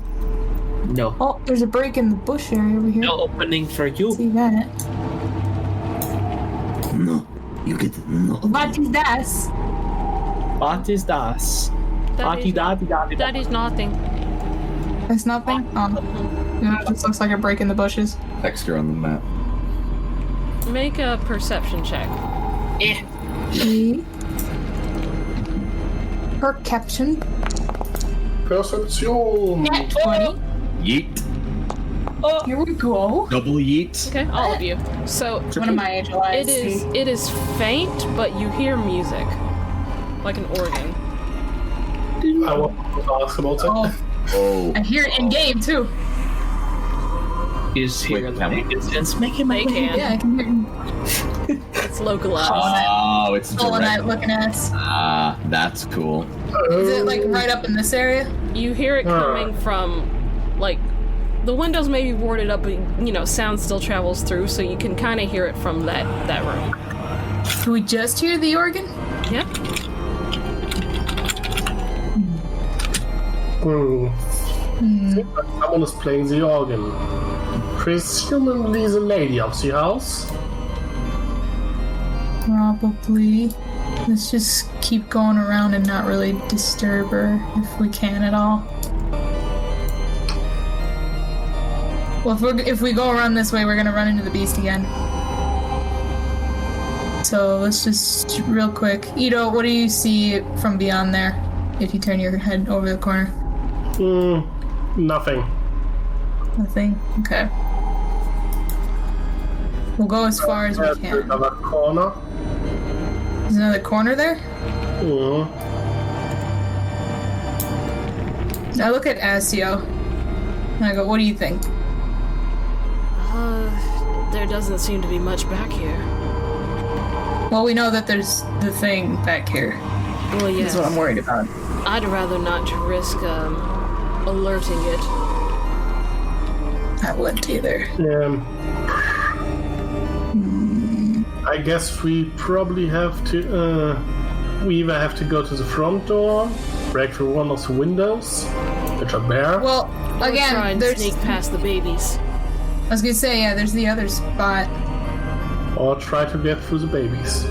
No. Oh, there's a break in the bush area over here. No opening for you. See that? No. You get no. What is that? What is das? That is nothing. It's nothing? Oh. Yeah, it just looks like a break in the bushes. Texture on the map. Make a perception check. Perception. Perception. Nat 20. Yeet. Here we go. Double yeet. Okay, all of you. So One of my angel eyes. it is faint, but you hear music. Like an organ. I want to ask about that. Oh. I hear it in game too. Is here Wait, the distance making my They can. Yeah, I can hear it. It's localized. Oh, it's All night direct. looking at us. Ah, that's cool. Is it like right up in this area? You hear it coming from, like, the windows may be boarded up, but, you know, sound still travels through, so you can kind of hear it from that room. Do we just hear the organ? Yep. Seems like someone is playing the organ. Presumably the lady of the house. Probably. Let's just keep going around and not really disturb her if we can at all. Well, if we go around this way, we're gonna run into the beast again. So let's just real quick. Ito, what do you see from beyond there? If you turn your head over the corner. Nothing. Nothing. Okay. We'll go as far as we can. Another corner. There's another corner there? I look at Asio and I go, what do you think? There doesn't seem to be much back here. Well, we know that there's the thing back here. Well, yes. That's what I'm worried about. I'd rather not risk alerting it. I wouldn't either. I guess we probably have to, we either have to go to the front door, break through one of the windows, which are bare. Well, Or try again, and there's... sneak past the babies. I was gonna say, yeah, there's the other spot. Or try to get through the babies.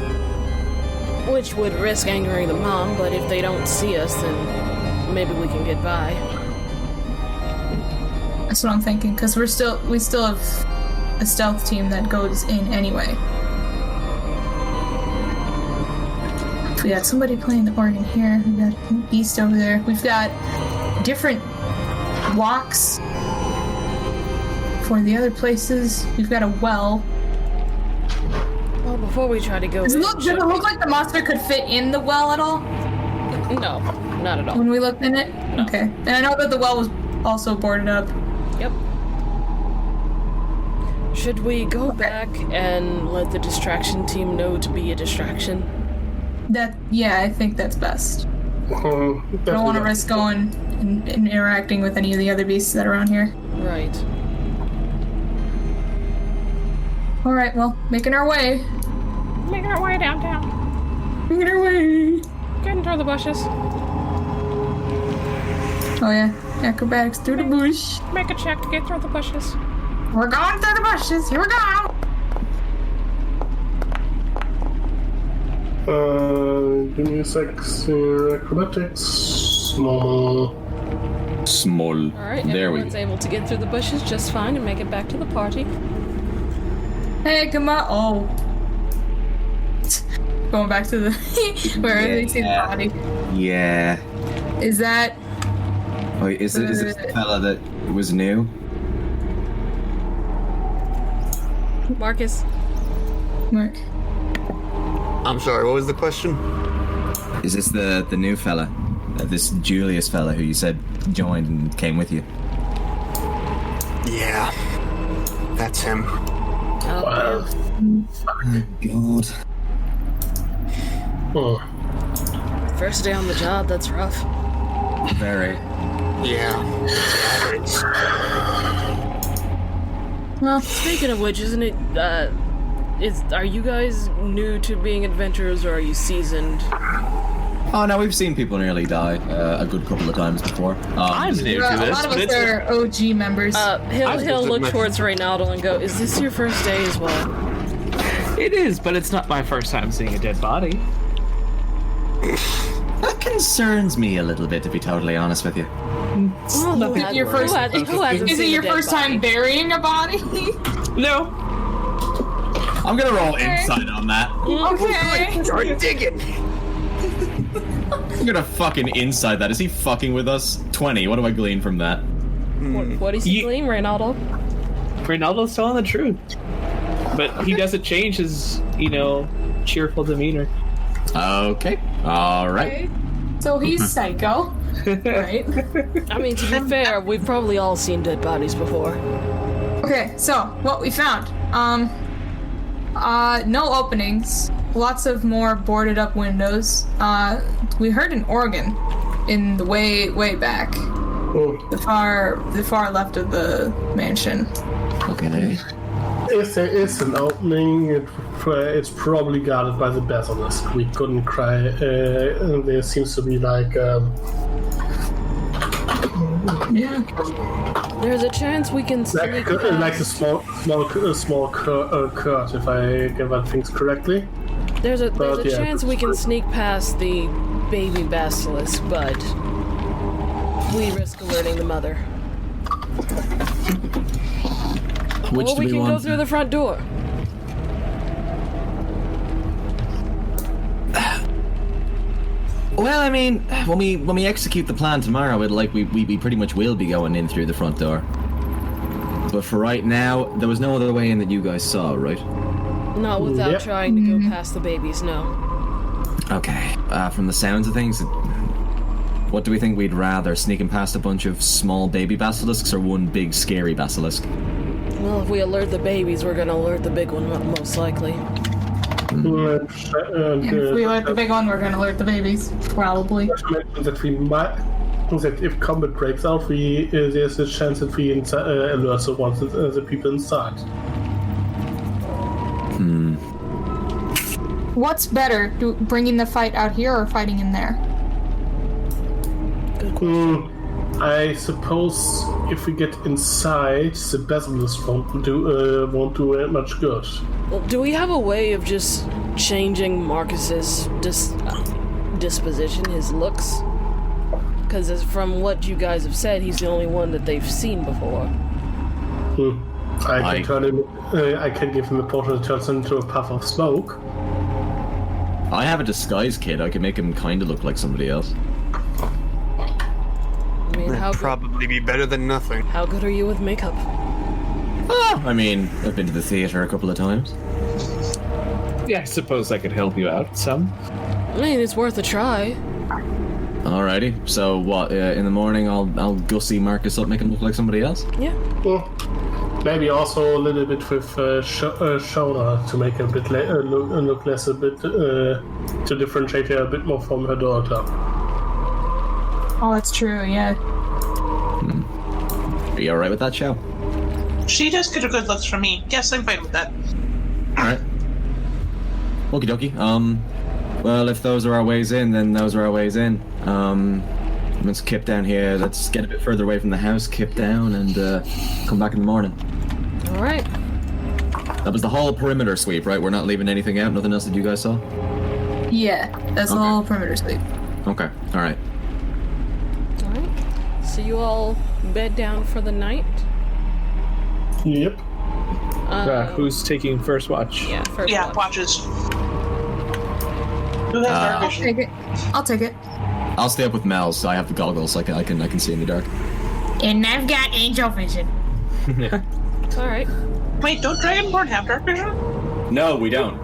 Which would risk angering the mom, but if they don't see us, then maybe we can get by. That's what I'm thinking, because we still have a stealth team that goes in anyway. We got somebody playing the organ here. We got Beast over there. We've got different walks for the other places. We've got a well. Well, before we try to go Does it look like the monster could fit in the well at all? No, not at all. When we looked in it? No. Okay. And I know that the well was also boarded up. Yep. Should we go back and let the distraction team know to be a distraction? Yeah, I think that's best. I don't want to risk going and interacting with any of the other beasts that are around here. Right. Alright, well, making our way. Making our way downtown. Making our way. Getting through the bushes. Oh yeah, acrobatics through the bush. Make a check to get through the bushes. We're going through the bushes. Here we go. Give me a sec. Acrobatics. Small. Alright, There we everyone's able to get through the bushes just fine and make it back to the party. Hey, come on. Oh. Going back to the where they see the body. Yeah. Is that Wait, is this the fella that was new? Marcus. Mark? I'm sorry, what was the question? Is this the new fella? This Julius fella who you said joined and came with you? Yeah, that's him. Wow. God. Oh. First day on the job, that's rough. Very. Yeah. Well, Speaking of which, isn't it, are you guys new to being adventurers or are you seasoned? Oh no, we've seen people nearly die a good couple of times before. I'm new to a this, lot of but us it's are OG members. He'll look towards Reynaldo and go, is this your first day as well? it is, but it's not my first time seeing a dead body. That concerns me a little bit, to be totally honest with you. Well, Is it your first- who hasn't Is it seen your a dead first body? time burying a body? No. I'm gonna roll insight on that. Okay. Start digging. I'm gonna fucking insight that. Is he fucking with us? 20. What do I glean from that? What is he gleam, Reynaldo? Ronaldo's telling the truth. But he doesn't change his, cheerful demeanor. Okay. All right. Okay. So he's psycho, right? I mean, to be fair, we've probably all seen dead bodies before. Okay, so what we found. No openings. Lots of more boarded up windows. We heard an organ in the way back. The far left of the mansion. Okay. If there is an opening, it's probably guarded by the basilisk. We couldn't cry. There seems to be like Yeah. There's a chance we can sneak Like a past. small cut, if I get things correctly. There's a But, yeah, chance we can sneak past the baby basilisk, but we risk alerting the mother. Which Or do we we can go want? through the front door. Well, I mean, when we execute the plan tomorrow, we pretty much will be going in through the front door. But for right now, there was no other way in that you guys saw, right? Not without Yep. trying to go past the babies, no. Okay. From the sounds of things, what do we think we'd rather? Sneaking past a bunch of small baby basilisks or one big scary basilisk? Well, if we alert the babies, we're gonna alert the big one most likely. And if we alert the big one, we're gonna alert the babies, probably. That we might. That if combat breaks out, there's a chance that we alert the people inside. What's better, bringing the fight out here or fighting in there? I suppose if we get inside, the basilisk won't do much good. Well, do we have a way of just changing Marcus's disposition, his looks? Because from what you guys have said, he's the only one that they've seen before. I can give him a potion that turns into a puff of smoke. I have a disguise kit. I can make him kind of look like somebody else. I mean, That'd probably be better than nothing. how good are you with makeup? I mean, I've been to the theater a couple of times. Yeah, I suppose I could help you out some. I mean, it's worth a try. Alrighty. So what? In the morning, I'll gussy Marcus up, make him look like somebody else. Yeah. Well, maybe also a little bit with shoulder to make her a bit look less a bit to differentiate her a bit more from her daughter. Oh, that's true, yeah. Are you alright with that, Chow? She does get a good looks from me. Yes, I'm fine with that. Alright. Okie dokie. Well, if those are our ways in, then those are our ways in. Let's kip down here. Let's get a bit further away from the house, kip down, and come back in the morning. All right. That was the whole perimeter sweep, right? We're not leaving anything out? Nothing else that you guys saw? Yeah, that's the Okay. whole perimeter sweep. Okay. Alright. All right. So you all bed down for the night? Yep. Who's taking first watch? Yeah, first Yeah, watch. watches. Who has dark I'll vision? take it. I'll take it. I'll stay up with Mel, so I have the goggles, so I can see in the dark. And I've got angel vision. All right. Wait, don't Dragonborn have dark vision? No, we don't.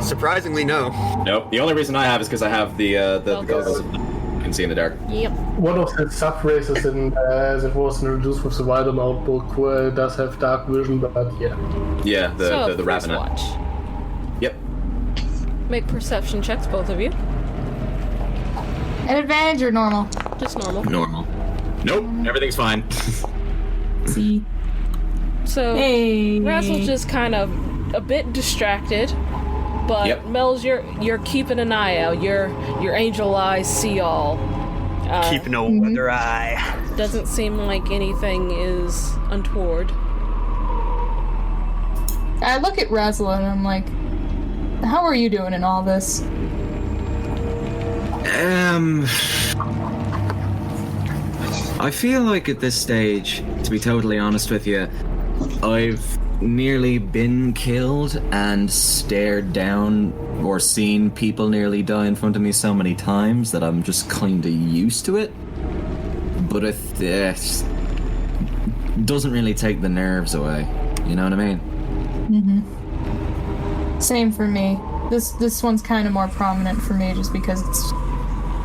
Surprisingly, no. Nope. The only reason I have is because I have the goggles. I can see in the dark. Yep. One of the sub races that was introduced with the Wild Amount book does have dark vision, but yeah. Yeah, So, the first Ravenet. watch. Yep. Make perception checks, both of you. An advantage or normal? Just normal. Normal. Nope. Everything's fine. See. So, Hey. Razzle's just kind of a bit distracted, but Yep. Mel's, you're keeping an eye out. Your angel eyes see all. Keeping a weather eye. Doesn't seem like anything is untoward. I look at Razzle and I'm like, how are you doing in all this? I feel like at this stage, to be totally honest with you, I've nearly been killed and stared down or seen people nearly die in front of me so many times that I'm just kind of used to it. But it doesn't really take the nerves away. You know what I mean? Same for me. This one's kind of more prominent for me just because it's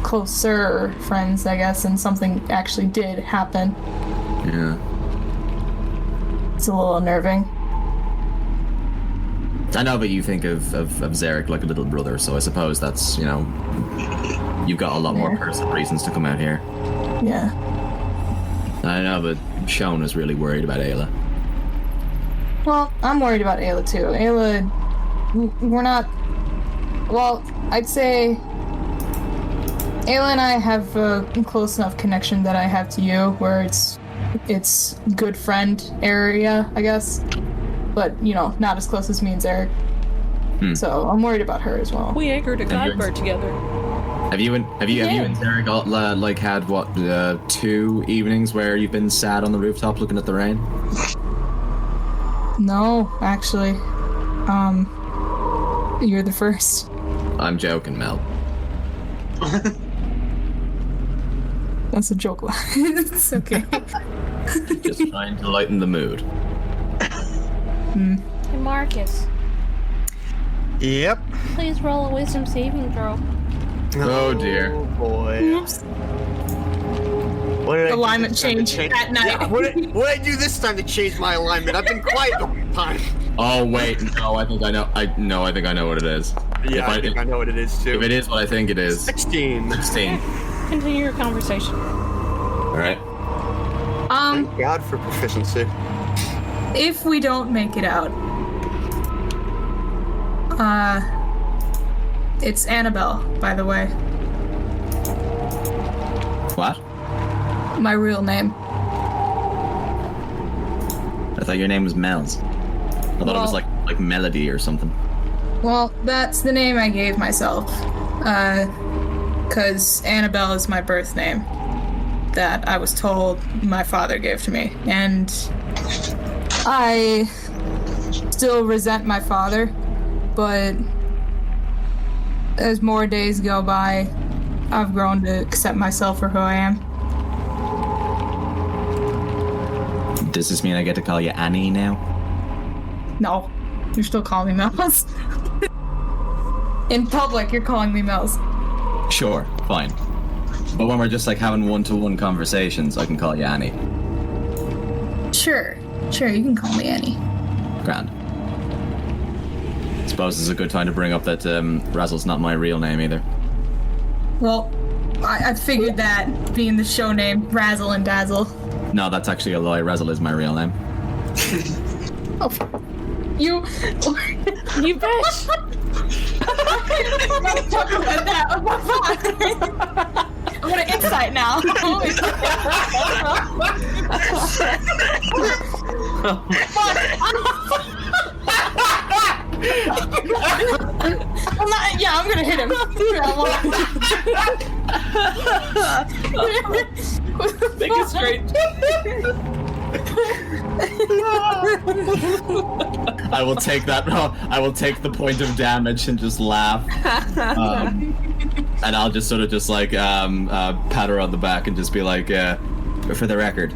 closer friends, I guess, and something actually did happen. Yeah. It's a little unnerving. I know, but you think of Zarek like a little brother, so I suppose that's, you know, you've got a lot more personal reasons to come out here. Yeah. I know, but Sean is really worried about Ayla. Well, I'm worried about Ayla too. Ayla, we're not. Well, I'd say Ayla and I have a close enough connection that I have to you, where it's good friend area, I guess. But, not as close as me and Zarek. So I'm worried about her as well. We anchored a guidebird together. Have you and Derek had what 2 evenings where you've been sat on the rooftop looking at the rain? No, actually. You're the first. I'm joking, Mel. That's a joke. It's okay. Just trying to lighten the mood. Hey, Marcus, Yep. please roll a wisdom saving throw. Oh dear. Oh boy. Oops. What did I do Alignment this time to change at night. Yeah, what did I do this time to change my alignment? I've been quiet the whole time. Oh wait, no, I think I know. I think I know what it is. Yeah, I think I know what it is too. If it is what I think it is, 16. 16. Continue your conversation. All right. Thank God for proficiency. If we don't make it out, it's Annabelle, by the way. What? My real name. I thought your name was Mel's. I thought it was like Melody or something. Well, that's the name I gave myself. Because Annabelle is my birth name that I was told my father gave to me. And I still resent my father, but as more days go by, I've grown to accept myself for who I am. Does this mean I get to call you Annie now? No, you're still calling me Mel's. In public, you're calling me Mel's. Sure, fine. But when we're just like having one-to-one conversations, I can call you Annie. Sure, you can call me Annie. Grand. Suppose it's a good time to bring up that Razzle's not my real name either. Well, I figured that being the show name, Razzle and Dazzle. No, that's actually a lie. Razzle is my real name. Oh, you bitch! I'm gonna talk about that with my father. I'm gonna insight now. I'm gonna hit him. Make it straight. I will take that. I will take the point of damage and just laugh. And I'll just sort of just like pat her on the back and just be like, for the record,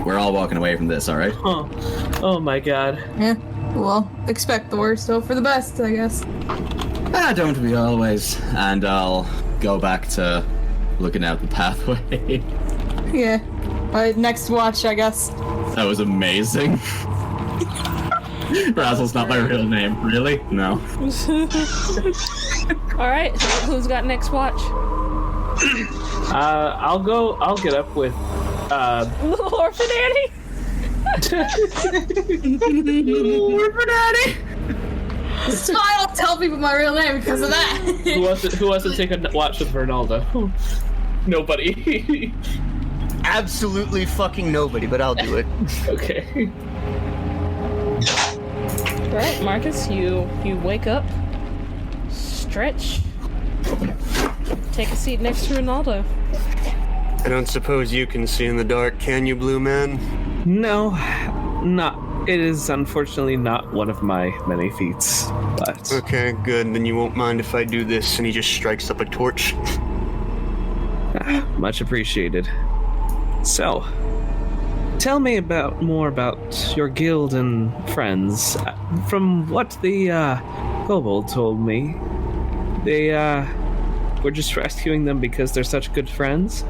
we're all walking away from this, all right? Oh my god. Yeah. Well, expect the worst, hope for the best, I guess. Don't we always? And I'll go back to looking out the pathway. Yeah. Next watch, I guess. That was amazing. Razzle's not my real name. Really? No. Alright, who's got next watch? I'll get up with Little Orphan Annie? Orphan Annie! I don't tell people my real name because of that. Who wants to take a watch with Vernalda? Nobody. Absolutely fucking nobody, but I'll do it. Okay. Alright, Marcus, you wake up, stretch, take a seat next to Ronaldo. I don't suppose you can see in the dark, can you, Blue Man? No, not. It is unfortunately not one of my many feats, but... Okay, good. Then you won't mind if I do this. And he just strikes up a torch. Much appreciated. So, tell me more about your guild and friends. From what the kobold told me, they were just rescuing them because they're such good friends.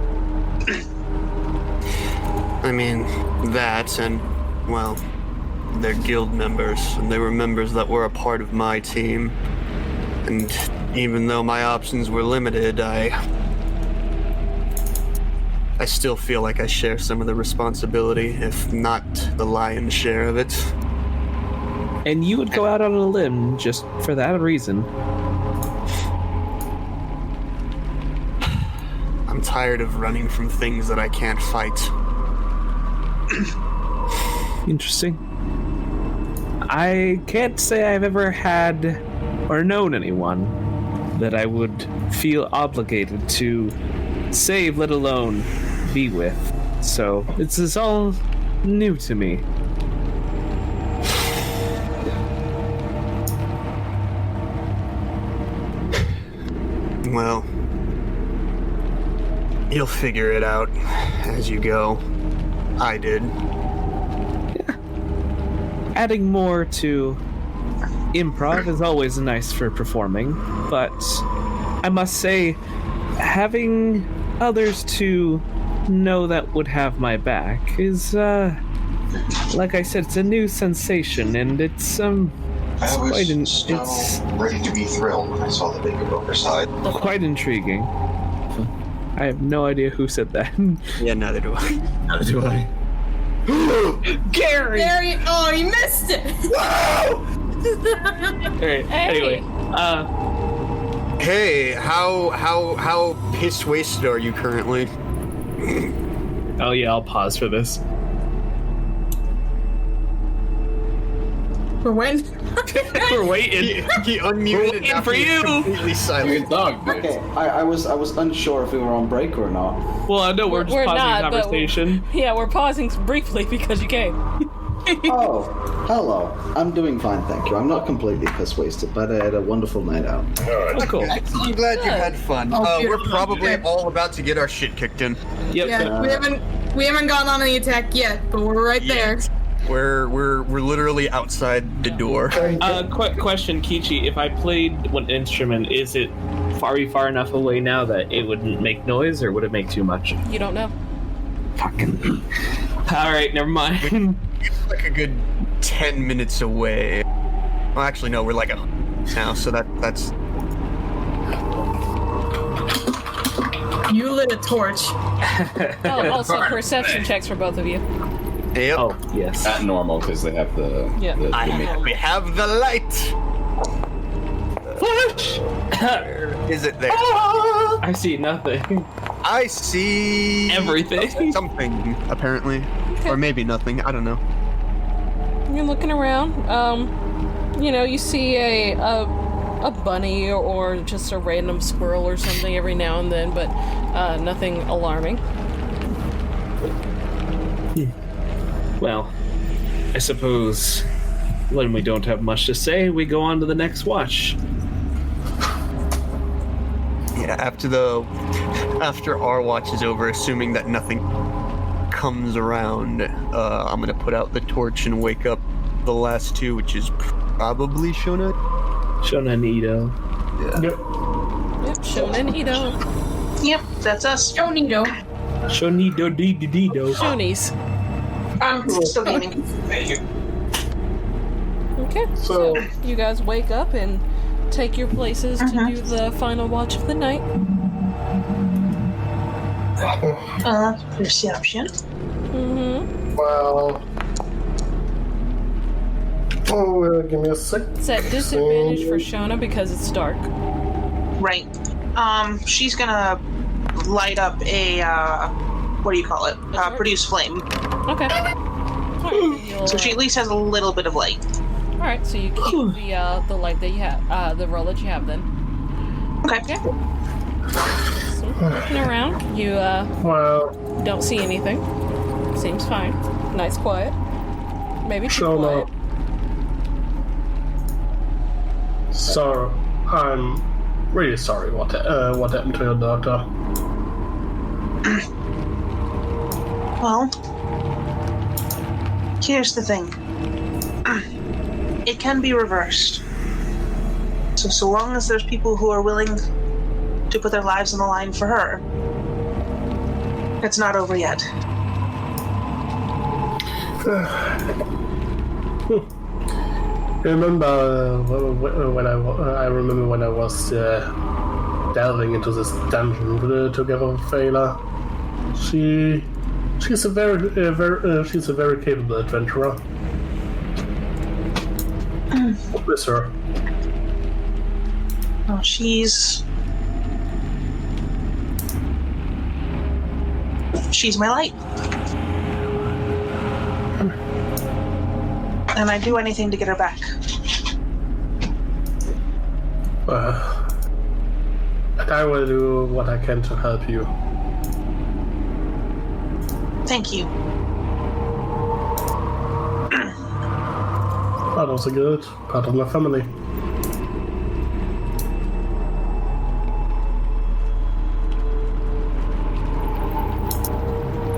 I mean, that and, well, they're guild members, and they were members that were a part of my team. And even though my options were limited, I still feel like I share some of the responsibility, if not the lion's share of it. And you would go out on a limb just for that reason. I'm tired of running from things that I can't fight. Interesting. I can't say I've ever had or known anyone that I would feel obligated to save, let alone be with. So it's all new to me. Well, you'll figure it out as you go. I did. Adding more to improv is always nice for performing, but I must say, having others to know that would have my back is, like I said, it's a new sensation, and it's ready to be thrilled when I saw the bigger overside. quite intriguing. I have no idea who said that. Yeah, neither do I. Neither do I. Gary! Oh, you missed it! All right. Hey. Anyway, Hey, how piss wasted are you currently? Oh yeah, I'll pause for this. For when? We're waiting. He unmuted Waiting for you. completely silent. dog, dude. Okay, I was unsure if we were on break or not. Well, no, we're just We're pausing not, the but conversation. Yeah, we're pausing briefly because you came. Oh, hello. I'm doing fine, thank you. I'm not completely piss wasted, but I had a wonderful night out. Oh, cool. I'm glad you had fun. Oh, We're beautiful. probably all about to get our shit kicked in. Yep. Yeah, we haven't gone on the attack yet, but we're right there. We're literally outside the door. Question, Kichi. If I played one instrument, is it far enough away now that it wouldn't make noise, or would it make too much? You don't know. Fucking. All right, never mind. It's like a good 10 minutes away. Well, actually, no, we're like now, so that's. You lit a torch. Oh, also perception checks for both of you. Yep. Oh, yes. At normal, because they have the... Yeah. We have the light. Flash! Is it there? I see nothing. I see Everything. Something, apparently, or maybe nothing. I don't know. You're looking around. You see a bunny or just a random squirrel or something every now and then, but nothing alarming. Well, I suppose when we don't have much to say, we go on to the next watch. Yeah, after our watch is over, assuming that nothing comes around, I'm gonna put out the torch and wake up the last two, which is probably Shona. Shona and Ito. Yeah. Yep. Yep, Shona and Ito. Yep, that's us. Shonito. Shonido Dido. Shonies. I'm still gaming. Okay, so you guys wake up and take your places to do the final watch of the night. Perception. Mm-hmm. Well... give me a sec. It's at disadvantage for Shona because it's dark. Right. She's gonna light up a, what do you call it? Produce flame. Okay. Alright, So she at least has a little bit of light. Alright, so you keep the light that you have, the roll that you have then. Okay. So, looking around, you don't see anything. Seems fine. Nice quiet. Maybe too quiet. So, I'm really sorry what happened to your daughter. Well, here's the thing. It can be reversed. So long as there's people who are willing to put their lives on the line for her, it's not over yet. Remember I remember when I was delving into this dungeon together with Fela. She's a very capable adventurer. Miss her. Well, she's she's my light. And I'd do anything to get her back. And I will do what I can to help you. Thank you. That was a good part of my family.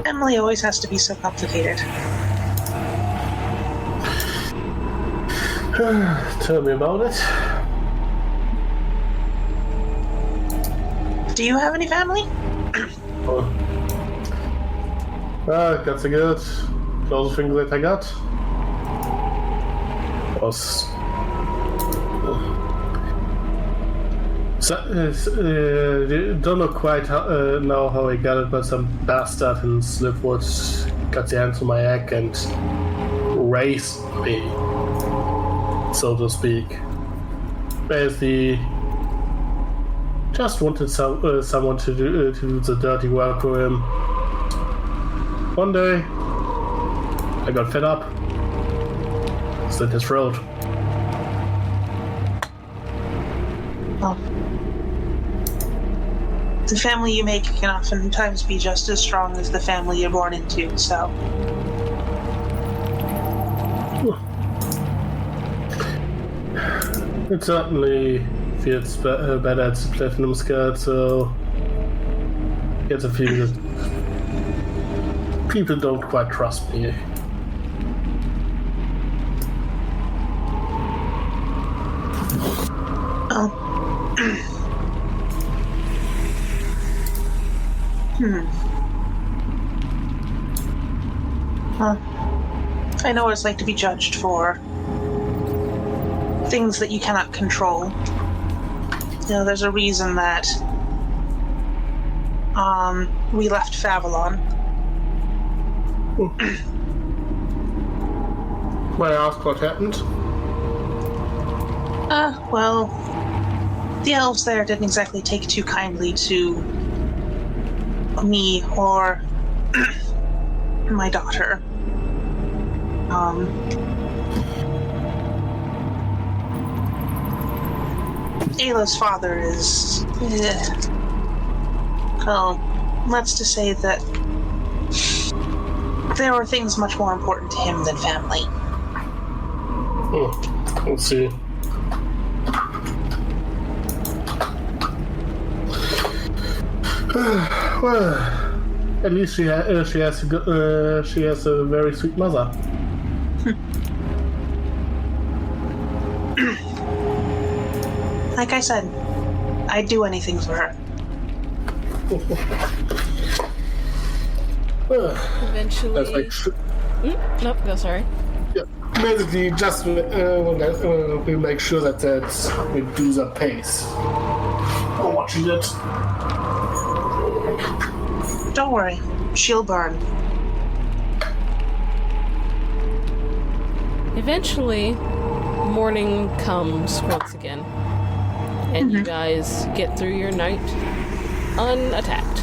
Emily always has to be so complicated. Tell me about it. Do you have any family? That's a good. Those things that I got was don't know quite know how I got it, but some bastard in Silverwood got the hands on my egg and raised me, so to speak. Basically, just wanted someone to do the dirty work for him. One day, I got fed up, slit his throat. Well, the family you make can oftentimes be just as strong as the family you're born into, so... It certainly feels better at the platinum skirt, so get a feeling that people don't quite trust me. Oh. Well, I know what it's like to be judged for things that you cannot control. You know, there's a reason that we left Favalon. May I ask what happened? Well, the elves there didn't exactly take too kindly to me or my daughter. Ayla's father is... well, let's just say that there were things much more important to him than family. Let's see. Well, at least she has a very sweet mother. Like I said, I'd do anything for her. Eventually. Nope, go, sorry. Yeah, basically, just we make sure that medusa pays for what she did. Don't worry, she'll burn. Eventually, morning comes once again, and you guys get through your night unattacked.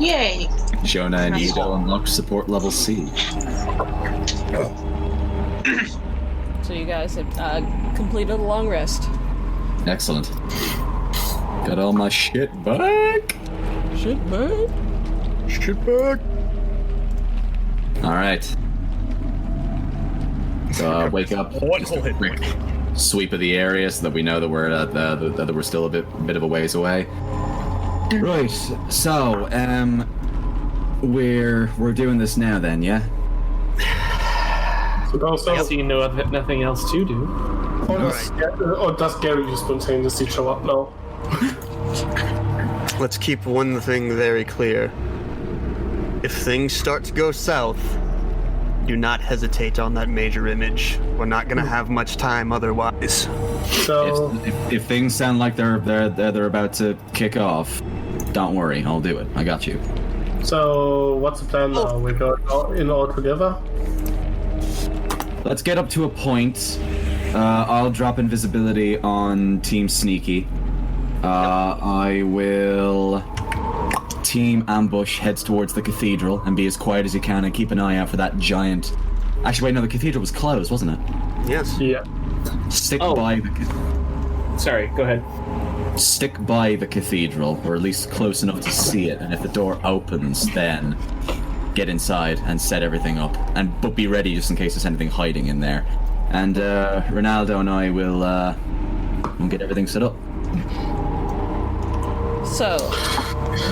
Yay! Jonah and Edo unlock support level C. So you guys have completed a long rest. Excellent. Got all my shit back. Shit back. Alright. So wake up. Just a quick sweep of the area so that we know that we're still a bit of a ways away. Right. So, we're doing this now then, yeah? I see nothing else to do. Or does Gary just spontaneously show up now? Let's keep one thing very clear. If things start to go south, do not hesitate on that major image. We're not gonna have much time otherwise. So if things sound like they're about to kick off, don't worry, I'll do it. I got you. So what's the plan now? We go in all together? Let's get up to a point. I'll drop invisibility on Team Sneaky. I will Team Ambush heads towards the cathedral and be as quiet as you can and keep an eye out for that giant... Actually, wait, no, the cathedral was closed, wasn't it? Yes. Yeah. Stick by the... Sorry, go ahead. Stick by the cathedral, or at least close enough to see it, and if the door opens, then get inside and set everything up. But be ready just in case there's anything hiding in there. And Ronaldo and I will get everything set up. So,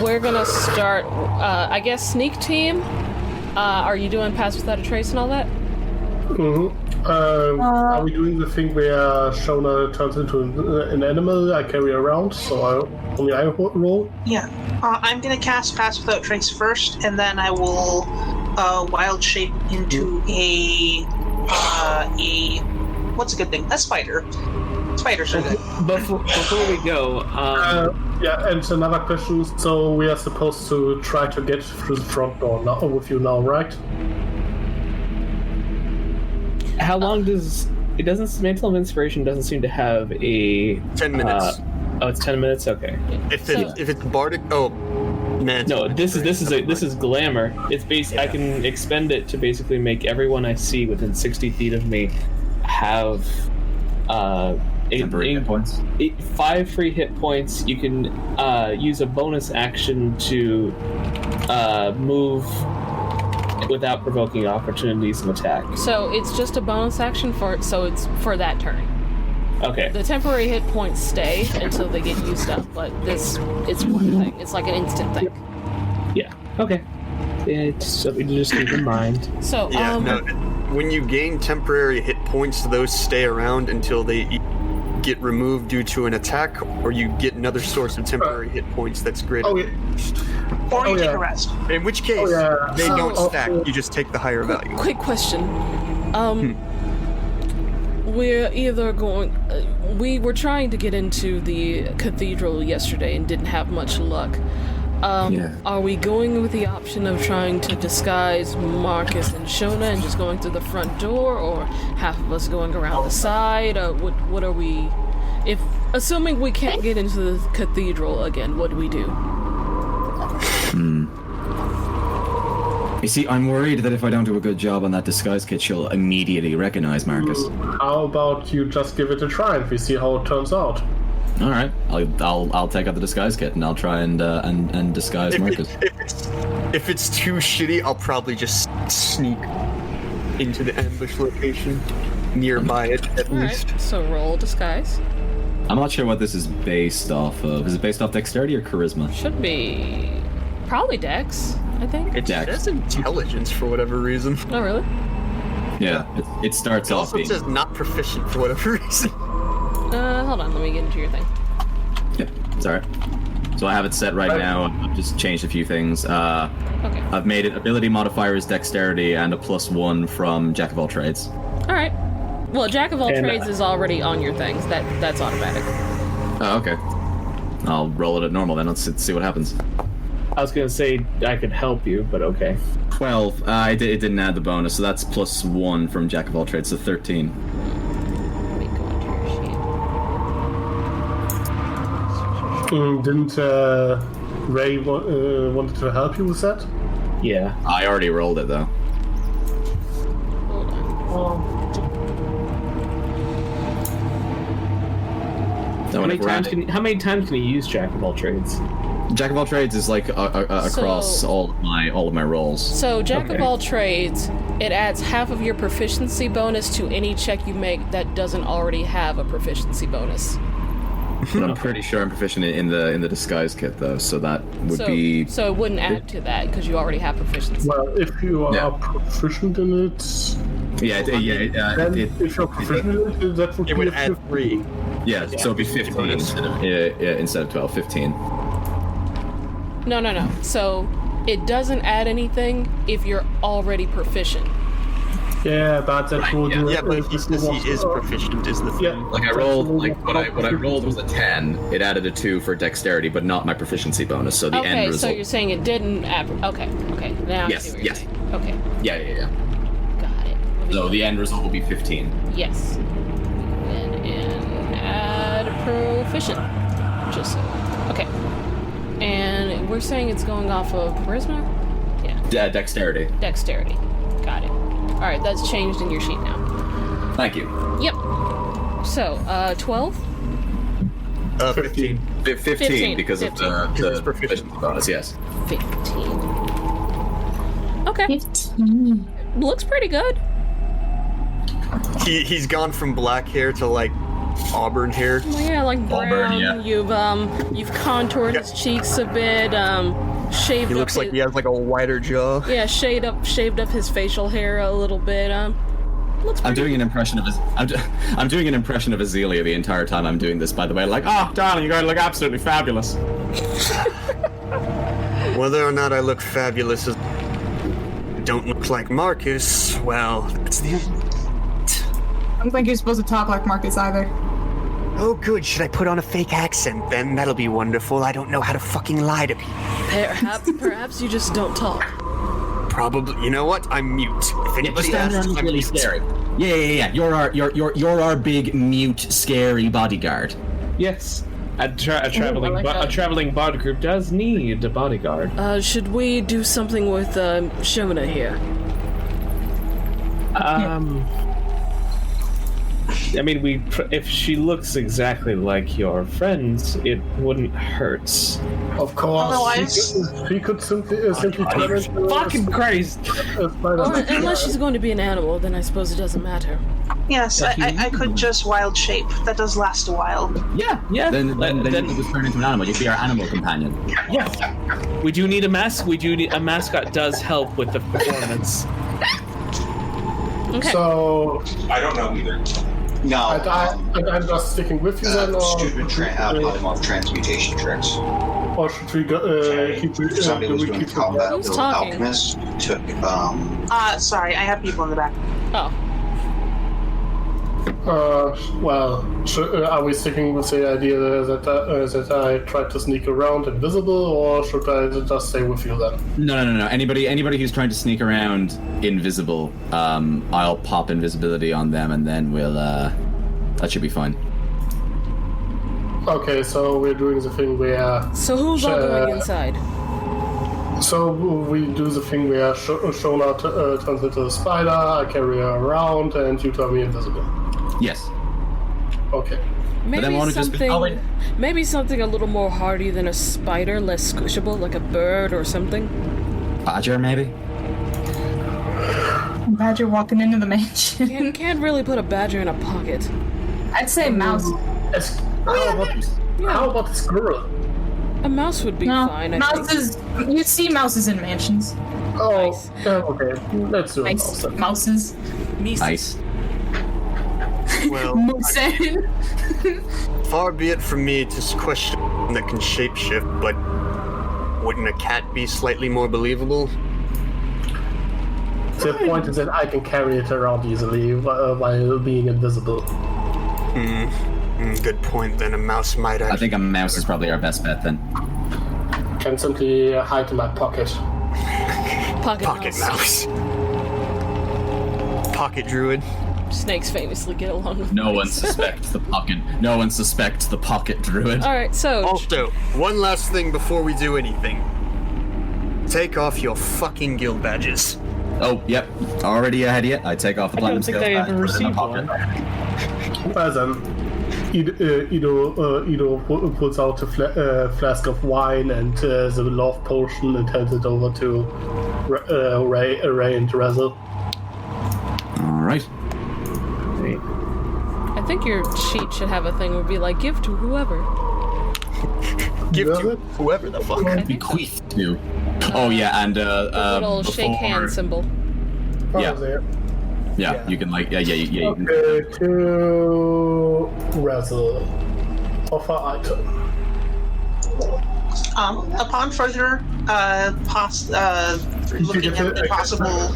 we're gonna start, I guess, sneak team? Are you doing Pass Without a Trace and all that? Mm-hmm. Are we doing the thing where Shona turns into an animal I carry around, so only I roll? Yeah. I'm going to cast Pass Without Trace first, and then I will wild shape into a what's a good thing? A spider. Spiders are good. Before we go, yeah, and another question. So we are supposed to try to get through the front door now, with you now, right? how long does it? Doesn't Mantle of Inspiration doesn't seem to have a 10 minutes. Oh, it's 10 minutes. Okay. If it's bardic, no, this is glamour. It's I can expend it to basically make everyone I see within 60 feet of me have hit points. 5 free hit points. You can use a bonus action to move without provoking opportunities of attack. So it's just a bonus action it's for that turn. Okay. The temporary hit points stay until they get used up, but it's one thing. It's like an instant thing. Yeah. Okay. It's something to just keep in mind. So when you gain temporary hit points, those stay around until they get removed due to an attack, or you get another source of temporary hit points that's greater. Or you take a rest. In which case, they don't stack. You just take the higher value. Quick question. We're either going... we were trying to get into the cathedral yesterday and didn't have much luck. Are we going with the option of trying to disguise Marcus and Shona and just going through the front door, or half of us going around the side? Or what are we... Assuming we can't get into the cathedral again, what do we do? You see, I'm worried that if I don't do a good job on that disguise kit, she'll immediately recognize Marcus. How about you just give it a try and we see how it turns out? All right, I'll take out the disguise kit and I'll try and disguise Marcus. If it's too shitty, I'll probably just sneak into the ambush location nearby it at least. Right, so roll disguise. I'm not sure what this is based off of. Is it based off dexterity or charisma? Should be probably Dex, I think. It says intelligence for whatever reason. Oh, really? Yeah, it starts off being... It also says not proficient for whatever reason. Hold on, let me get into your thing. Yeah, it's alright. So I have it set right now. I've just changed a few things. Okay. I've made it ability modifier is dexterity and a +1 from Jack of all trades. Alright. Well, Jack of all trades is already on your things. That's automatic. Oh, okay. I'll roll it at normal then. Let's see what happens. I was gonna say I could help you, but okay. 12. It didn't add the bonus, so that's +1 from Jack of all trades, so 13. Didn't Ray wanted to help you with that? Yeah. I already rolled it though. Hold on. How many times can you use Jack of all trades? Jack of all trades is like across all of my rolls. So Jack of all trades, it adds half of your proficiency bonus to any check you make that doesn't already have a proficiency bonus. But I'm pretty sure I'm proficient in the disguise kit though, so that would be... So it wouldn't add to that because you already have proficiency. Well, if you are proficient in it... Yeah, then if you're proficient in it, that would would add 3. Yeah, so it'd be 15 instead of 12, 15. No. So it doesn't add anything if you're already proficient. Yeah, but that would... Yeah, but he says he is proficient, is the thing. Yeah. Like I rolled, what I rolled was a 10. It added a 2 for dexterity, but not my proficiency bonus. So the end result. So you're saying it didn't add... Okay. Now I see what you're saying. Okay. Yeah. Got it. So the end result will be 15. Yes. And add proficient. Just so. Okay. And we're saying it's going off of charisma? Yeah. Dexterity. Dexterity. Got it. Alright, that's changed in your sheet now. Thank you. Yep. So, 12? 15. 15 because 15. of the proficiency bonus, yes. 15. Okay. 15. Looks pretty good. He's gone from black hair to like auburn hair. Well, yeah, like brown. Auburn, yeah. You've contoured his cheeks a bit, shaved He up looks like his, he has like a wider jaw. yeah, shaved up his facial hair a little bit. Looks pretty I'm doing an impression of I'm doing an impression of Azealia the entire time I'm doing this, by the way. Like, oh, darling, you're going to look absolutely fabulous. Whether or not I look fabulous as don't look like Marcus, well, it's the... I don't think you're supposed to talk like Marcus either. Oh, good. Should I put on a fake accent then? That'll be wonderful. I don't know how to fucking lie to people. Perhaps you just don't talk. Probably. You know what? I'm mute. If anybody asks, I'm really mute. scary. Yeah. You're our big mute scary bodyguard. Yes. A traveling bard group does need a bodyguard. Should we do something with Shona here? I mean, if she looks exactly like your friends, it wouldn't hurt. Of course. Otherwise- He could simply turn into Fucking Christ! Unless she's going to be an animal, then I suppose it doesn't matter. Yes, I could just wild shape. That does last a while. Yeah. Then you can just turn into an animal. You can be our animal companion. Yes. We do need a mask. A mascot does help with the performance. Okay. So I don't know either. No. I'm just sticking with you then, or Stupid polymorph transmutation tricks. Or should we go? Somebody was doing combat Who's with talking? alchemist. Took Sorry, I have people in the back. Oh. Are we sticking with the idea that I tried to sneak around invisible, or should I just stay with you then? No. Anybody who's trying to sneak around invisible, I'll pop invisibility on them, and then we'll. That should be fine. Okay, so we're doing the thing where. So who's all going inside? So we do the thing where Shona turns into a spider, I carry her around, and you turn me invisible. Yes. Okay. Maybe then won't it just be- maybe something a little more hardy than a spider, less squishable, like a bird or something. Badger, maybe? Badger walking into the mansion. You can't really put a badger in a pocket. I'd say mouse. How about the squirrel? A mouse would be fine, I think. Mouses. You see mouses in mansions. Oh, Nice. Okay. Let's do a mouse Nice. then. Mouses. Nice. Well, Moosin. far be it from me to question that can shapeshift, but wouldn't a cat be slightly more believable? The point is that I can carry it around easily while being invisible. Good point. Then a mouse might I actually. think a mouse is probably our best bet then. Can simply hide in my pocket. Pocket mouse. Pocket druid. Snakes famously get along with No one mice. suspects the pocket. No one suspects the pocket druid. All right, so Also, one last thing before we do anything. Take off your fucking guild badges. Oh, yep. Already ahead yet. I take off the I don't platinum think scales I badge, ever put it in received my one. pocket. Well then, Ido puts out a flask of wine and the love potion and hands it over to Ray and Razzle. All right. I think your sheet should have a thing where it'd be like, give to whoever. Give to whoever the fuck. Bequeath to. Oh yeah, and The little shake hand symbol. Yeah. There. Yeah, you can like you can. Okay, to Razzle. Offer item. Upon further looking at the possible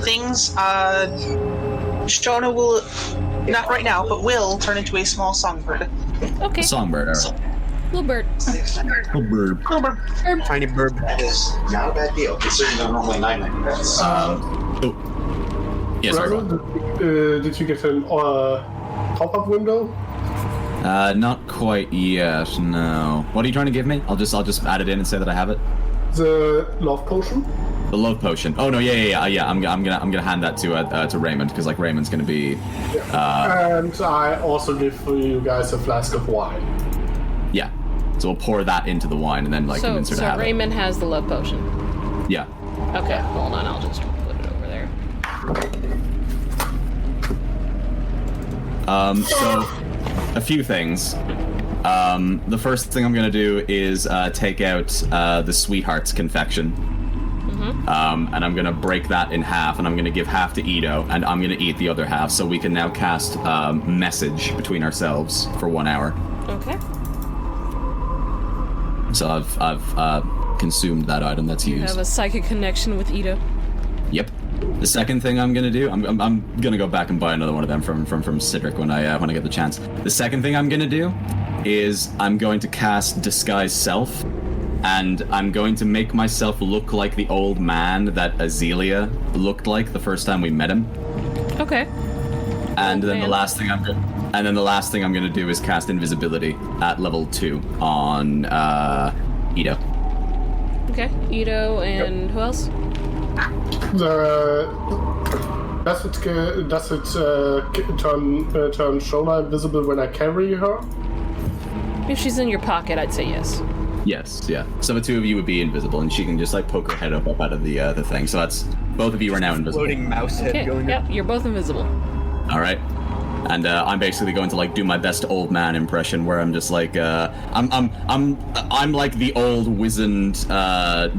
things, Shona will, not right now, but will turn into a small songbird. Okay. Songbird. All right. Little bird. Little bird. Tiny bird. That is not a bad deal, considering they're normally 990 beds. Yes, Razzle, did you get an pop-up window? Not quite yet. No. What are you trying to give me? I'll just add it in and say that I have it. The love potion. The love potion. Oh no, yeah. I'm gonna hand that to Raymond because like Raymond's gonna be. And I also give you guys a flask of wine. Yeah. So we'll pour that into the wine and then like convince her to have Raymond has the love potion. it. Yeah. Okay, hold on. I'll just put it over there. So a few things. The first thing I'm gonna do is take out the Sweetheart's confection. And I'm gonna break that in half, and I'm gonna give half to Ito, and I'm gonna eat the other half, so we can now cast message between ourselves for 1 hour. Okay. So I've consumed that item that's You used. have a psychic connection with Ito. Yep. The second thing I'm gonna do, I'm gonna go back and buy another one of them from Cedric when I get the chance. The second thing I'm gonna do is I'm going to cast Disguise Self, and I'm going to make myself look like the old man that Azealia looked like the first time we met him. Okay. And then the last thing I'm gonna do is cast Invisibility at level 2 on Ito. Okay. Ito and who else? Does it turn Shola invisible when I carry her? If she's in your pocket, I'd say yes. Yes, yeah. So the two of you would be invisible, and she can just like poke her head up out of the thing. So that's both of you are now invisible. Floating mouse head Okay. going Yep. You're both invisible. All right. And I'm basically going to like do my best old man impression, where I'm just like I'm like the old wizened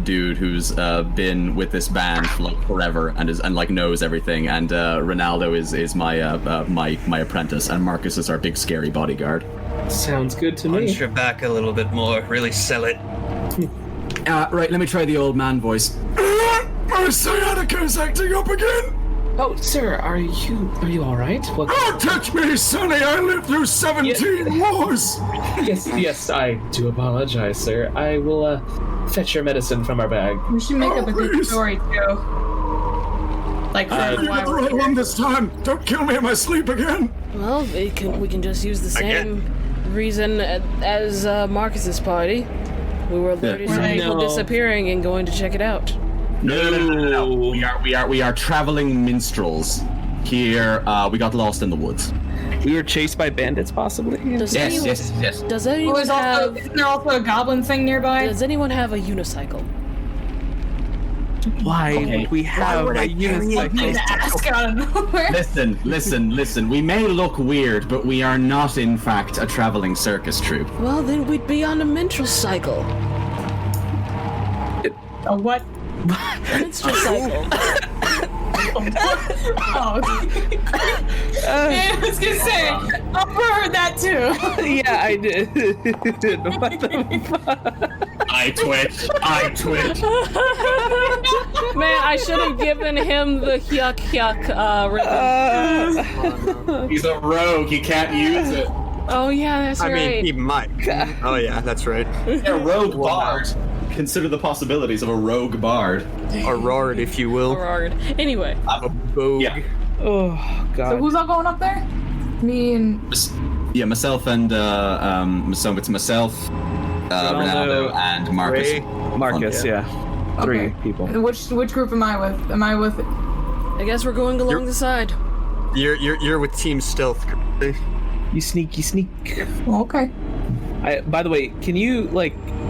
dude who's been with this band for like forever and like knows everything. And Ronaldo is my my apprentice, and Marcus is our big scary bodyguard. Sounds good to me. Punch her back a little bit more. Really sell it. Right, let me try the old man voice. Sciatica's acting up again! Oh, sir, are you all right? What? Don't touch me, Sonny! I lived through 17 wars! Yes, I do apologize, sir. I will fetch your medicine from our bag. We should make up a good please. story too. Like for You're why the we're right here. one this time! Don't kill me in my sleep again! Well, we can just use the same reason as Marcus's party. We were alerted to people disappearing and going to check it out. No. We are traveling minstrels. Here, we got lost in the woods. We were chased by bandits, possibly. Does anyone have? Isn't there also a goblin thing nearby? Does anyone have a unicycle? Why would we have a unicycle? Ask out of nowhere. Listen. We may look weird, but we are not, in fact, a traveling circus troupe. Well, then we'd be on a minstrel cycle. A what? Minstrel cycle. Oh. Yeah, I was gonna say, I've heard that too. Yeah, I did. What the fuck? I twitch. Man, I should have given him the yuck rhythm. He's a rogue. He can't use it. Oh yeah, that's right. I mean, he might. Oh yeah, that's right. A rogue bard. Consider the possibilities of a rogue bard. A rard, if you will. Anyway. I'm a bogue. Yeah. Oh god. So who's all going up there? Me and Yeah, myself and so it's myself, Ronaldo, and Marcus. Ray, Marcus, yeah. Three people. which group am I with? Am I with? I guess we're going along the side. You're with Team Stealth. You sneaky sneak. Okay. By the way, can you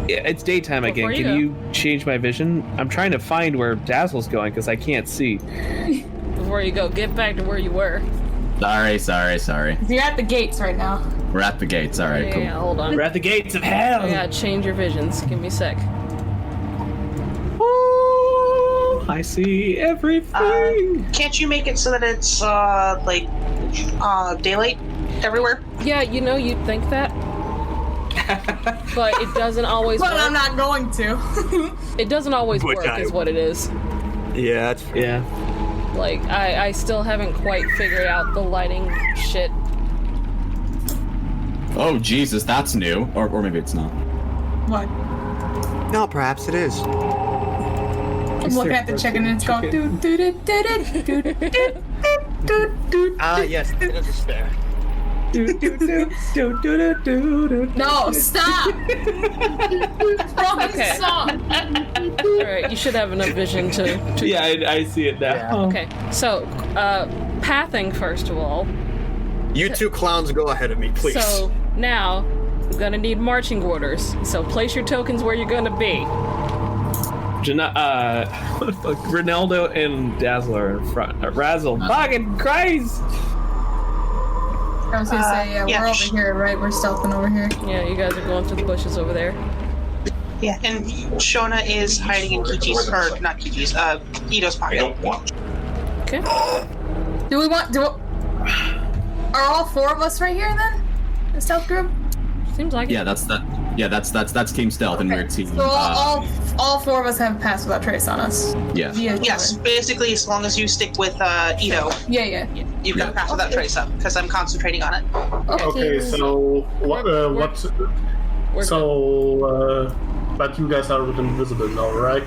it's daytime again. Before you Can go. you change my vision? I'm trying to find where Dazzle's going because I can't see. Before you go, get back to where you were. Sorry. You're at the gates right now. We're at the gates. All right, cool. Yeah, hold on. We're at the gates of hell. Yeah, change your visions. Give me a sec. Oh, I see everything. Can't you make it so that it's daylight everywhere? Yeah, you'd think that. But it doesn't always But work. I'm not going to. It doesn't always But work, I- is what it is. Yeah, that's Yeah. Like, I still haven't quite figured out the lighting shit. Oh Jesus, that's new. Or maybe it's not. What? No, perhaps it is. I'm looking at the chicken and it's going doot doot doot doot doot doot doot doot. Ah, yes, it is there. No, stop! Wrong Okay. song. All right, you should have enough vision to. Yeah, I see it now. Okay, so pathing first of all. You two clowns go ahead of me, please. So now I'm gonna need marching orders. So place your tokens where you're gonna be. Ronaldo and Dazzler are in front. Razzle. Fucking Christ! I was gonna say, yeah, we're over here, right? We're stealthing over here. Yeah, you guys are going through the bushes over there. Yeah, and Shona is hiding in Kichi's, or not Kichi's, Ito's pocket. Okay. Are all four of us right here then? The stealth group? Seems like Yeah, that's Team Stealth, and we're Team. So all four of us have passed without trace on us. Yeah. Yes, basically, as long as you stick with Ito. Yeah. You've got pass without trace up, because I'm concentrating on it. Okay, so what? But you guys are invisible now, right?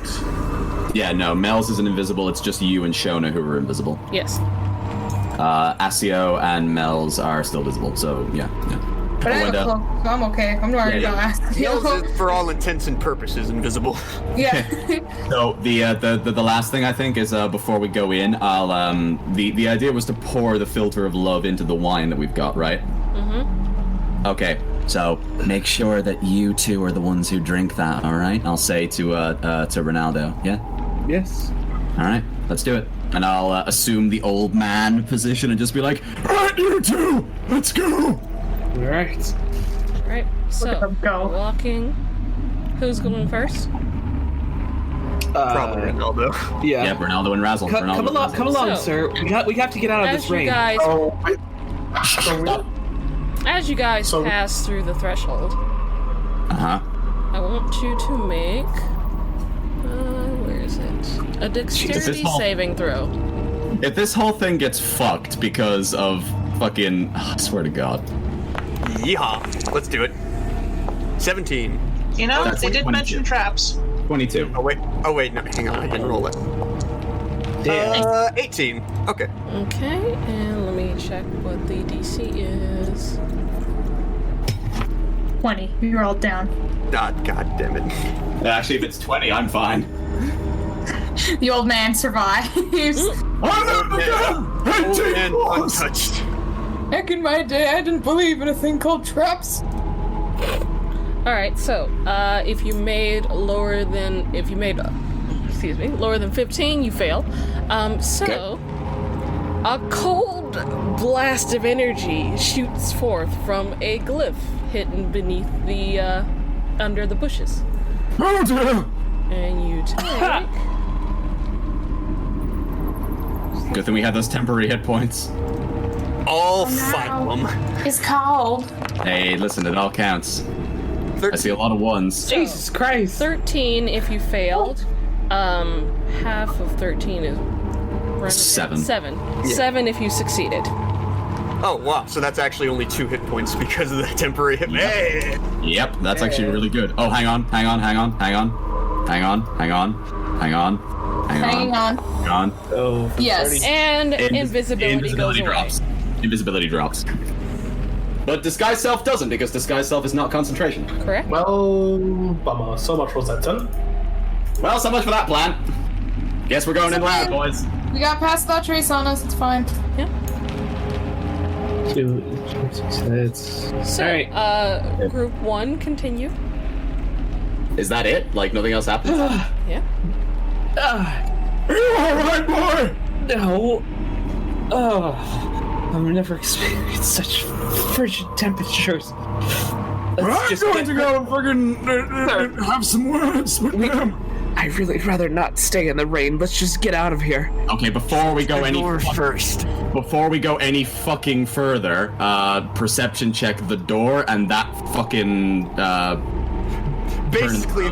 Yeah, no, Mel's isn't invisible. It's just you and Shona who are invisible. Yes. Asio and Mel's are still visible. So yeah. But I have a cloak, so I'm okay. I'm not worried about Asio. Mel's is, for all intents and purposes, invisible. Yeah. So the last thing I think is before we go in, I'll the idea was to pour the filter of love into the wine that we've got, right? Mm-hmm. Okay. So make sure that you two are the ones who drink that, all right? I'll say to Ronaldo. Yeah. Yes. All right. Let's do it. And I'll assume the old man position and just be like, all right, you two, let's go. All right. So walking. Who's going first? Probably Ronaldo. Yeah. Yeah, Ronaldo and Razzle. Come along, So, sir. We have to get out of this rain. As you guys pass through the threshold, I want you to make where is it? A dexterity saving throw. If this whole thing gets fucked because of fucking, I swear to God. Yeehaw. Let's do it. 17. You know, That's they did 22. mention traps. 22. Oh wait, no, hang on, I didn't roll it. 18. Okay. Okay, and let me check what the DC is. 20. We rolled down. God damn it. Actually, if it's 20, I'm fine. The old man survives. Old man untouched. Back in my day, I didn't believe in a thing called traps. Alright, so, if you made lower than 15, you fail. A cold blast of energy shoots forth from a glyph hidden beneath the, under the bushes. Oh dear! And you take... Good thing we had those temporary hit points. All 5 of them. It's cold. Hey, listen, it all counts. 13. I see a lot of ones. Jesus Christ. 13 if you failed. Half of 13 is... 7. 7. Yeah. 7 if you succeeded. Oh, wow. So that's actually only 2 hit points because of the temporary hit. Hey! Yep, that's actually really good. Oh, hang on. Oh, yes. And invisibility goes away. drops. Invisibility drops. But Disguise Self doesn't, because Disguise Self is not concentration. Correct. Well, bummer. So much for that then. Well, so much for that plan. Guess we're going in loud, boys. We got past that trace on us. It's fine. Yeah. So, Alright. group 1, continue. Is that it? Like, nothing else happens? Yeah. Are you alright, boy? No. Oh, I've never experienced such frigid temperatures. I'm going to go and friggin' have some words with them. I'd really rather not stay in the rain. Let's just get out of here. Okay, before we go before we go any fucking further, perception check the door and that fucking Basically,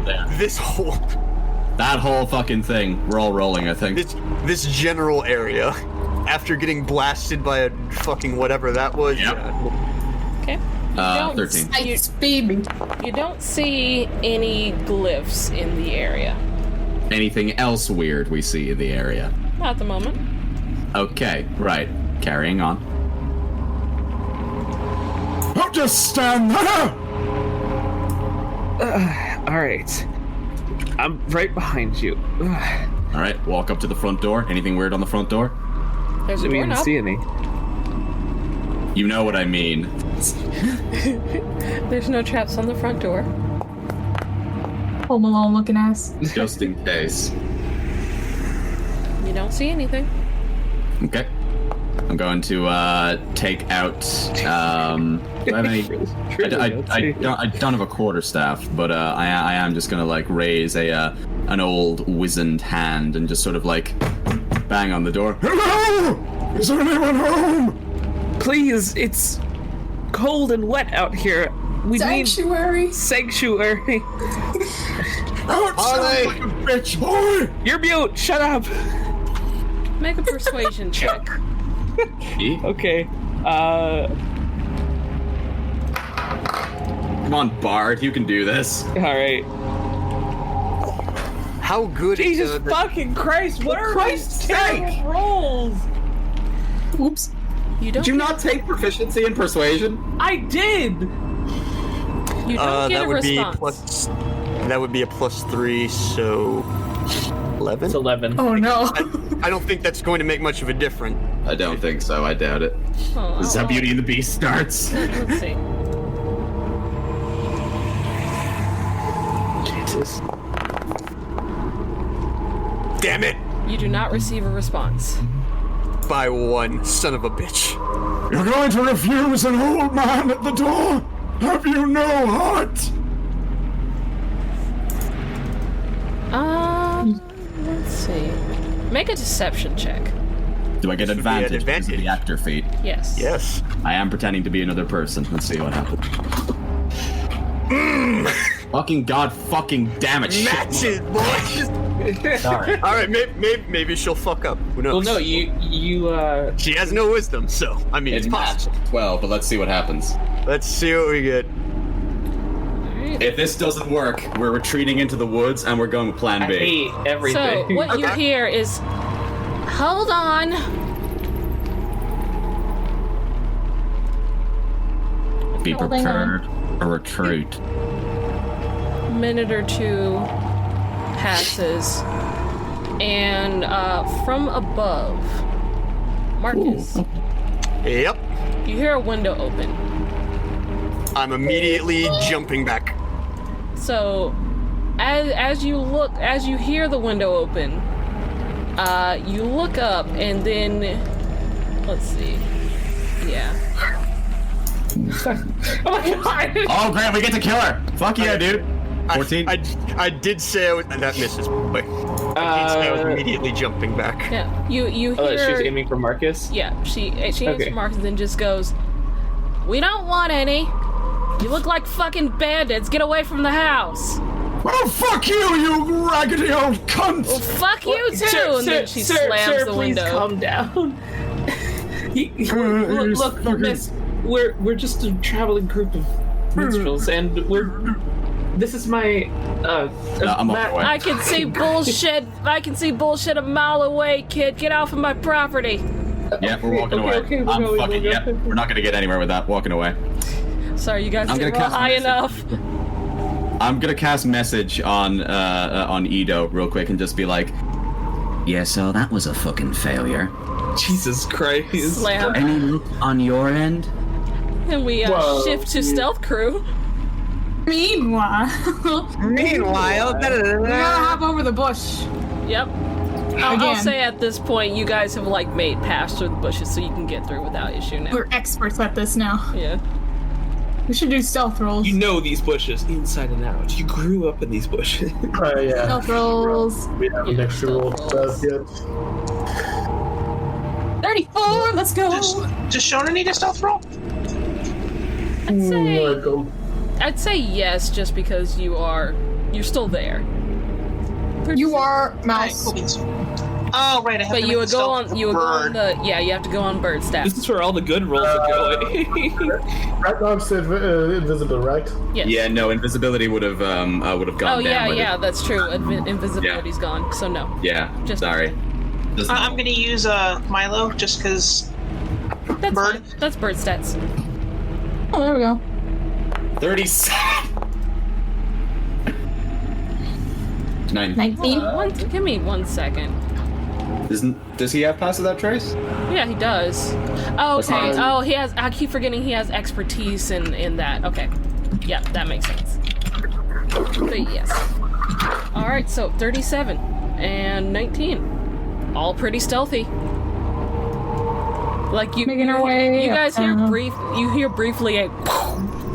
that whole fucking thing. We're all rolling, I think. This general area, after getting blasted by a fucking whatever that was. Yep. Okay. 13. You don't see any glyphs in the area. Anything else weird we see in the area? Not at the moment. Okay, right. Carrying on. just stand there! All right. I'm right behind you. All right, walk up to the front door. Anything weird on the front door? There's a We didn't doorknob. see any. You know what I mean. There's no traps on the front door. Home Alone looking ass. Just in case. You don't see anything. Okay. I'm going to take out. Do I have any? I don't have a quarterstaff, but I am just gonna like raise an old wizened hand and just sort of like bang on the door. Hello! Is there anyone home? Please, it's cold and wet out here. We Sanctuary. need sanctuary. Outside like a bitch, boy! You're mute. Shut up. Make a persuasion check. Okay. Come on, Bard, you can do this. All right. How good Jesus is fucking Christ! What are Christ's these terrible sake! rolls? Oops. You don't. Did you not take proficiency in persuasion? I did. You don't get that a would response. that would be a +3, so 11. It's 11. Oh no. I don't think that's going to make much of a difference. I don't think so. I doubt it. Oh, This is how Beauty and the Beast starts. Let's see. Jesus. Damn it! You do not receive a response. By 1, son of a bitch. You're going to refuse an old man at the door? Have you no heart? Let's see. Make a deception check. Do I get This would be an advantage because of the advantage. actor feat? Yes. Yes. I am pretending to be another person. Let's see what happens. Fucking god fucking damn it. shit. Matches, boys! Sorry. Alright, maybe she'll fuck up. Who knows? Well, no, you. She has no wisdom, so, I mean, It's it's possible. matched 12, but let's see what happens. Let's see what we get. If this doesn't work, we're retreating into the woods and we're going with plan I B. hate everything. So what you hear is, hold on. Be Holding on. prepared for retreat. A minute or two passes, and from above, Marcus, Yep. you hear a window open. I'm immediately jumping back. So, as you hear the window open, you look up, and then let's see, yeah. Oh my god! Oh, great, we get to kill her! Fuck yeah, dude! 14? I did say I was, and that misses, but I did say I was immediately jumping back. Yeah, you hear. Oh, she's aiming for Marcus? Yeah, she aims Okay. for Marcus and then just goes, "We don't want any. You look like fucking bandits. Get away from the house." Oh, fuck you, you raggedy old cunt! Well, fuck you too. Sir, and then she slams the please window. calm down. Look, miss, we're just a traveling group of minstrels, and this is my I'm on my way. I can see bullshit. I can see bullshit a mile away, kid. Get off of my property. Yeah, we're walking away. Okay, we're I'm going, fucking, we're yeah, going. we're not gonna get anywhere with that, walking away. Sorry, you guys I'm didn't gonna roll cast high message. enough. I'm gonna cast message on Edo real quick and just be like, yeah, so that was a fucking failure. Jesus Christ. Slam. Any look on your end? And we shift to stealth crew. Meanwhile, we gotta hop over the bush. Yep. I'll Again. say at this point, you guys have like made pass through the bushes, so you can get through without issue now. We're experts at this now. Yeah. We should do stealth rolls. You know these bushes inside and out. You grew up in these bushes. Yeah. Stealth rolls. We haven't actually rolled stuff yet. 34. Let's go. Does Shona need a stealth roll? I'd say yes, just because you're still there. You are mouse. Oh right, I have But to you make would the go stealth on. You would go on bird. you have to go on bird staff. This is where all the good rolls are going. Right now I'm still invisible, right? Yes. Yeah, no, invisibility would have gone Oh down. yeah, with yeah, it. that's true. Invisibility's gone, so no. Yeah, Just- sorry. Just I'm gonna use Milo just because. That's Bird. fine. That's bird stats. Oh, there we go. 37. 19. Give me 1 second. Does he have pass without trace? Yeah, he does. Oh, What's okay. his- Oh, he has. I keep forgetting he has expertise in that. Okay. Yeah, that makes sense. But yes. All right. So 37 and 19, all pretty stealthy. Like you, Making our way you guys hear uptown. You hear briefly a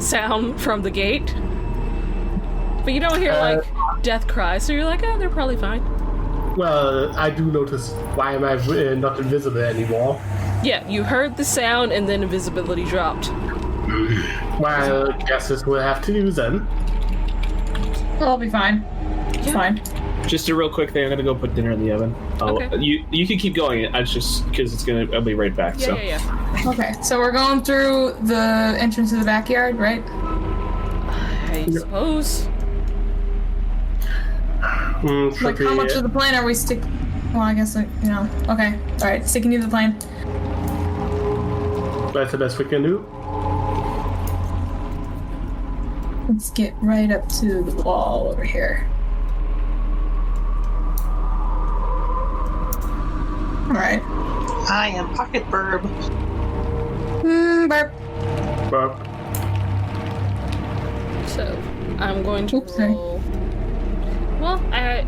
sound from the gate, but you don't hear like death cries. So you're like, oh, they're probably fine. Well, I do notice. Why am I not invisible anymore? Yeah, you heard the sound and then invisibility dropped. Well, guesses we'll have to use then. I'll be fine. It's fine. Just a real quick thing. I'm gonna go put dinner in the oven. Okay. You can keep going. It's just because I'll be right back. so. Yeah. Okay, so we're going through the entrance to the backyard, right? I suppose. Like, how much of the plan are we Well, I guess, okay. Alright, sticking to the plan. That's the best we can do. Let's get right up to the wall over here. Alright. I am Pocket Burb. Burp. Burp. So, I'm going to roll... Well, I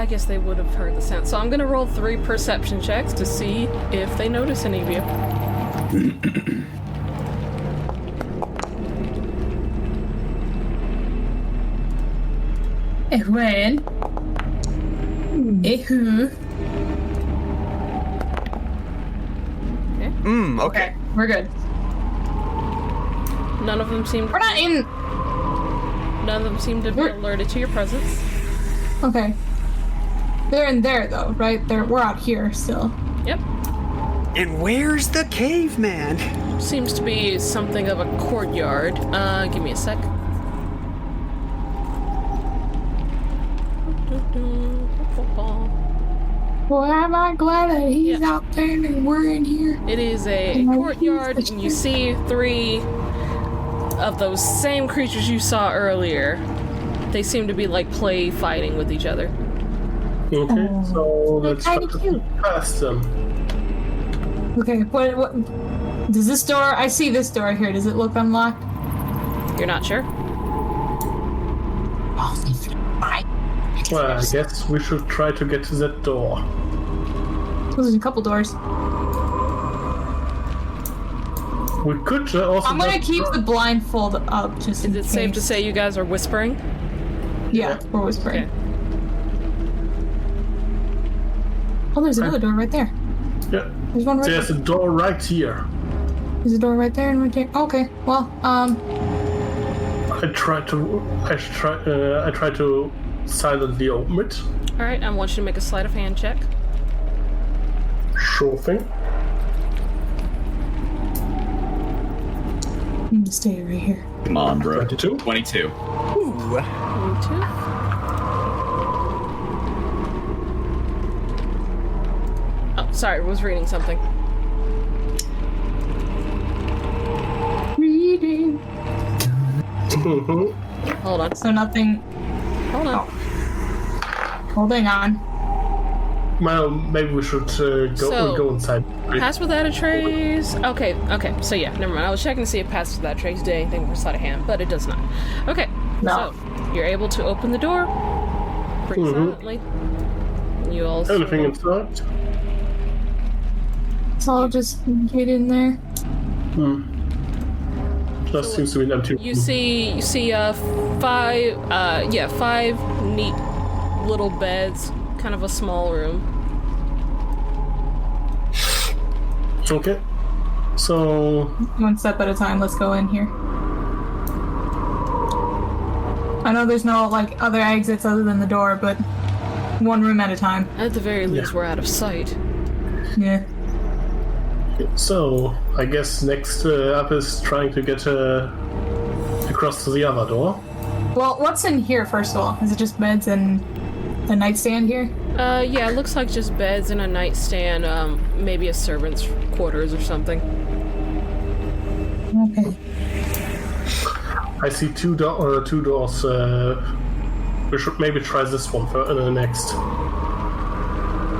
guess they would have heard the sound. So I'm going to roll 3 perception checks to see if they notice any of you. When? Who? Okay. We're good. None of them seem. We're not in. None of them seem to be alerted to your presence. Okay. They're in there though, right? We're out here still. Yep. And where's the caveman? Seems to be something of a courtyard. Give me a sec. Boy, am I glad that he's out there and we're in here. It is a courtyard, and you see 3 of those same creatures you saw earlier. They seem to be like play fighting with each other. Okay, so let's try kinda to pass them. Okay, what does this door? I see this door here. Does it look unlocked? You're not sure? Well, I guess we should try to get to that door. There's a couple doors. We could also. I'm gonna keep the blindfold up just in Is it safe to say you guys are whispering? Yeah, we're whispering. Okay. Oh, there's another door right there. Yeah. There's one right There's a door right here. There's a door right there and right there. Okay, well, I try to silently open it. Alright, I want you to make a sleight of hand check. Sure thing. I'm gonna stay right here. Come on, bro. 22. 22. Ooh. 22. Oh, sorry, I was reading something. Reading. Hold on. So nothing. Hold on. Holding on. Well, maybe we should go inside. Pass without a trace. Okay. So yeah, never mind. I was checking to see if pass without a trace did anything for sleight of hand, but it does not. Okay. No. So you're able to open the door pretty silently. You also. Anything inside? So I'll just get in there. Just seems to be an empty. You see 5 neat little beds, kind of a small room. Okay. So One step at a time. Let's go in here. I know there's no other exits other than the door, but one room at a time. At the very least, we're out of sight. Yeah. So, I guess next up is trying to get across to the other door. Well, what's in here first of all? Is it just beds and a nightstand here? Yeah, it looks like just beds and a nightstand, maybe a servant's quarters or something. Okay. I see two doors. We should maybe try this one next.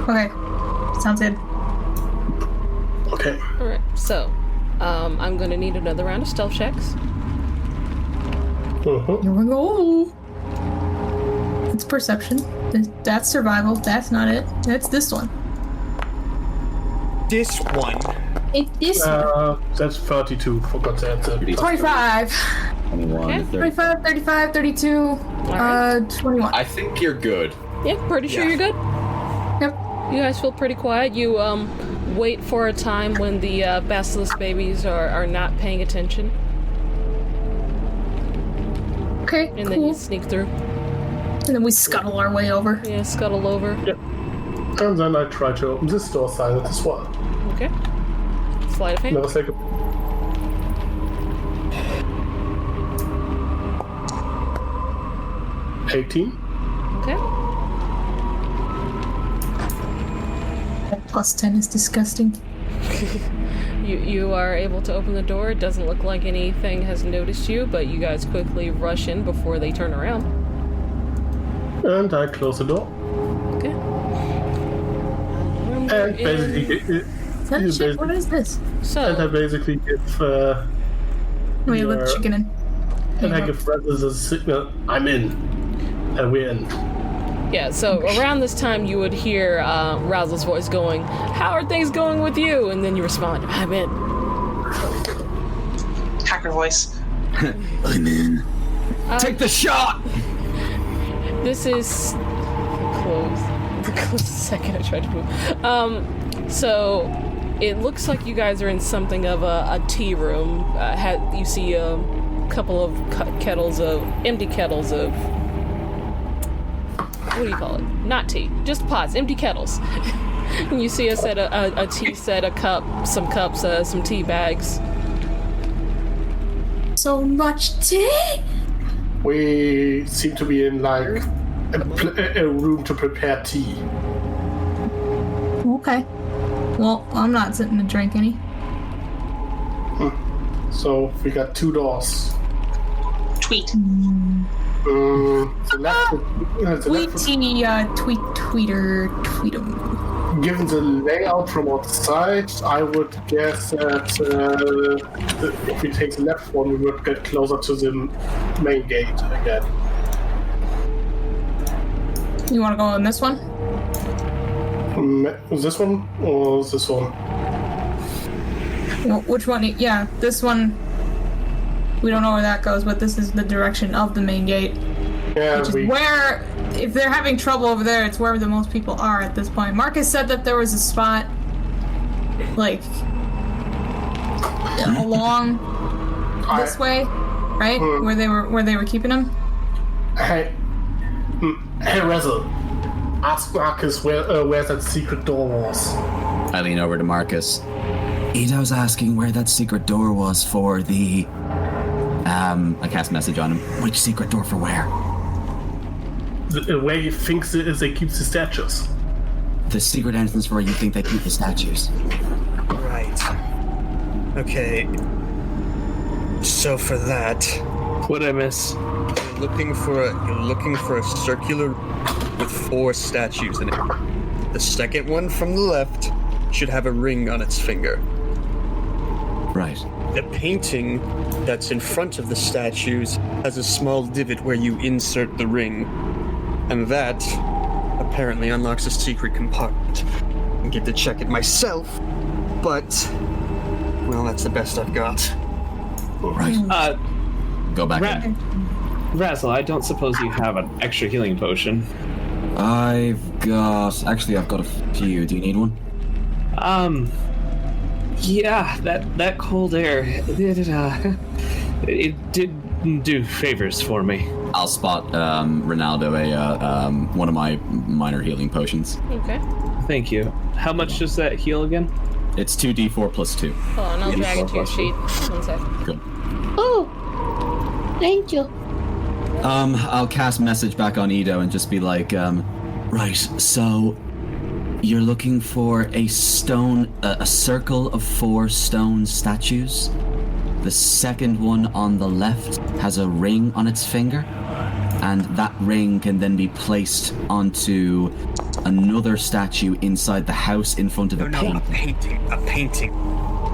Okay. Sounds good. Okay. Alright, so I'm gonna need another round of stealth checks. Here we go. It's perception. That's survival. That's not it. That's this one. This one. It's this one. That's 32. Forgot that. 25. 21. Okay. 25, 35, 32, 21. I think you're good. Yeah, pretty sure you're good. Yep. You guys feel pretty quiet. You wait for a time when the basilisk babies are not paying attention. Okay, And then you sneak through. And then we scuttle our way over. Yeah, scuttle over. Yep. And then I try to open this door silent as well. Okay. Sleight of hand. Never take it. Okay. Plus 10 is disgusting. You are able to open the door. It doesn't look like anything has noticed you, but you guys quickly rush in before they turn around. And I close the door. Okay. And basically, What is this? and I basically give. Wait, let the your- chicken in. And I give Razzles a signal. I'm in, and we're in. Yeah, so around this time you would hear Razzle's voice going, "How are things going with you?" And then you respond, "I'm in." Hacker voice. I'm in. Take the shot! This is close. The closest second I tried to move. So it looks like you guys are in something of a tea room. You see a couple of empty kettles of. What do you call it? Not tea, just pots, empty kettles. And you see a set a tea set, some cups, some tea bags. So much tea! We seem to be in like a room to prepare tea. Okay. Well, I'm not sitting to drink any. So we got two doors. Tweet. The left, Tweeter. Given the layout from outside, I would guess that if we take the left one, we would get closer to the main gate again. You want to go on this one? This one or this one? Which one? Yeah, this one. We don't know where that goes, but this is the direction of the main gate. Yeah, which is where, if they're having trouble over there, it's where the most people are at this point. Marcus said that there was a spot, like, along this way, right? Where they were keeping him. Hey, Razzle, ask Marcus where that secret door was. I lean over to Marcus. Ido's asking where that secret door was for the... I cast message on him. Which secret door for where? Where he thinks they keep the statues. The secret entrance for where you think they keep the statues. Right. Okay. So for that... What'd I miss? You're looking for a circular with 4 statues in it. The second one from the left should have a ring on its finger. Right. The painting that's in front of the statues has a small divot where you insert the ring. And that apparently unlocks a secret compartment. I get to check it myself, but, well, that's the best I've got. Right. Go back in. Razzle, I don't suppose you have an extra healing potion. I've got a few. Do you need one? Yeah, that cold air, it did do favors for me. I'll spot Ronaldo one of my minor healing potions. Okay. Thank you. How much does that heal again? It's 2d4 plus 2. Hold on, I'll drag it to your sheet. 1 sec. Good. Oh, thank you. I'll cast message back on Ido and just be like, right, so you're looking for a circle of 4 stone statues? The second one on the left has a ring on its finger, and that ring can then be placed onto another statue inside the house in front of a painting. A painting.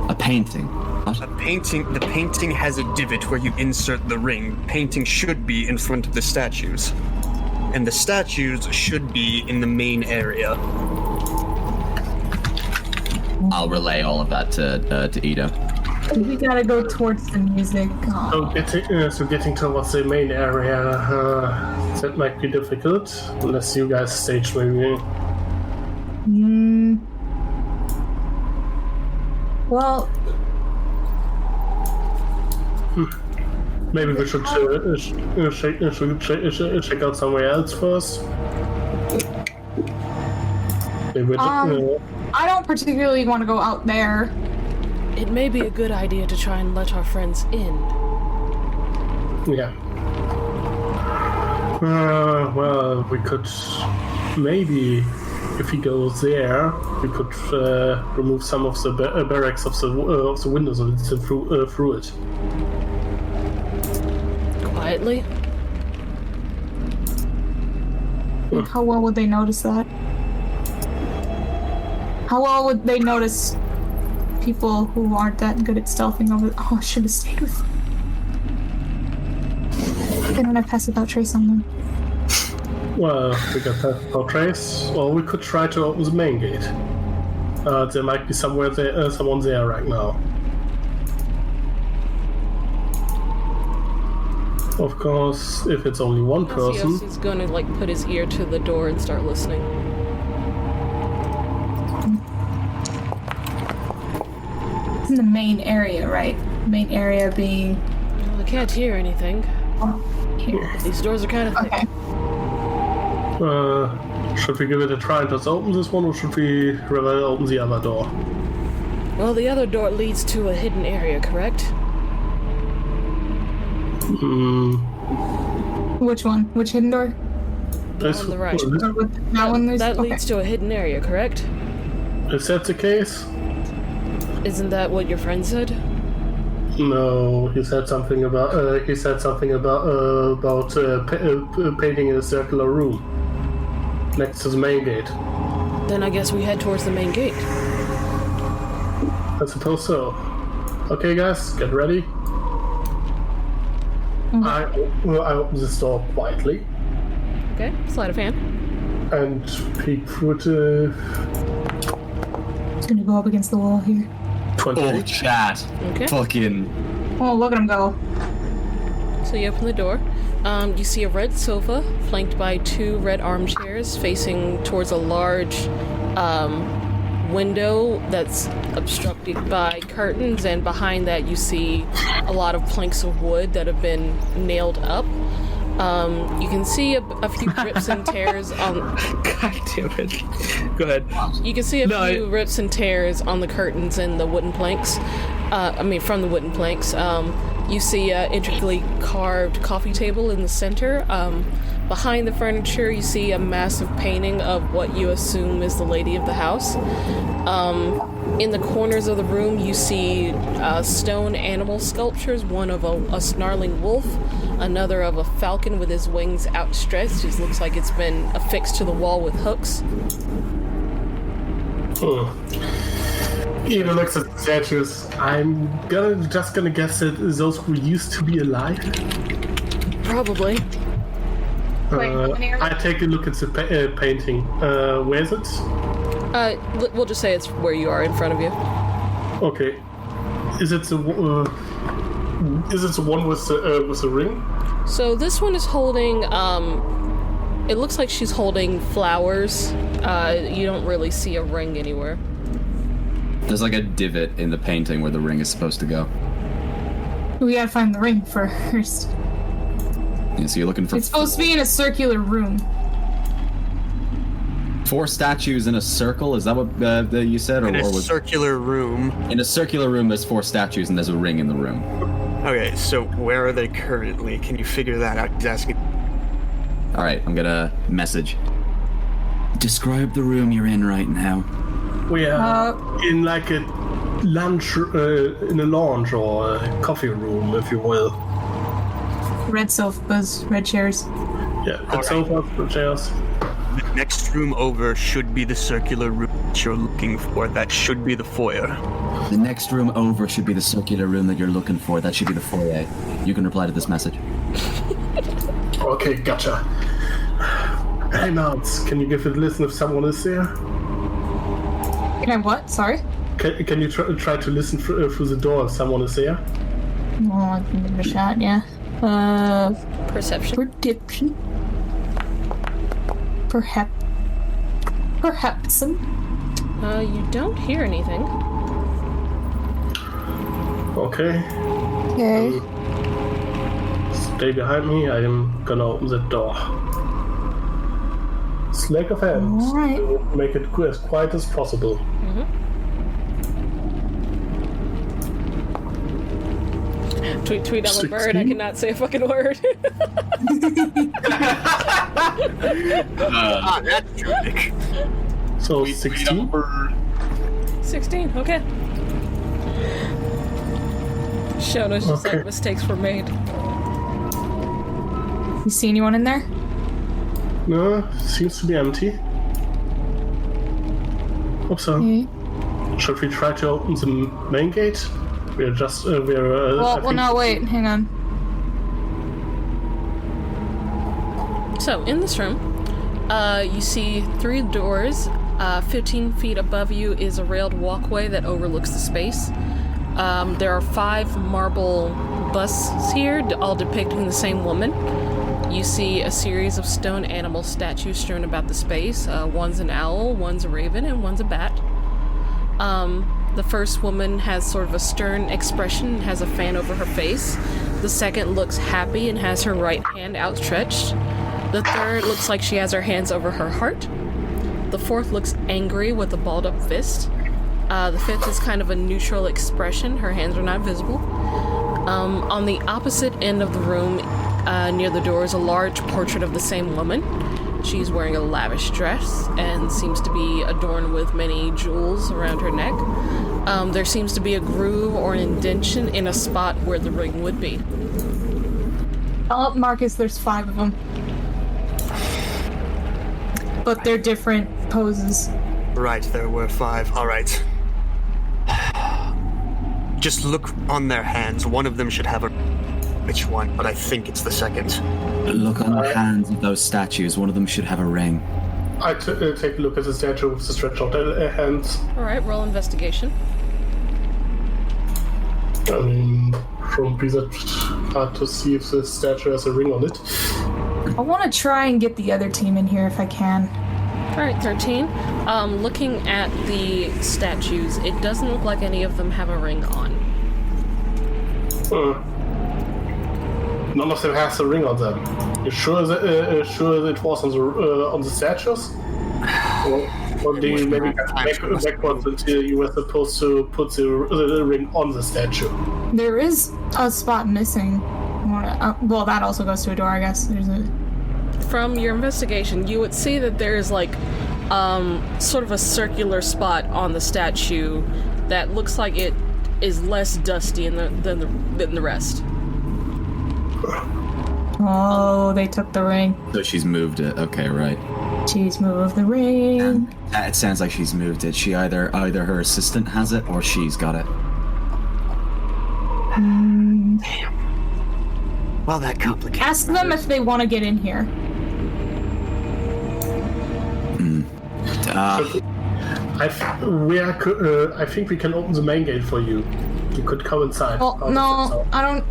A painting. What? A painting. The painting has a divot where you insert the ring. Painting should be in front of the statues, and the statues should be in the main area. I'll relay all of that to Ida. We gotta go towards the music. So getting towards the main area, that might be difficult, unless you guys stage maybe. Well... Maybe we should check out somewhere else first. Maybe I don't particularly want to go out there. It may be a good idea to try and let our friends in. Yeah. Well, we could maybe, if he goes there, we could remove some of the barracks of the windows and through it. Quietly? How well would they notice that? How well would they notice people who aren't that good at stealthing over? Oh, I should have stayed with. They don't have pass without trace on them. Well, we got pass without trace. Well, we could try to open the main gate. There might be someone there right now. Of course, if it's only one person. He's gonna put his ear to the door and start listening. In the main area, right? Main area being... Well, I can't hear anything. Oh, here. These doors are kind of thick. Okay. Should we give it a try and just open this one, or should we rather open the other door? Well, the other door leads to a hidden area, correct? Which one? Which hidden door? On the right. That leads to a hidden area, correct? Is that the case? Isn't that what your friend said? No, he said something about painting in a circular room next to the main gate. Then I guess we head towards the main gate. I suppose so. Okay, guys, get ready. I open this door quietly. Okay, sleight of hand. And peek through it. It's gonna go up against the wall here. 20. Oh, chat. Okay. Fucking. Oh, look at him go. So you open the door. You see a red sofa flanked by 2 red armchairs facing towards a large window that's obstructed by curtains, and behind that you see a lot of planks of wood that have been nailed up. You can see a few rips and tears on... God damn it. Go ahead. You can see a few rips and tears on the curtains and the wooden planks. From the wooden planks. You see an intricately carved coffee table in the center. Behind the furniture, you see a massive painting of what you assume is the lady of the house. In the corners of the room, you see stone animal sculptures, one of a snarling wolf, another of a falcon with his wings outstretched. It looks like it's been affixed to the wall with hooks. Eva looks at the statues. I'm just gonna guess that those were used to be alive. Probably. I take a look at the painting. Where is it? We'll just say it's where you are in front of you. Okay. Is it the one with the ring? So this one is holding. It looks like she's holding flowers. You don't really see a ring anywhere. There's like a divot in the painting where the ring is supposed to go. We gotta find the ring first. Yeah, so you're looking for... It's supposed to be in a circular room. 4 statues in a circle? Is that what you said? In a circular room. In a circular room, there's 4 statues and there's a ring in the room. Okay, so where are they currently? Can you figure that out? He's asking. Alright, I'm gonna message. Describe the room you're in right now. We are in like a lunch in a lounge or a coffee room, if you will. Red sofas, red chairs. Yeah, red sofas, red chairs. The next room over should be the circular room that you're looking for. That should be the foyer. The next room over should be the circular room that you're looking for. That should be the foyer. You can reply to this message. Okay, gotcha. Hey, Mounts, can you give it a listen if someone is there? Can I what? Sorry? Can you try to listen through the door if someone is there? Oh, I can give it a shot, yeah. Perception. Prediction. Perhaps. You don't hear anything. Okay. Okay. Stay behind me. I am gonna open the door. Sleight of hand. Alright. To make it as quiet as possible. Mm-hmm. Tweet on the bird. I cannot say a fucking word. That's dramatic. So 16. 16. Okay. Showed us just like mistakes were made. You see anyone in there? No, seems to be empty. Hope so. Okay. Should we try to open the main gate? We're just Well, no, wait, hang on. So, in this room, you see 3 doors. 15 feet above you is a railed walkway that overlooks the space. There are 5 marble busts here, all depicting the same woman. You see a series of stone animal statues strewn about the space. One's an owl, one's a raven, and one's a bat. The first woman has sort of a stern expression and has a fan over her face. The second looks happy and has her right hand outstretched. The third looks like she has her hands over her heart. The fourth looks angry with a balled up fist. The fifth is kind of a neutral expression. Her hands are not visible. On the opposite end of the room, near the door, is a large portrait of the same woman. She's wearing a lavish dress and seems to be adorned with many jewels around her neck. There seems to be a groove or an indentation in a spot where the ring would be. Oh, Marcus, there's 5 of them. But they're different poses. Right, there were 5. All right. Just look on their hands. One of them should have a... Which one? But I think it's the second. Look on the hands of those statues. One of them should have a ring. I take a look at the statue with the stretched out hands. Alright, roll investigation. I mean, shouldn't be that hard to see if the statue has a ring on it. I want to try and get the other team in here if I can. Alright, 13. Looking at the statues, it doesn't look like any of them have a ring on. None of them has a ring on them. You sure that it was on the statues? Or do you maybe go backwards until you were supposed to put the ring on the statue? There is a spot missing. Well, that also goes to a door, I guess. From your investigation, you would see that there is like sort of a circular spot on the statue that looks like it is less dusty than the rest. Oh, they took the ring. So she's moved it. Okay, right. She's moved the ring. It sounds like she's moved it. She either her assistant has it or she's got it. Damn. Well, that complicates. Ask them if they want to get in here. I think we can open the main gate for you. You could come inside. Oh, no, I don't...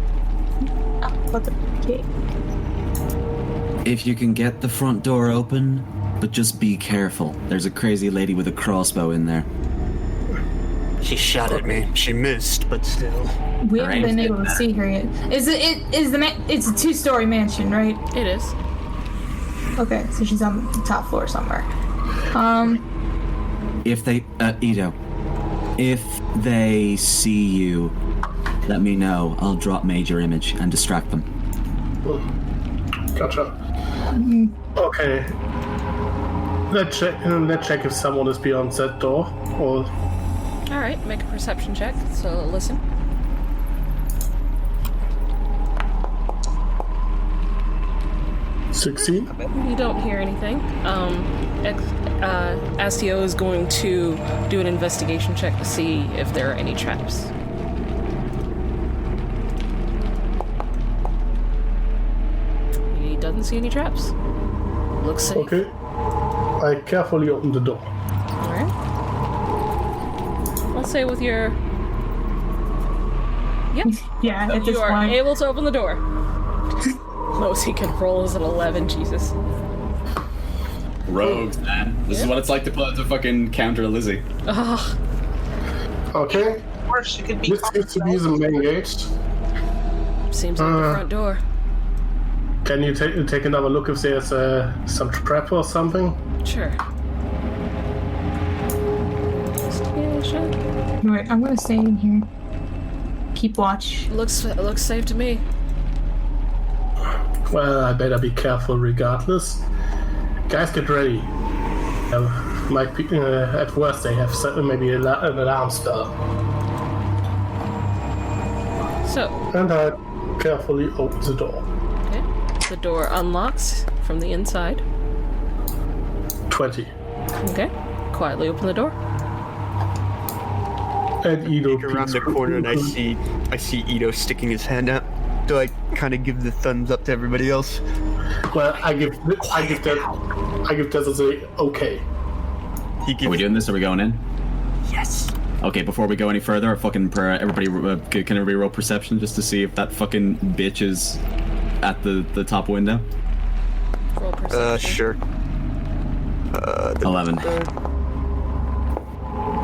What the... Okay. If you can get the front door open, but just be careful. There's a crazy lady with a crossbow in there. She shot at me. She missed, but still. We haven't been able to see her yet. It's a 2-story mansion, right? It is. Okay, so she's on the top floor somewhere. If they, Ito, if they see you, let me know. I'll drop major image and distract them. Gotcha. Okay. Let's check if someone is beyond that door, or All right, make a perception check. So listen. Succeed. You don't hear anything. Astio is going to do an investigation check to see if there are any traps. He doesn't see any traps. Looks safe. Okay. I carefully open the door. Alright. Let's say with your... Yep. Yeah, at this You are point. able to open the door. Most he can roll is an 11, Jesus. Rogues, man. This is what it's like to fucking counter Lizzie. Ugh. Okay. Of course, it could be. This seems to be the main gate. Seems like the front door. Can you take another look if there's some trap or something? Sure. Investigation. Wait, I'm gonna stay in here. Keep watch. Looks safe to me. Well, I better be careful regardless. Guys, get ready. Might be, at worst, they have maybe an alarm spell. So. And I carefully open the door. Okay. The door unlocks from the inside. 20. Okay. Quietly open the door. And Ito peek around the corner, and I see Ito sticking his hand out. Do I kind of give the thumbs up to everybody else? Well, I give that as a okay. Are we doing this? Are we going in? Yes. Okay, before we go any further, everybody can everybody roll perception just to see if that fucking bitch is at the top window? Roll perception. Sure. 11.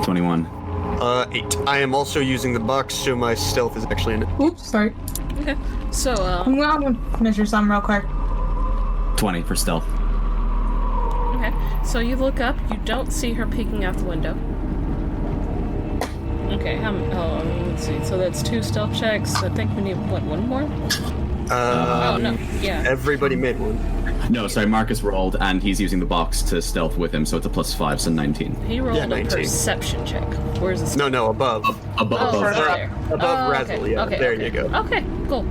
21. 8. I am also using the box, so my stealth is actually in it. Oops, sorry. Okay. So, I'm gonna measure some real quick. 20 for stealth. Okay. So you look up, you don't see her peeking out the window. Okay, let's see. So that's 2 stealth checks. I think we need, one more? Oh, no. Yeah. Everybody made one. No, sorry, Marcus rolled, and he's using the box to stealth with him, so it's a +5, so 19. He rolled a 19. Perception check. Where's the No, above. Above. there. Above Oh, Razzle, okay. yeah. Okay, there okay. you go. Okay, cool.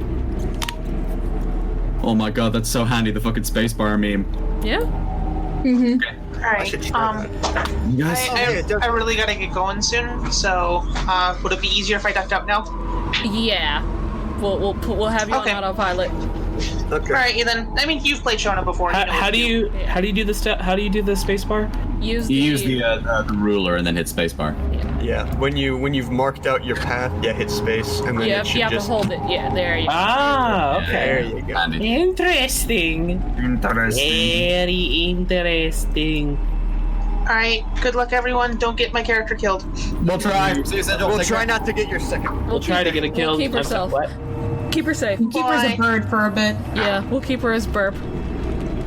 Oh my god, that's so handy, the fucking spacebar meme. Yeah? Mm-hmm. Alright, You guys... I really gotta get going soon, so would it be easier if I ducked out now? Yeah. We'll have you on autopilot. Okay. Alright, yeah, then. I mean, you've played Shona before. And How do you do the how do you do the spacebar? You use the ruler and then hit spacebar. Yeah, when you've marked out your path, hit space, and then it should you have just... to hold it. Yeah, there you go. Ah, okay. There you go. Interesting. Very interesting. Alright, good luck, everyone. Don't get my character killed. We'll try. We'll try not to get your second. We'll try to get it killed. We'll keep herself. Keep her safe. Keep her as a bird for a bit. Yeah, we'll keep her as burp.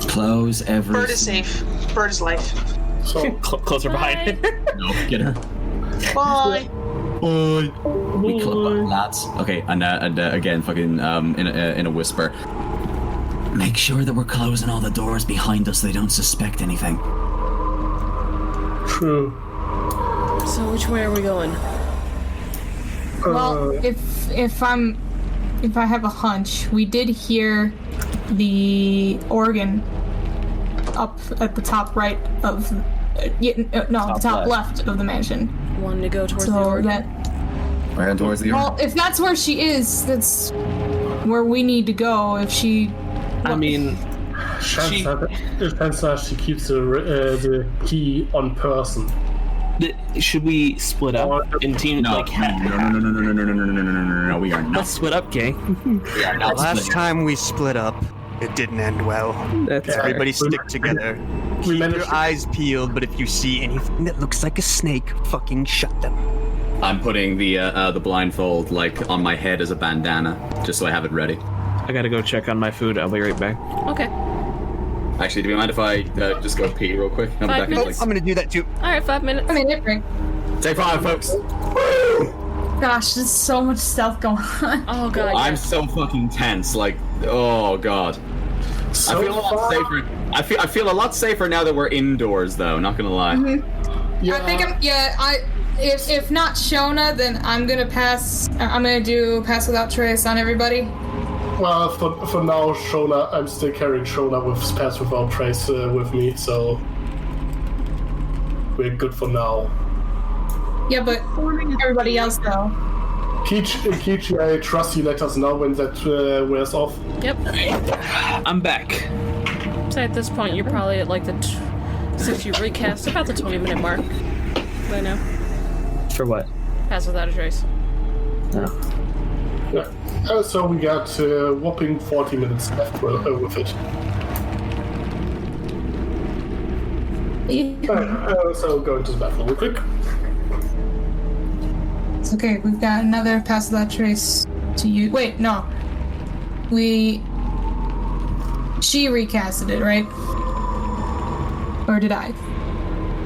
Close every... Bird is safe. Bird is life. So, closer behind her. No, get her. Bye. Lads. Okay, and again, fucking in a whisper. Make sure that we're closing all the doors behind us so they don't suspect anything. true. So which way are we going? Well, if I have a hunch, we did hear the organ up at the top right of the top left of the mansion. Wanting to go towards the organ. Right towards the Well, if that's where she is, that's where we need to go. If she, I mean, Chances are she keeps the key on person. Should we split up in teams? No, like, no, we are not. Let's split up, gang. We are not. Last time we split up, it didn't end well. That's Everybody stick together. Keep your eyes peeled, but if you see anything that looks like a snake, fucking shut them. I'm putting the blindfold like on my head as a bandana, just so I have it ready. I gotta go check on my food. I'll be right back. Okay. Actually, do you mind if I just go pee real quick? I'll be 5 back in, minutes? I'm gonna do that too. All right, 5 minutes. I mean, it break. Take 5, folks. Gosh, there's so much stuff going on. Oh god. I'm so fucking tense. Like, oh god. So I feel a lot safer. I feel a lot safer now that we're indoors, though. Not gonna lie. Mm-hmm. Yeah. I think if not Shona, then I'm gonna pass. I'm gonna do pass without trace on everybody. Well, for now, Shona, I'm still carrying Shona with Pass Without Trace with me, so we're good for now. Yeah, but everybody else though. Kichi, I trust you. Let us know when that wears off. Yep. I'm back. So at this point, you're probably at like since you recast, about the 20-minute mark by now. For what? Pass without a trace. No. Yeah. So we got whopping 40 minutes left with it. So go into the battle real quick. It's okay. We've got another pass without trace to use. Wait, no. She recasted it, right? Or did I?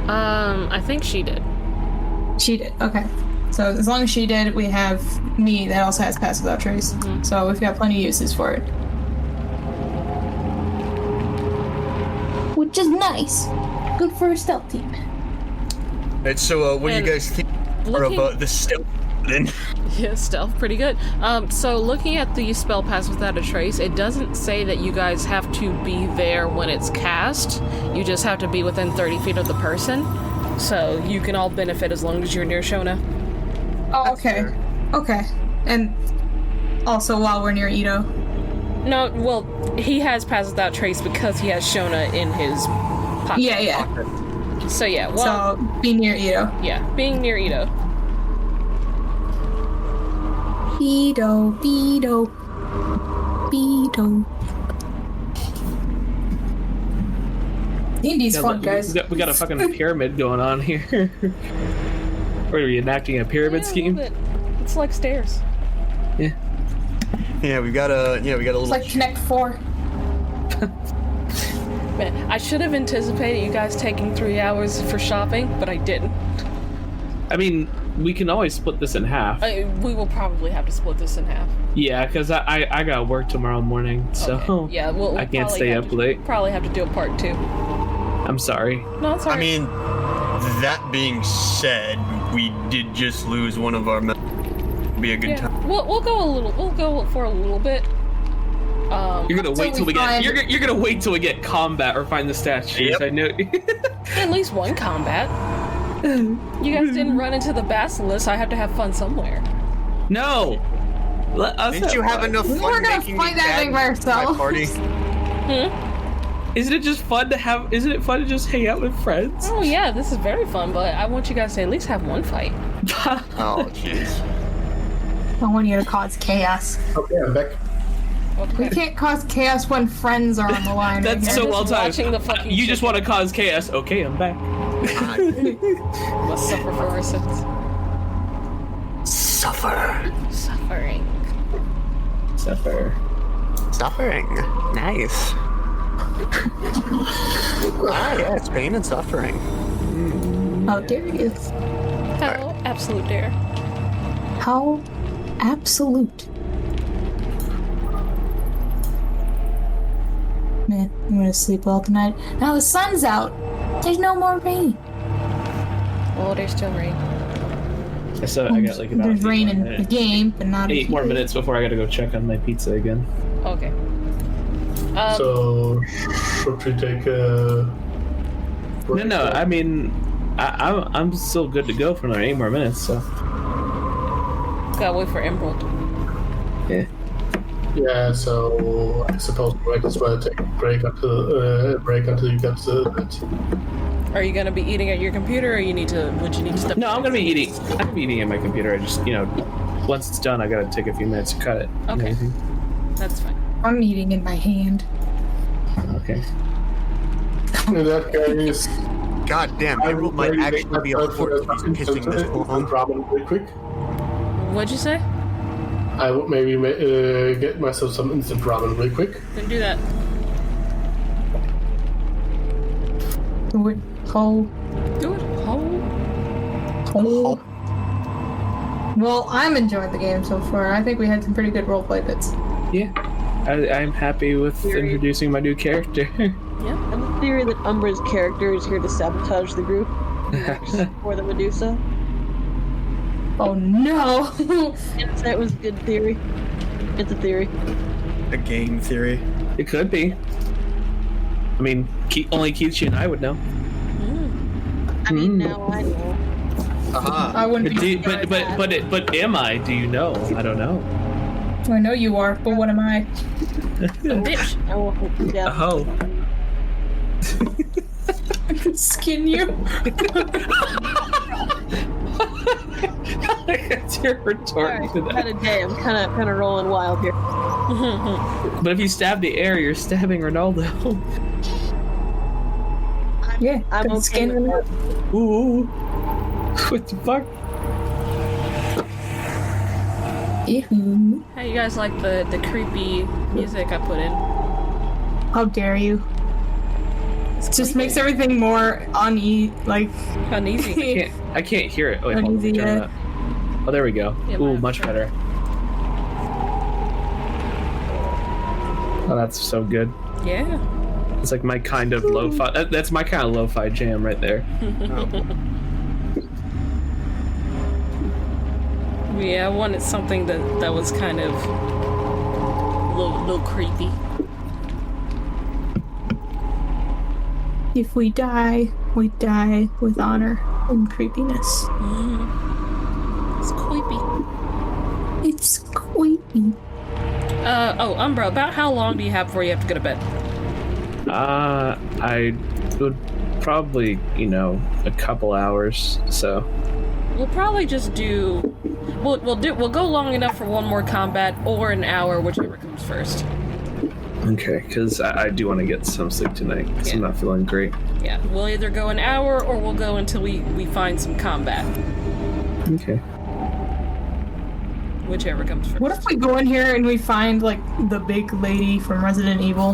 I think she did. She did. Okay. So as long as she did, we have me that also has pass without trace. Mm-hmm. So we've got plenty of uses for it. Which is nice. Good for a stealth team. And so, what do you guys think about the stealth then? Yeah, stealth, pretty good. So looking at the spell pass without a trace, it doesn't say that you guys have to be there when it's cast. You just have to be within 30 feet of the person. So you can all benefit as long as you're near Shona. Oh, okay. Okay. And also while we're near Ito. No, well, he has pass without trace because he has Shona in his pocket. Yeah. So yeah, well... So, be near Ito. Yeah, being near Ito. Ito. D&D's fun, guys. We got a fucking pyramid going on here. What are we enacting a pyramid scheme? It's like stairs. Yeah. Yeah, we got a little. It's like Connect 4. Man, I should have anticipated you guys taking 3 hours for shopping, but I didn't. I mean, we can always split this in half. We will probably have to split this in half. Yeah, because I got work tomorrow morning, so okay. Yeah, we'll I can't stay up late. Probably have to do a part 2. I'm sorry. No, it's alright. I mean, that being said, we did just lose one of our members. Be a good time. We'll go for a little bit. You're gonna wait till we get. You're gonna wait till we get combat or find the statues. Yep. I know. At least one combat. You guys didn't run into the basilisk. I have to have fun somewhere. No. Didn't you have enough fun We're gonna making fight that thing by ourselves. Party? Isn't it just fun to have? Isn't it fun to just hang out with friends? Oh yeah, this is very fun. But I want you guys to at least have one fight. Oh jeez. I want you to cause chaos. Okay, I'm back. We can't cause chaos when friends are on the line. That's so well timed. You just want to cause chaos. Okay, I'm back. Must suffer for our sins. Suffering. Nice. Yeah, it's pain and suffering. How dare you? How absolute dare. How absolute. Man, I'm gonna sleep well tonight. Now the sun's out. There's no more rain. Well, there's still rain. So I got like about there's rain in the game, but not 8 more minutes before I gotta go check on my pizza again. Okay. So should we take a break? No. I mean, I'm still good to go for another 8 more minutes. So. Gotta wait for Emerald. Yeah. Yeah, so I suppose we might as well take a break until you get it. Are you gonna be eating at your computer, or would you need to step? No, I'm gonna be eating. I'm gonna be eating at my computer. I just, once it's done, I gotta take a few minutes to cut it. Okay, that's fine. I'm eating in my hand. Okay. In that case, God damn, I might actually be a force kissing this long. Really quick. What'd you say? I would maybe get myself some instant ramen really quick. Then do that. Do it whole. Do it whole. Whole. Well, I'm enjoying the game so far. I think we had some pretty good roleplay bits. Yeah. I'm happy with introducing my new character. Yeah. And the theory that Umbra's character is here to sabotage the group for the Medusa. Oh no! That was a good theory. It's a theory. A game theory. It could be. I mean, only Kiichi and I would know. I mean, now I know. I wouldn't be. But am I? Do you know? I don't know. I know you are, but what am I? A bitch. Oh, yeah. Oh. I could skin you. That's your retort to that. Kind of day. I'm kind of rolling wild here. But if you stab the air, you're stabbing Ronaldo. Yeah, I'm could okay skin with him. that. Ooh. What the fuck? Ew. How you guys like the creepy music I put in? How dare you? It just makes everything more uneasy. I can't hear it. Wait, hold on, Uneasy, turn it yeah. up. Oh, there we go. Yeah, Ooh, mine- much better. Oh, that's so good. Yeah. It's like my kind of lo-fi. That's my kind of lo-fi jam right there. Yeah, I wanted something that was kind of little creepy. If we die with honor and creepiness. It's creepy. It's creepy. Umbra, about how long do you have before you have to go to bed? I would probably, a couple hours. So We'll probably just do. We'll go long enough for one more combat, or an hour, whichever comes first. okay, because I do want to get some sleep tonight. Because I'm not feeling great. Yeah, we'll either go an hour, or we'll go until we find some combat. Okay. Whichever comes first. What if we go in here and we find like the big lady from Resident Evil?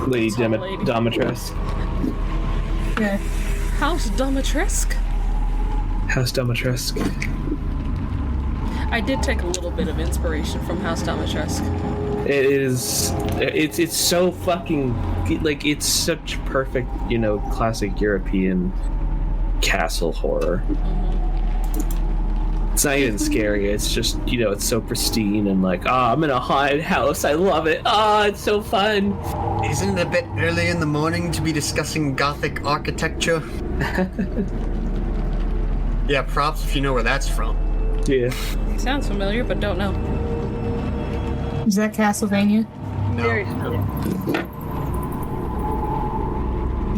Lady Tall lady. Domitrescu. Yeah. House Domitrescu? House Domitrescu. I did take a little bit of inspiration from House Domitrescu. It's so fucking, like, it's such perfect, classic European castle horror. It's not even scary, it's just, it's so pristine and like, I'm in a haunted house, I love it, it's so fun. Isn't it a bit early in the morning to be discussing Gothic architecture? Yeah, props if you know where that's from. Yeah. Sounds familiar, but don't know. Is that Castlevania? Very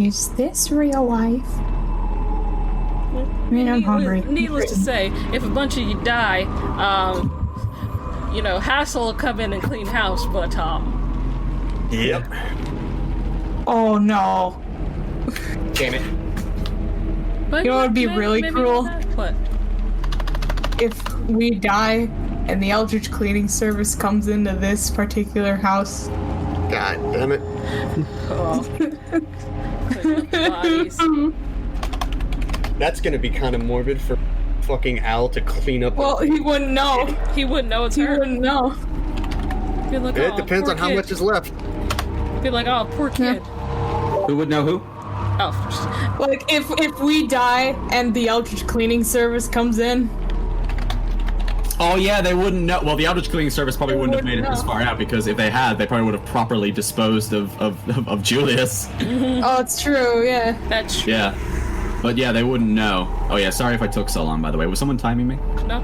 Is this real life? Man, I'm hungry. Needless to say, if a bunch of you die, Hassel will come in and clean house, but Yep. Oh no. Damn it. But You know what would be really maybe cruel? What? If we die and the Eldritch cleaning service comes into this particular house. God damn it. Oh. Bodies. That's gonna be kind of morbid for fucking Al to clean up. Well, he wouldn't know. He wouldn't know it's her. He wouldn't know. Be like, It "Oh, depends poor on how kid." much is left. Be like, oh, poor kid. Who would know who? Oh, Like, if we die and the Eldritch cleaning service comes in. Oh yeah, they wouldn't know. Well, the Eldritch cleaning service probably They wouldn't have made it wouldn't this know. far out, because if they had, they probably would have properly disposed of Julius. Oh, it's true, yeah. That's true. Yeah. But yeah, they wouldn't know. Oh yeah, sorry if I took so long, by the way. Was someone timing me? No.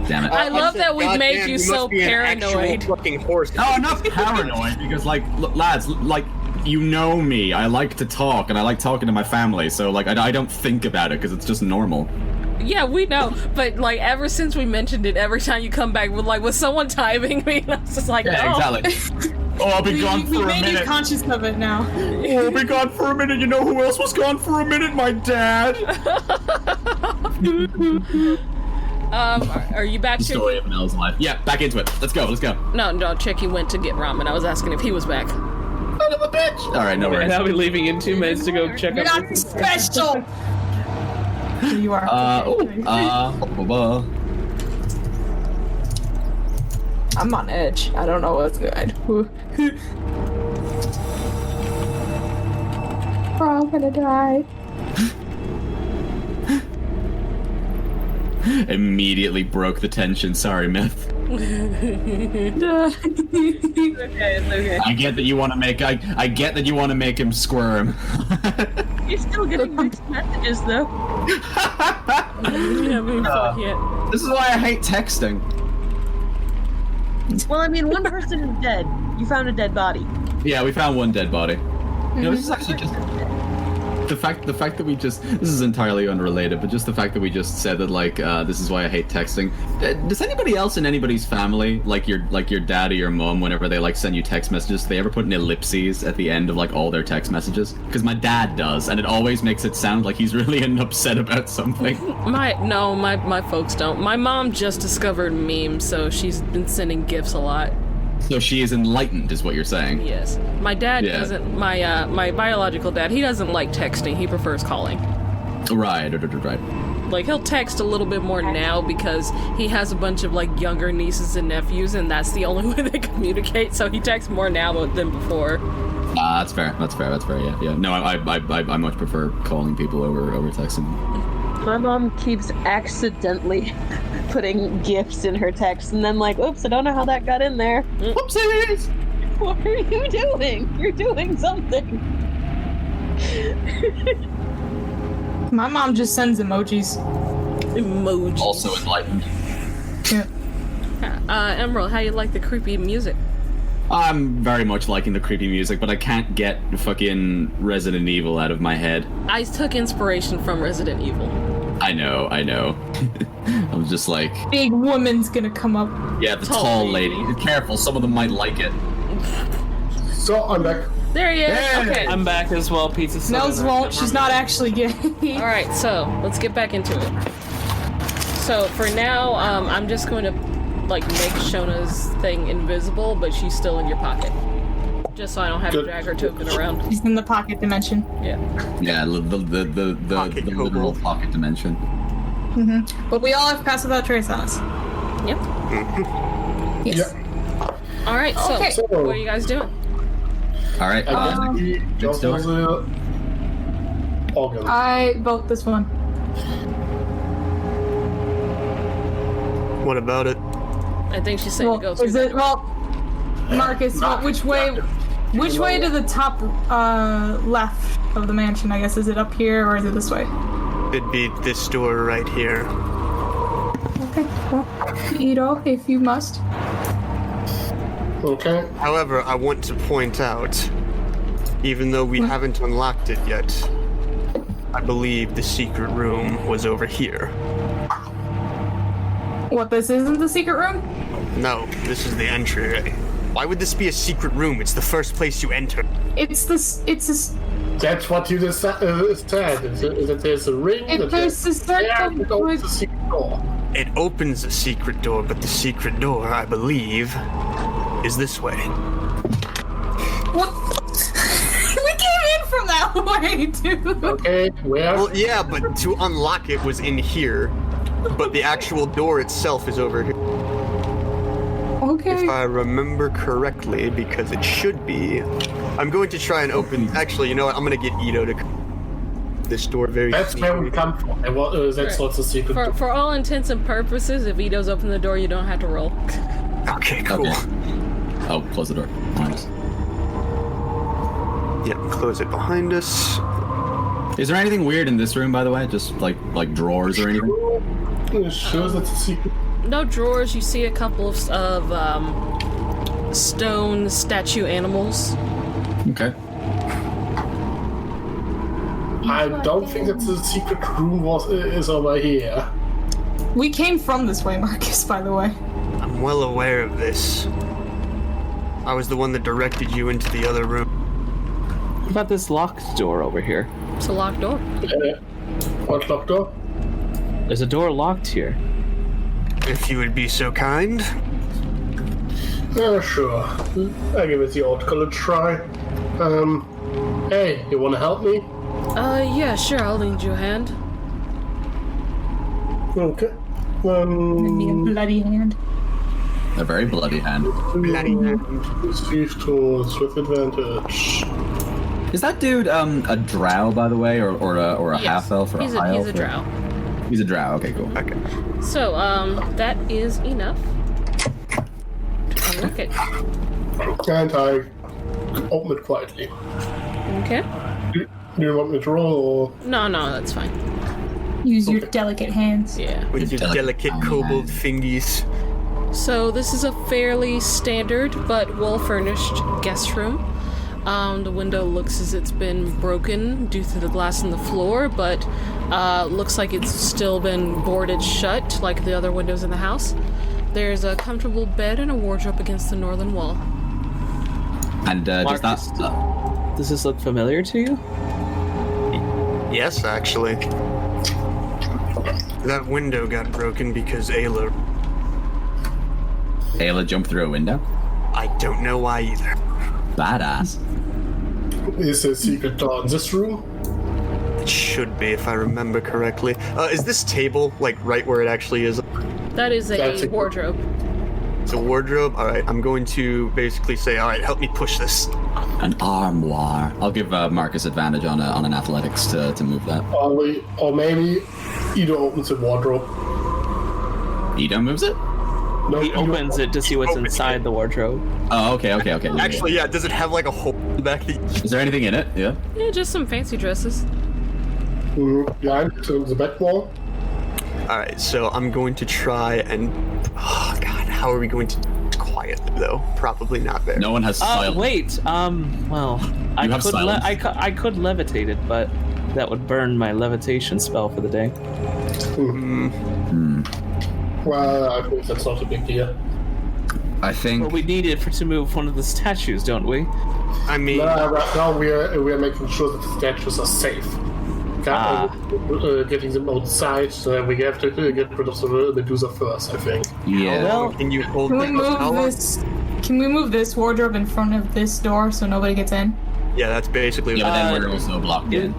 Damn it. I love that we've made Goddamn, you so must be an actual paranoid. fucking horse. No, I'm not paranoid, because, like, lads, like, you know me. I like to talk, and I like talking to my family, so, like, I don't think about it, because it's just normal. Yeah, we know, but like ever since we mentioned it, every time you come back, was someone timing me? And I was just like, Yeah, no. exactly. Oh, I'll be gone We for a made you minute. conscious of it now. Oh, I'll be gone for a minute. You know who else was gone for a minute? My dad. Are you back, The story Chicky? of Mel's life. Yeah, back into it. Let's go. No, Chicky went to get ramen. I was asking if he was back. Son of a bitch. All right, no worries. And I'll be leaving in 2 minutes to go check You're out. not special! You are. I'm on edge. I don't know what's good. We're all gonna die. Immediately broke the tension. Sorry, Myth. Okay. I get that you want to make. I get that you want to make him squirm. You're still getting mixed messages, though. Fuck it. This is why I hate texting. Well, I mean, one person is dead. You found a dead body. Yeah, we found one dead body. You know, this is actually just the fact that we just, this is entirely unrelated, but just the fact that we just said that, like, this is why I hate texting. Does anybody else in anybody's family, like your dad or your mom, whenever they like send you text messages, do they ever put an ellipses at the end of like all their text messages? Because my dad does, and it always makes it sound like he's really upset about something. My folks don't. My mom just discovered memes, so she's been sending gifs a lot. So she is enlightened, is what you're saying. Yes. My dad doesn't. My biological dad, he doesn't like texting. He prefers calling. Right. Like, he'll text a little bit more now because he has a bunch of like younger nieces and nephews, and that's the only way they communicate. So he texts more now than before. That's fair. Yeah. No, I much prefer calling people over texting. My mom keeps accidentally putting gifts in her text, and then like, oops, I don't know how that got in there. Whoopsies! What are you doing? You're doing something. My mom just sends emojis. Emojis. Also enlightened. Yeah. Emerald, how you like the creepy music? I'm very much liking the creepy music, but I can't get fucking Resident Evil out of my head. I took inspiration from Resident Evil. I know. I'm just like... Big woman's gonna come up. Yeah, the tall lady. Careful, some of them might like it. So, I'm back. There he is. Yeah. Okay. I'm back as well, Pizza. Nels won't. She's not actually gay. Alright, so let's get back into it. So for now, I'm just going to like make Shona's thing invisible, but she's still in your pocket. Just so I don't have to drag her token around. She's in the pocket dimension. Yeah. Yeah, the literal pocket dimension. Mm-hmm. But we all have Pass Without Trace on us. Yep. Yes. All right. So, Okay. what are you guys doing? All right. I vote this one. What about it? I think she's saying to go through. Is it Marcus? Which way to the top left of the mansion? I guess, is it up here or is it this way? It'd be this door right here. Okay. Well, Ito, if you must. Okay. However, I want to point out, even though we haven't unlocked it yet, I believe the secret room was over here. What, this isn't the secret room? No, this is the entryway. Why would this be a secret room? It's the first place you enter. It's this. That's what you just said. Is that there's a ring. If there's a certain secret door. It opens a secret door, but the secret door, I believe, is this way. What? We came in from that way, dude. Okay, where? Well, yeah, but to unlock it was in here, but the actual door itself is over here. Okay. If I remember correctly, because it should be. I'm going to try and open. Actually, you know what? I'm going to get Ito to this door very That's sneakily. where we come from. And what that's what's the secret door. For all intents and purposes, if Ito's open the door, you don't have to roll. Okay, cool. Okay. Oh, close the door. Nice. Yep, close it behind us. Is there anything weird in this room, by the way? Just like drawers or anything? It shows it's a secret. No drawers. You see a couple of stone statue animals. Okay. I don't think that the secret room is over here. We came from this way, Marcus, by the way. I'm well aware of this. I was the one that directed you into the other room. What about this locked door over here? It's a locked door. What locked door? There's a door locked here. If you would be so kind. Sure. I'll give it the old college try. Hey, you want to help me? Yeah, sure. I'll lend you a hand. Okay. Maybe a bloody hand. A very bloody hand. Bloody hand. Receive tools with advantage. Is that dude a drow, by the way, or a half elf or He's a high elf? a drow. He's a drow. Okay, cool. Okay. So, that is enough to unlock it. And I open it quietly. Okay. Do you want me to roll or? No, that's fine. Use your delicate hands. Yeah. With your delicate kobold fingies. So this is a fairly standard but well-furnished guest room. The window looks as it's been broken due to the glass in the floor, but looks like it's still been boarded shut like the other windows in the house. There's a comfortable bed and a wardrobe against the northern wall. And does Marcus, that... does this look familiar to you? Yes, actually. That window got broken because Ayla jumped through a window? I don't know why either. Badass. Is there a secret door in this room? It should be, if I remember correctly. Is this table, like, right where it actually is? That is a wardrobe. It's a wardrobe? Alright, I'm going to basically say, alright, help me push this. An armoire. I'll give Marcus advantage on an athletics to move that. Or maybe Ido opens the wardrobe. Ido moves it? No, He opens it to see what's inside the wardrobe. Oh, okay. Actually, yeah, does it have like a hole in the back? Is there anything in it? Yeah. Yeah, just some fancy dresses. Behind to the back wall. Alright, so I'm going to try and... Oh, God, how are we going to do it quietly, though? Probably not there. No one has silence. Wait, well, I could levitate it, but that would burn my levitation spell for the day. Well, I think that's not a big deal. I think... Well, we need it to move one of the statues, don't we? I mean... right now we are making sure that the statues are safe. Getting them outside, so we have to get rid of the medusa first, I think. Yeah. Well, can you hold Can we move this wardrobe in front of this door so nobody gets in? Yeah, that's basically... Yeah, but then we're also blocked in.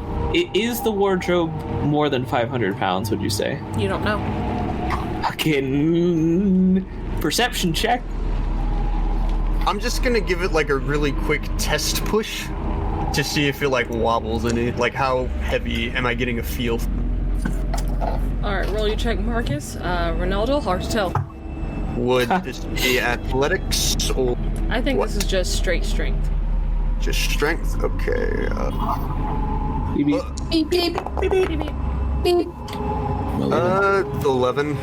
Is the wardrobe more than 500 pounds, would you say? You don't know. Fucking perception check. I'm just gonna give it like a really quick test push to see if it like wobbles in it. Like how heavy am I getting a feel? Alright, roll your check, Marcus. Ronaldo, hard to tell. Would this be athletics or I think this is just straight strength. just strength? Okay. Beep beep. Beep beep. Beep beep. Beep beep. 11.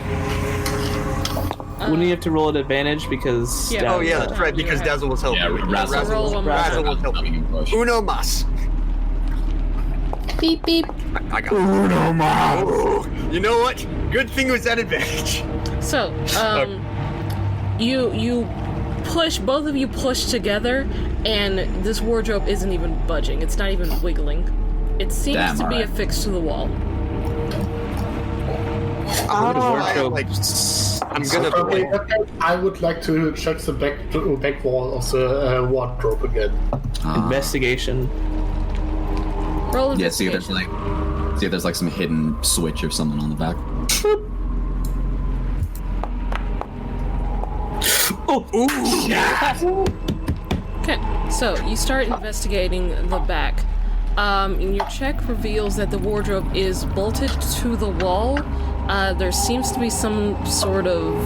Wouldn't you have to roll at advantage because... Yeah. Oh yeah, that's right, because Dazzle was helping. Yeah, Razzle was helping. Uno mas. Beep beep. I got Uno mas. You know what? Good thing it was at advantage. So, you push, both of you push together, and this wardrobe isn't even budging. It's not even wiggling. It seems to be affixed to the wall. I would like to check the back wall of the wardrobe again. Investigation. Roll investigation. Yeah, see if there's like some hidden switch or something on the back. Okay, so you start investigating the back. And your check reveals that the wardrobe is bolted to the wall. There seems to be some sort of,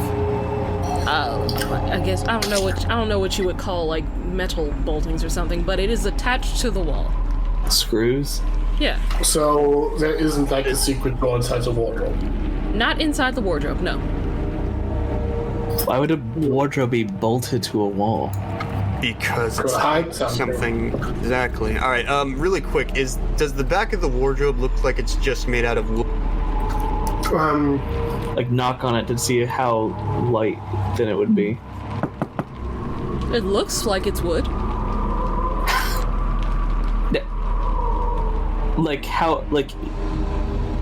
I guess I don't know what you would call like metal boltings or something, but it is attached to the wall. Screws. Yeah. So there isn't like a secret door inside the wardrobe. Not inside the wardrobe, no. Why would a wardrobe be bolted to a wall? Because it's something exactly. All right. Really quick, does the back of the wardrobe look like it's just made out of wood? Like knock on it to see how light then it would be. It looks like it's wood. Like how? Like,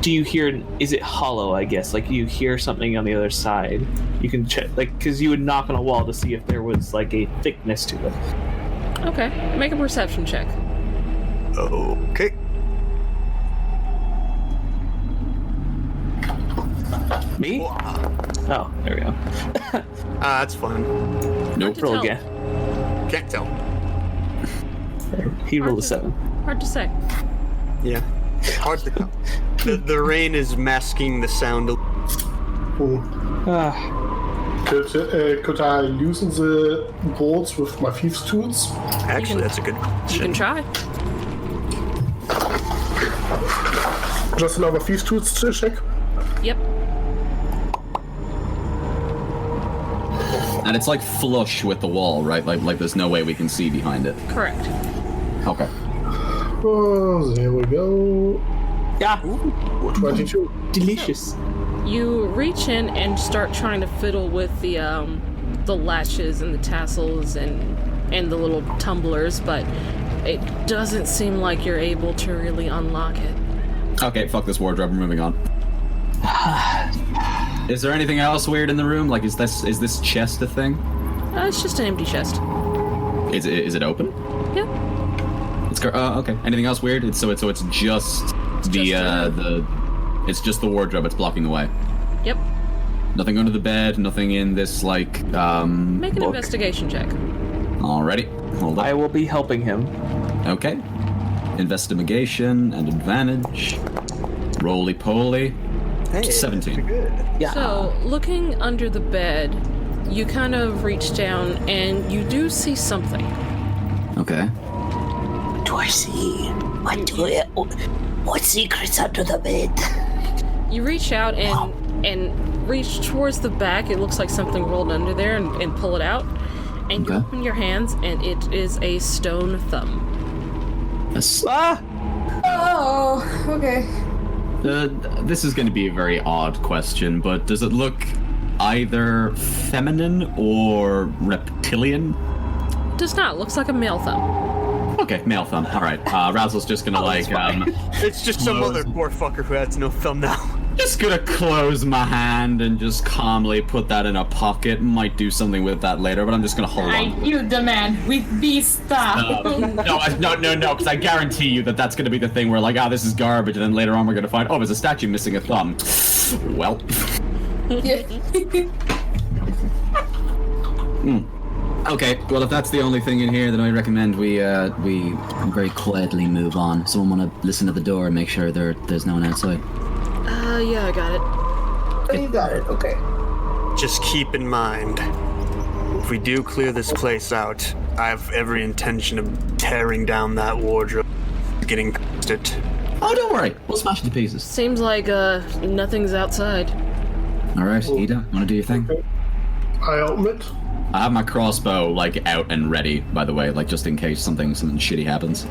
do you hear? Is it hollow? I guess. Like you hear something on the other side. You can check, like, because you would knock on a wall to see if there was like a thickness to it. Okay, make a perception check. Okay. Me? Oh, there we go. That's fun. Nope. Roll again. Can't tell. He rolled a 7. Hard to say. Yeah. Hard to tell. The rain is masking the sound. Could I loosen the bolts with my thieves' tools? Actually, that's a good question. You can try. Just another thieves' tools check. Yep. And it's like flush with the wall, right? Like there's no way we can see behind it. Correct. Okay. Oh, there we go. Yeah. 22. Delicious. You reach in and start trying to fiddle with the latches and the tassels and the little tumblers, but it doesn't seem like you're able to really unlock it. Okay, fuck this wardrobe. We're moving on. Is there anything else weird in the room? Like, is this chest a thing? It's just an empty chest. Is it open? Yeah. It's okay. Anything else weird? It's just it's just the wardrobe. It's blocking the way. Yep. Nothing under the bed. Nothing in this like. Make an book. investigation check. Alrighty. Hold on. I will be helping him. Okay. Investigation and advantage. Roly-poly. Hey, 17. Good. Yeah. So, looking under the bed, you kind of reach down and you do see something. Okay. What do I see? What secrets under the bed? You reach out and reach towards the back. It looks like something rolled under there and pull it out. And you open your hands and it is a stone thumb. Oh, okay. This is going to be a very odd question, but does it look either feminine or reptilian? Does not. Looks like a male thumb. Okay, male thumb. All right. Razzle's just gonna It's just some other poor fucker who has no thumb now. Just gonna close my hand and just calmly put that in a pocket. Might do something with that later, but I'm just gonna hold on. You demand with this stuff. No, because I guarantee you that that's gonna be the thing where like, this is garbage, and then later on we're gonna find, there's a statue missing a thumb. Well. Okay, well if that's the only thing in here, then I recommend we very quietly move on. Someone wanna listen to the door and make sure there's no one outside? Yeah, I got it. Oh, you got it, okay. Just keep in mind, if we do clear this place out, I have every intention of tearing down that wardrobe, getting past it. Oh, don't worry, we'll smash it to pieces. Seems like nothing's outside. Alright, Ida, wanna do your thing? I open it. I have my crossbow like out and ready, by the way, like just in case something shitty happens.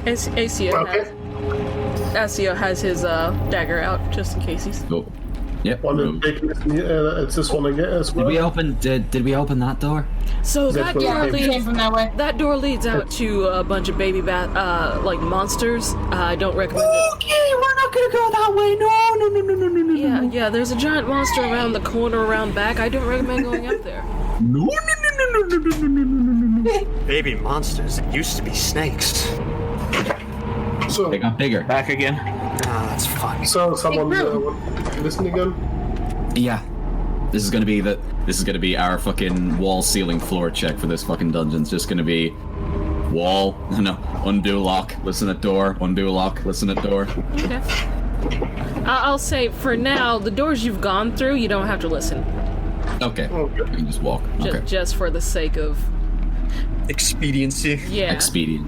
Asio has his dagger out just in case he's. Cool. Yep. It's this one again as well. Did we open that door? So that door came from that way. That door leads out to a bunch of baby like monsters. I don't recommend it. Okay, we're not gonna go that way. No. Yeah. There's a giant monster around the corner, around back. I don't recommend going up there. No. Baby monsters. It used to be snakes. So they got bigger. Back again. That's fun. So someone listen again. Yeah. This is gonna be our fucking wall, ceiling, floor check for this fucking dungeon. It's just gonna be wall. No. Undo lock. Listen at door. Undo lock. Listen at door. Okay. I'll say for now, the doors you've gone through, you don't have to listen. Okay. You can just walk. Okay. Just for the sake of expediency. Yeah. Expedient.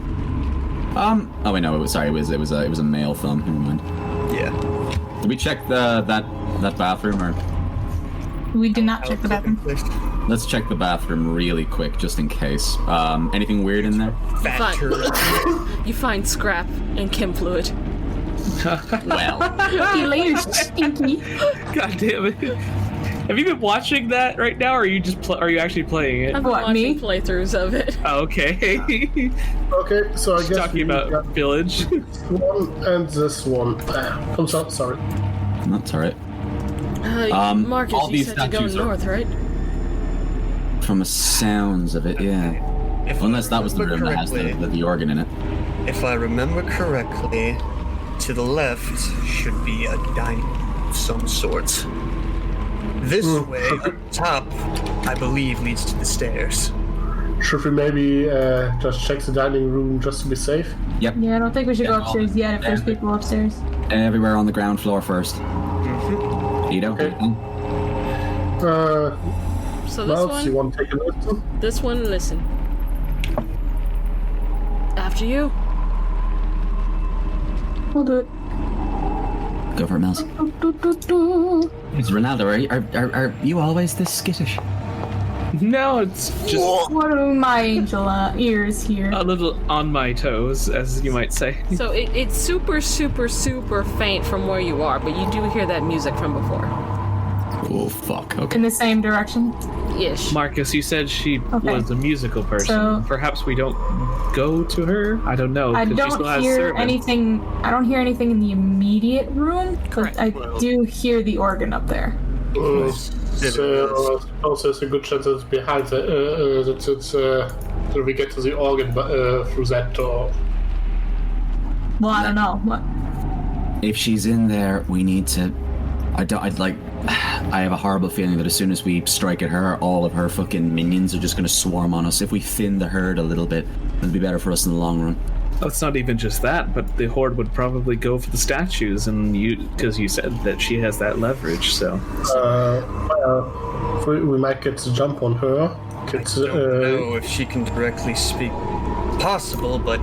Oh wait, no. It was a male thumb. Never mind. Yeah. Did we check that bathroom or? We did not check the bathroom. Let's check the bathroom really quick, just in case. Anything weird in there? You find scrap and chem fluid. Well. Stinky. God damn it. Have you been watching that right now, or are you just are you actually playing it? I've been watching playthroughs of it. Oh, okay. Okay, so I guess talking about Village. This one and this one. I'm sorry. That's alright. Marcus, all you these said to go statues north, right? From the sounds of it, yeah. Unless that was the room that has the organ in it. If I remember correctly, to the left should be a dining of some sort. This way, up top, I believe, leads to the stairs. Should we maybe just check the dining room just to be safe? Yep. Yeah, I don't think we should go upstairs yet if there's people upstairs. Everywhere on the ground floor first. Ito. Okay. So this one. You want to take a listen? This one, listen. After you. We'll do it. Go for it, Mouse. It's Ronaldo. Are you always this skittish? No, it's just What are my angel ears here? a little on my toes, as you might say. So it's super, super, super faint from where you are, but you do hear that music from before. Oh, fuck. Okay. In the same direction? Ish. Marcus, you said she Okay. was a musical person. So- Perhaps we don't go to her? I don't know. I 'cause she don't still has hear servants. anything. I don't hear anything in the immediate room, but I do hear the organ up there. So I suppose there's a good chance that it's behind that we get to the organ through that door. Well, I don't know. What? If she's in there, we need to. I have a horrible feeling that as soon as we strike at her, all of her fucking minions are just going to swarm on us. If we thin the herd a little bit, it'll be better for us in the long run. Oh, it's not even just that, but the Horde would probably go for the statues, and because you said that she has that leverage, so. We might get to jump on her. I don't know if she can directly speak. Possible, but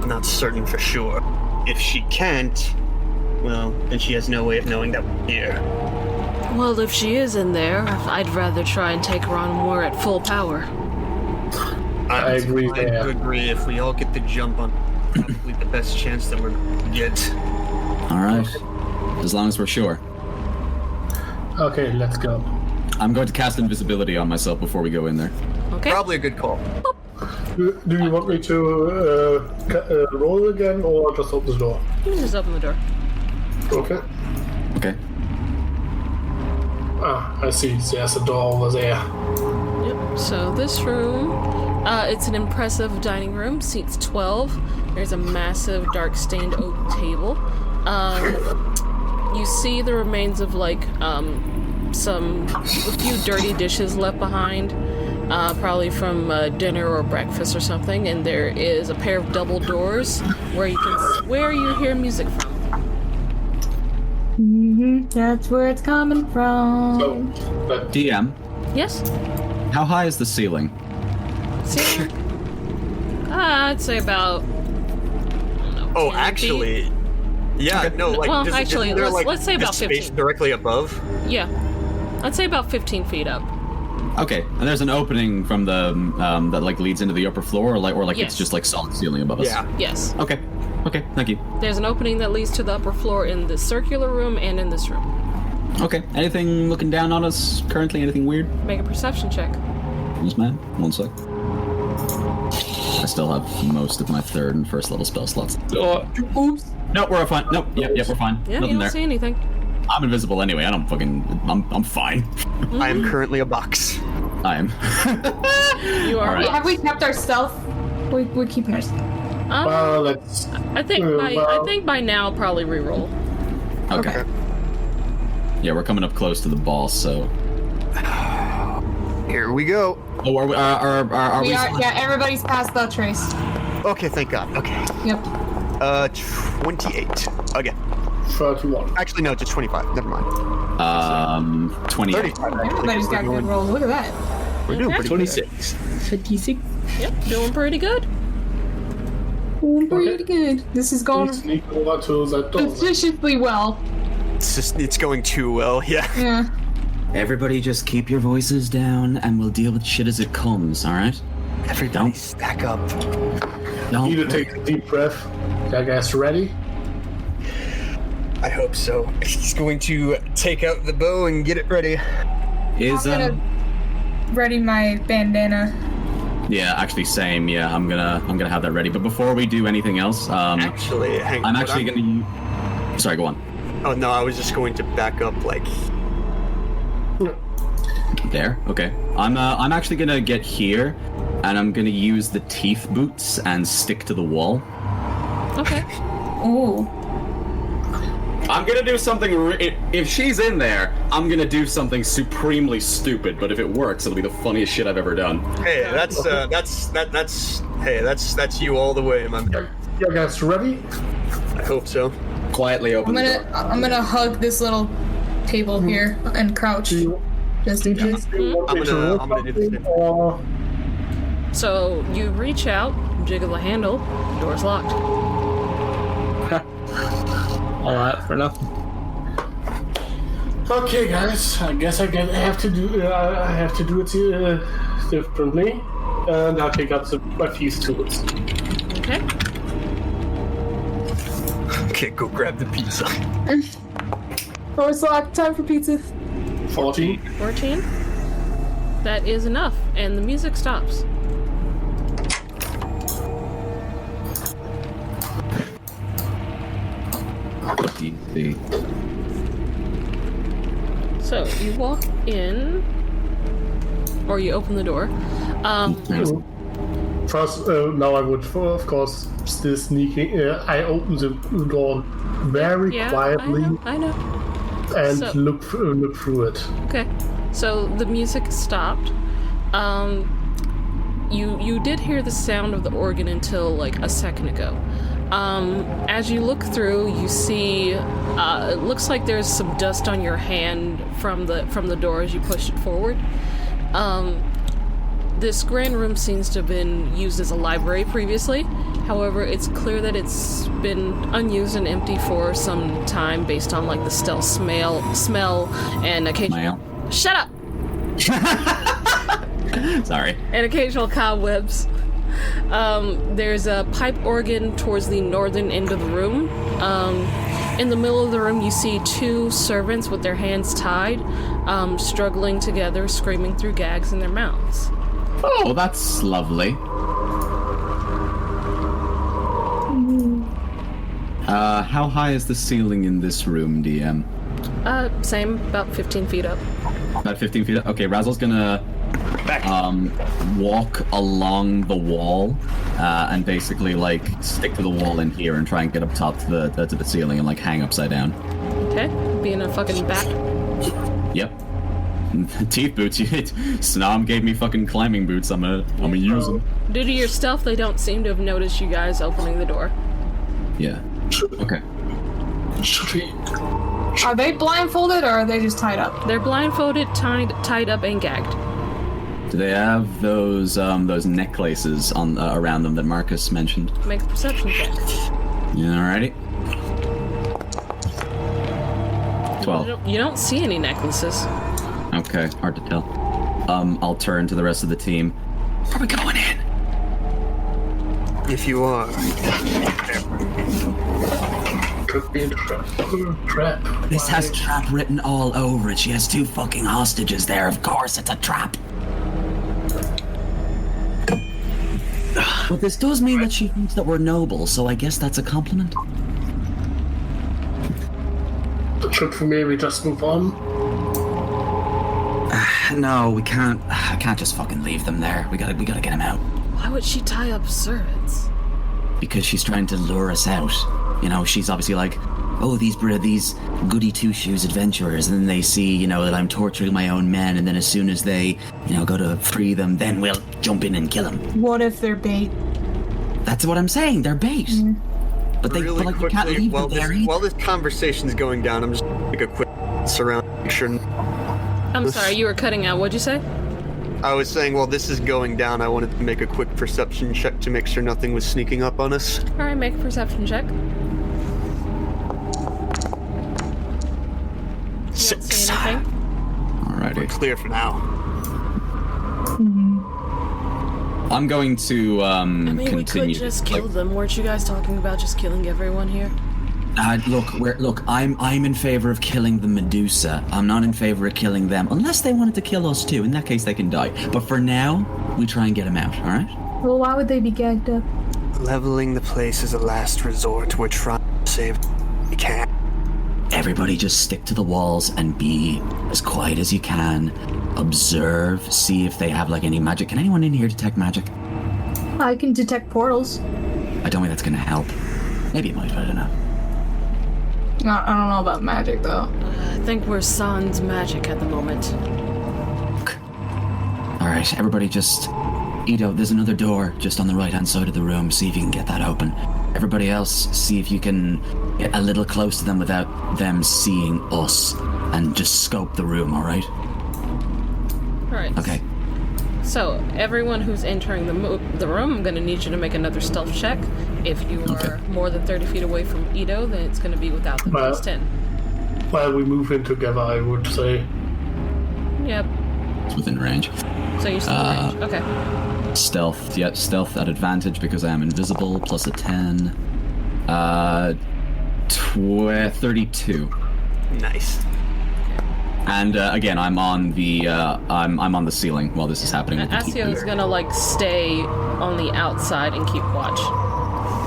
not certain for sure. If she can't, well, then she has no way of knowing that we're here. Well, if she is in there, I'd rather try and take her on more at full power. I agree I there. agree. If we all get the jump on, probably the best chance that we're going to get. All right. As long as we're sure. Okay, let's go. I'm going to cast invisibility on myself before we go in there. Okay. Probably a good call. Do you want me to roll again or just open the door? You can just open the door. Okay. Okay. Ah, I see. There's a door over there. Yep. So this room, it's an impressive dining room. Seats 12. There's a massive dark stained oak table. You see the remains of like a few dirty dishes left behind, probably from dinner or breakfast or something. And there is a pair of double doors where you can swear you hear music from. That's where it's coming from. DM, Yes. how high is the ceiling? Ceiling? I'd say about. Oh, 10 actually, yeah, no, like, Well, isn't actually, there, let's say about just space 15. directly above. Yeah. I'd say about 15 feet up. Okay, and there's an opening from the that like leads into the upper floor, or like Yes. it's just like solid ceiling above us. Yeah. Yes. Okay. Okay. Thank you. There's an opening that leads to the upper floor in the circular room and in this room. Okay. Anything looking down on us currently? Anything weird? Make a perception check. Yes, ma'am. 1 sec. I still have most of my third and first level spell slots. Oops. Nope, we're fine. Nope. Yep, we're fine. Yeah, Nothing you don't there. see anything. I'm invisible anyway. I'm fine. I am currently a box. I am. You are. All right. Have we kept our stealth? We're keeping our stealth. Well, let's. I think by now probably reroll. Okay. Yeah, we're coming up close to the boss, so. Here we go. Oh, are we? Are we? Yeah, everybody's passed the trace. Okay, thank God. Okay. Yep. 28 again. 31. Actually, no, just 25. Never mind. 28. 35. Everybody's got good rolls. Look at that. We're doing pretty 26. 56. Yep, doing pretty good. Doing pretty good. This is going Sneak over to that door. suspiciously well. It's going too well. Yeah. Yeah. Everybody, just keep your voices down, and we'll deal with shit as it comes. All right? Everybody, stack up. Need to take a deep breath. That guy's ready. I hope so. He's going to take out the bow and get it ready. Is I'm gonna ready my bandana. Yeah, actually, same. Yeah, I'm gonna have that ready. But before we do anything else, actually, hang on. I'm actually gonna. Sorry, go on. Oh no, I was just going to back up like. There. Okay. I'm actually gonna get here, and I'm gonna use the teeth boots and stick to the wall. Okay. Ooh. I'm gonna do something. If she's in there, I'm gonna do something supremely stupid. But if it works, it'll be the funniest shit I've ever done. Hey, that's you all the way, my man. you guys ready? I hope so. Quietly open the door. I'm gonna hug this little table here and crouch, just in case. I'm gonna do the same. So you reach out, jiggle the handle, door's locked. All right, for nothing. Okay, guys. I guess I have to do it differently, and I'll pick up my piece tools. Okay. Okay, go grab the pizza. Door's locked. Time for pizza. 14. 14. That is enough, and the music stops. So you walk in, or you open the door. First, now I would, of course, still sneaking. I open the door very quietly. I know. And So- look through it. Okay. So the music stopped. You did hear the sound of the organ until like a second ago. As you look through, you see it looks like there's some dust on your hand from the door as you push it forward. This grand room seems to have been used as a library previously. However, it's clear that it's been unused and empty for some time based on like the stealth smell and occasional. Shut up. Sorry. And occasional cobwebs. There's a pipe organ towards the northern end of the room. In the middle of the room, you see two servants with their hands tied, struggling together, screaming through gags in their mouths. Oh, that's lovely. How high is the ceiling in this room, DM? Same, about 15 feet up. About 15 feet up? Okay, Razzle's gonna walk along the wall and basically like stick to the wall in here and try and get up top to the ceiling and like hang upside down. Okay, being a fucking bat. Yep. Teeth boots. Snom gave me fucking climbing boots. I'm gonna use them. Due to your stealth, they don't seem to have noticed you guys opening the door. Yeah. Okay. Are they blindfolded or are they just tied up? They're blindfolded, tied up, and gagged. Do they have those necklaces on around them that Marcus mentioned? Make a perception check. Alrighty. 12. You don't see any necklaces. Okay, hard to tell. I'll turn to the rest of the team. Are we going in? If you are. Could be a trap. This has trap written all over it. She has two fucking hostages there. Of course it's a trap. But this does mean that she thinks that we're noble, so I guess that's a compliment. Should we maybe just move on? No, we can't. I can't just fucking leave them there. We gotta get them out. Why would she tie up servants? Because she's trying to lure us out. You know, she's obviously like, oh, these goody two-shoes adventurers, and then they see, that I'm torturing my own men, and then as soon as they, go to free them, then we'll jump in and kill them. What if they're bait? That's what I'm saying, they're bait. But really you can't leave them there. While this conversation's going down, I'm just gonna make a quick surround make sure. I'm sorry, you were cutting out. What'd you say? I was saying, while this is going down, I wanted to make a quick perception check to make sure nothing was sneaking up on us. All right, make a perception check. You 6. don't see anything? Alrighty. We're clear for now. I'm going to We continue. could just kill them. Weren't you guys talking about just killing everyone here? Look, I'm in favor of killing the Medusa. I'm not in favor of killing them, unless they wanted to kill us too. In that case, they can die. But for now, we try and get them out, alright? Well, why would they be gagged up? Leveling the place is a last resort. We're trying to save what we can. Everybody just stick to the walls and be as quiet as you can. Observe, see if they have any magic. Can anyone in here detect magic? I can detect portals. I don't think that's gonna help. Maybe it might, but I don't know. I don't know about magic, though. I think we're sans magic at the moment. Alright, everybody just... Ito, there's another door just on the right-hand side of the room. See if you can get that open. everybody else, see if you can get a little close to them without them seeing us, and just scope the room, alright? Alright. Okay. So, everyone who's entering the room, I'm going to need you to make another stealth check. If you are more than 30 feet away from Ito, then it's going to be without the plus 10. While we move in together, I would say. Yep. It's within range. So you're still in range. Okay. Stealth. Yep, stealth at advantage because I am invisible, plus a 10. 32. Nice. And again, I'm on the I'm on the ceiling while this is happening. Asio is gonna stay on the outside and keep watch.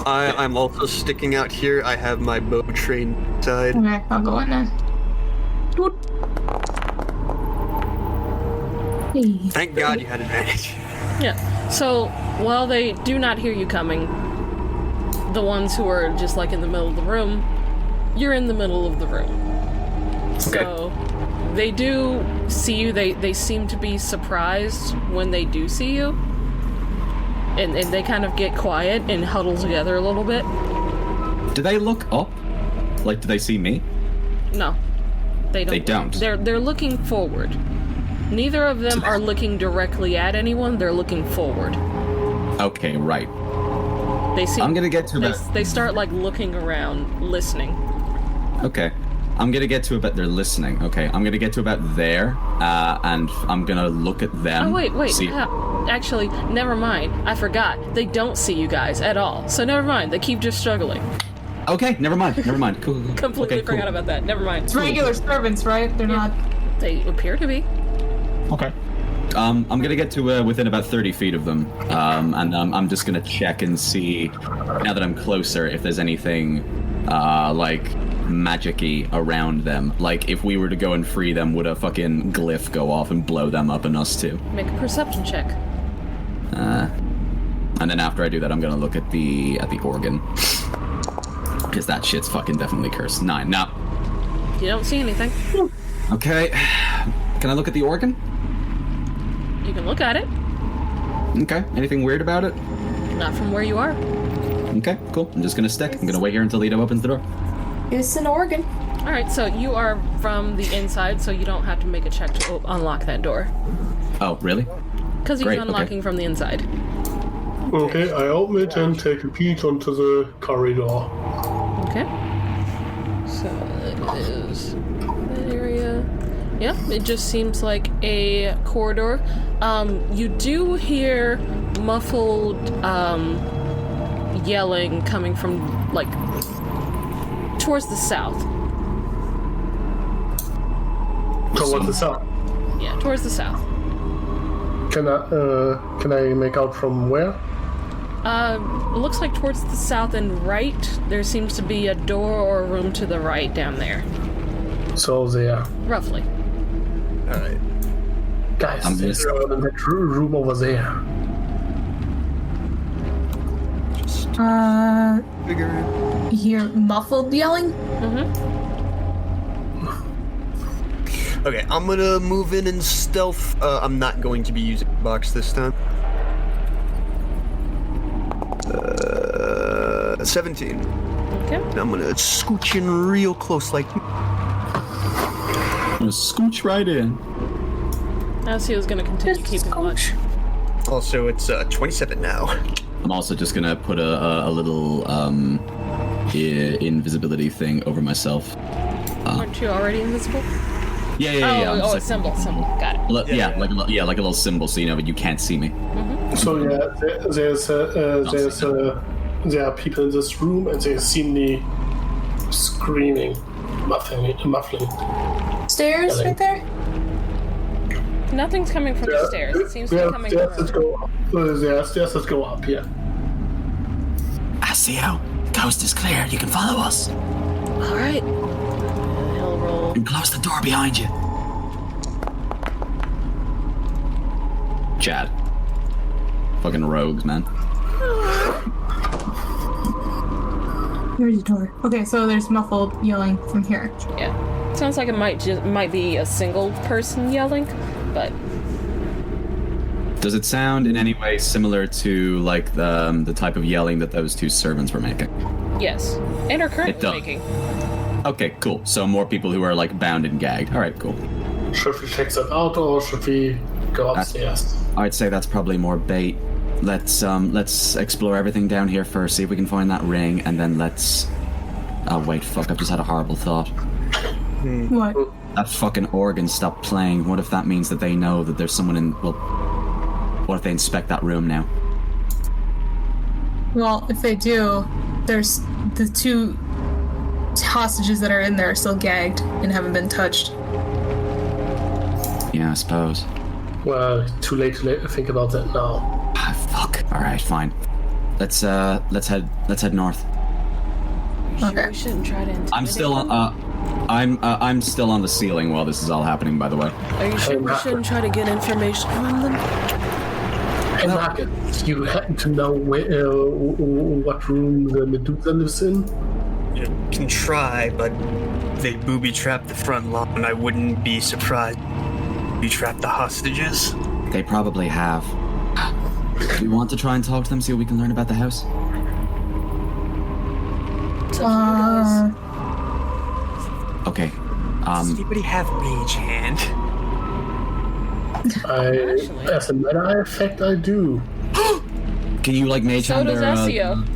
I'm also sticking out here. I have my bow trained side. Okay, I'll go in then. Thank God you had advantage. Yeah. So while they do not hear you coming, the ones who are just in the middle of the room, you're in the middle of the room. So they do see you. They seem to be surprised when they do see you. And they kind of get quiet and huddle together a little bit. Do they look up? Do they see me? No. They don't. They don't. They're looking forward. Neither of them are looking directly at anyone, they're looking forward. Okay, right. I'm gonna get to about... They start looking around, listening. Okay. I'm gonna get to about... They're listening. Okay, I'm gonna get to about there, and I'm gonna look at them. Oh, wait. See... Actually, never mind. I forgot. They don't see you guys at all. So never mind. They keep just struggling. Okay, never mind. Cool. Completely forgot about that. Never mind. It's regular servants, right? They're not... They appear to be. Okay. I'm gonna get to within about 30 feet of them, and I'm just gonna check and see, now that I'm closer, if there's anything, magic-y around them. If we were to go and free them, would a fucking glyph go off and blow them up and us too? Make a perception check. And then after I do that, I'm gonna look at the organ. Because that shit's fucking definitely cursed. 9. No. You don't see anything. Okay. Can I look at the organ? You can look at it. Okay. Anything weird about it? Not from where you are. Okay, cool. I'm just gonna stick. I'm gonna wait here until Ito opens the door. It's an organ. Alright, so you are from the inside, so you don't have to make a check to unlock that door. Oh, really? Because you're unlocking from the inside. Okay, I open it and take a peek onto the corridor. Okay. So it is that area. Yeah, it just seems like a corridor. You do hear muffled yelling coming from towards the south. Towards the south? Yeah, towards the south. Can I make out from where? It looks like towards the south and right. There seems to be a door or a room to the right down there. So there. Roughly. Alright. Guys, there's in that room over there. Figure it. You hear muffled yelling? Mm-hmm. Okay, I'm gonna move in and stealth. I'm not going to be using the box this time. 17. Okay. I'm gonna scooch in real close I'm gonna scooch right in. Asio's gonna continue keeping watch. Also, it's 27 now. I'm also just gonna put a little invisibility thing over myself. Aren't you already invisible? Yeah. Oh, a symbol. Got it. Like a little symbol, so you know, but you can't see me. Mm-hmm. So there are people in this room, and they see me screaming, muffling. Stairs right there? Nothing's coming from the stairs. It seems to be coming from there are stairs that go up, yeah. Asio, coast is clear. You can follow us. Alright. He'll roll. And close the door behind you. Chad. Fucking rogues, man. Here's the door. Okay, so there's muffled yelling from here. Yeah. Sounds like it might be a single person yelling, but Does it sound in any way similar to like the type of yelling that those two servants were making? Yes, and are It currently does. making. Okay, cool. So more people who are like bound and gagged. All right, cool. Should we check that out, or should we go upstairs? I'd say that's probably more bait. Let's explore everything down here first. See if we can find that ring, and then let's. Oh wait, fuck! I've just had a horrible thought. What? That fucking organ stopped playing. What if that means that they know that there's someone in? Well, what if they inspect that room now? Well, if they do, there's the two hostages that are in there are still gagged and haven't been touched. Yeah, I suppose. Well, too late to think about that now. Ah, fuck. All right, fine. Let's head north. Sure we shouldn't try to intimidate I'm still them? I'm still on the ceiling while this is all happening. By the way. Are you sure we shouldn't try to get information from them? Hey, Marcus, you happen to know what room the medusa lives in? You can try, but they booby-trapped the front lawn. I wouldn't be surprised. Booby-trapped the hostages. They probably have. Do you want to try and talk to them? See what we can learn about the house. Okay. Does anybody have mage hand? As a matter of fact, I do. Can you like mage So hand does their, Ezio.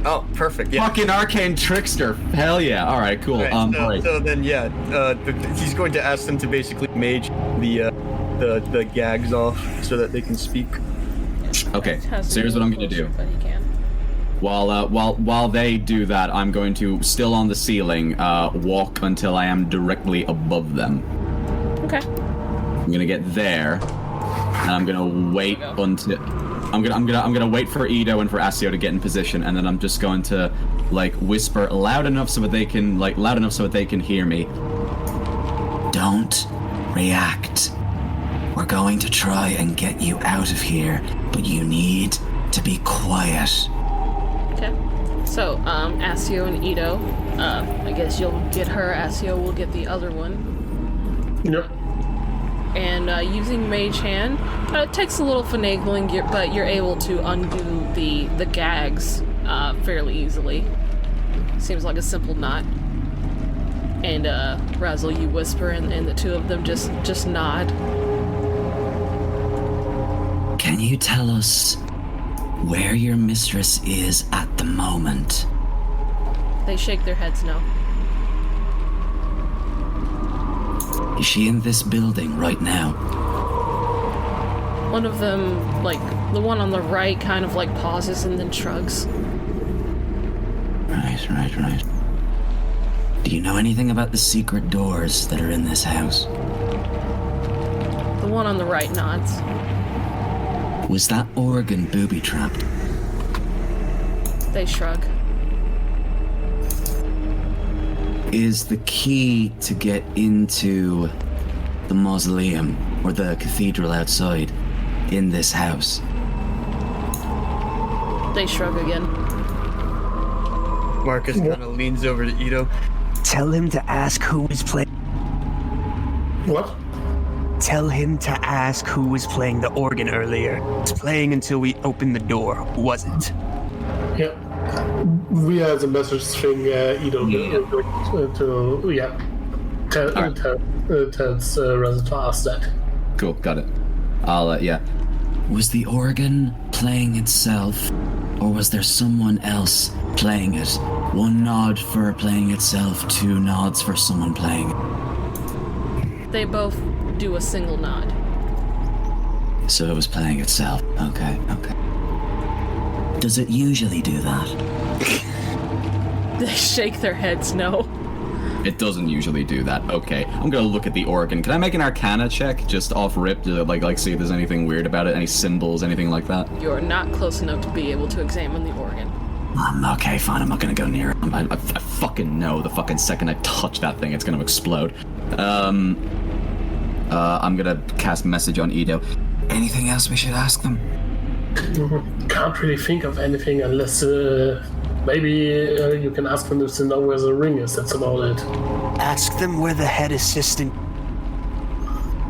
Oh, perfect. Yeah. Fucking arcane trickster. Hell yeah. All right, cool. Right, Right. so then, yeah, he's going to ask them to basically mage the gags off so that they can speak. Okay. So here's what I'm gonna do. But he can. While they do that, I'm going to still on the ceiling walk until I am directly above them. Okay. I'm gonna get there, and I'm gonna wait until I'm gonna wait for Ido and for Asio to get in position, and then I'm just going to like whisper loud enough so that they can hear me. Don't react. We're going to try and get you out of here, but you need to be quiet. Okay. So, Asio and Ito, I guess you'll get her, Asio will get the other one. Yep. And using Mage Hand, it takes a little finagling, but you're able to undo the gags fairly easily. Seems like a simple knot. And Razzle, you whisper, and the two of them just nod. Can you tell us where your mistress is at the moment? They shake their heads no. Is she in this building right now? One of them, like, the one on the right kind of like pauses and then shrugs. Right. Do you know anything about the secret doors that are in this house? The one on the right nods. Was that organ booby-trapped? They shrug. Is the key to get into the mausoleum or the cathedral outside in this house? They shrug again. Marcus kind of leans over to Ito. Tell him to ask who is playing. What? Tell him to ask who was playing the organ earlier. It's playing until we open the door, wasn't? Yeah. Via the message string, Ito tells Razzle to ask that. Cool, got it. I'll, yeah. Was the organ playing itself, or was there someone else playing it? One nod for playing itself, two nods for someone playing it. They both do a single nod. So it was playing itself. Okay. Does it usually do that? They shake their heads no. It doesn't usually do that. Okay, I'm gonna look at the organ. Can I make an Arcana check just off rip to like see if there's anything weird about it, any symbols, anything like that? You're not close enough to be able to examine the organ. Okay, fine. I'm not gonna go near it. I fucking know the fucking second I touch that thing, it's gonna explode. I'm gonna cast message on Ito. Anything else we should ask them? Can't really think of anything unless maybe you can ask them if they know where the ring is. That's about it. Ask them where the head assistant.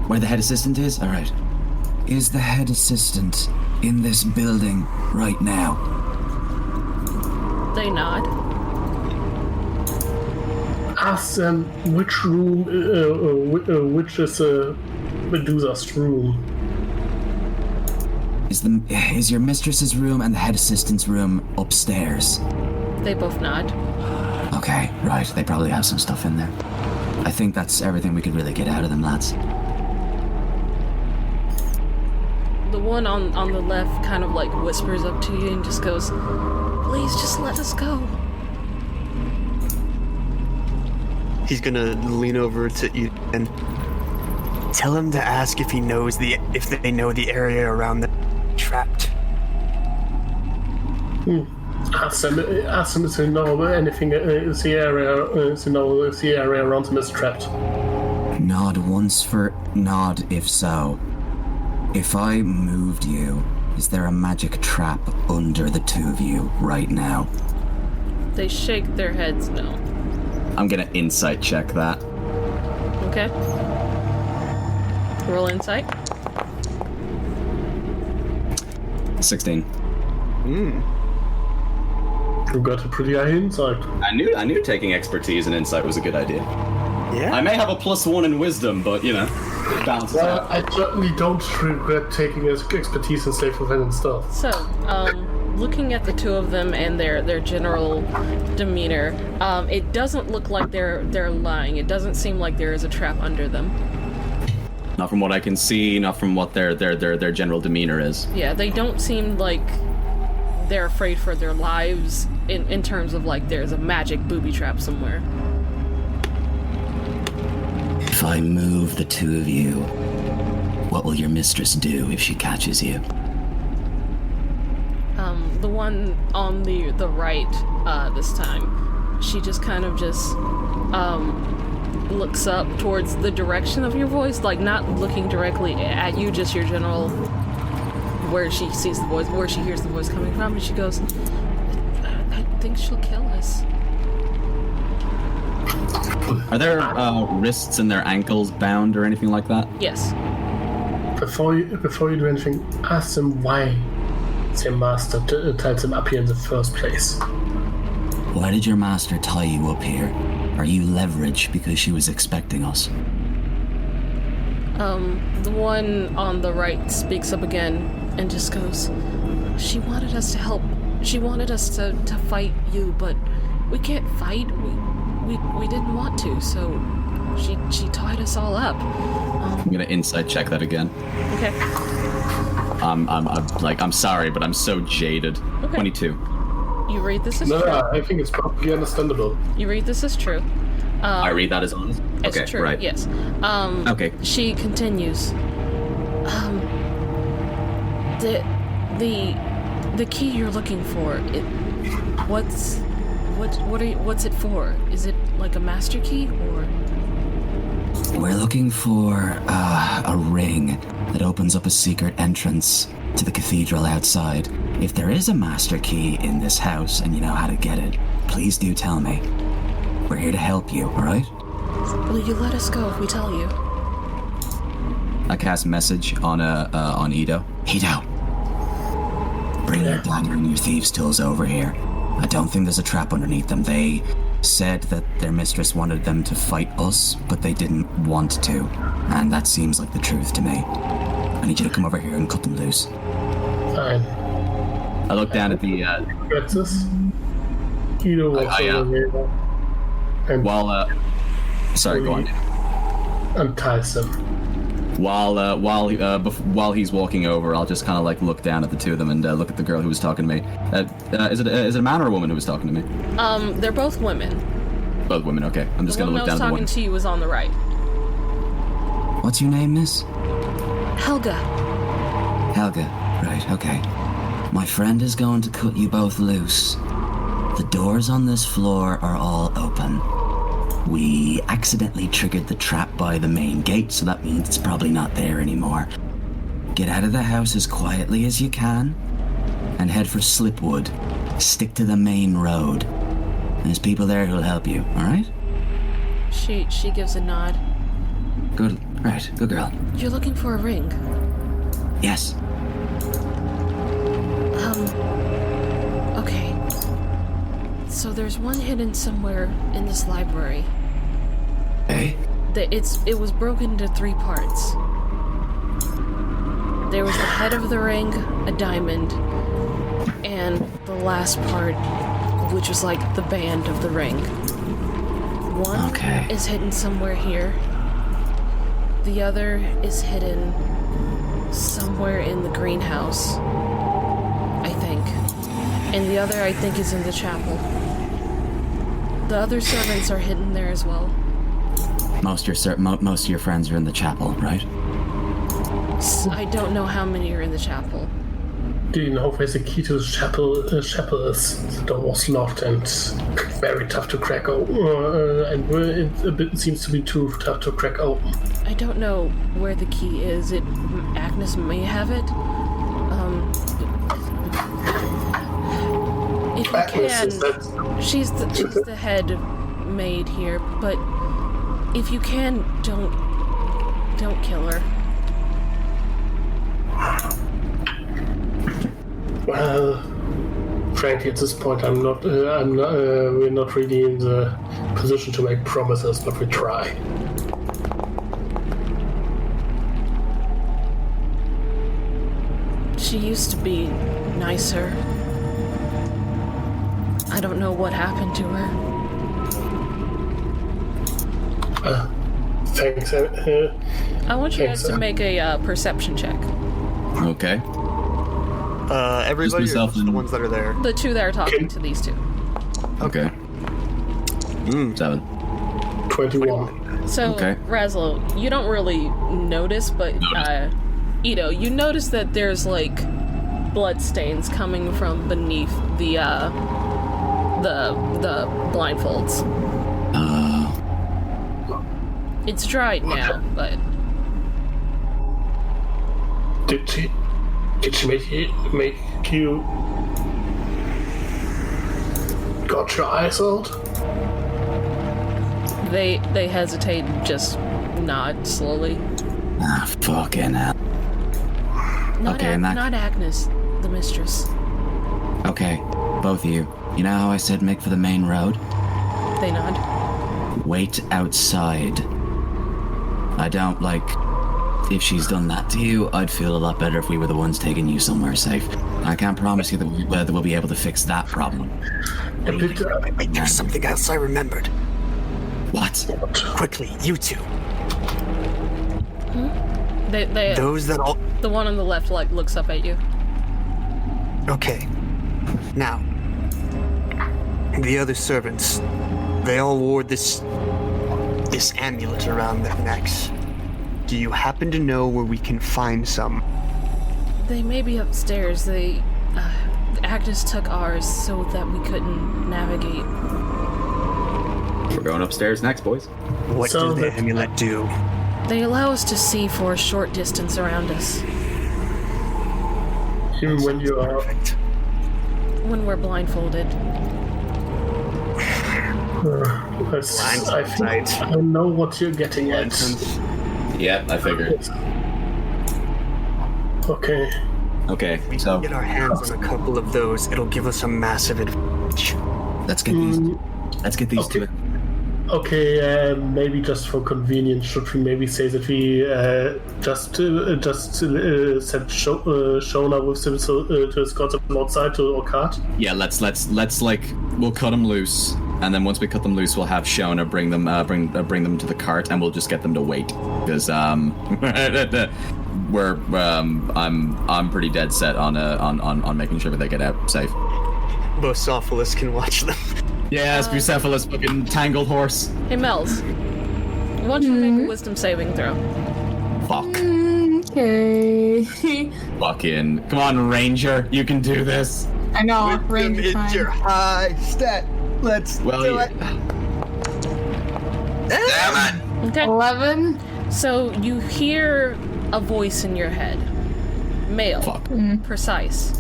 Where the head assistant is? All right. is the head assistant in this building right now? They nod. Ask them which room, which is Medusa's room. Is your mistress's room and the head assistant's room upstairs? They both nod. Okay, right. They probably have some stuff in there. I think that's everything we could really get out of them, lads. The one on the left kind of like whispers up to you and just goes, "Please just let us go." He's gonna lean over to you and tell him to ask if they know the area around the trapped. Ask them if they know anything. Is the area around them is trapped. Nod once for nod, if so. If I moved you, is there a magic trap under the two of you right now? They shake their heads no. I'm gonna insight check that. Okay. Roll insight. 16. You got a pretty high insight. I knew taking expertise and insight was a good idea. Yeah. I may have a +1 in wisdom, but balances out. I certainly don't regret taking expertise in safe and stuff. So, looking at the two of them and their general demeanor, it doesn't look like they're lying. It doesn't seem like there is a trap under them. Not from what I can see, not from what their general demeanor is. Yeah, they don't seem like they're afraid for their lives in terms of like there's a magic booby trap somewhere. If I move the two of you, what will your mistress do if she catches you? The one on the right this time, she just kind of looks up towards the direction of your voice, like not looking directly at you, just your general where she sees the voice, where she hears the voice coming from, and she goes, I think she'll kill us. Are their wrists and their ankles bound or anything like that? Yes. Before you do anything, ask them why their master tied them up here in the first place. Why did your master tie you up here? Are you leverage because she was expecting us? The one on the right speaks up again and just goes, she wanted us to help. She wanted us to fight you, but we can't fight. We didn't want to, so she tied us all up. I'm gonna insight check that again. Okay. I'm sorry, but I'm so jaded. Okay. 22. You read this as No, true. I think it's probably understandable. You read this as true. I read that as honest. It's Okay, true. right. Yes. Okay. She continues. The key you're looking for. What's it for? Is it like a master key or? We're looking for a ring that opens up a secret entrance to the cathedral outside. If there is a master key in this house and you know how to get it, please do tell me. We're here to help you, alright? Will you let us go if we tell you? I cast message on Ito. Ito, bring your dagger and your thieves' tools over here. I don't think there's a trap underneath them. They said that their mistress wanted them to fight us, but they didn't want to. And that seems like the truth to me. I need you to come over here and cut them loose. Fine. I look down at the. Get this. Ito walks over here. And sorry, go on. Unties them. While he's walking over, I'll just kind of like look down at the two of them and look at the girl who was talking to me. Is it a man or a woman who was talking to me? They're both women. Both women. Okay, I'm just gonna look down at the The one one. that was talking to you was on the right. What's your name, miss? Helga. Helga. Right, okay. My friend is going to cut you both loose. The doors on this floor are all open. We accidentally triggered the trap by the main gate, so that means it's probably not there anymore. Get out of the house as quietly as you can, and head for Slipwood. Stick to the main road. There's people there who'll help you, alright? She gives a nod. Good, right, good girl. You're looking for a ring. Yes. Okay. So there's one hidden somewhere in this library. Hey. It was broken into 3 parts. There was the head of the ring, a diamond, and the last part, which was like the band of the ring. One is hidden somewhere here. The other is hidden somewhere in the greenhouse, I think. And the other, I think, is in the chapel. The other servants are hidden there as well. Most of your friends are in the chapel, right? I don't know how many are in the chapel. Do you know where the key to the chapel is? The door was locked and very tough to crack open. It seems to be too tough to crack open. I don't know where the key is. Agnes may have it. If you can, she's the head maid here. But if you can, don't kill her. Well, frankly, at this point, we're not really in the position to make promises, but we try. She used to be nicer. I don't know what happened to her. Thanks. I want you guys to make a perception check. Okay. Everybody or just the ones that are there? The 2 that are talking to these 2. Okay. 7. 21. So, Okay. Razlo, you don't really notice, but Ito, you notice that there's like blood stains coming from beneath the blindfolds. It's dried now, but Did she make you got your eyes out? they hesitate, just nod slowly. Ah, fucking hell. Not Agnes, the mistress. Okay, both of you. You know how I said make for the main road? They nod. Wait outside. I don't if she's done that to you, I'd feel a lot better if we were the ones taking you somewhere safe. I can't promise you that we'll be able to fix that problem. Wait, there's something else I remembered. What? Quickly, you 2. They Those that all... The one on the left looks up at you. Okay. Now, the other servants, they all wore this amulet around their necks. Do you happen to know where we can find some? They may be upstairs. Agnes took ours so that we couldn't navigate. We're going upstairs next, boys. What does the amulet do? They allow us to see for a short distance around us. Even when you are... When we're blindfolded. I know what you're getting at. Yeah, I figured. Okay. Okay, We so... get our hands on a couple of those, it'll give us a massive advantage. Let's get these 2. Okay, maybe just for convenience, should we maybe say that we just send Shona with him to escort them outside to our cart? Yeah, let's we'll cut them loose, and then once we cut them loose, we'll have Shona bring them to the cart, and we'll just get them to wait because I'm pretty dead set on making sure that they get out safe. Bucephalus can watch them. Yes, Bucephalus, fucking tangled horse. Hey, Mel's. Why don't you make a wisdom saving throw? Fuck. Okay. Fucking. Come on, Ranger. You can do this. I know, Ranger It's your high stat. Let's do it. Damn it! Okay. 11. So you hear a voice in your head. Male. Fuck. Precise.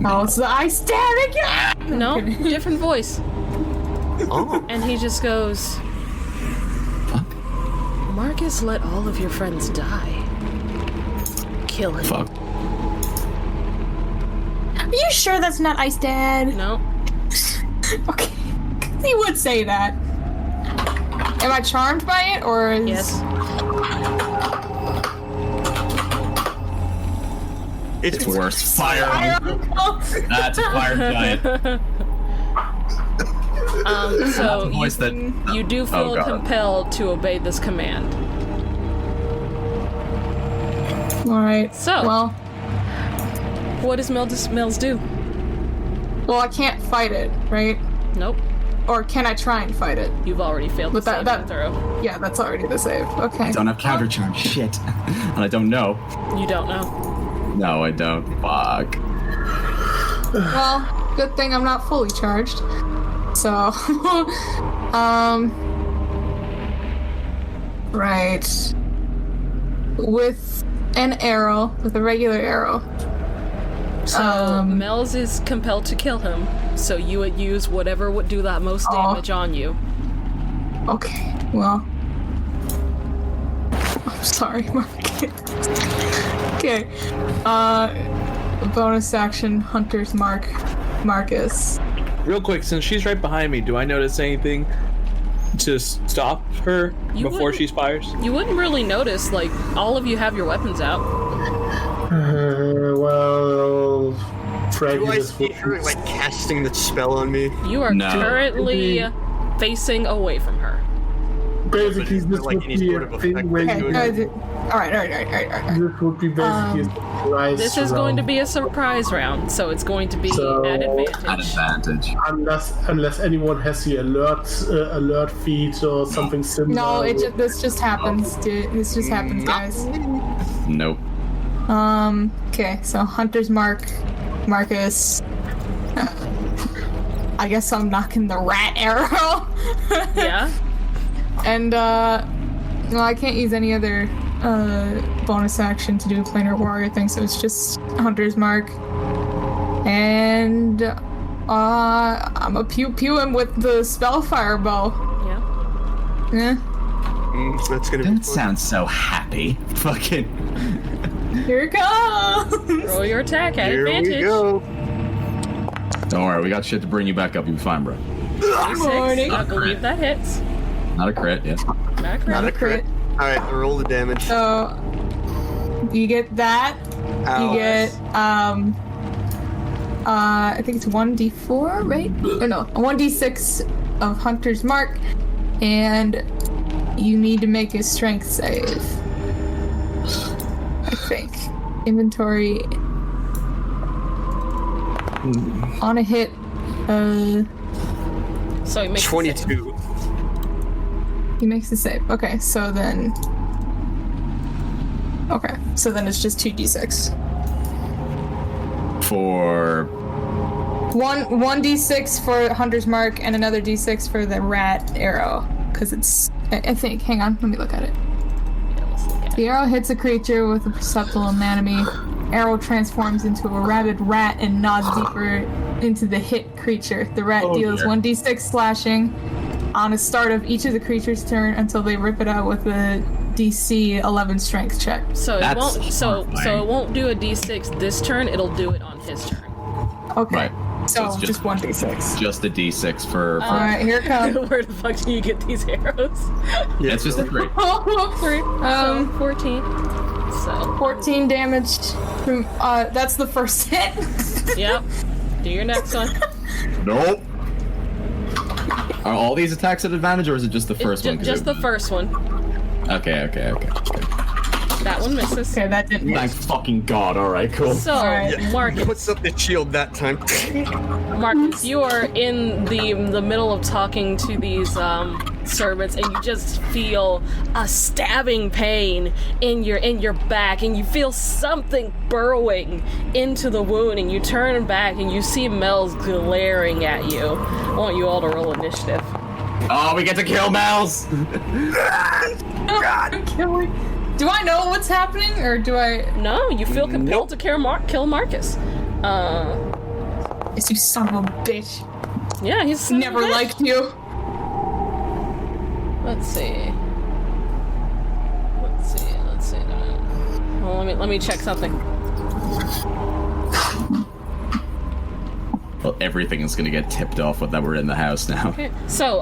Oh, it's the I stand again! No, different voice. Oh. And he just goes, Marcus let all of your friends die. kill him. Fuck. Are you sure that's not Ice Dad? No. Okay. He would say that. Am I charmed by it, or is... Yes. It's worse. Fire. That's a fire giant. So voice that- you do feel God. compelled to obey this command. Alright. So, well, what does Mel's do? well, I can't fight it, right? Nope. Or can I try and fight it? You've already failed the But that- saving that- throw. Yeah, that's already the save. Okay. I don't have counter charge. Shit. And I don't know. You don't know. No, I don't. Fuck. Well, good thing I'm not fully charged. So, right. With an arrow, with a regular arrow. So Mel's is compelled to kill him. So you would use whatever would do that most damage on you. Okay, well. I'm sorry, Mark. Okay. Bonus action, Hunter's Mark, Marcus. Real quick, since she's right behind me, do I notice anything to stop her before she fires? You wouldn't really notice, like, all of you have your weapons out. Well, Frank Do I is see her like casting the spell on me? You are No. currently facing away from her. basically this like would any be sort a of thing effect where to you. it? Alright. This would be basically a surprise This is going to round. be a surprise round, so it's going to be So- at At advantage. advantage. Unless anyone has the alert feed or something similar. No, this just happens, dude. This just happens, guys. Nope. Okay, so Hunter's Marcus. I guess I'm knocking the rat arrow. Yeah? And, well, I can't use any other, bonus action to do a planar warrior thing, so it's just Hunter's Mark. And, I'm a pew him with the Spellfire bow. Yeah. Yeah. That's gonna be That sounds so happy. Fucking. Here it comes! Roll your attack at Here advantage. we go. Don't worry, we got shit to bring you back up. You'll be fine, bro. Morning. I believe that hits. Not a crit, yes. Not a crit. Not a crit. Alright, roll the damage. So, you get that. Ow. You get, I think it's 1d4, right? Or no, 1d6 of Hunter's Mark, and you need to make a strength save. I think. Inventory. On a hit, So he makes 22. he makes the save. Okay, so then... Okay, so then it's just 2d6. For. 1d6 for Hunter's Mark and another d6 for the rat arrow. Because it's... I think... Hang on, let me look at it. The arrow hits a creature with a perceptible enemy. Arrow transforms into a rabid rat and nods deeper into the hit creature. The rat deals 1d6 slashing on the start of each of the creature's turn until they rip it out with a DC 11 strength check. So it That's won't. So horrifying. it won't do a d6 this turn. It'll do it on his turn. Okay. Right. So it's just 1d6. Just a d6 for. Alright, here it comes. Where the fuck do you get these arrows? Yeah, it's just a 3. 3. So 14. So 14 damage. From, that's the first hit. Yep. Do your next one. Nope. Are all these attacks at advantage, or is it just the first one? 'Cause Just the first one. Okay. That one misses. Okay, that didn't. Thank fucking God. Alright, cool. So, Alright. Marcus, Puts up the shield that time. Marcus, you are in the middle of talking to these servants, and you just feel a stabbing pain in your back, and you feel something burrowing into the wound, and you turn back, and you see Mel's glaring at you. I want you all to roll initiative. Oh, we get to kill Mel's! God, killing. Do I know what's happening, or do I? No, you feel compelled to kill Marcus. Yes, you son of a bitch. Yeah, he's Never liked you. Let's see. Well, let let me check something. Well, everything is gonna get tipped off that we're in the house now. Okay. So,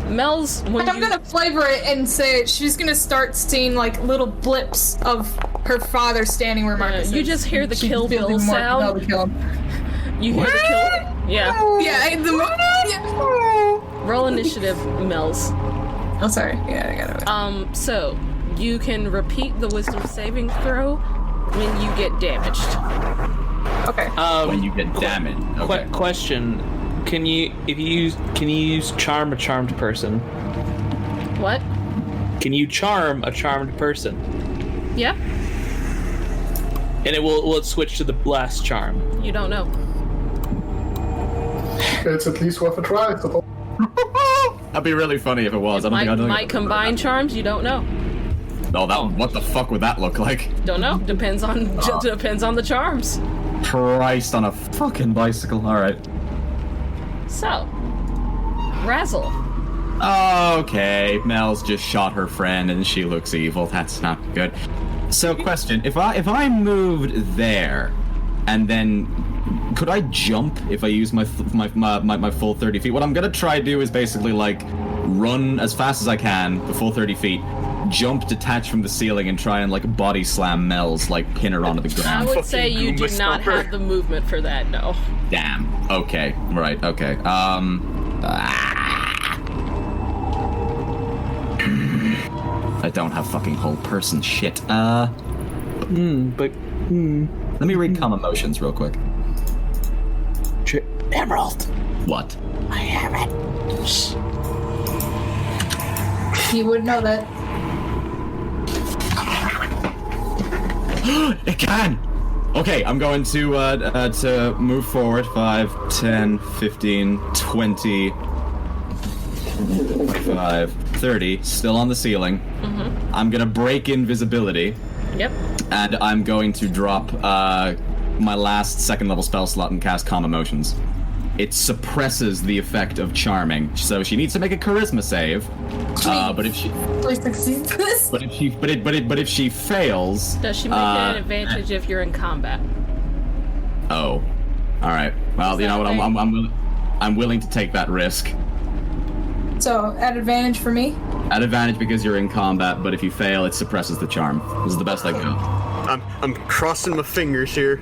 Mel's when I'm gonna flavor it and say she's gonna start seeing like little blips of her father standing where Marcus is. you just hear the She Kill feels Bill even more sound. compelled to kill him. You hear the kill. Yeah. Yeah. Roll initiative, Mel's. Oh, sorry. Yeah, I got it. So you can repeat the wisdom saving throw when you get damaged. Okay. When you get damaged. Okay. Question: Can you use charm a charmed person? What? Can you charm a charmed person? Yeah. And will it switch to the last charm? You don't know. It's at least worth a try, I suppose. That'd be really funny if it was. I don't think Might combine charms. You don't know. No, what the fuck would that look like? Don't know. Depends on the charms. Christ on a fucking bicycle. All right. So, Razzle. Okay, Mel's just shot her friend and she looks evil. That's not good. So, question: if I moved there, and then could I jump if I use my full 30 feet? What I'm gonna try to do is basically like run as fast as I can, the full 30 feet, jump, detach from the ceiling, and try and like body slam Mel's, like pin her onto the ground. I would say you do not have the movement for that. No. Damn. Okay. Right. Okay. I don't have fucking whole person shit. Let me read calm emotions real quick. Emerald. What? I have it. Shh. He would know that. It can! Okay, I'm going to move forward 5, 10, 15, 20, 25, 30, still on the ceiling. Mm-hmm. I'm gonna break invisibility. Yep. And I'm going to drop my last second level spell slot and cast Calm Emotions. It suppresses the effect of charming, so she needs to make a charisma save. But if she succeeds this, but if she fails, does she make an advantage if you're in combat? Oh, all right. Well, you know what? I'm willing to take that risk. So, at advantage for me? At advantage because you're in combat, but if you fail, it suppresses the charm. This is the best I got. I'm crossing my fingers here.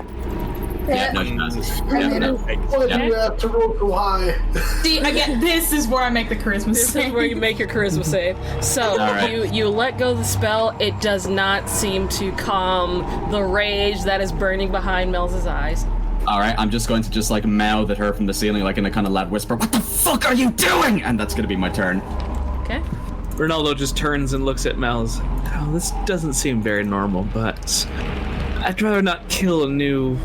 Yeah, no, she passes. Yeah, no. Why do you have to roll too high? See, again, this is where I make the charisma This save. is where you make your charisma save. So, right. you let go of the spell. It does not seem to calm the rage that is burning behind Mel's eyes. All right, I'm just going to just like mouth at her from the ceiling, like in a kind of loud whisper. What the fuck are you doing? And that's gonna be my turn. Okay. Ronaldo just turns and looks at Mel's. Oh, this doesn't seem very normal, but I'd rather not kill a new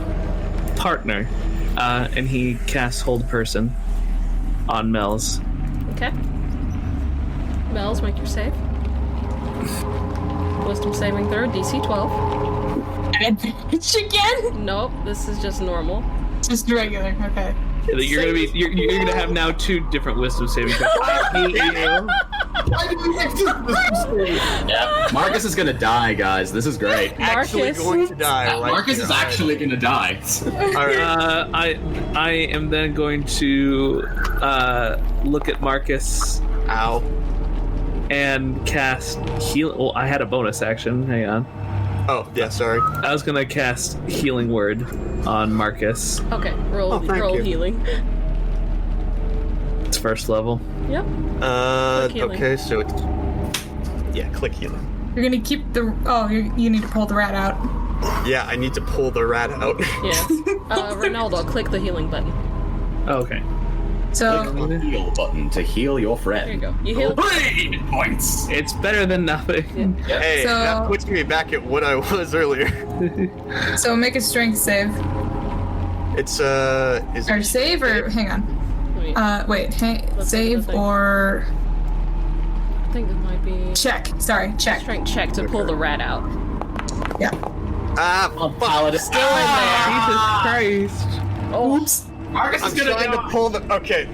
partner. And he casts Hold Person on Mel's. Okay. Mel's, make your save. Wisdom saving throw, DC 12. Advantage again? Nope, this is just normal. Just regular, okay. You're gonna have now 2 different wisdom saving throws. I hate you. Why did you make this mistake? Yeah, Marcus is gonna die, guys. This is great. Actually going to die. Right Marcus here. is actually gonna die. All right. I am then going to look at Marcus. Ow. And cast heal. Well, I had a bonus action. Hang on. Oh, yeah, sorry. I was gonna cast Healing Word on Marcus. Okay, roll you. healing. It's first level. Yep. Click healing. Okay, so it's... Yeah, click healing. You're gonna keep the... Oh, you need to pull the rat out. Yeah, I need to pull the rat out. Yes. Ronaldo, click the healing button. Oh, okay. So... Click the heal button to heal your friend. There you go. You heal. 3 points! It's better than nothing. Yeah. Hey, So- that puts me back at what I was earlier. So make a strength save. It's, is Or it... save, or... Hang on. Wait, Let's save see. or... I think it might be... Check. Sorry, check. Strength check to pull the rat out. Yeah. Paladin. Still in there. Jesus Christ. Oops. Marcus I'm is gonna trying die. to pull the... Okay.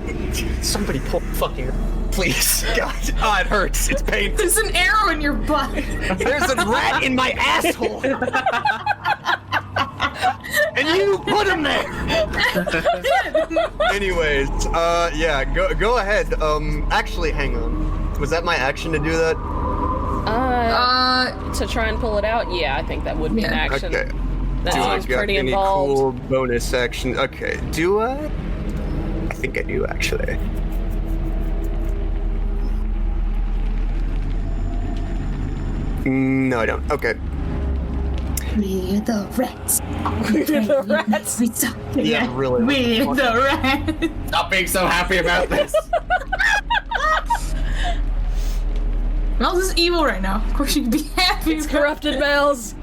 Somebody pull the fucking... please. God, it hurts. It's painful. There's an arrow in your butt. There's a rat in my asshole. And you put him there. Anyways, yeah, go ahead. Actually, hang on. Was that my action to do that? To try and pull it out? Yeah, I think that would be an action. Okay. That Do I seems got pretty any involved. cool bonus action? Okay, do I? I think I do, actually. No, I don't. Okay. We're the rats. We're the rats. Yeah, really. We're the rats. Stop being so happy about this. Mel's is evil right now. Of course you can be happy. It's corrupted Mel's.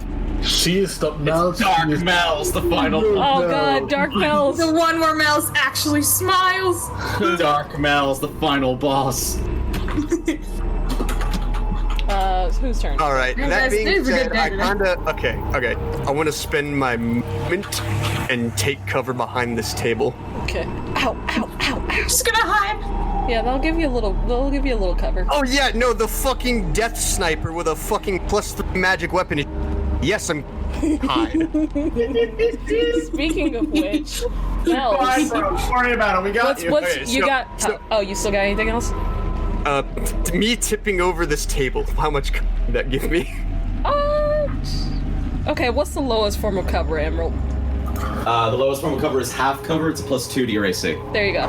She is the Mel's. Dark Mel's, the final. Oh god, Dark Mel's. The one where Mel's actually smiles. Dark Mel's, the final boss. Whose turn? All right. Yeah, That guys, being today's a good said, day I today. kinda okay. I want to spend my movement and take cover behind this table. Okay. Ow, ow, ow, ow. Just gonna hide. Yeah, they'll give you a little cover. Oh yeah, no, the fucking death sniper with a fucking +3 magic weapon. Yes, I'm hide. Speaking of which, Mel, Fine, bro. Don't worry about it. We got you. what's Okay, you so- got? Oh, you still got anything else? Me tipping over this table. How much cover did that give me? Okay, what's the lowest form of cover, Emerald? The lowest form of cover is half cover. It's a +2 to your AC. There you go.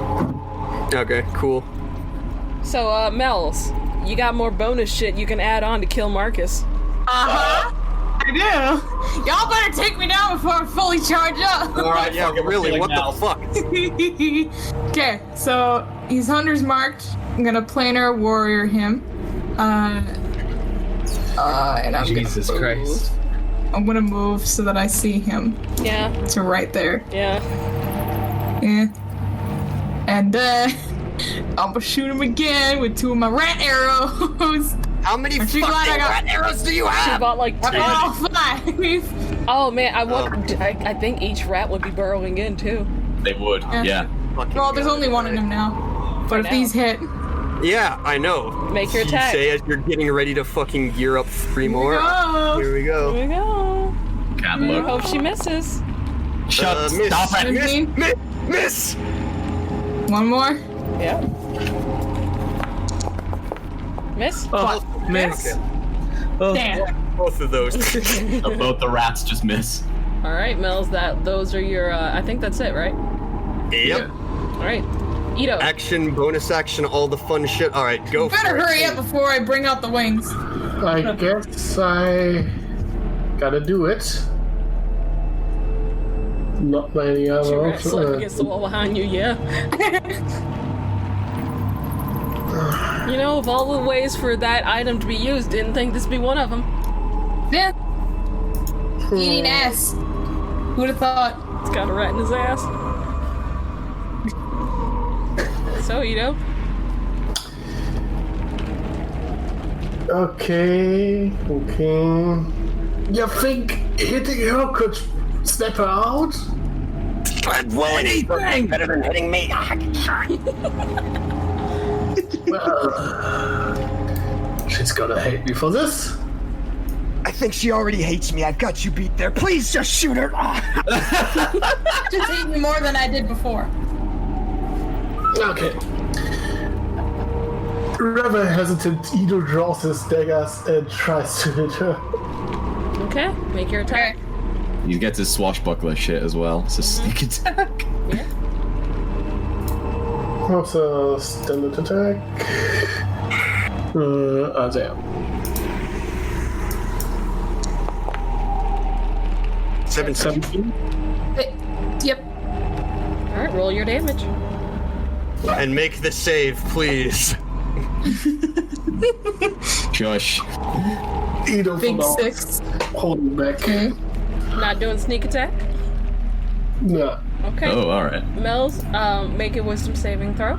Okay, cool. So, Mels, you got more bonus shit you can add on to kill Marcus. I do. Y'all better take me down before I fully charge up. All right, Yeah, really, what the fuck? Okay, so he's Hunter's marked. I'm gonna planar warrior him. And I'm Jesus gonna move. Christ. I'm gonna move so that I see him. Yeah. So right there. Yeah. Yeah. And then I'm gonna shoot him again with 2 of my rat arrows. How many Aren't you fucking glad I got- rat arrows do you She have? bought like 10. Oh, 5. Oh man, I think each rat would be burrowing in too. They would. Yeah. Well, there's only one in him now. But if now. these hit, Yeah, I know. Make your You attack. say as you're getting ready to fucking gear up 3 more. go. Here we go. Here we go. Can't I look. hope she misses. Shut. Miss. Stop it. Miss! one more. Yeah. Miss? Oh, miss. Oh, Damn. Both of those. Both the rats just miss. All right, Mels. Those are your. I think that's it, right? Yep. All right, Ito. Action, bonus action, all the fun shit. All right, go for Better it. hurry up before I bring out the wings. I guess I gotta do it. Not many other Your rat options. slap against the wall behind you. Yeah. You know, of all the ways for that item to be used, didn't think this would be one of them. Yeah. Eating ass. Who'd have thought? It's got a rat in his ass. So, Ito. Okay. You think hitting her could snap her out? Well, anything better than hitting me. She's gonna hate me for this. I think she already hates me. I've got you beat there. Please just shoot her. Just hate me more than I did before. Okay. Rather hesitant, Ito draws his daggers and tries to hit her. Okay, make your attack. He gets his swashbuckler shit as well. It's a sneak attack. Yeah. What's a standard attack? Damn. 17. Yep. All right, roll your damage. And make the save, please. Shush. Ito Big for 6. holding back. Not doing sneak attack. No. Okay. Oh, all right. Mels, make a wisdom saving throw.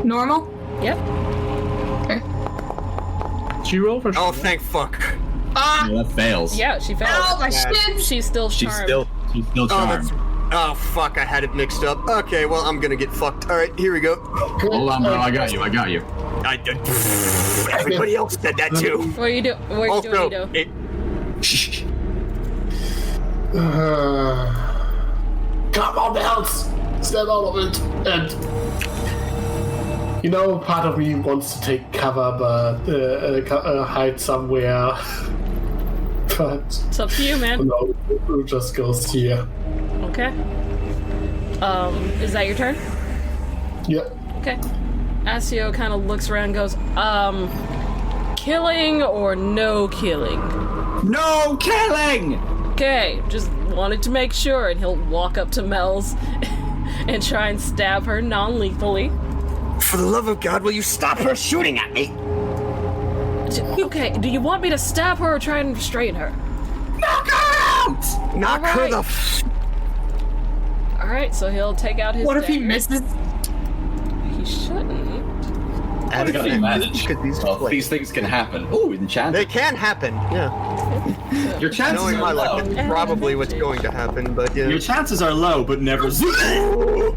Normal? Yep. Okay. She roll for Oh, thank fuck. Ah! No, that fails. Yeah, she failed. Ow, my shin! She's still charmed. She's still Oh, charmed. Oh, fuck, I had it mixed up. Okay, well, I'm gonna get fucked. All right, here we go. Hold on, bro. I got you. I did. Everybody else said that, too. What are you doing? What are you doing, Ito? Come on, else! Step out of it! And part of me wants to take cover, but hide somewhere. But it's up to you, man. No, it just goes here. Okay. Is that your turn? Yep. Okay. Asio kind of looks around and goes, killing or no killing? No killing! Okay, just wanted to make sure, and he'll walk up to Mel's and try and stab her non-lethally. For the love of God, will you stop her shooting at me? Okay, do you want me to stab her or try and restrain her? Knock her out! Knock her the Alright, so he'll take out his What if he dagger. misses? He shouldn't. What got advantage? These things can happen. Ooh, enchanted. They can happen, yeah. Your chances Knowing are my low. luck, it's probably what's going to happen, but yeah. Your chances are low, but never zero.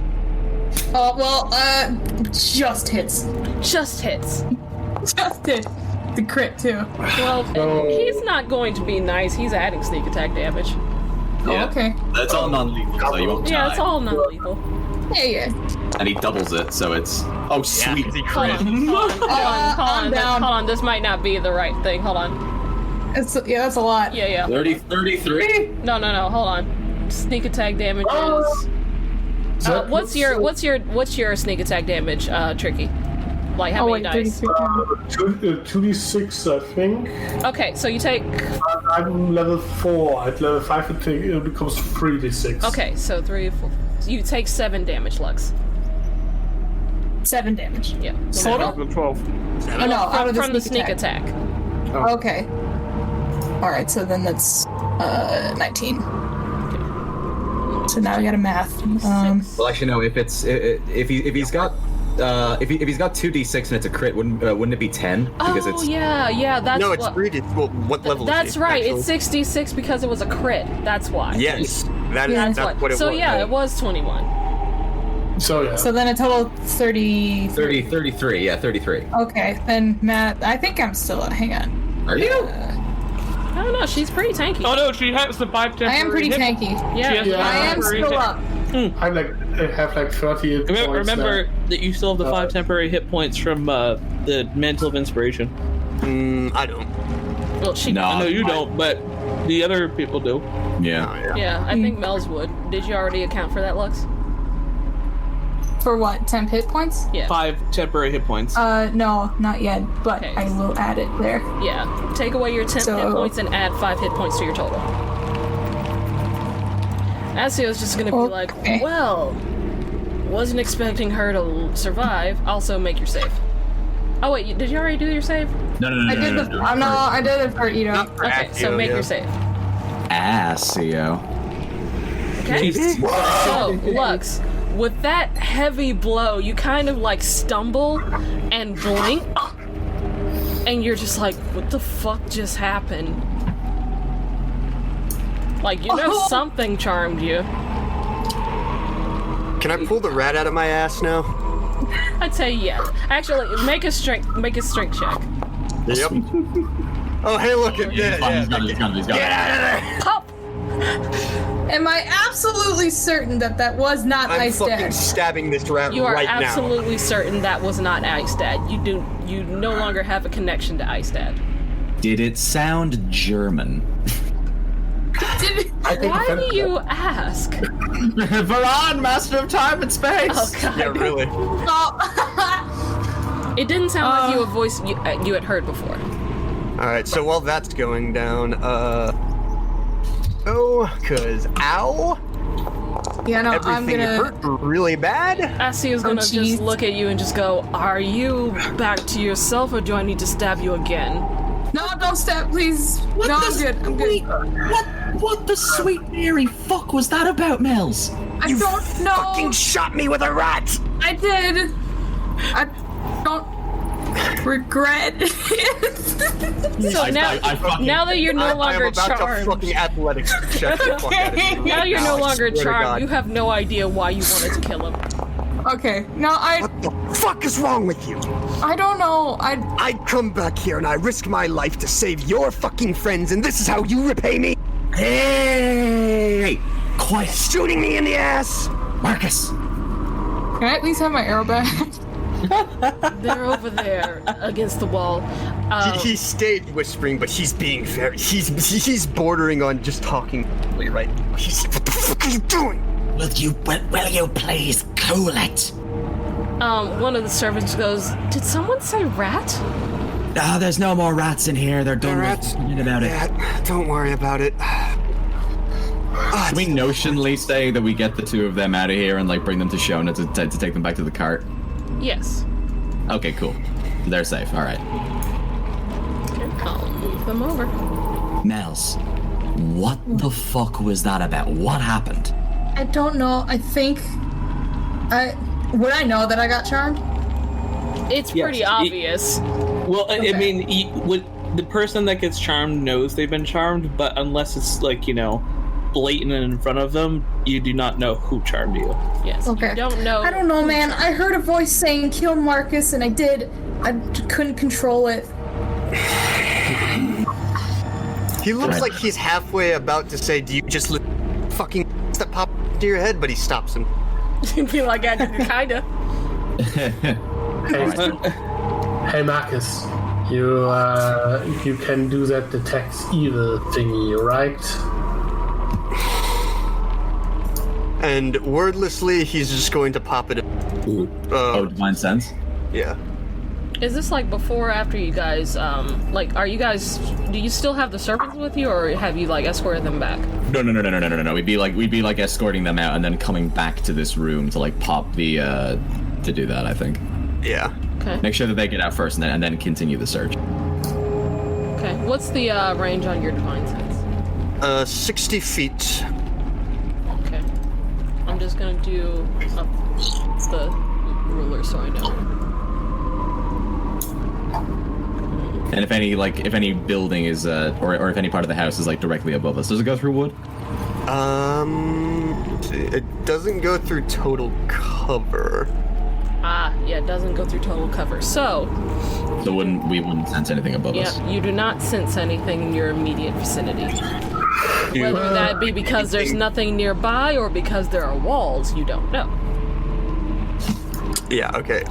Oh, well, just hits. Just hits. Just hit. The crit, too. Well, he's not going to be nice. He's adding sneak attack damage. Yeah. Oh, okay. That's all non-lethal, so you won't die. Yeah, it's all non-lethal. Yeah. And he doubles it, so it's... Oh, sweet. Hold on. This might not be the right thing. Hold on. That's a lot. Yeah. 33? No. Hold on. Sneak attack damage is... what's your sneak attack damage, Tricky? Like, how many dice? 2d6, I think. Okay, so you take... I'm level 4. At level 5, it becomes 3d6. Okay, so 3, 4... You take 7 damage, Lux. 7 damage. Yeah. Total? 12. Oh, no, out of from the sneak attack. Oh. Okay. Alright, so then that's 19. So now we got a math. Well, actually, no. If it's if he's got 2d6 and it's a crit, wouldn't it be 10? Because it's yeah. That's no, it's 3d. Well, what level? That's is he, right. actually? It's 66 because it was a crit. That's why. Yes, that's what it was. So yeah, it was 21. So yeah. So then a total 33. Yeah, 33. Okay, then Matt, I think I'm still. Hang on. Are you? I don't know. She's pretty tanky. Oh no, she has the 5 temporary. I am pretty tanky. Yeah, I am still up. I have like 30 hit points. Remember that you still have the 5 temporary hit points from the Mantle of Inspiration. I don't. Well, she. No, I know you don't, but the other people do. Yeah. Yeah, I think Mel's would. Did you already account for that, Lux? For what? 10 hit points? Yeah. 5 temporary hit points. No, not yet, but Okay. I will add it there. Yeah. Take away your 10 hit points and add 5 hit points to your total. Asio's just gonna be like, well, wasn't expecting her to survive. Also, make your save. Oh wait, did you already do your save? No. I did it for Ito. Okay, so make your save. Asio. Okay. So, Lux, with that heavy blow, you kind of like stumble and blink, and you're just like, what the fuck just happened? Like, something charmed you. Can I pull the rat out of my ass now? I'd say yes. Actually, make a strength check. Yep. Oh, hey, look at that. He's got it. Get out of there! Pop! Am I absolutely certain that was not I'm Ice fucking Dad? stabbing this rat You are right now. absolutely certain that was not Eistad. You no longer have a connection to Eistad. Did it sound German? Why do you ask? Varan, master of time and space. Oh god. Yeah, really. It didn't sound like a voice you had heard before. Alright, so while that's going down, cause ow. Yeah, no, Everything I'm gonna hurt really bad. Asio's gonna just look at you and just go, are you back to yourself or do I need to stab you again? No, don't stab, please. No, I'm good. I'm good. What the sweet Mary fuck was that about, Mills? I don't know. Fucking shot me with a rat. I did. I don't. regret. So now that you're no longer I am about charmed, to fucking athletics check the fuck out of you. now you're no I longer swear to charmed. God. You have no idea why you wanted to kill him. Okay, no, What the fuck is wrong with you? I don't know. I'd come back here and I risk my life to save your fucking friends, and this is how you repay me? Hey! Quiet! Shooting me in the ass? Marcus! Can I at least have my arrow back? They're over there against the wall. He stayed whispering, but he's being very. He's bordering on just talking right now. He's like, what the fuck are you doing? Will you please cool it? One of the servants goes, "Did someone say rat?" There's no more rats in here. They're done rats. with about it. Yeah, don't worry about it. Can we notionally say that we get the two of them out of here and like bring them to Shona to take them back to the cart? Yes. Okay, cool. They're safe. All right. Okay, I'll move them over. Mels, what the fuck was that about? What happened? I don't know. I think would I know that I got charmed? It's pretty obvious. Well, I mean, the person that gets charmed knows they've been charmed, but unless it's like, blatant and in front of them, you do not know who charmed you. Yes. Okay. You don't know. I don't know, man. I heard a voice saying "kill Marcus," and I did. I couldn't control it. He looks like he's halfway about to say, "Do you just fucking that pop into your head?" But he stops him. Be like, I kinda. Hey Marcus, you can do that detect evil thingy, right? And wordlessly, he's just going to pop it. Divine Sense? Yeah. Is this like before or after you guys, are you guys, do you still have the servants with you, or have you, escorted them back? No. We'd be like escorting them out and then coming back to this room to pop the to do that, I think. Yeah. Okay. Make sure that they get out first and then continue the search. Okay. What's the range on your Divine Sense? 60 feet. Okay. I'm just gonna do the ruler so I know. And if any building is or if any part of the house is directly above us, does it go through wood? It doesn't go through total cover. Yeah, it doesn't go through total cover. So we wouldn't sense anything above us. Yeah, you do not sense anything in your immediate vicinity. Whether that be because there's nothing nearby or because there are walls, you don't know. Yeah, okay.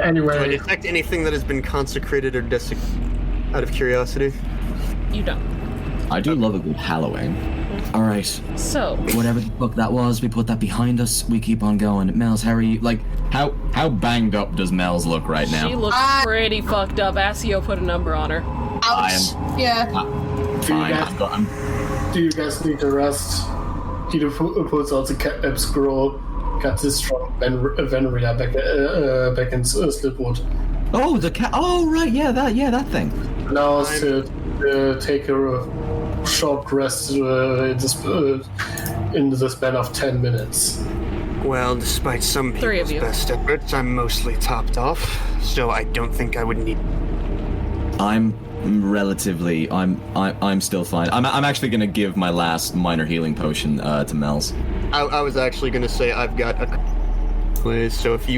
Anyway. Do I detect anything that has been consecrated or desecrated out of curiosity? You don't. I do love a good hallowing. All right. So whatever the fuck that was, we put that behind us. We keep on going. Mels, how are you? How banged up does Mels look right now? She looks pretty fucked up. Asio put a number on her. Ouch. Yeah. Fine. Do you guys need to rest? Peter pulls out the scroll, got this from Veneria back in Slipwood. Oh, the cat. Oh, right. Yeah, that thing. Now to take a short rest in the span of 10 minutes. Well, despite some Three of people's you. best efforts, I'm mostly topped off, so I don't think I would need. I'm still fine. I'm actually gonna give my last minor healing potion to Mels. I was actually gonna say I've got a place, so if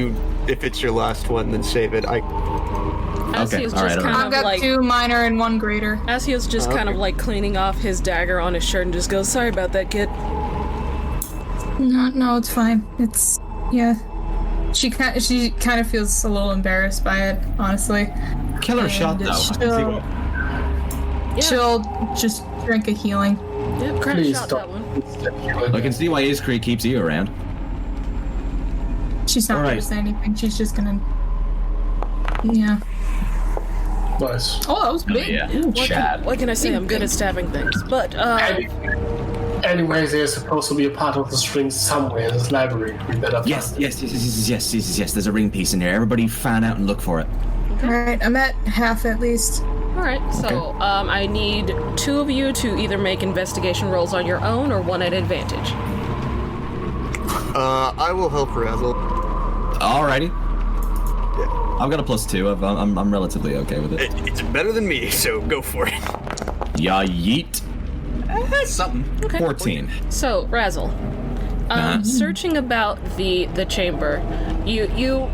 it's your last one, then save it. Asio's all right. I've got 2 minor and 1 greater. Asio's just kind of cleaning off his dagger on his shirt and just goes, "Sorry about that, kid." No, it's fine. It's She kind of feels a little embarrassed by it, honestly. Killer shot though. She'll just drink a healing. Yep, credit shot that one. I can see why Iskri keeps you around. She's not going to say anything. She's just gonna. Yeah. Nice. Oh, that was big. Yeah. What can I say? I'm good at stabbing things, but Anyways, there's supposed to be a part of the string somewhere in this library. We better find Yes. it. There's a ring piece in there. Everybody fan out and look for it. All right, I'm at half at least. All right. So I need 2 of you to either make investigation rolls on your own or one at advantage. I will help Razzle. Alrighty. Yeah. I've got a +2. I'm relatively okay with it. It's better than me, so go for it. Yeah, yeet. Something. Okay. 14. So, Razzle, searching about the chamber, you,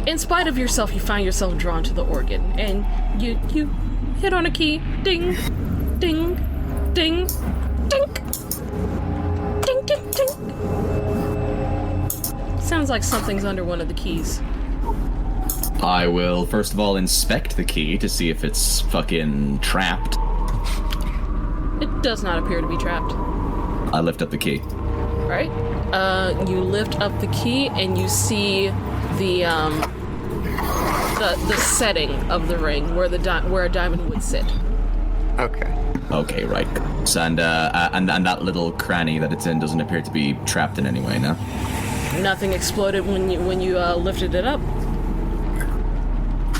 in spite of yourself, you find yourself drawn to the organ, and you hit on a key. Ding, ding, ding, ding, ding, ding, ding. Sounds like something's under one of the keys. I will first of all inspect the key to see if it's fucking trapped. It does not appear to be trapped. I lift up the key. Right? You lift up the key and you see the setting of the ring where where a diamond would sit. Okay, right. So, and that little cranny that it's in doesn't appear to be trapped in any way, no? Nothing exploded when you lifted it up.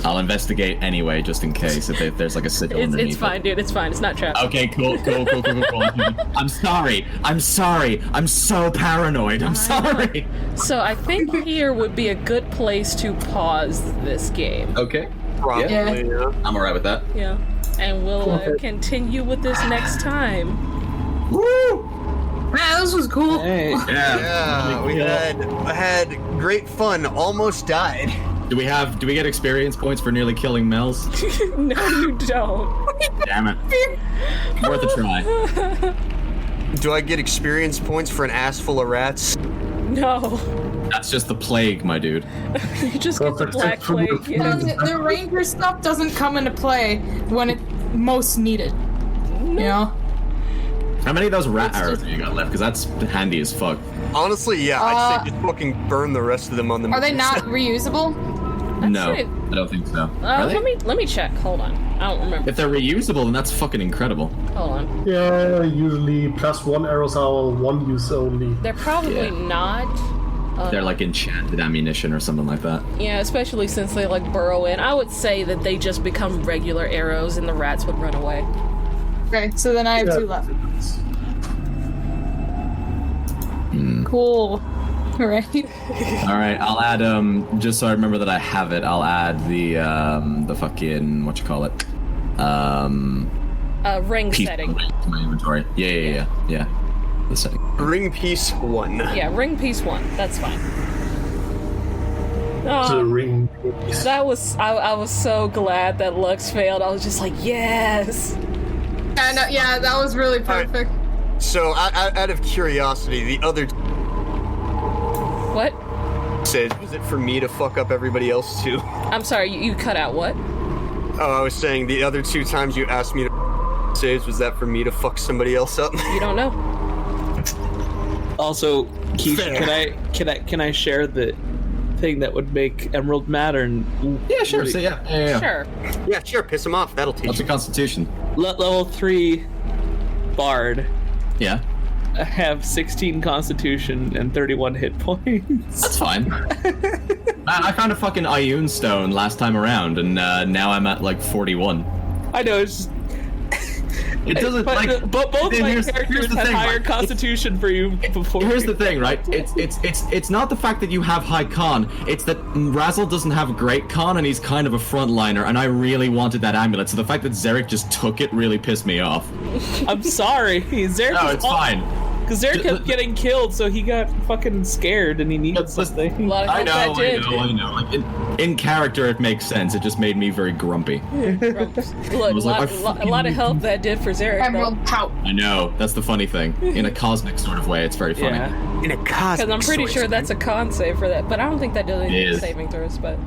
I'll investigate anyway, just in case if there's like a sigil underneath. It's fine, dude. It's fine. It's not trapped. Okay, cool. I'm sorry. I'm so paranoid. I'm sorry. So I think here would be a good place to pause this game. Okay. Probably. Yeah. I'm alright with that. Yeah. And we'll continue with this next time. Woo! Man, this was cool. Hey. Yeah, we had great fun. Almost died. Do we get experience points for nearly killing Mel's? No, you don't. Damn it. Worth a try. Do I get experience points for an ass full of rats? No. That's just the plague, my dude. You just get the black plague. Yeah. The ranger stuff doesn't come into play when it's most needed. You know? How many of those rat arrows have you got left? Because that's handy as fuck. Honestly, yeah, I'd say just fucking burn the rest of them on the Are they not reusable? No, I don't think so. Are they? Let me check. Hold on. I don't remember. If they're reusable, then that's fucking incredible. Hold on. Yeah, usually +1 arrows are one use only. They're probably not. They're like enchanted ammunition or something like that. Yeah, especially since they like burrow in. I would say that they just become regular arrows and the rats would run away. Okay, so then I have 2 left. Cool. Alright. Alright, I'll add just so I remember that I have it, I'll add the fucking whatchamacallit? Ring piece setting. To my inventory. Yeah. The setting. Ring piece 1. Yeah, ring piece 1. That's fine. The ring piece. That was I was so glad that Lux failed. I was just like, yes. Yeah, that was really perfect. So, out of curiosity, the other... What? Says, was it for me to fuck up everybody else too? I'm sorry, you cut out what? Oh, I was saying the other 2 times you asked me to saves, was that for me to fuck somebody else up? You don't know. Also, Keith, can I share the thing that would make Emerald matter? And yeah, sure. So yeah. Sure. Yeah, sure. Piss him off. That'll teach. What's your constitution? Level 3 bard. Yeah. I have 16 constitution and 31 hit points. That's fine. I found a fucking Ioun stone last time around, and now I'm at like 41. I know, it's just... It doesn't but both my characters had thing, higher right? constitution for you before. Here's the thing, right? It's not the fact that you have high con. It's that Razzle doesn't have great con, and he's kind of a frontliner. And I really wanted that amulet, so the fact that Zarek just took it really pissed me off. I'm sorry, Zarek. No, it's fine. Because Zarek kept getting killed, so he got fucking scared, and he needed something. I know. Like in character, it makes sense. It just made me very grumpy. Look, a lot of help that did for Zarek. Emerald pout. I know. That's the funny thing. In a cosmic sort of way, it's very funny. Yeah. In a cosmic. Because I'm pretty sure that's a con save for that, but I don't think that does any saving throws. But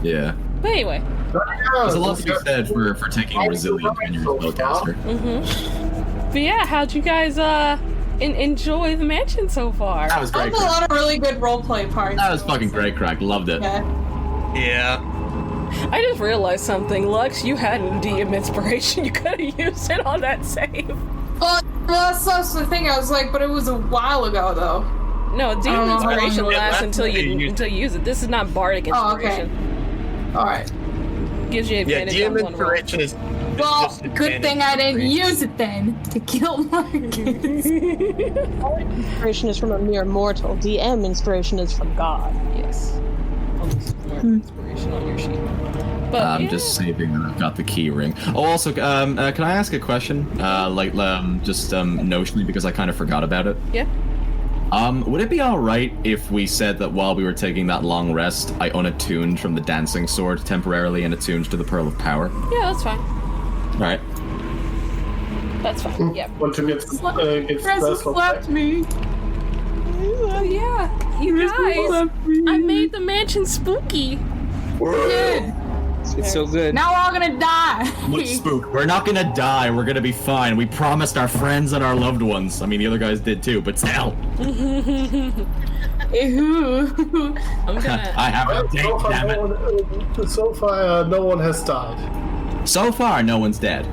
yeah. But anyway. There's a lot to be said for taking resilience when you're a spellcaster. But yeah, how'd you guys enjoy the mansion so far? That was great. A lot of really good roleplay parts. That was fucking great, Crack. Loved it. Yeah. I just realized something. Lux, you had a DM inspiration. You could have used it on that save. Well, that's the thing. I was like, but it was a while ago, though. No, DM inspiration lasts until you use it. This is not bardic inspiration. Oh, okay. All right. Gives you advantage DM on one roll. inspiration is. Well, good thing I didn't use it then to kill Marcus. Inspiration is from a mere mortal. DM inspiration is from God. Yes. More inspiration on your sheet. But I'm just saving that I've got the key ring. Oh, also, can I ask a question? Notionally, because I kind of forgot about it. Yeah. Would it be alright if we said that while we were taking that long rest, I unattuned from the dancing sword temporarily and attuned to the Pearl of Power? Yeah, that's fine. Alright. That's fine. Yeah. Want to get Presence slapped me. Oh yeah, you guys! I made the mansion spooky. Good. It's so good. Now we're all gonna die. Look, Spook, we're not gonna die. We're gonna be fine. We promised our friends and our loved ones. I mean, the other guys did too, but still. I'm gonna. I have a date, damn it. So far, no one has died. So far, no one's dead.